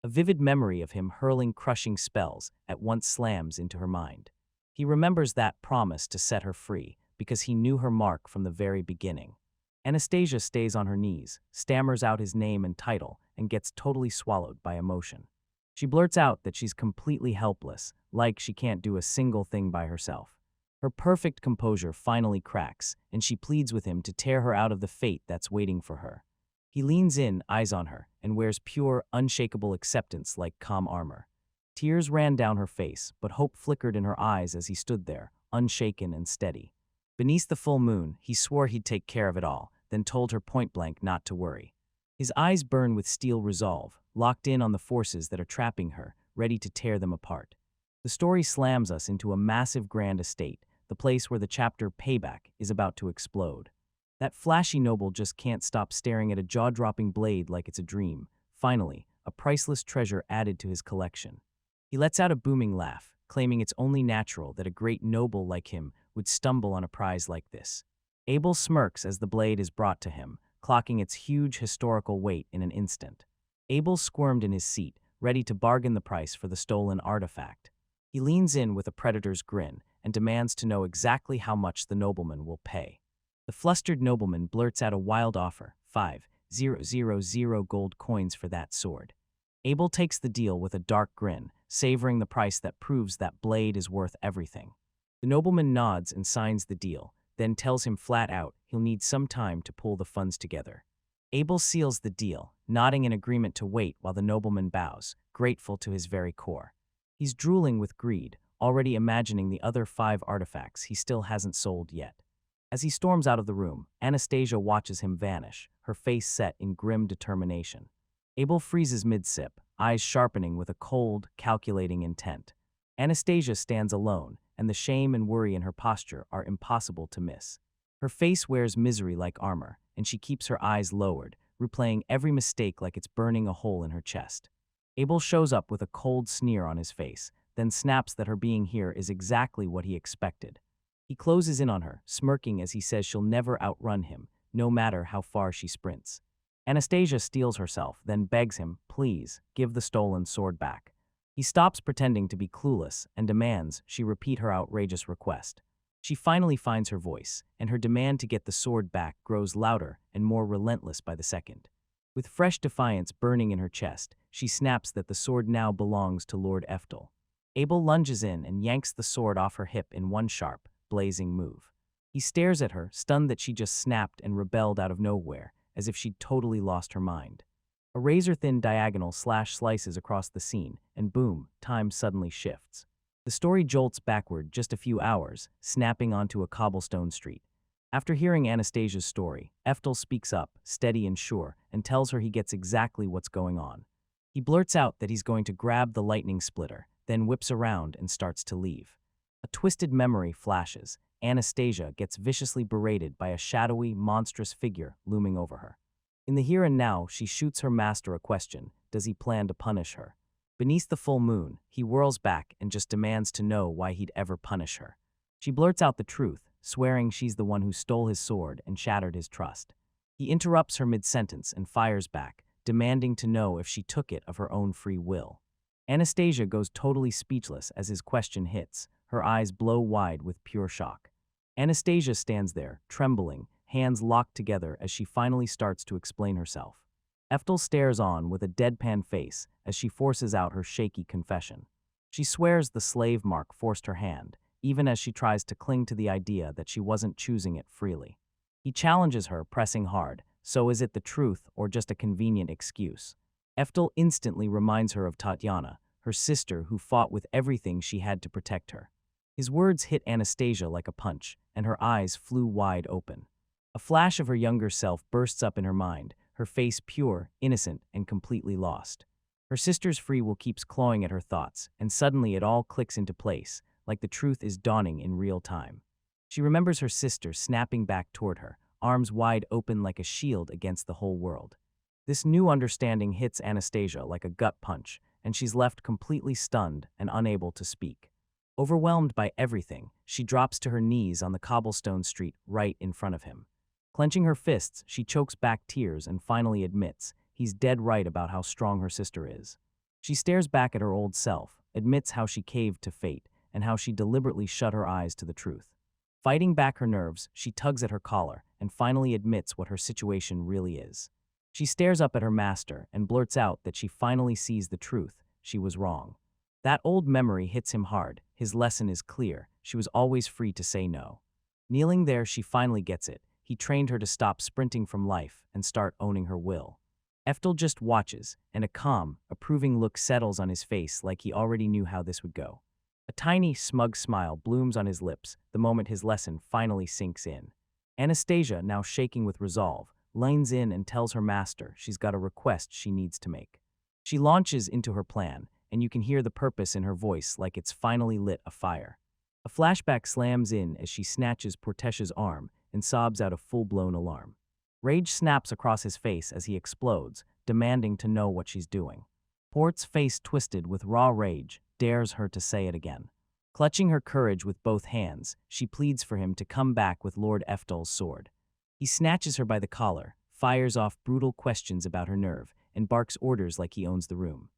A: A vivid memory of him hurling crushing spells at once slams into her mind. He remembers that promise to set her free because he knew her mark from the very beginning. Anastasia stays on her knees, stammers out his name and title, and gets totally swallowed by emotion. She blurts out that she's completely helpless, like she can't do a single thing by herself. Her perfect composure finally cracks, and she pleads with him to tear her out of the fate that's waiting for her. He leans in, eyes on her, and wears pure, unshakable acceptance like calm armor. Tears ran down her face, but hope flickered in her eyes as he stood there, unshaken and steady. Beneath the full moon, he swore he'd take care of it all, then told her point-blank not to worry. His eyes burn with steel resolve, locked in on the forces that are trapping her, ready to tear them apart. The story slams us into a massive grand estate, the place where the chapter Payback is about to explode. That flashy noble just can't stop staring at a jaw-dropping blade like it's a dream. Finally, a priceless treasure added to his collection. He lets out a booming laugh, claiming it's only natural that a great noble like him would stumble on a prize like this. Abel smirks as the blade is brought to him, clocking its huge historical weight in an instant. Abel squirmed in his seat, ready to bargain the price for the stolen artifact. He leans in with a predator's grin and demands to know exactly how much the nobleman will pay. The flustered nobleman blurts out a wild offer, 5,000 gold coins for that sword. Abel takes the deal with a dark grin, savoring the price that proves that blade is worth everything. The nobleman nods and signs the deal, then tells him flat out he'll need some time to pull the funds together. Abel seals the deal, nodding in agreement to wait while the nobleman bows, grateful to his very core. He's drooling with greed, already imagining the other 5 artifacts he still hasn't sold yet. As he storms out of the room, Anastasia watches him vanish, her face set in grim determination. Abel freezes mid-sip, eyes sharpening with a cold, calculating intent. Anastasia stands alone, and the shame and worry in her posture are impossible to miss. Her face wears misery like armor, and she keeps her eyes lowered, replaying every mistake like it's burning a hole in her chest. Abel shows up with a cold sneer on his face, then snaps that her being here is exactly what he expected. He closes in on her, smirking as he says she'll never outrun him, no matter how far she sprints. Anastasia steels herself, then begs him, please, give the stolen sword back. He stops pretending to be clueless and demands she repeat her outrageous request. She finally finds her voice, and her demand to get the sword back grows louder and more relentless by the second. With fresh defiance burning in her chest, she snaps that the sword now belongs to Lord Eftel. Abel lunges in and yanks the sword off her hip in one sharp, blazing move. He stares at her, stunned that she just snapped and rebelled out of nowhere, as if she'd totally lost her mind. A razor-thin diagonal slash slices across the scene, and boom, time suddenly shifts. The story jolts backward just a few hours, snapping onto a cobblestone street. After hearing Anastasia's story, Eftel speaks up, steady and sure, and tells her he gets exactly what's going on. He blurts out that he's going to grab the lightning splitter, then whips around and starts to leave. A twisted memory flashes. Anastasia gets viciously berated by a shadowy, monstrous figure looming over her. In the here and now, she shoots her master a question. Does he plan to punish her? Beneath the full moon, he whirls back and just demands to know why he'd ever punish her. She blurts out the truth, swearing she's the one who stole his sword and shattered his trust. He interrupts her mid-sentence and fires back, demanding to know if she took it of her own free will. Anastasia goes totally speechless as his question hits, her eyes blow wide with pure shock. Anastasia stands there, trembling, hands locked together as she finally starts to explain herself. Eftel stares on with a deadpan face as she forces out her shaky confession. She swears the slave mark forced her hand, even as she tries to cling to the idea that she wasn't choosing it freely. He challenges her, pressing hard, so is it the truth or just a convenient excuse? Eftel instantly reminds her of Tatiana, her sister who fought with everything she had to protect her. His words hit Anastasia like a punch, and her eyes flew wide open. A flash of her younger self bursts up in her mind, her face pure, innocent, and completely lost. Her sister's free will keeps clawing at her thoughts, and suddenly it all clicks into place, like the truth is dawning in real time. She remembers her sister snapping back toward her, arms wide open like a shield against the whole world. This new understanding hits Anastasia like a gut punch, and she's left completely stunned and unable to speak. Overwhelmed by everything, she drops to her knees on the cobblestone street right in front of him. Clenching her fists, she chokes back tears and finally admits he's dead right about how strong her sister is. She stares back at her old self, admits how she caved to fate, and how she deliberately shut her eyes to the truth. Fighting back her nerves, she tugs at her collar and finally admits what her situation really is. She stares up at her master and blurts out that she finally sees the truth. She was wrong. That old memory hits him hard. His lesson is clear. She was always free to say no. Kneeling there, she finally gets it. He trained her to stop sprinting from life and start owning her will. Eftel just watches, and a calm, approving look settles on his face like he already knew how this would go. A tiny, smug smile blooms on his lips the moment his lesson finally sinks in. Anastasia, now shaking with resolve, leans in and tells her master she's got a request she needs to make. She launches into her plan, and you can hear the purpose in her voice like it's finally lit a fire. A flashback slams in as she snatches Portesha's arm and sobs out a full-blown alarm. Rage snaps across his face as he explodes, demanding to know what she's doing. Port's face twisted with raw rage, dares her to say it again. Clutching her courage with both hands, she pleads for him to come back with Lord Eftel's sword. He snatches her by the collar, fires off brutal questions about her nerve, and barks orders like he owns the room.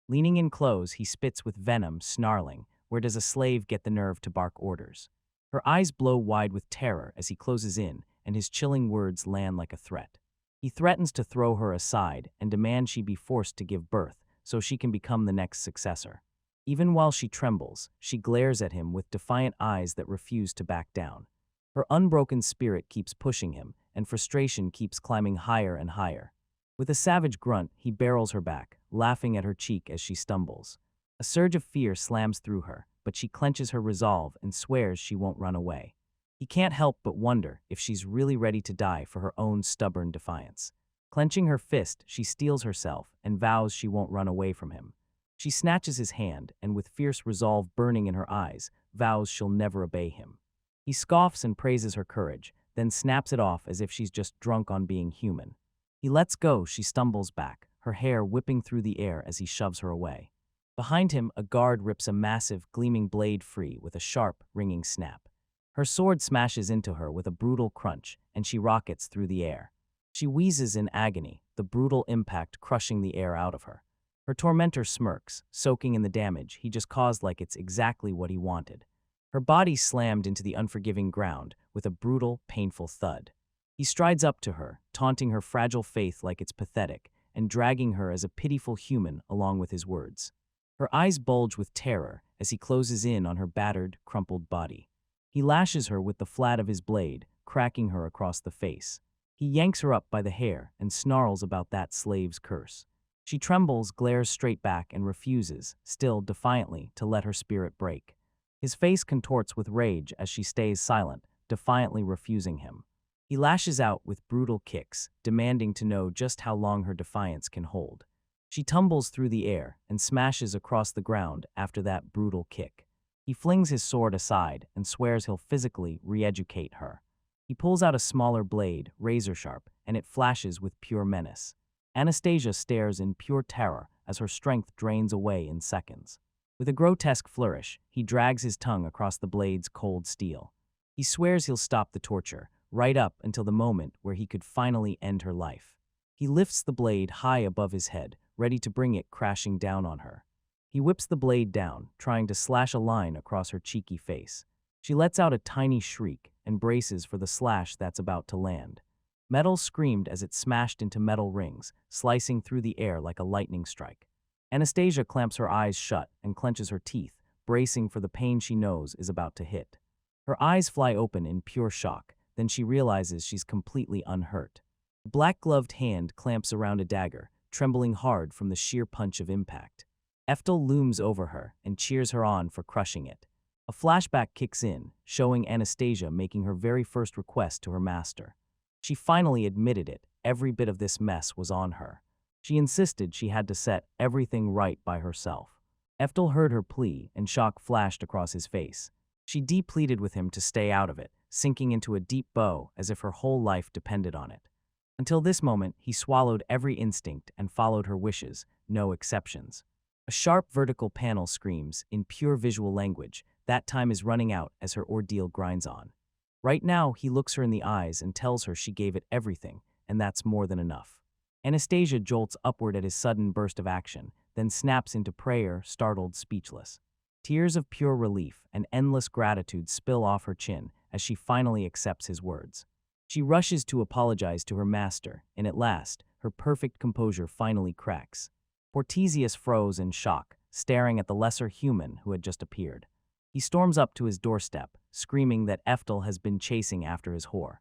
A: Leaning in close, he spits with venom, snarling, where does a slave get the nerve to bark orders? Her eyes blow wide with terror as he closes in, and his chilling words land like a threat. He threatens to throw her aside and demand she be forced to give birth so she can become the next successor. Even while she trembles, she glares at him with defiant eyes that refuse to back down. Her unbroken spirit keeps pushing him, and frustration keeps climbing higher and higher. With a savage grunt, he barrels her back, laughing at her cheek as she stumbles. A surge of fear slams through her, but she clenches her resolve and swears she won't run away. He can't help but wonder if she's really ready to die for her own stubborn defiance. Clenching her fist, she steels herself and vows she won't run away from him. She snatches his hand and, with fierce resolve burning in her eyes, vows she'll never obey him. He scoffs and praises her courage, then snaps it off as if she's just drunk on being human. He lets go, she stumbles back, her hair whipping through the air as he shoves her away. Behind him, a guard rips a massive, gleaming blade free with a sharp, ringing snap. Her sword smashes into her with a brutal crunch, and she rockets through the air. She wheezes in agony, the brutal impact crushing the air out of her. Her tormentor smirks, soaking in the damage he just caused like it's exactly what he wanted. Her body slammed into the unforgiving ground with a brutal, painful thud. He strides up to her, taunting her fragile faith like it's pathetic, and dragging her as a pitiful human along with his words. Her eyes bulge with terror as he closes in on her battered, crumpled body. He lashes her with the flat of his blade, cracking her across the face. He yanks her up by the hair and snarls about that slave's curse. She trembles, glares straight back, and refuses, still defiantly, to let her spirit break. His face contorts with rage as she stays silent, defiantly refusing him. He lashes out with brutal kicks, demanding to know just how long her defiance can hold. She tumbles through the air and smashes across the ground after that brutal kick. He flings his sword aside and swears he'll physically re-educate her. He pulls out a smaller blade, razor-sharp, and it flashes with pure menace. Anastasia stares in pure terror as her strength drains away in seconds. With a grotesque flourish, he drags his tongue across the blade's cold steel. He swears he'll stop the torture, right up until the moment where he could finally end her life. He lifts the blade high above his head, ready to bring it crashing down on her. He whips the blade down, trying to slash a line across her cheeky face. She lets out a tiny shriek and braces for the slash that's about to land. Metal screamed as it smashed into metal rings, slicing through the air like a lightning strike. Anastasia clamps her eyes shut and clenches her teeth, bracing for the pain she knows is about to hit. Her eyes fly open in pure shock, then she realizes she's completely unhurt. A black-gloved hand clamps around a dagger, trembling hard from the sheer punch of impact. Eftel looms over her and cheers her on for crushing it. A flashback kicks in, showing Anastasia making her very first request to her master. She finally admitted it, every bit of this mess was on her. She insisted she had to set everything right by herself. Eftel heard her plea, and shock flashed across his face. She de-pleaded with him to stay out of it, sinking into a deep bow as if her whole life depended on it. Until this moment, he swallowed every instinct and followed her wishes, no exceptions. A sharp vertical panel screams, in pure visual language, that time is running out as her ordeal grinds on. Right now, he looks her in the eyes and tells her she gave it everything, and that's more than enough. Anastasia jolts upward at his sudden burst of action, then snaps into prayer, startled, speechless. Tears of pure relief and endless gratitude spill off her chin as she finally accepts his words. She rushes to apologize to her master, and at last, her perfect composure finally cracks. Portesius froze in shock, staring at the lesser human who had just appeared. He storms up to his doorstep, screaming that Eftel has been chasing after his whore.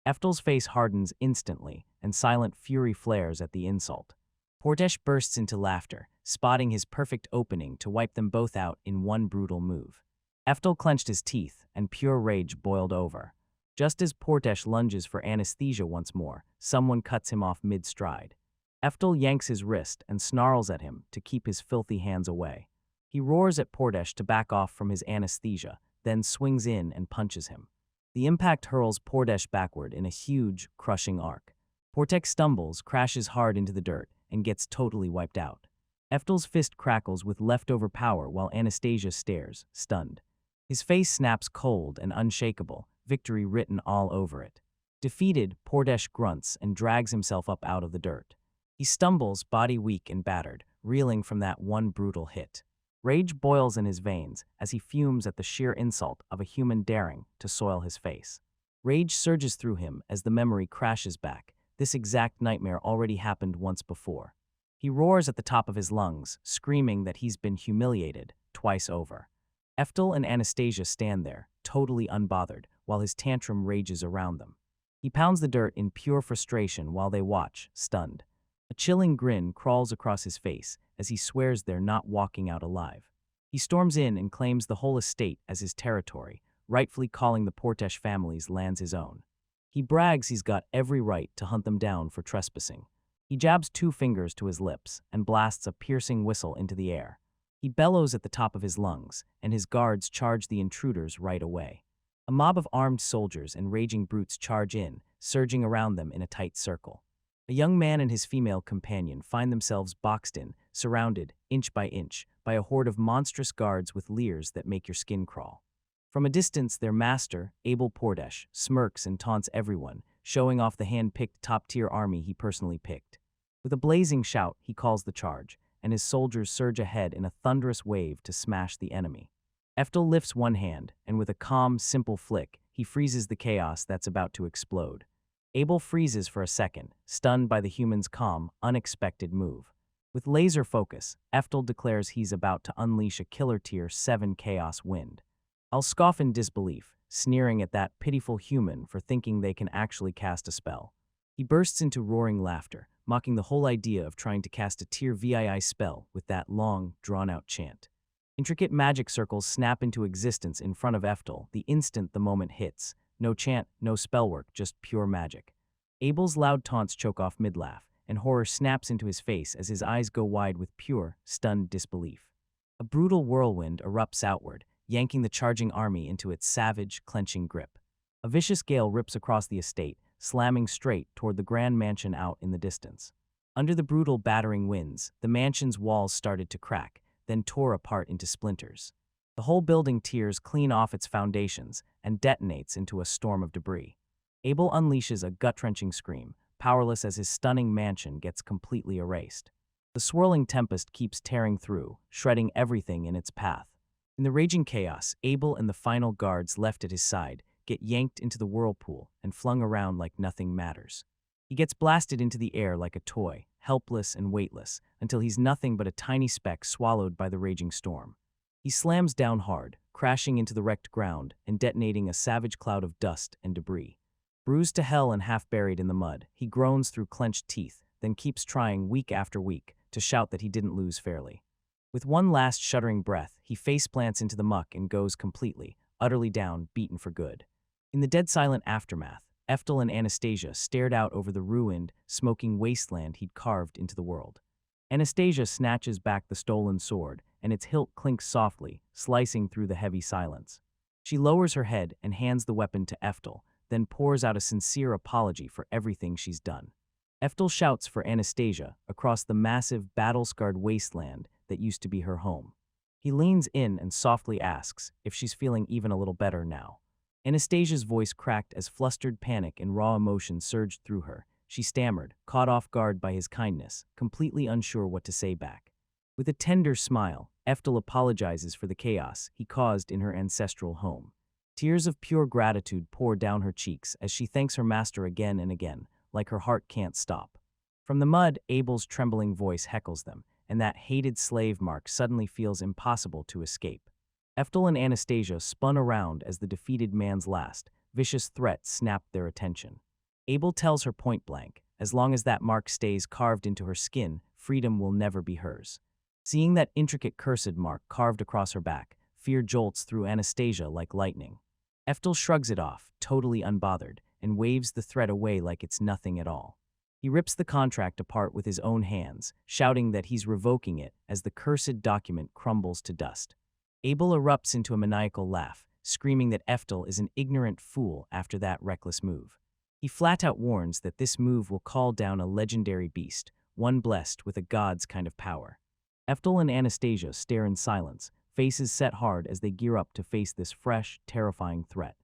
A: Eftel's face hardens instantly, and silent fury flares at the insult. Portesh bursts into laughter, spotting his perfect opening to wipe them both out in one brutal move. Eftel clenched his teeth, and pure rage boiled over. Just as Portesh lunges for anesthesia once more, someone cuts him off mid-stride. Eftel yanks his wrist and snarls at him to keep his filthy hands away. He roars at Portesh to back off from his anesthesia, then swings in and punches him. The impact hurls Portesh backward in a huge, crushing arc. Portesh stumbles, crashes hard into the dirt, and gets totally wiped out. Eftel's fist crackles with leftover power while Anastasia stares, stunned. His face snaps cold and unshakable, victory written all over it. Defeated, Portesh grunts and drags himself up out of the dirt. He stumbles, body weak and battered, reeling from that one brutal hit. Rage boils in his veins as he fumes at the sheer insult of a human daring to soil his face. Rage surges through him as the memory crashes back. This exact nightmare already happened once before. He roars at the top of his lungs, screaming that he's been humiliated twice over. Eftel and Anastasia stand there, totally unbothered, while his tantrum rages around them. He pounds the dirt in pure frustration while they watch, stunned. A chilling grin crawls across his face as he swears they're not walking out alive. He storms in and claims the whole estate as his territory, rightfully calling the Portesh family's lands his own. He brags he's got every right to hunt them down for trespassing. He jabs 2 fingers to his lips and blasts a piercing whistle into the air. He bellows at the top of his lungs, and his guards charge the intruders right away. A mob of armed soldiers and raging brutes charge in, surging around them in a tight circle. A young man and his female companion find themselves boxed in, surrounded, inch, by a horde of monstrous guards with leers that make your skin crawl. From a distance, their master, Abel Portesh, smirks and taunts everyone, showing off the hand-picked top-tier army he personally picked. With a blazing shout, he calls the charge, and his soldiers surge ahead in a thunderous wave to smash the enemy. Eftel lifts one hand, and with a calm, simple flick, he freezes the chaos that's about to explode. Abel freezes for a second, stunned by the human's calm, unexpected move. With laser focus, Eftel declares he's about to unleash a killer Tier 7 chaos wind. I'll scoff in disbelief, sneering at that pitiful human for thinking they can actually cast a spell. He bursts into roaring laughter, mocking the whole idea of trying to cast a Tier VII spell with that long, drawn-out chant. Intricate magic circles snap into existence in front of Eftel the instant the moment hits. No chant, no spellwork, just pure magic. Abel's loud taunts choke off mid-laugh, and horror snaps into his face as his eyes go wide with pure, stunned disbelief. A brutal whirlwind erupts outward, yanking the charging army into its savage, clenching grip. A vicious gale rips across the estate, slamming straight toward the grand mansion out in the distance. Under the brutal, battering winds, the mansion's walls started to crack, then tore apart into splinters. The whole building tears clean off its foundations and detonates into a storm of debris. Abel unleashes a gut-wrenching scream, powerless as his stunning mansion gets completely erased. The swirling tempest keeps tearing through, shredding everything in its path. In the raging chaos, Abel and the final guards left at his side get yanked into the whirlpool and flung around like nothing matters. He gets blasted into the air like a toy, helpless and weightless, until he's nothing but a tiny speck swallowed by the raging storm. He slams down hard, crashing into the wrecked ground and detonating a savage cloud of dust and debris. Bruised to hell and half buried in the mud, he groans through clenched teeth, then keeps trying week after week to shout that he didn't lose fairly. With one last shuddering breath, he faceplants into the muck and goes completely, utterly down, beaten for good. In the dead silent aftermath, Eftel and Anastasia stared out over the ruined, smoking wasteland he'd carved into the world. Anastasia snatches back the stolen sword, and its hilt clinks softly, slicing through the heavy silence. She lowers her head and hands the weapon to Eftel, then pours out a sincere apology for everything she's done. Eftel shouts for Anastasia across the massive, battle-scarred wasteland that used to be her home. He leans in and softly asks if she's feeling even a little better now. Anastasia's voice cracked as flustered panic and raw emotion surged through her. She stammered, caught off guard by his kindness, completely unsure what to say back. With a tender smile, Eftel apologizes for the chaos he caused in her ancestral home. Tears of pure gratitude pour down her cheeks as she thanks her master again and again, like her heart can't stop. From the mud, Abel's trembling voice heckles them, and that hated slave mark suddenly feels impossible to escape. Eftel and Anastasia spun around as the defeated man's last, vicious threat snapped their attention. Abel tells her point blank, as long as that mark stays carved into her skin, freedom will never be hers. Seeing that intricate cursed mark carved across her back, fear jolts through Anastasia like lightning. Eftel shrugs it off, totally unbothered, and waves the threat away like it's nothing at all. He rips the contract apart with his own hands, shouting that he's revoking it as the cursed document crumbles to dust. Abel erupts into a maniacal laugh, screaming that Eftel is an ignorant fool after that reckless move. He flat-out warns that this move will call down a legendary beast, one blessed with a god's kind of power. Eftel and Anastasia stare in silence, faces set hard as they gear up to face this fresh, terrifying threat.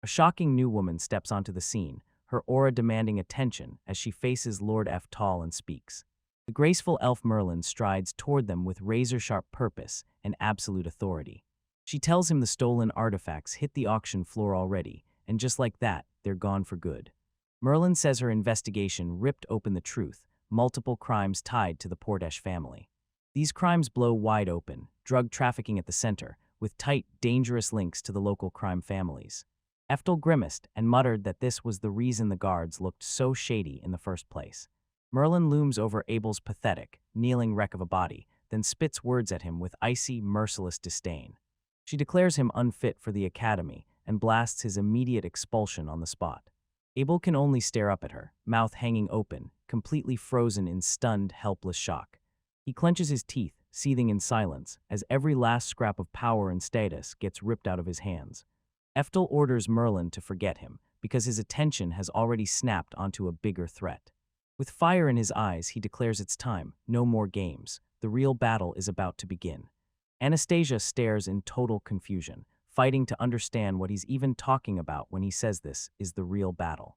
A: A shocking new woman steps onto the scene, her aura demanding attention as she faces Lord Eftal and speaks. The graceful elf Merlin strides toward them with razor-sharp purpose and absolute authority. She tells him the stolen artifacts hit the auction floor already, and just like that, they're gone for good. Merlin says her investigation ripped open the truth, multiple crimes tied to the Portesh family. These crimes blow wide open, drug trafficking at the center, with tight, dangerous links to the local crime families. Eftel grimaced and muttered that this was the reason the guards looked so shady in the first place. Merlin looms over Abel's pathetic, kneeling wreck of a body, then spits words at him with icy, merciless disdain. She declares him unfit for the academy and blasts his immediate expulsion on the spot. Abel can only stare up at her, mouth hanging open, completely frozen in stunned, helpless shock. He clenches his teeth, seething in silence, as every last scrap of power and status gets ripped out of his hands. Eftel orders Merlin to forget him, because his attention has already snapped onto a bigger threat. With fire in his eyes, he declares it's time, no more games. The real battle is about to begin. Anastasia stares in total confusion, fighting to understand what he's even talking about when he says this is the real battle.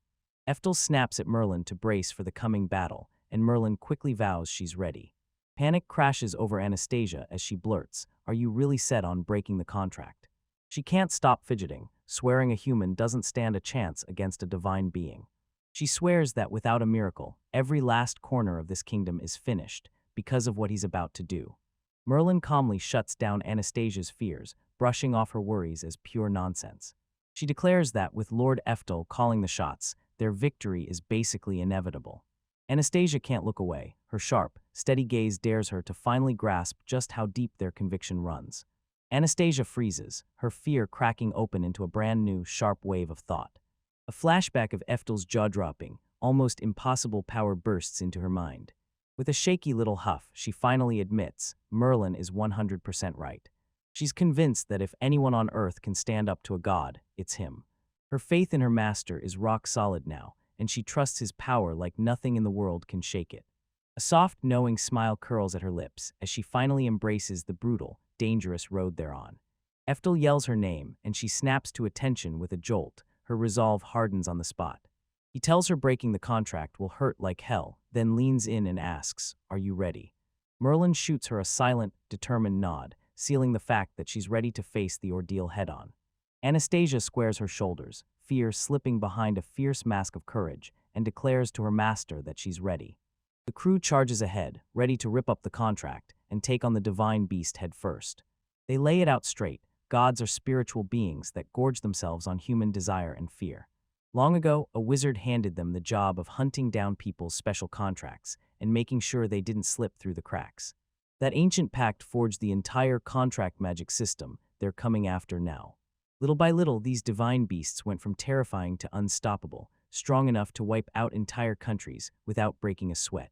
A: Eftel snaps at Merlin to brace for the coming battle, and Merlin quickly vows she's ready. Panic crashes over Anastasia as she blurts, "Are you really set on breaking the contract?" She can't stop fidgeting, swearing a human doesn't stand a chance against a divine being. She swears that without a miracle, every last corner of this kingdom is finished because of what he's about to do. Merlin calmly shuts down Anastasia's fears, brushing off her worries as pure nonsense. She declares that with Lord Eftel calling the shots, their victory is basically inevitable. Anastasia can't look away. Her sharp, steady gaze dares her to finally grasp just how deep their conviction runs. Anastasia freezes, her fear cracking open into a brand new, sharp wave of thought. A flashback of Eftel's jaw-dropping, almost impossible power bursts into her mind. With a shaky little huff, she finally admits Merlin is 100% right. She's convinced that if anyone on Earth can stand up to a god, it's him. Her faith in her master is rock solid now, and she trusts his power like nothing in the world can shake it. A soft, knowing smile curls at her lips as she finally embraces the brutal, dangerous road they're on. Eftel yells her name, and she snaps to attention with a jolt. Her resolve hardens on the spot. He tells her breaking the contract will hurt like hell, then leans in and asks, "Are you ready?" Merlin shoots her a silent, determined nod, sealing the fact that she's ready to face the ordeal head-on. Anastasia squares her shoulders, fear slipping behind a fierce mask of courage, and declares to her master that she's ready. The crew charges ahead, ready to rip up the contract and take on the divine beast head first. They lay it out straight. Gods are spiritual beings that gorge themselves on human desire and fear. Long ago, a wizard handed them the job of hunting down people's special contracts and making sure they didn't slip through the cracks. That ancient pact forged the entire contract magic system they're coming after now. Little by little, these divine beasts went from terrifying to unstoppable, strong enough to wipe out entire countries without breaking a sweat.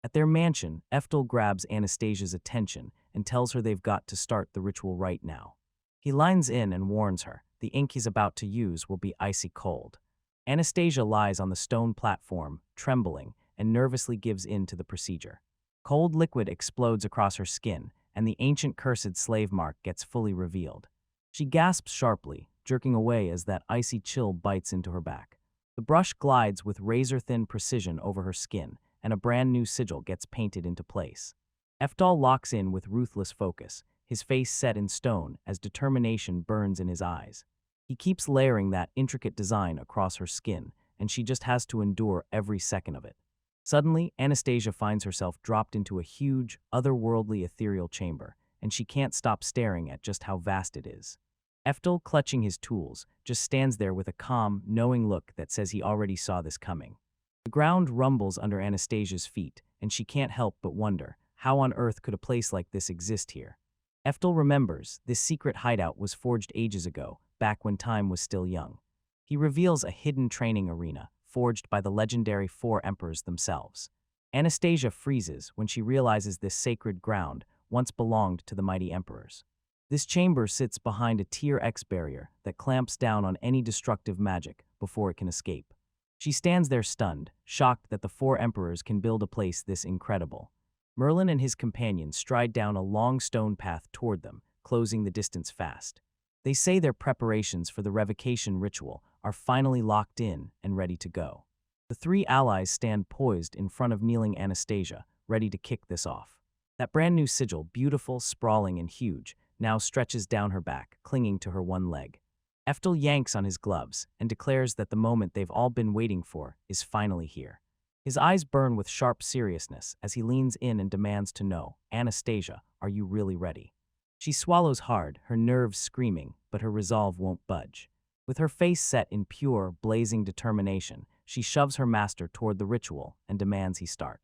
A: At their mansion, Eftel grabs Anastasia's attention and tells her they've got to start the ritual right now. He lines in and warns her the ink he's about to use will be icy cold. Anastasia lies on the stone platform, trembling, and nervously gives in to the procedure. Cold liquid explodes across her skin, and the ancient cursed slave mark gets fully revealed. She gasps sharply, jerking away as that icy chill bites into her back. The brush glides with razor-thin precision over her skin, and a brand new sigil gets painted into place. Eftel locks in with ruthless focus, his face set in stone as determination burns in his eyes. He keeps layering that intricate design across her skin, and she just has to endure every second of it. Suddenly, Anastasia finds herself dropped into a huge, otherworldly ethereal chamber, and she can't stop staring at just how vast it is. Eftel, clutching his tools, just stands there with a calm, knowing look that says he already saw this coming. The ground rumbles under Anastasia's feet, and she can't help but wonder, how on earth could a place like this exist here? Eftel remembers this secret hideout was forged ages ago, back when time was still young. He reveals a hidden training arena, forged by the legendary four emperors themselves. Anastasia freezes when she realizes this sacred ground once belonged to the mighty emperors. This chamber sits behind a Tier X barrier that clamps down on any destructive magic before it can escape. She stands there stunned, shocked that the four emperors can build a place this incredible. Merlin and his companions stride down a long stone path toward them, closing the distance fast. They say their preparations for the revocation ritual are finally locked in and ready to go. The three allies stand poised in front of kneeling Anastasia, ready to kick this off. That brand new sigil, beautiful, sprawling, and huge, now stretches down her back, clinging to her one leg. Eftel yanks on his gloves and declares that the moment they've all been waiting for is finally here. His eyes burn with sharp seriousness as he leans in and demands to know, "Anastasia, are you really ready?" She swallows hard, her nerves screaming, but her resolve won't budge. With her face set in pure, blazing determination, she shoves her master toward the ritual and demands he start.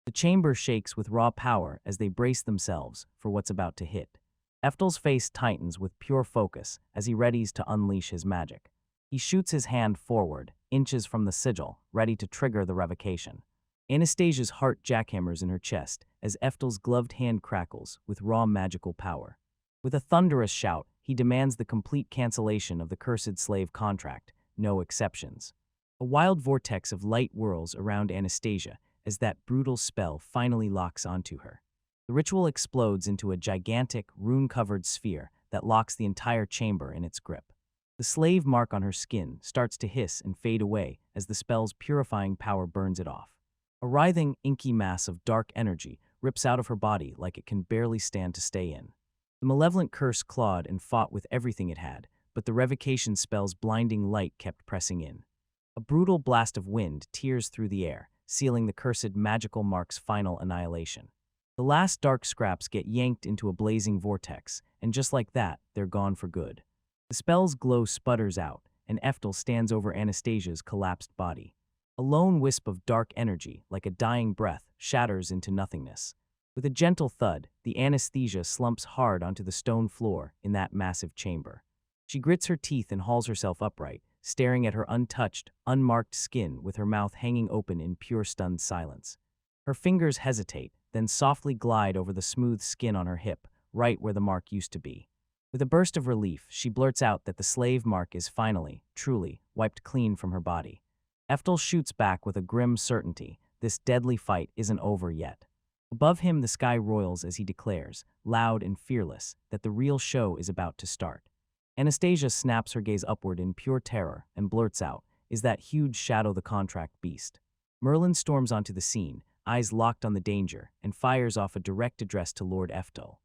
A: The chamber shakes with raw power as they brace themselves for what's about to hit. Eftel's face tightens with pure focus as he readies to unleash his magic. He shoots his hand forward, inches from the sigil, ready to trigger the revocation. Anastasia's heart jackhammers in her chest as Eftel's gloved hand crackles with raw magical power. With a thunderous shout, he demands the complete cancellation of the cursed slave contract, no exceptions. A wild vortex of light whirls around Anastasia as that brutal spell finally locks onto her. The ritual explodes into a gigantic, rune-covered sphere that locks the entire chamber in its grip. The slave mark on her skin starts to hiss and fade away as the spell's purifying power burns it off. A writhing, inky mass of dark energy rips out of her body like it can barely stand to stay in. The malevolent curse clawed and fought with everything it had, but the revocation spell's blinding light kept pressing in. A brutal blast of wind tears through the air, sealing the cursed magical mark's final annihilation. The last dark scraps get yanked into a blazing vortex, and just like that, they're gone for good. The spell's glow sputters out, and Eftel stands over Anastasia's collapsed body. A lone wisp of dark energy, like a dying breath, shatters into nothingness. With a gentle thud, the anesthesia slumps hard onto the stone floor in that massive chamber. She grits her teeth and hauls herself upright, staring at her untouched, unmarked skin with her mouth hanging open in pure stunned silence. Her fingers hesitate, then softly glide over the smooth skin on her hip, right where the mark used to be. With a burst of relief, she blurts out that the slave mark is finally, truly, wiped clean from her body. Eftel shoots back with a grim certainty. This deadly fight isn't over yet. Above him, the sky roils as he declares, loud and fearless, that the real show is about to start. Anastasia snaps her gaze upward in pure terror and blurts out, "Is that huge shadow the contract beast?" Merlin storms onto the scene, eyes locked on the danger, and fires off a direct address to Lord Eftel.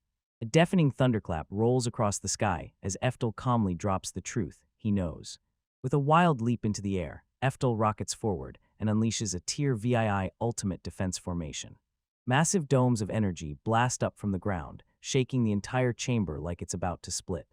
A: A deafening thunderclap rolls across the sky as Eftel calmly drops the truth he knows. With a wild leap into the air, Eftel rockets forward and unleashes a Tier VII ultimate defense formation. Massive domes of energy blast up from the ground, shaking the entire chamber like it's about to split.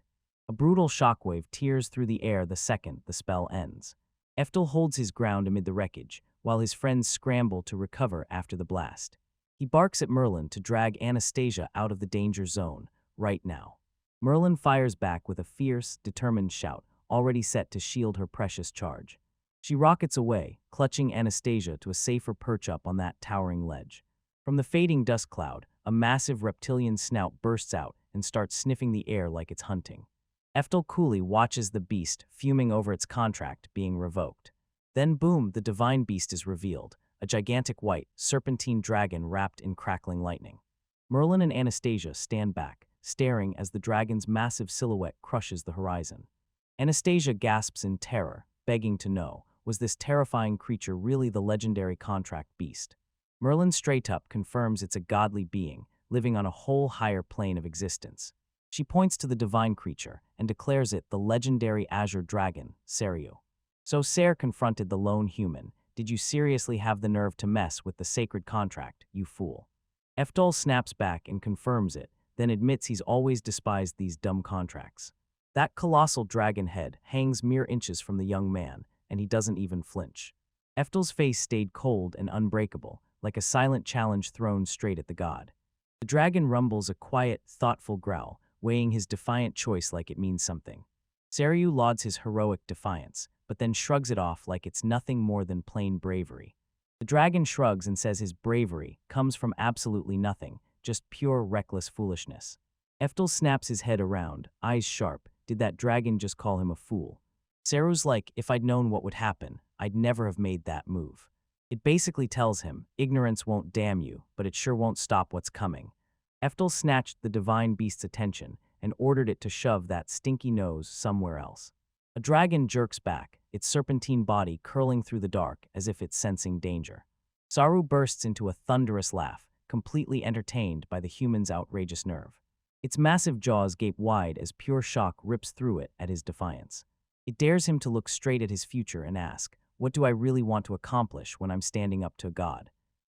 A: A brutal shockwave tears through the air the second the spell ends. Eftel holds his ground amid the wreckage, while his friends scramble to recover after the blast. He barks at Merlin to drag Anastasia out of the danger zone, right now. Merlin fires back with a fierce, determined shout, already set to shield her precious charge. She rockets away, clutching Anastasia to a safer perch up on that towering ledge. From the fading dust cloud, a massive reptilian snout bursts out and starts sniffing the air like it's hunting. Eftel coolly watches the beast, fuming over its contract being revoked. Then boom, the divine beast is revealed, a gigantic white, serpentine dragon wrapped in crackling lightning. Merlin and Anastasia stand back, staring as the dragon's massive silhouette crushes the horizon. Anastasia gasps in terror, begging to know, was this terrifying creature really the legendary contract beast? Merlin straight up confirms it's a godly being, living on a whole higher plane of existence. She points to the divine creature and declares it the legendary azure dragon, Seriu. So Ser confronted the lone human. Did you seriously have the nerve to mess with the sacred contract, you fool? Eftel snaps back and confirms it, then admits he's always despised these dumb contracts. That colossal dragon head hangs mere inches from the young man, and he doesn't even flinch. Eftel's face stayed cold and unbreakable, like a silent challenge thrown straight at the god. The dragon rumbles a quiet, thoughtful growl, weighing his defiant choice like it means something. Seriu lauds his heroic defiance, but then shrugs it off like it's nothing more than plain bravery. The dragon shrugs and says his bravery comes from absolutely nothing, just pure reckless foolishness. Eftel snaps his head around, eyes sharp. Did that dragon just call him a fool? Seriu's like, if I'd known what would happen, I'd never have made that move. It basically tells him, ignorance won't damn you, but it sure won't stop what's coming. Eftel snatched the divine beast's attention and ordered it to shove that stinky nose somewhere else. A dragon jerks back, its serpentine body curling through the dark as if it's sensing danger. Saru bursts into a thunderous laugh, completely entertained by the human's outrageous nerve. Its massive jaws gape wide as pure shock rips through it at his defiance. It dares him to look straight at his future and ask, what do I really want to accomplish when I'm standing up to a god?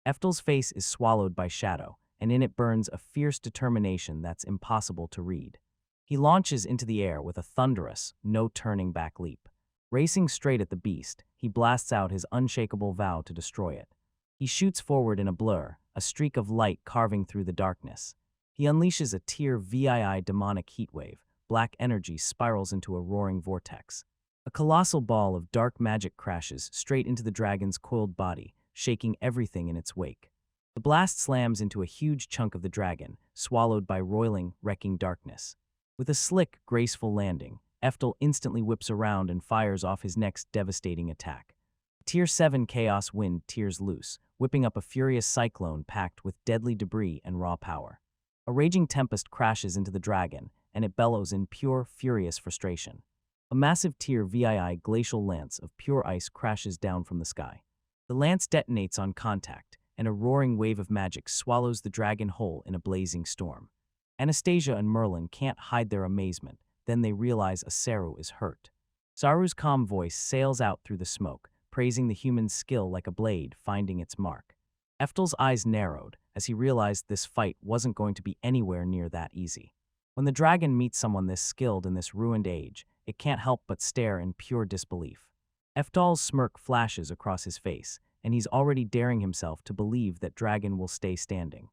A: Eftel's face is swallowed by shadow, and in it burns a fierce determination that's impossible to read. He launches into the air with a thunderous, no-turning-back leap. Racing straight at the beast, he blasts out his unshakable vow to destroy it. He shoots forward in a blur, a streak of light carving through the darkness. He unleashes a Tier VII demonic heatwave. Black energy spirals into a roaring vortex. A colossal ball of dark magic crashes straight into the dragon's coiled body, shaking everything in its wake. The blast slams into a huge chunk of the dragon, swallowed by roiling, wrecking darkness. With a slick, graceful landing, Eftel instantly whips around and fires off his next devastating attack. Tier 7 chaos wind tears loose, whipping up a furious cyclone packed with deadly debris and raw power. A raging tempest crashes into the dragon, and it bellows in pure, furious frustration. A massive tier VII glacial lance of pure ice crashes down from the sky. The lance detonates on contact, and a roaring wave of magic swallows the dragon whole in a blazing storm. Anastasia and Merlin can't hide their amazement. Then they realize a Saru is hurt. Saru's calm voice sails out through the smoke, praising the human's skill like a blade finding its mark. Eftel's eyes narrowed as he realized this fight wasn't going to be anywhere near that easy. When the dragon meets someone this skilled in this ruined age, it can't help but stare in pure disbelief. Eftal's smirk flashes across his face, and he's already daring himself to believe that dragon will stay standing.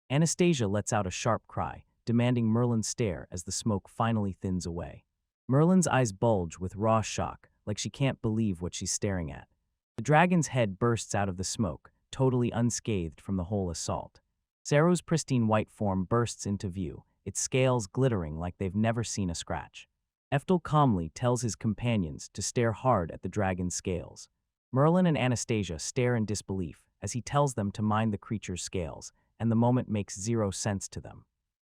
A: Anastasia lets out a sharp cry, demanding Merlin's stare as the smoke finally thins away. Merlin's eyes bulge with raw shock, like she can't believe what she's staring at. The dragon's head bursts out of the smoke, totally unscathed from the whole assault. Saru's pristine white form bursts into view, its scales glittering like they've never seen a scratch. Eftel calmly tells his companions to stare hard at the dragon's scales. Merlin and Anastasia stare in disbelief as he tells them to mind the creature's scales, and the moment makes zero sense to them.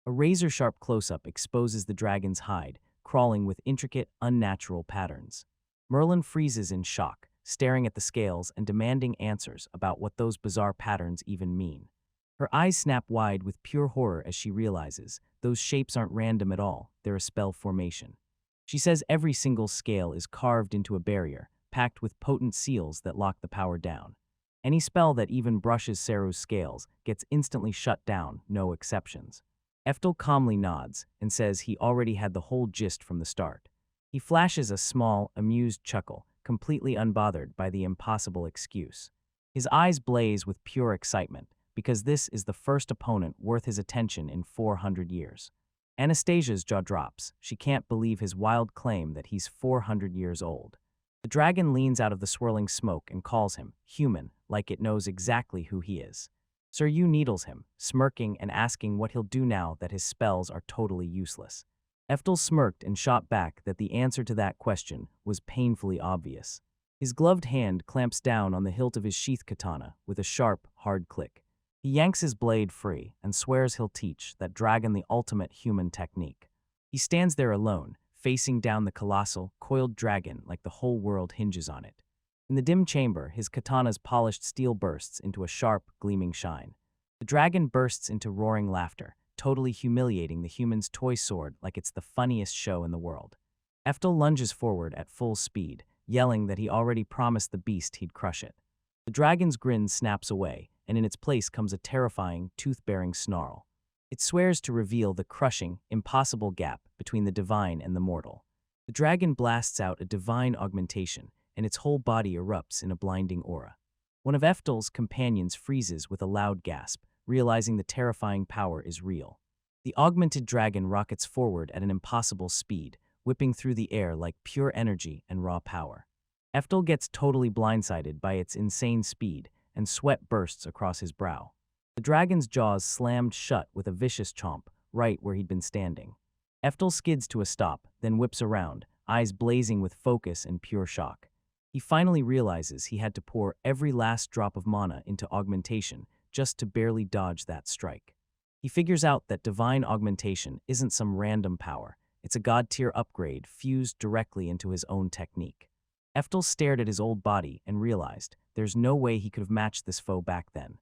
A: A razor-sharp close-up exposes the dragon's hide, crawling with intricate, unnatural patterns. Merlin freezes in shock, staring at the scales and demanding answers about what those bizarre patterns even mean. Her eyes snap wide with pure horror as she realizes those shapes aren't random at all, they're a spell formation. She says every single scale is carved into a barrier, packed with potent seals that lock the power down. Any spell that even brushes Saru's scales gets instantly shut down, no exceptions. Eftel calmly nods and says he already had the whole gist from the start. He flashes a small, amused chuckle, completely unbothered by the impossible excuse. His eyes blaze with pure excitement, because this is the first opponent worth his attention in 400 years. Anastasia's jaw drops. She can't believe his wild claim that he's 400 years old. The dragon leans out of the swirling smoke and calls him human, like it knows exactly who he is. Sir Yu needles him, smirking and asking what he'll do now that his spells are totally useless. Eftel smirked and shot back that the answer to that question was painfully obvious. His gloved hand clamps down on the hilt of his sheath katana with a sharp, hard click. He yanks his blade free and swears he'll teach that dragon the ultimate human technique. He stands there alone, facing down the colossal, coiled dragon like the whole world hinges on it. In the dim chamber, his katana's polished steel bursts into a sharp, gleaming shine. The dragon bursts into roaring laughter, totally humiliating the human's toy sword like it's the funniest show in the world. Eftel lunges forward at full speed, yelling that he already promised the beast he'd crush it. The dragon's grin snaps away, and in its place comes a terrifying, tooth-bearing snarl. It swears to reveal the crushing, impossible gap between the divine and the mortal. The dragon blasts out a divine augmentation, and its whole body erupts in a blinding aura. One of Eftel's companions freezes with a loud gasp, realizing the terrifying power is real. The augmented dragon rockets forward at an impossible speed, whipping through the air like pure energy and raw power. Eftel gets totally blindsided by its insane speed, and sweat bursts across his brow. The dragon's jaws slammed shut with a vicious chomp, right where he'd been standing. Eftel skids to a stop, then whips around, eyes blazing with focus and pure shock. He finally realizes he had to pour every last drop of mana into augmentation just to barely dodge that strike. He figures out that divine augmentation isn't some random power, it's a god-tier upgrade fused directly into his own technique. Eftel stared at his old body and realized there's no way he could have matched this foe back then.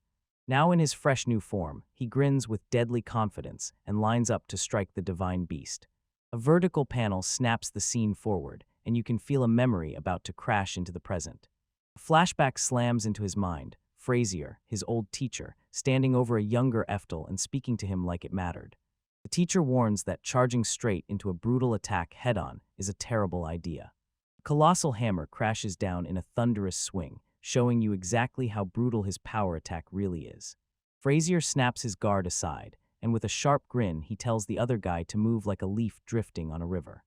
A: Now in his fresh new form, he grins with deadly confidence and lines up to strike the divine beast. A vertical panel snaps the scene forward, and you can feel a memory about to crash into the present. A flashback slams into his mind, Frazier, his old teacher, standing over a younger Eftel and speaking to him like it mattered. The teacher warns that charging straight into a brutal attack head-on is a terrible idea. A colossal hammer crashes down in a thunderous swing, showing you exactly how brutal his power attack really is. Frazier snaps his guard aside, and with a sharp grin he tells the other guy to move like a leaf drifting on a river.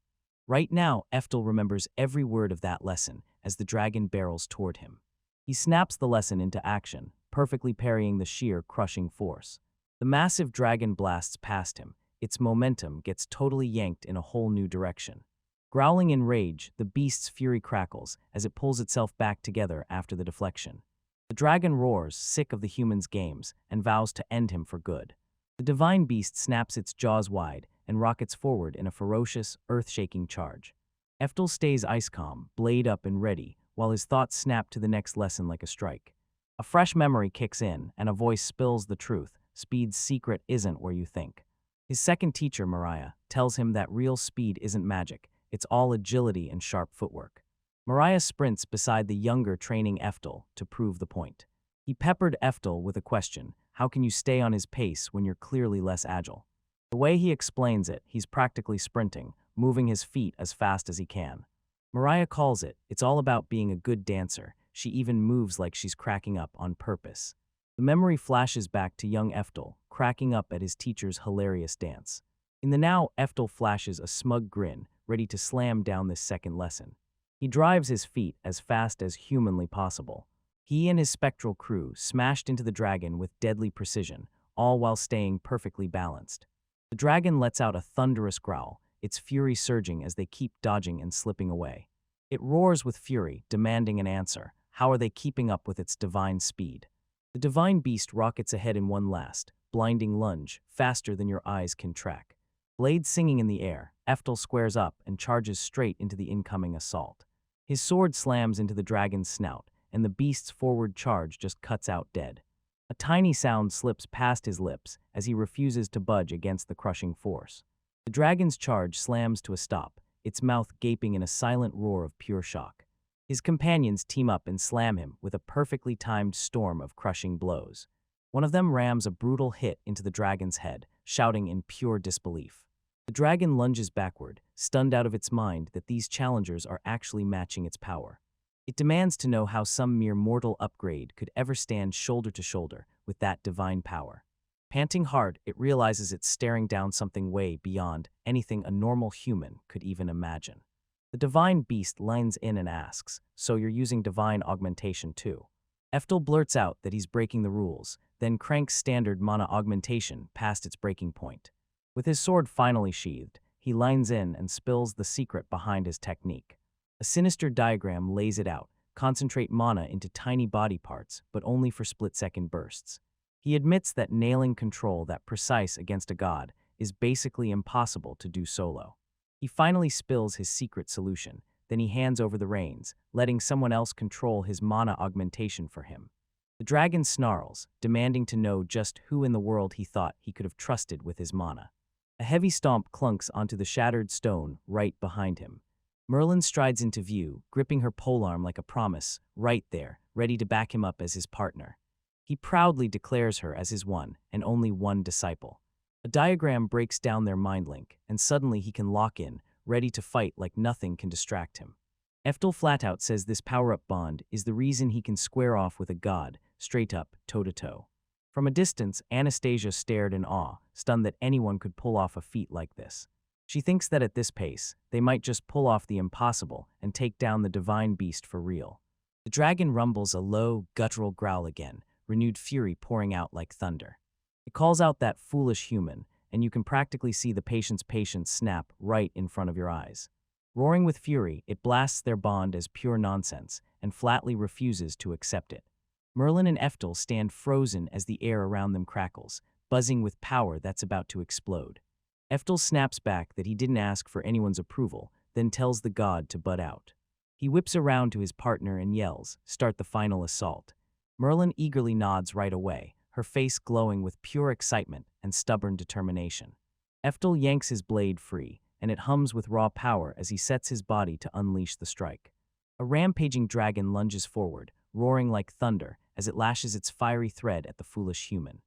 A: Right now, Eftel remembers every word of that lesson as the dragon barrels toward him. He snaps the lesson into action, perfectly parrying the sheer, crushing force. The massive dragon blasts past him. Its momentum gets totally yanked in a whole new direction. Growling in rage, the beast's fury crackles as it pulls itself back together after the deflection. The dragon roars, sick of the human's games, and vows to end him for good. The divine beast snaps its jaws wide and rockets forward in a ferocious, earth-shaking charge. Eftel stays ice calm, blade up and ready, while his thoughts snap to the next lesson like a strike. A fresh memory kicks in, and a voice spills the truth. Speed's secret isn't where you think. His second teacher, Mariah, tells him that real speed isn't magic, it's all agility and sharp footwork. Mariah sprints beside the younger training Eftel to prove the point. He peppered Eftel with a question: how can you stay on his pace when you're clearly less agile? The way he explains it, he's practically sprinting, moving his feet as fast as he can. Mariah calls it, it's all about being a good dancer. She even moves like she's cracking up on purpose. The memory flashes back to young Eftel, cracking up at his teacher's hilarious dance. In the now, Eftel flashes a smug grin, ready to slam down this second lesson. He drives his feet as fast as humanly possible. He and his spectral crew smashed into the dragon with deadly precision, all while staying perfectly balanced. The dragon lets out a thunderous growl, its fury surging as they keep dodging and slipping away. It roars with fury, demanding an answer. How are they keeping up with its divine speed? The divine beast rockets ahead in one last, blinding lunge, faster than your eyes can track. Blade singing in the air, Eftel squares up and charges straight into the incoming assault. His sword slams into the dragon's snout, and the beast's forward charge just cuts out dead. A tiny sound slips past his lips as he refuses to budge against the crushing force. The dragon's charge slams to a stop, its mouth gaping in a silent roar of pure shock. His companions team up and slam him with a perfectly timed storm of crushing blows. One of them rams a brutal hit into the dragon's head, shouting in pure disbelief. The dragon lunges backward, stunned out of its mind that these challengers are actually matching its power. It demands to know how some mere mortal upgrade could ever stand shoulder to shoulder with that divine power. Panting hard, it realizes it's staring down something way beyond anything a normal human could even imagine. The divine beast lines in and asks, so you're using divine augmentation too? Eftel blurts out that he's breaking the rules, then cranks standard mana augmentation past its breaking point. With his sword finally sheathed, he lines in and spills the secret behind his technique. A sinister diagram lays it out: concentrate mana into tiny body parts, but only for split-second bursts. He admits that nailing control that precise against a god is basically impossible to do solo. He finally spills his secret solution, then he hands over the reins, letting someone else control his mana augmentation for him. The dragon snarls, demanding to know just who in the world he thought he could have trusted with his mana. A heavy stomp clunks onto the shattered stone right behind him. Merlin strides into view, gripping her polearm like a promise, right there, ready to back him up as his partner. He proudly declares her as his one and only one disciple. A diagram breaks down their mind link, and suddenly he can lock in, ready to fight like nothing can distract him. Eftel flat-out says this power-up bond is the reason he can square off with a god, straight up, toe-to-toe. From a distance, Anastasia stared in awe, stunned that anyone could pull off a feat like this. She thinks that at this pace, they might just pull off the impossible and take down the divine beast for real. The dragon rumbles a low, guttural growl again, renewed fury pouring out like thunder. It calls out that foolish human, and you can practically see the patient's patience snap right in front of your eyes. Roaring with fury, it blasts their bond as pure nonsense and flatly refuses to accept it. Merlin and Eftel stand frozen as the air around them crackles, buzzing with power that's about to explode. Eftel snaps back that he didn't ask for anyone's approval, then tells the god to butt out. He whips around to his partner and yells, "Start the final assault." Merlin eagerly nods right away, her face glowing with pure excitement and stubborn determination. Eftel yanks his blade free, and it hums with raw power as he sets his body to unleash the strike. A rampaging dragon lunges forward, roaring like thunder as it lashes its fiery thread at the foolish human.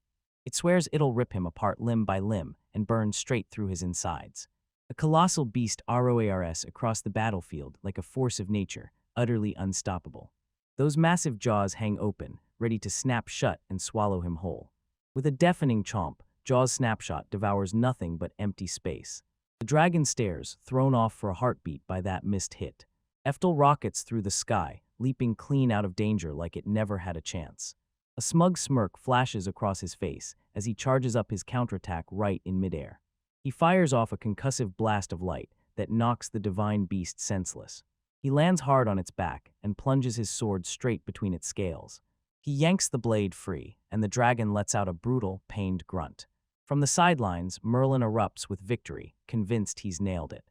A: It swears it'll rip him apart limb by limb and burn straight through his insides. A colossal beast roars across the battlefield like a force of nature, utterly unstoppable. Those massive jaws hang open, ready to snap shut and swallow him whole. With a deafening chomp, Jaw's snapshot devours nothing but empty space. The dragon stares, thrown off for a heartbeat by that missed hit. Eftel rockets through the sky, leaping clean out of danger like it never had a chance. A smug smirk flashes across his face as he charges up his counterattack right in midair. He fires off a concussive blast of light that knocks the divine beast senseless. He lands hard on its back and plunges his sword straight between its scales. He yanks the blade free, and the dragon lets out a brutal, pained grunt. From the sidelines, Merlin erupts with victory, convinced he's nailed it.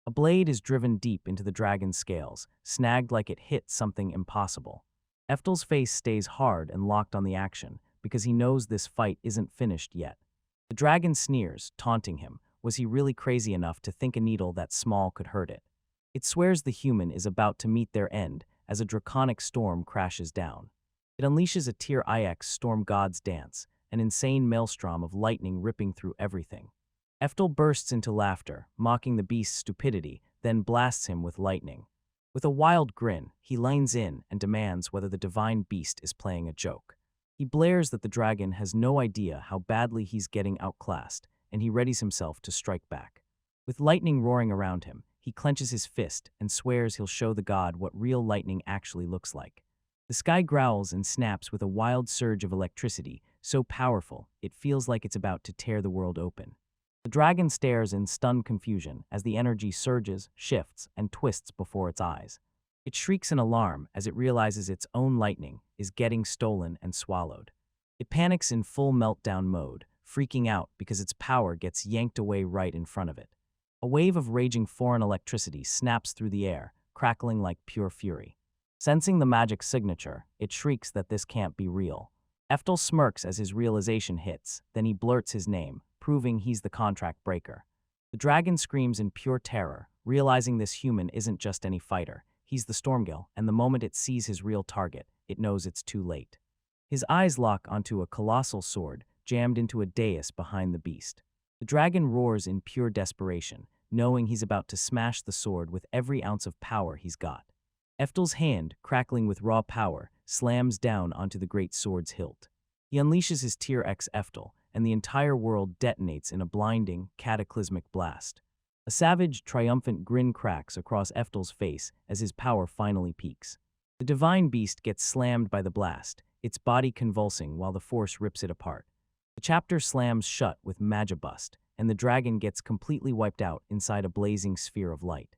A: A blade is driven deep into the dragon's scales, snagged like it hit something impossible. Eftel's face stays hard and locked on the action, because he knows this fight isn't finished yet. The dragon sneers, taunting him. Was he really crazy enough to think a needle that small could hurt it? It swears the human is about to meet their end as a draconic storm crashes down. It unleashes a Tier IX storm god's dance, an insane maelstrom of lightning ripping through everything. Eftel bursts into laughter, mocking the beast's stupidity, then blasts him with lightning. With a wild grin, he leans in and demands whether the divine beast is playing a joke. He blares that the dragon has no idea how badly he's getting outclassed, and he readies himself to strike back. With lightning roaring around him, he clenches his fist and swears he'll show the god what real lightning actually looks like. The sky growls and snaps with a wild surge of electricity, so powerful it feels like it's about to tear the world open. The dragon stares in stunned confusion as the energy surges, shifts, and twists before its eyes. It shrieks in alarm as it realizes its own lightning is getting stolen and swallowed. It panics in full meltdown mode, freaking out because its power gets yanked away right in front of it. A wave of raging foreign electricity snaps through the air, crackling like pure fury. Sensing the magic signature, it shrieks that this can't be real. Eftel smirks as his realization hits, then he blurts his name, proving he's the contract breaker. The dragon screams in pure terror, realizing this human isn't just any fighter. He's the Stormgill, and the moment it sees his real target, it knows it's too late. His eyes lock onto a colossal sword jammed into a dais behind the beast. The dragon roars in pure desperation, knowing he's about to smash the sword with every ounce of power he's got. Eftel's hand, crackling with raw power, slams down onto the great sword's hilt. He unleashes his Tier X Eftel, and the entire world detonates in a blinding, cataclysmic blast. A savage, triumphant grin cracks across Eftel's face as his power finally peaks. The divine beast gets slammed by the blast, its body convulsing while the force rips it apart. The chapter slams shut with Magibust, and the dragon gets completely wiped out inside a blazing sphere of light.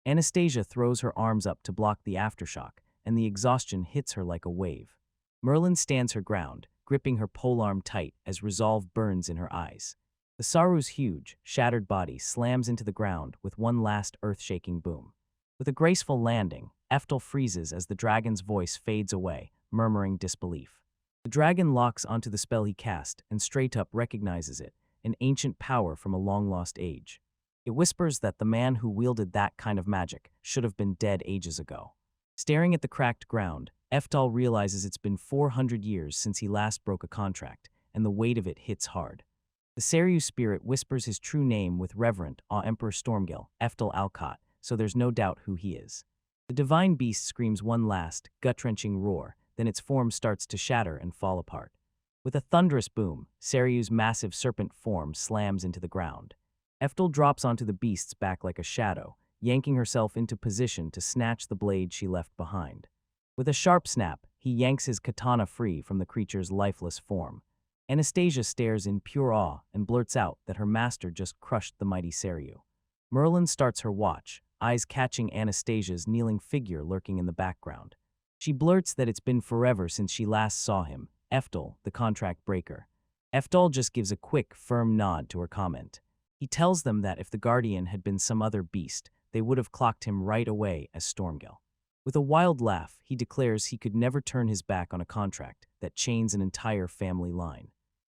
A: Anastasia throws her arms up to block the aftershock, and the exhaustion hits her like a wave. Merlin stands her ground, gripping her polearm tight as resolve burns in her eyes. The Saru's huge, shattered body slams into the ground with one last earth-shaking boom. With a graceful landing, Eftel freezes as the dragon's voice fades away, murmuring disbelief. The dragon locks onto the spell he cast and straight up recognizes it, an ancient power from a long-lost age. It whispers that the man who wielded that kind of magic should have been dead ages ago. Staring at the cracked ground, Eftel realizes it's been 400 years since he last broke a contract, and the weight of it hits hard. The Seiryu spirit whispers his true name with reverent awe Emperor Stormgill, Eftel Alcott, so there's no doubt who he is. The divine beast screams one last, gut-wrenching roar, then its form starts to shatter and fall apart. With a thunderous boom, Seiryu's massive serpent form slams into the ground. Eftel drops onto the beast's back like a shadow, yanking herself into position to snatch the blade she left behind. With a sharp snap, he yanks his katana free from the creature's lifeless form. Anastasia stares in pure awe and blurts out that her master just crushed the mighty Seiryu. Merlin starts her watch, eyes catching Anastasia's kneeling figure lurking in the background. She blurts that it's been forever since she last saw him, Eftel, the contract breaker. Eftel just gives a quick, firm nod to her comment. He tells them that if the Guardian had been some other beast, they would have clocked him right away as Stormgill. With a wild laugh, he declares he could never turn his back on a contract that chains an entire family line.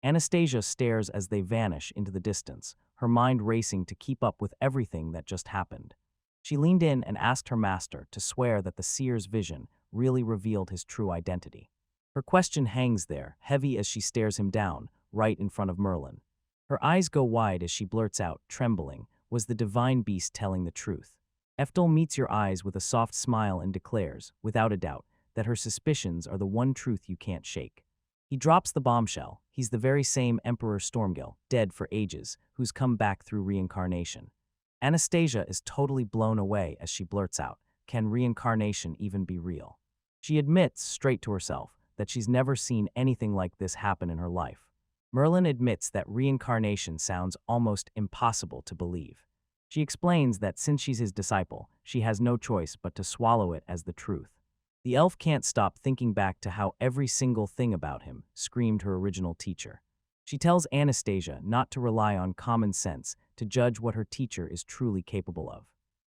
A: Anastasia stares as they vanish into the distance, her mind racing to keep up with everything that just happened. She leaned in and asked her master to swear that the seer's vision really revealed his true identity. Her question hangs there, heavy as she stares him down, right in front of Merlin. Her eyes go wide as she blurts out, trembling, was the divine beast telling the truth? Eftel meets your eyes with a soft smile and declares, without a doubt, that her suspicions are the one truth you can't shake. He drops the bombshell. He's the very same Emperor Stormgill, dead for ages, who's come back through reincarnation. Anastasia is totally blown away as she blurts out, can reincarnation even be real? She admits, straight to herself, that she's never seen anything like this happen in her life. Merlin admits that reincarnation sounds almost impossible to believe. She explains that since she's his disciple, she has no choice but to swallow it as the truth. The elf can't stop thinking back to how every single thing about him screamed her original teacher. She tells Anastasia not to rely on common sense to judge what her teacher is truly capable of.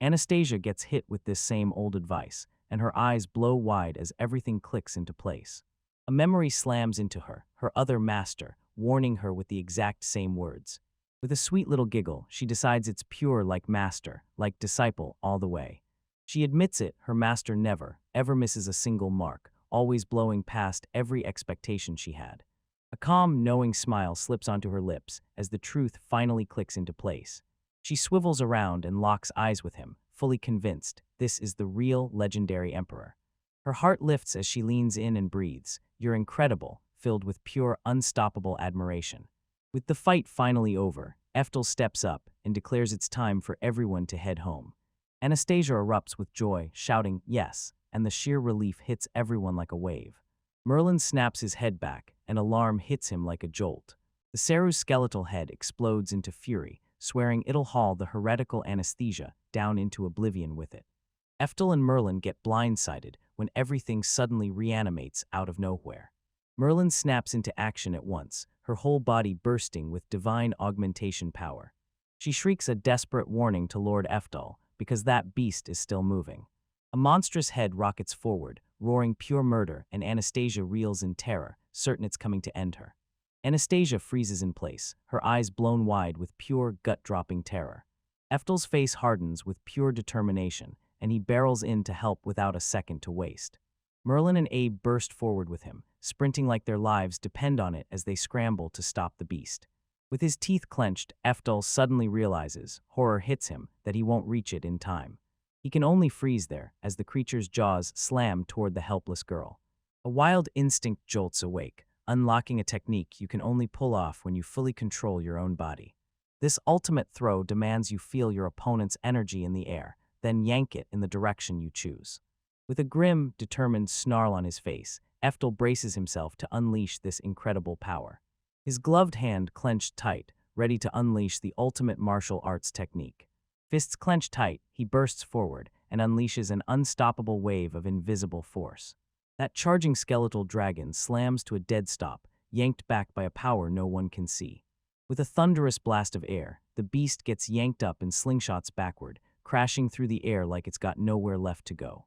A: Anastasia gets hit with this same old advice, and her eyes blow wide as everything clicks into place. A memory slams into her, her other master, warning her with the exact same words. With a sweet little giggle, she decides it's pure like master, like disciple, all the way. She admits it, her master never, ever misses a single mark, always blowing past every expectation she had. A calm, knowing smile slips onto her lips as the truth finally clicks into place. She swivels around and locks eyes with him, fully convinced this is the real, legendary emperor. Her heart lifts as she leans in and breathes, "You're incredible," filled with pure, unstoppable admiration. With the fight finally over, Eftel steps up and declares it's time for everyone to head home. Anastasia erupts with joy, shouting, "Yes," and the sheer relief hits everyone like a wave. Merlin snaps his head back, and alarm hits him like a jolt. The Saru's skeletal head explodes into fury, swearing it'll haul the heretical anesthesia down into oblivion with it. Eftel and Merlin get blindsided when everything suddenly reanimates out of nowhere. Merlin snaps into action at once, her whole body bursting with divine augmentation power. She shrieks a desperate warning to Lord Eftel, because that beast is still moving. A monstrous head rockets forward, roaring pure murder, and Anastasia reels in terror, certain it's coming to end her. Anastasia freezes in place, her eyes blown wide with pure, gut-dropping terror. Eftel's face hardens with pure determination, and he barrels in to help without a second to waste. Merlin and Abe burst forward with him, sprinting like their lives depend on it as they scramble to stop the beast. With his teeth clenched, Eftel suddenly realizes, horror hits him, that he won't reach it in time. He can only freeze there as the creature's jaws slam toward the helpless girl. A wild instinct jolts awake, unlocking a technique you can only pull off when you fully control your own body. This ultimate throw demands you feel your opponent's energy in the air, then yank it in the direction you choose. With a grim, determined snarl on his face, Eftel braces himself to unleash this incredible power. His gloved hand clenched tight, ready to unleash the ultimate martial arts technique. Fists clenched tight, he bursts forward and unleashes an unstoppable wave of invisible force. That charging skeletal dragon slams to a dead stop, yanked back by a power no one can see. With a thunderous blast of air, the beast gets yanked up and slingshots backward, crashing through the air like it's got nowhere left to go.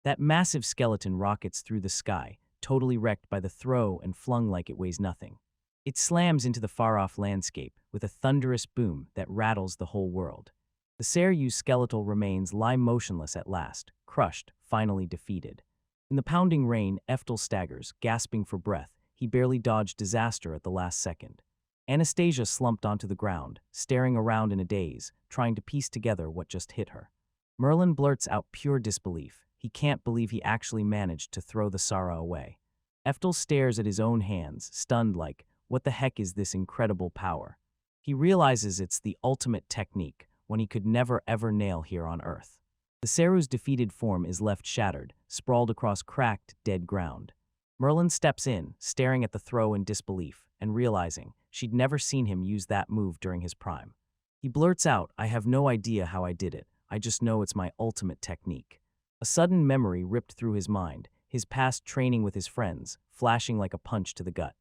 A: That massive skeleton rockets through the sky, totally wrecked by the throw and flung like it weighs nothing. It slams into the far-off landscape with a thunderous boom that rattles the whole world. The Saryu's skeletal remains lie motionless at last, crushed, finally defeated. In the pounding rain, Eftel staggers, gasping for breath. He barely dodged disaster at the last second. Anastasia slumped onto the ground, staring around in a daze, trying to piece together what just hit her. Merlin blurts out pure disbelief. He can't believe he actually managed to throw the Sara away. Eftel stares at his own hands, stunned like, what the heck is this incredible power? He realizes it's the ultimate technique, one he could never ever nail here on Earth. The Saru's defeated form is left shattered, sprawled across cracked, dead ground. Merlin steps in, staring at the throw in disbelief, and realizing she'd never seen him use that move during his prime. He blurts out, "I have no idea how I did it, I just know it's my ultimate technique." A sudden memory ripped through his mind, his past training with his friends, flashing like a punch to the gut.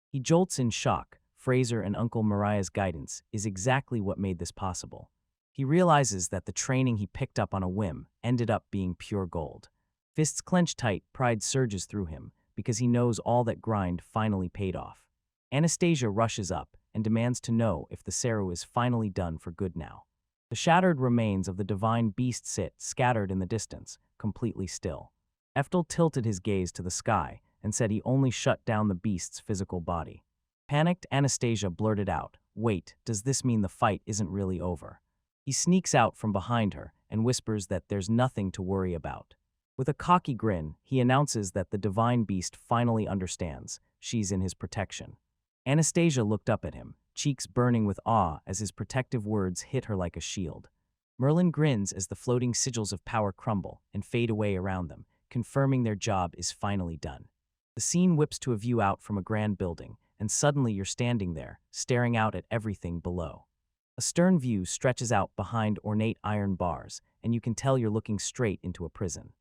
A: He jolts in shock. Fraser and Uncle Mariah's guidance is exactly what made this possible. He realizes that the training he picked up on a whim ended up being pure gold. Fists clenched tight, pride surges through him, because he knows all that grind finally paid off. Anastasia rushes up and demands to know if the Saru is finally done for good now. The shattered remains of the divine beast sit scattered in the distance, completely still. Eftel tilted his gaze to the sky and said he only shut down the beast's physical body. Panicked, Anastasia blurted out, "Wait, does this mean the fight isn't really over?" He sneaks out from behind her and whispers that there's nothing to worry about. With a cocky grin, he announces that the divine beast finally understands she's in his protection. Anastasia looked up at him, cheeks burning with awe as his protective words hit her like a shield. Merlin grins as the floating sigils of power crumble and fade away around them, confirming their job is finally done. The scene whips to a view out from a grand building, and suddenly you're standing there, staring out at everything below. A stern view stretches out behind ornate iron bars, and you can tell you're looking straight into a prison.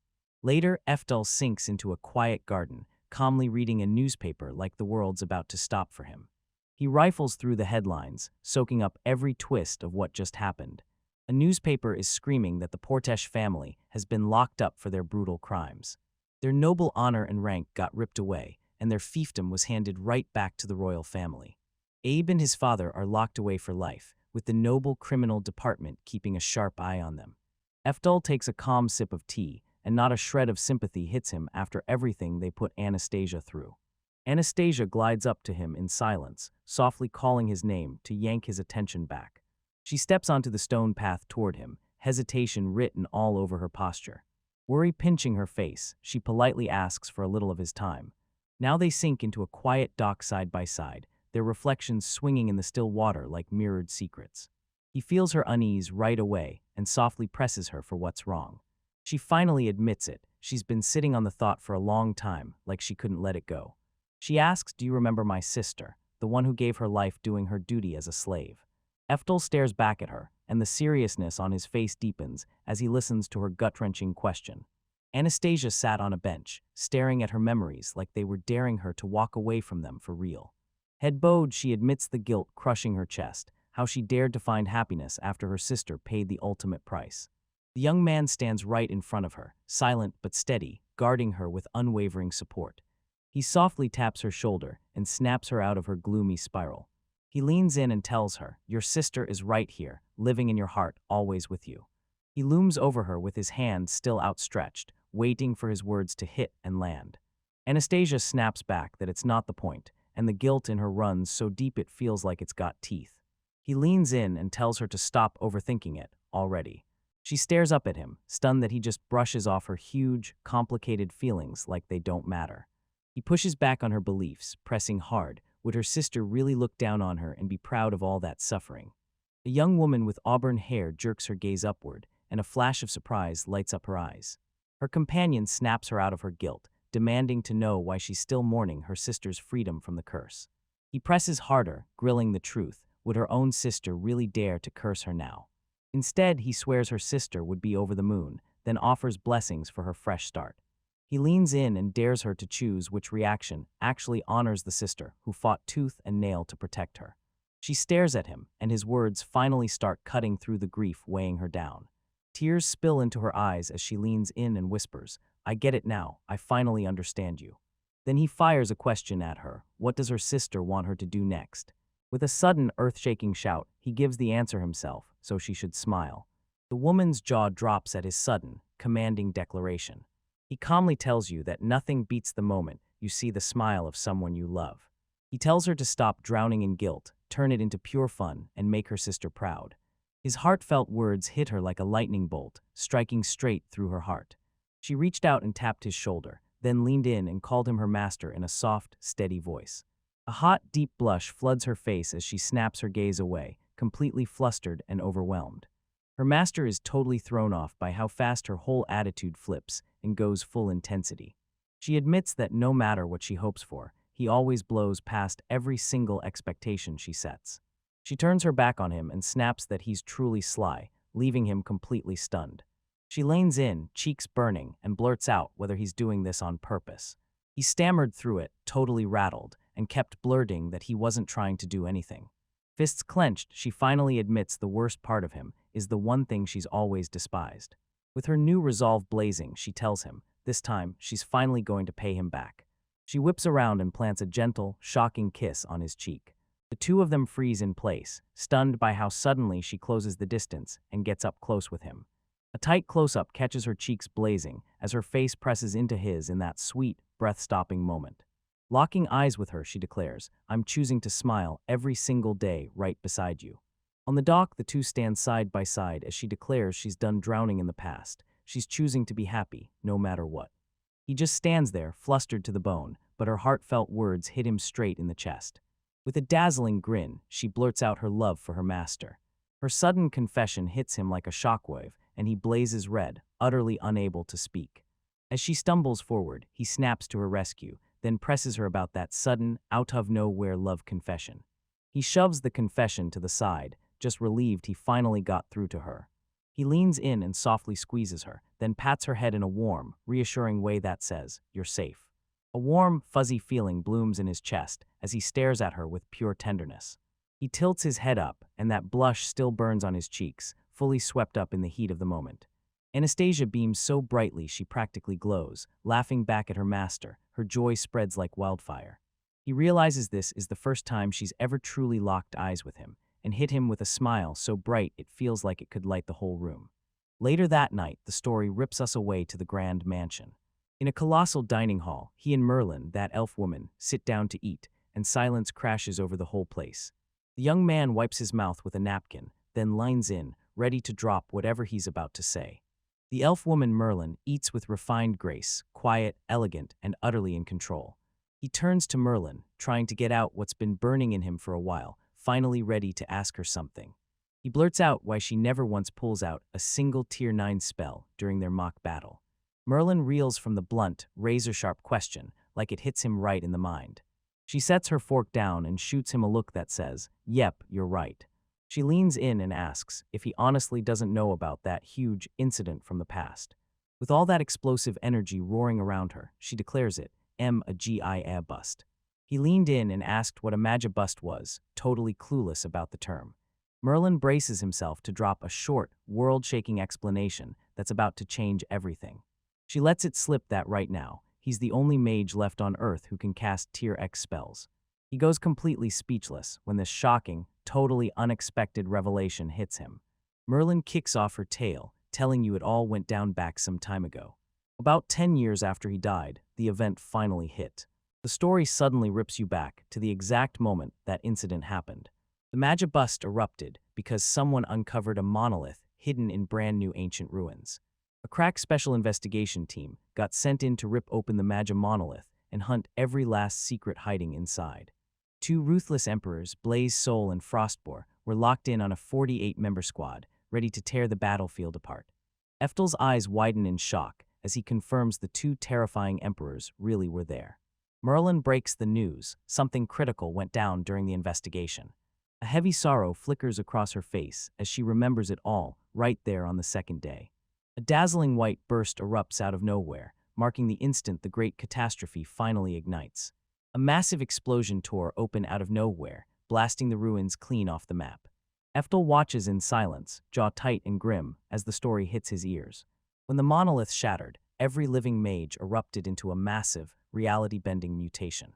A: Later, Eftel sinks into a quiet garden, calmly reading a newspaper like the world's about to stop for him. He rifles through the headlines, soaking up every twist of what just happened. A newspaper is screaming that the Portesh family has been locked up for their brutal crimes. Their noble honor and rank got ripped away, and their fiefdom was handed right back to the royal family. Abe and his father are locked away for life, with the noble criminal department keeping a sharp eye on them. Efdal takes a calm sip of tea, and not a shred of sympathy hits him after everything they put Anastasia through. Anastasia glides up to him in silence, softly calling his name to yank his attention back. She steps onto the stone path toward him, hesitation written all over her posture. Worry pinching her face, she politely asks for a little of his time. Now they sink into a quiet dock side by side, their reflections swinging in the still water like mirrored secrets. He feels her unease right away and softly presses her for what's wrong. She finally admits it. She's been sitting on the thought for a long time, like she couldn't let it go. She asks, "Do you remember my sister, the one who gave her life doing her duty as a slave?" Efdal stares back at her, and the seriousness on his face deepens as he listens to her gut-wrenching question. Anastasia sat on a bench, staring at her memories like they were daring her to walk away from them for real. Head bowed, she admits the guilt crushing her chest, how she dared to find happiness after her sister paid the ultimate price. The young man stands right in front of her, silent but steady, guarding her with unwavering support. He softly taps her shoulder and snaps her out of her gloomy spiral. He leans in and tells her, "Your sister is right here, living in your heart, always with you." He looms over her with his hand still outstretched, waiting for his words to hit and land. Anastasia snaps back that it's not the point, and the guilt in her runs so deep it feels like it's got teeth. He leans in and tells her to stop overthinking it, already. She stares up at him, stunned that he just brushes off her huge, complicated feelings like they don't matter. He pushes back on her beliefs, pressing hard. Would her sister really look down on her and be proud of all that suffering? A young woman with auburn hair jerks her gaze upward, and a flash of surprise lights up her eyes. Her companion snaps her out of her guilt, demanding to know why she's still mourning her sister's freedom from the curse. He presses harder, grilling the truth. Would her own sister really dare to curse her now? Instead, he swears her sister would be over the moon, then offers blessings for her fresh start. He leans in and dares her to choose which reaction actually honors the sister who fought tooth and nail to protect her. She stares at him, and his words finally start cutting through the grief weighing her down. Tears spill into her eyes as she leans in and whispers, "I get it now, I finally understand you." Then he fires a question at her. What does her sister want her to do next? With a sudden, earth-shaking shout, he gives the answer himself, so she should smile. The woman's jaw drops at his sudden, commanding declaration. He calmly tells you that nothing beats the moment you see the smile of someone you love. He tells her to stop drowning in guilt, turn it into pure fun, and make her sister proud. His heartfelt words hit her like a lightning bolt, striking straight through her heart. She reached out and tapped his shoulder, then leaned in and called him her master in a soft, steady voice. A hot, deep blush floods her face as she snaps her gaze away, completely flustered and overwhelmed. Her master is totally thrown off by how fast her whole attitude flips and goes full intensity. She admits that no matter what she hopes for, he always blows past every single expectation she sets. She turns her back on him and snaps that he's truly sly, leaving him completely stunned. She leans in, cheeks burning, and blurts out whether he's doing this on purpose. He stammered through it, totally rattled, and kept blurting that he wasn't trying to do anything. Fists clenched, she finally admits the worst part of him is the one thing she's always despised. With her new resolve blazing, she tells him, this time, she's finally going to pay him back. She whips around and plants a gentle, shocking kiss on his cheek. The two of them freeze in place, stunned by how suddenly she closes the distance and gets up close with him. A tight close-up catches her cheeks blazing as her face presses into his in that sweet, breath-stopping moment. Locking eyes with her, she declares, "I'm choosing to smile every single day right beside you." On the dock, the two stand side by side as she declares she's done drowning in the past. She's choosing to be happy, no matter what. He just stands there, flustered to the bone, but her heartfelt words hit him straight in the chest. With a dazzling grin, she blurts out her love for her master. Her sudden confession hits him like a shockwave, and he blazes red, utterly unable to speak. As she stumbles forward, he snaps to her rescue, then presses her about that sudden, out-of-nowhere love confession. He shoves the confession to the side, just relieved he finally got through to her. He leans in and softly squeezes her, then pats her head in a warm, reassuring way that says, "You're safe." A warm, fuzzy feeling blooms in his chest as he stares at her with pure tenderness. He tilts his head up, and that blush still burns on his cheeks, fully swept up in the heat of the moment. Anastasia beams so brightly she practically glows, laughing back at her master. Her joy spreads like wildfire. He realizes this is the first time she's ever truly locked eyes with him, and hit him with a smile so bright it feels like it could light the whole room. Later that night, the story rips us away to the grand mansion. In a colossal dining hall, he and Merlin, that elf woman, sit down to eat, and silence crashes over the whole place. The young man wipes his mouth with a napkin, then lines in, ready to drop whatever he's about to say. The elf woman Merlin eats with refined grace, quiet, elegant, and utterly in control. He turns to Merlin, trying to get out what's been burning in him for a while, finally ready to ask her something. He blurts out why she never once pulls out a single Tier 9 spell during their mock battle. Merlin reels from the blunt, razor-sharp question, like it hits him right in the mind. She sets her fork down and shoots him a look that says, "Yep, you're right." She leans in and asks if he honestly doesn't know about that huge incident from the past. With all that explosive energy roaring around her, she declares it, a GIA bust. He leaned in and asked what a magibust was, totally clueless about the term. Merlin braces himself to drop a short, world-shaking explanation that's about to change everything. She lets it slip that right now, he's the only mage left on Earth who can cast Tier X spells. He goes completely speechless when this shocking, totally unexpected revelation hits him. Merlin kicks off her tail, telling you it all went down back some time ago. About 10 years after he died, the event finally hit. The story suddenly rips you back to the exact moment that incident happened. The magibust erupted because someone uncovered a monolith hidden in brand new ancient ruins. A crack special investigation team got sent in to rip open the Magi monolith and hunt every last secret hiding inside. Two ruthless emperors, Blaze Soul and Frostbore, were locked in on a 48-member squad, ready to tear the battlefield apart. Eftel's eyes widen in shock as he confirms the two terrifying emperors really were there. Merlin breaks the news. Something critical went down during the investigation. A heavy sorrow flickers across her face as she remembers it all, right there on the second day. A dazzling white burst erupts out of nowhere, marking the instant the great catastrophe finally ignites. A massive explosion tore open out of nowhere, blasting the ruins clean off the map. Eftel watches in silence, jaw tight and grim, as the story hits his ears. When the monolith shattered, every living mage erupted into a massive, reality-bending mutation.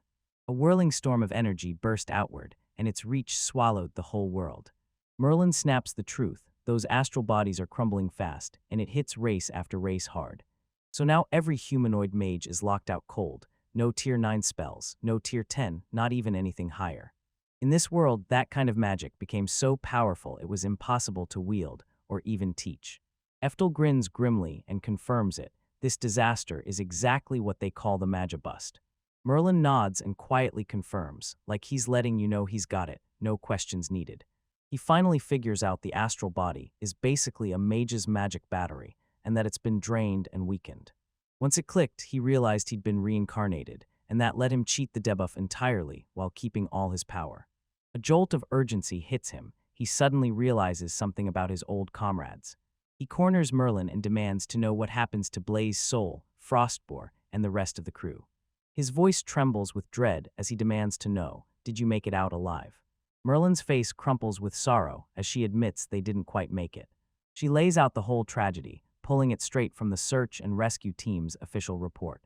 A: A whirling storm of energy burst outward, and its reach swallowed the whole world. Merlin snaps the truth. Those astral bodies are crumbling fast, and it hits race after race hard. So now every humanoid mage is locked out cold. No Tier 9 spells, no Tier 10, not even anything higher. In this world, that kind of magic became so powerful it was impossible to wield or even teach. Eftel grins grimly and confirms it. This disaster is exactly what they call the magibust. Merlin nods and quietly confirms, like he's letting you know he's got it, no questions needed. He finally figures out the astral body is basically a mage's magic battery, and that it's been drained and weakened. Once it clicked, he realized he'd been reincarnated, and that let him cheat the debuff entirely while keeping all his power. A jolt of urgency hits him. He suddenly realizes something about his old comrades. He corners Merlin and demands to know what happens to Blaze Soul, Frostbore, and the rest of the crew. His voice trembles with dread as he demands to know, did you make it out alive? Merlin's face crumples with sorrow as she admits they didn't quite make it. She lays out the whole tragedy, pulling it straight from the search and rescue team's official report.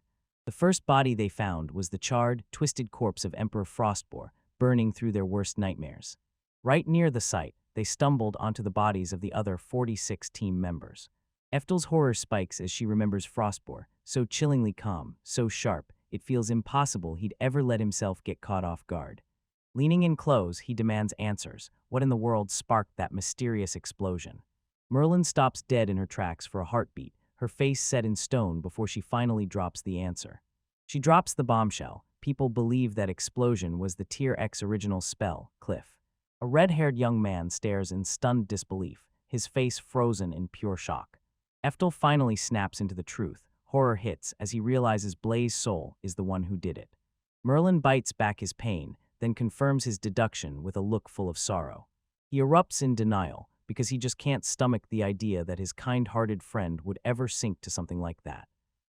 A: The first body they found was the charred, twisted corpse of Emperor Frostbore, burning through their worst nightmares. Right near the site, they stumbled onto the bodies of the other 46 team members. Eftel's horror spikes as she remembers Frostbore, so chillingly calm, so sharp, it feels impossible he'd ever let himself get caught off guard. Leaning in close, he demands answers. What in the world sparked that mysterious explosion? Merlin stops dead in her tracks for a heartbeat, her face set in stone before she finally drops the answer. She drops the bombshell. People believe that explosion was the Tier X original spell, Cliff. A red-haired young man stares in stunned disbelief, his face frozen in pure shock. Eftel finally snaps into the truth. Horror hits as he realizes Blaze Soul is the one who did it. Merlin bites back his pain, then confirms his deduction with a look full of sorrow. He erupts in denial because he just can't stomach the idea that his kind-hearted friend would ever sink to something like that.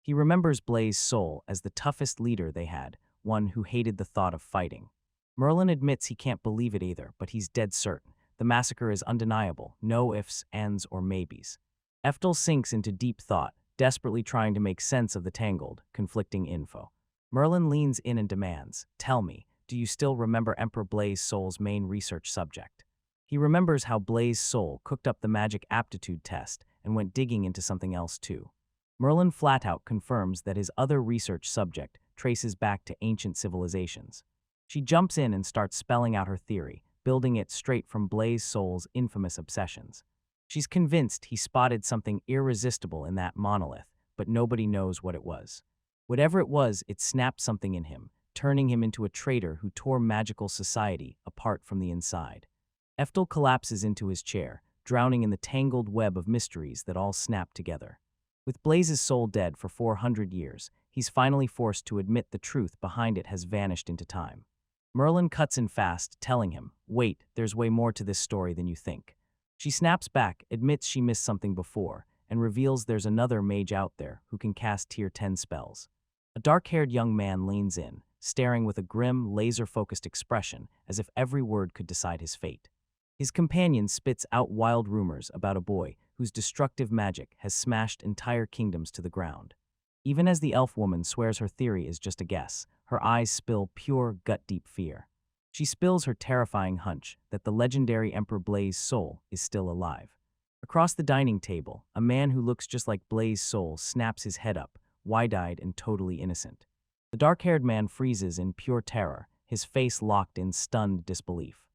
A: He remembers Blaze Soul as the toughest leader they had, one who hated the thought of fighting. Merlin admits he can't believe it either, but he's dead certain. The massacre is undeniable, no ifs, ands, or maybes. Eftel sinks into deep thought, desperately trying to make sense of the tangled, conflicting info. Merlin leans in and demands, "Tell me, do you still remember Emperor Blaze Soul's main research subject?" He remembers how Blaze Soul cooked up the magic aptitude test and went digging into something else too. Merlin flat out confirms that his other research subject traces back to ancient civilizations. She jumps in and starts spelling out her theory, building it straight from Blaze Soul's infamous obsessions. She's convinced he spotted something irresistible in that monolith, but nobody knows what it was. Whatever it was, it snapped something in him, turning him into a traitor who tore magical society apart from the inside. Eftel collapses into his chair, drowning in the tangled web of mysteries that all snap together. With Blaze's soul dead for 400 years, he's finally forced to admit the truth behind it has vanished into time. Merlin cuts in fast, telling him, "Wait, there's way more to this story than you think." She snaps back, admits she missed something before, and reveals there's another mage out there who can cast Tier 10 spells. A dark-haired young man leans in, staring with a grim, laser-focused expression as if every word could decide his fate. His companion spits out wild rumors about a boy whose destructive magic has smashed entire kingdoms to the ground. Even as the elf woman swears her theory is just a guess, her eyes spill pure, gut-deep fear. She spills her terrifying hunch that the legendary Emperor Blaze Soul is still alive. Across the dining table, a man who looks just like Blaze Soul snaps his head up, wide-eyed and totally innocent. The dark-haired man freezes in pure terror, his face locked in stunned disbelief.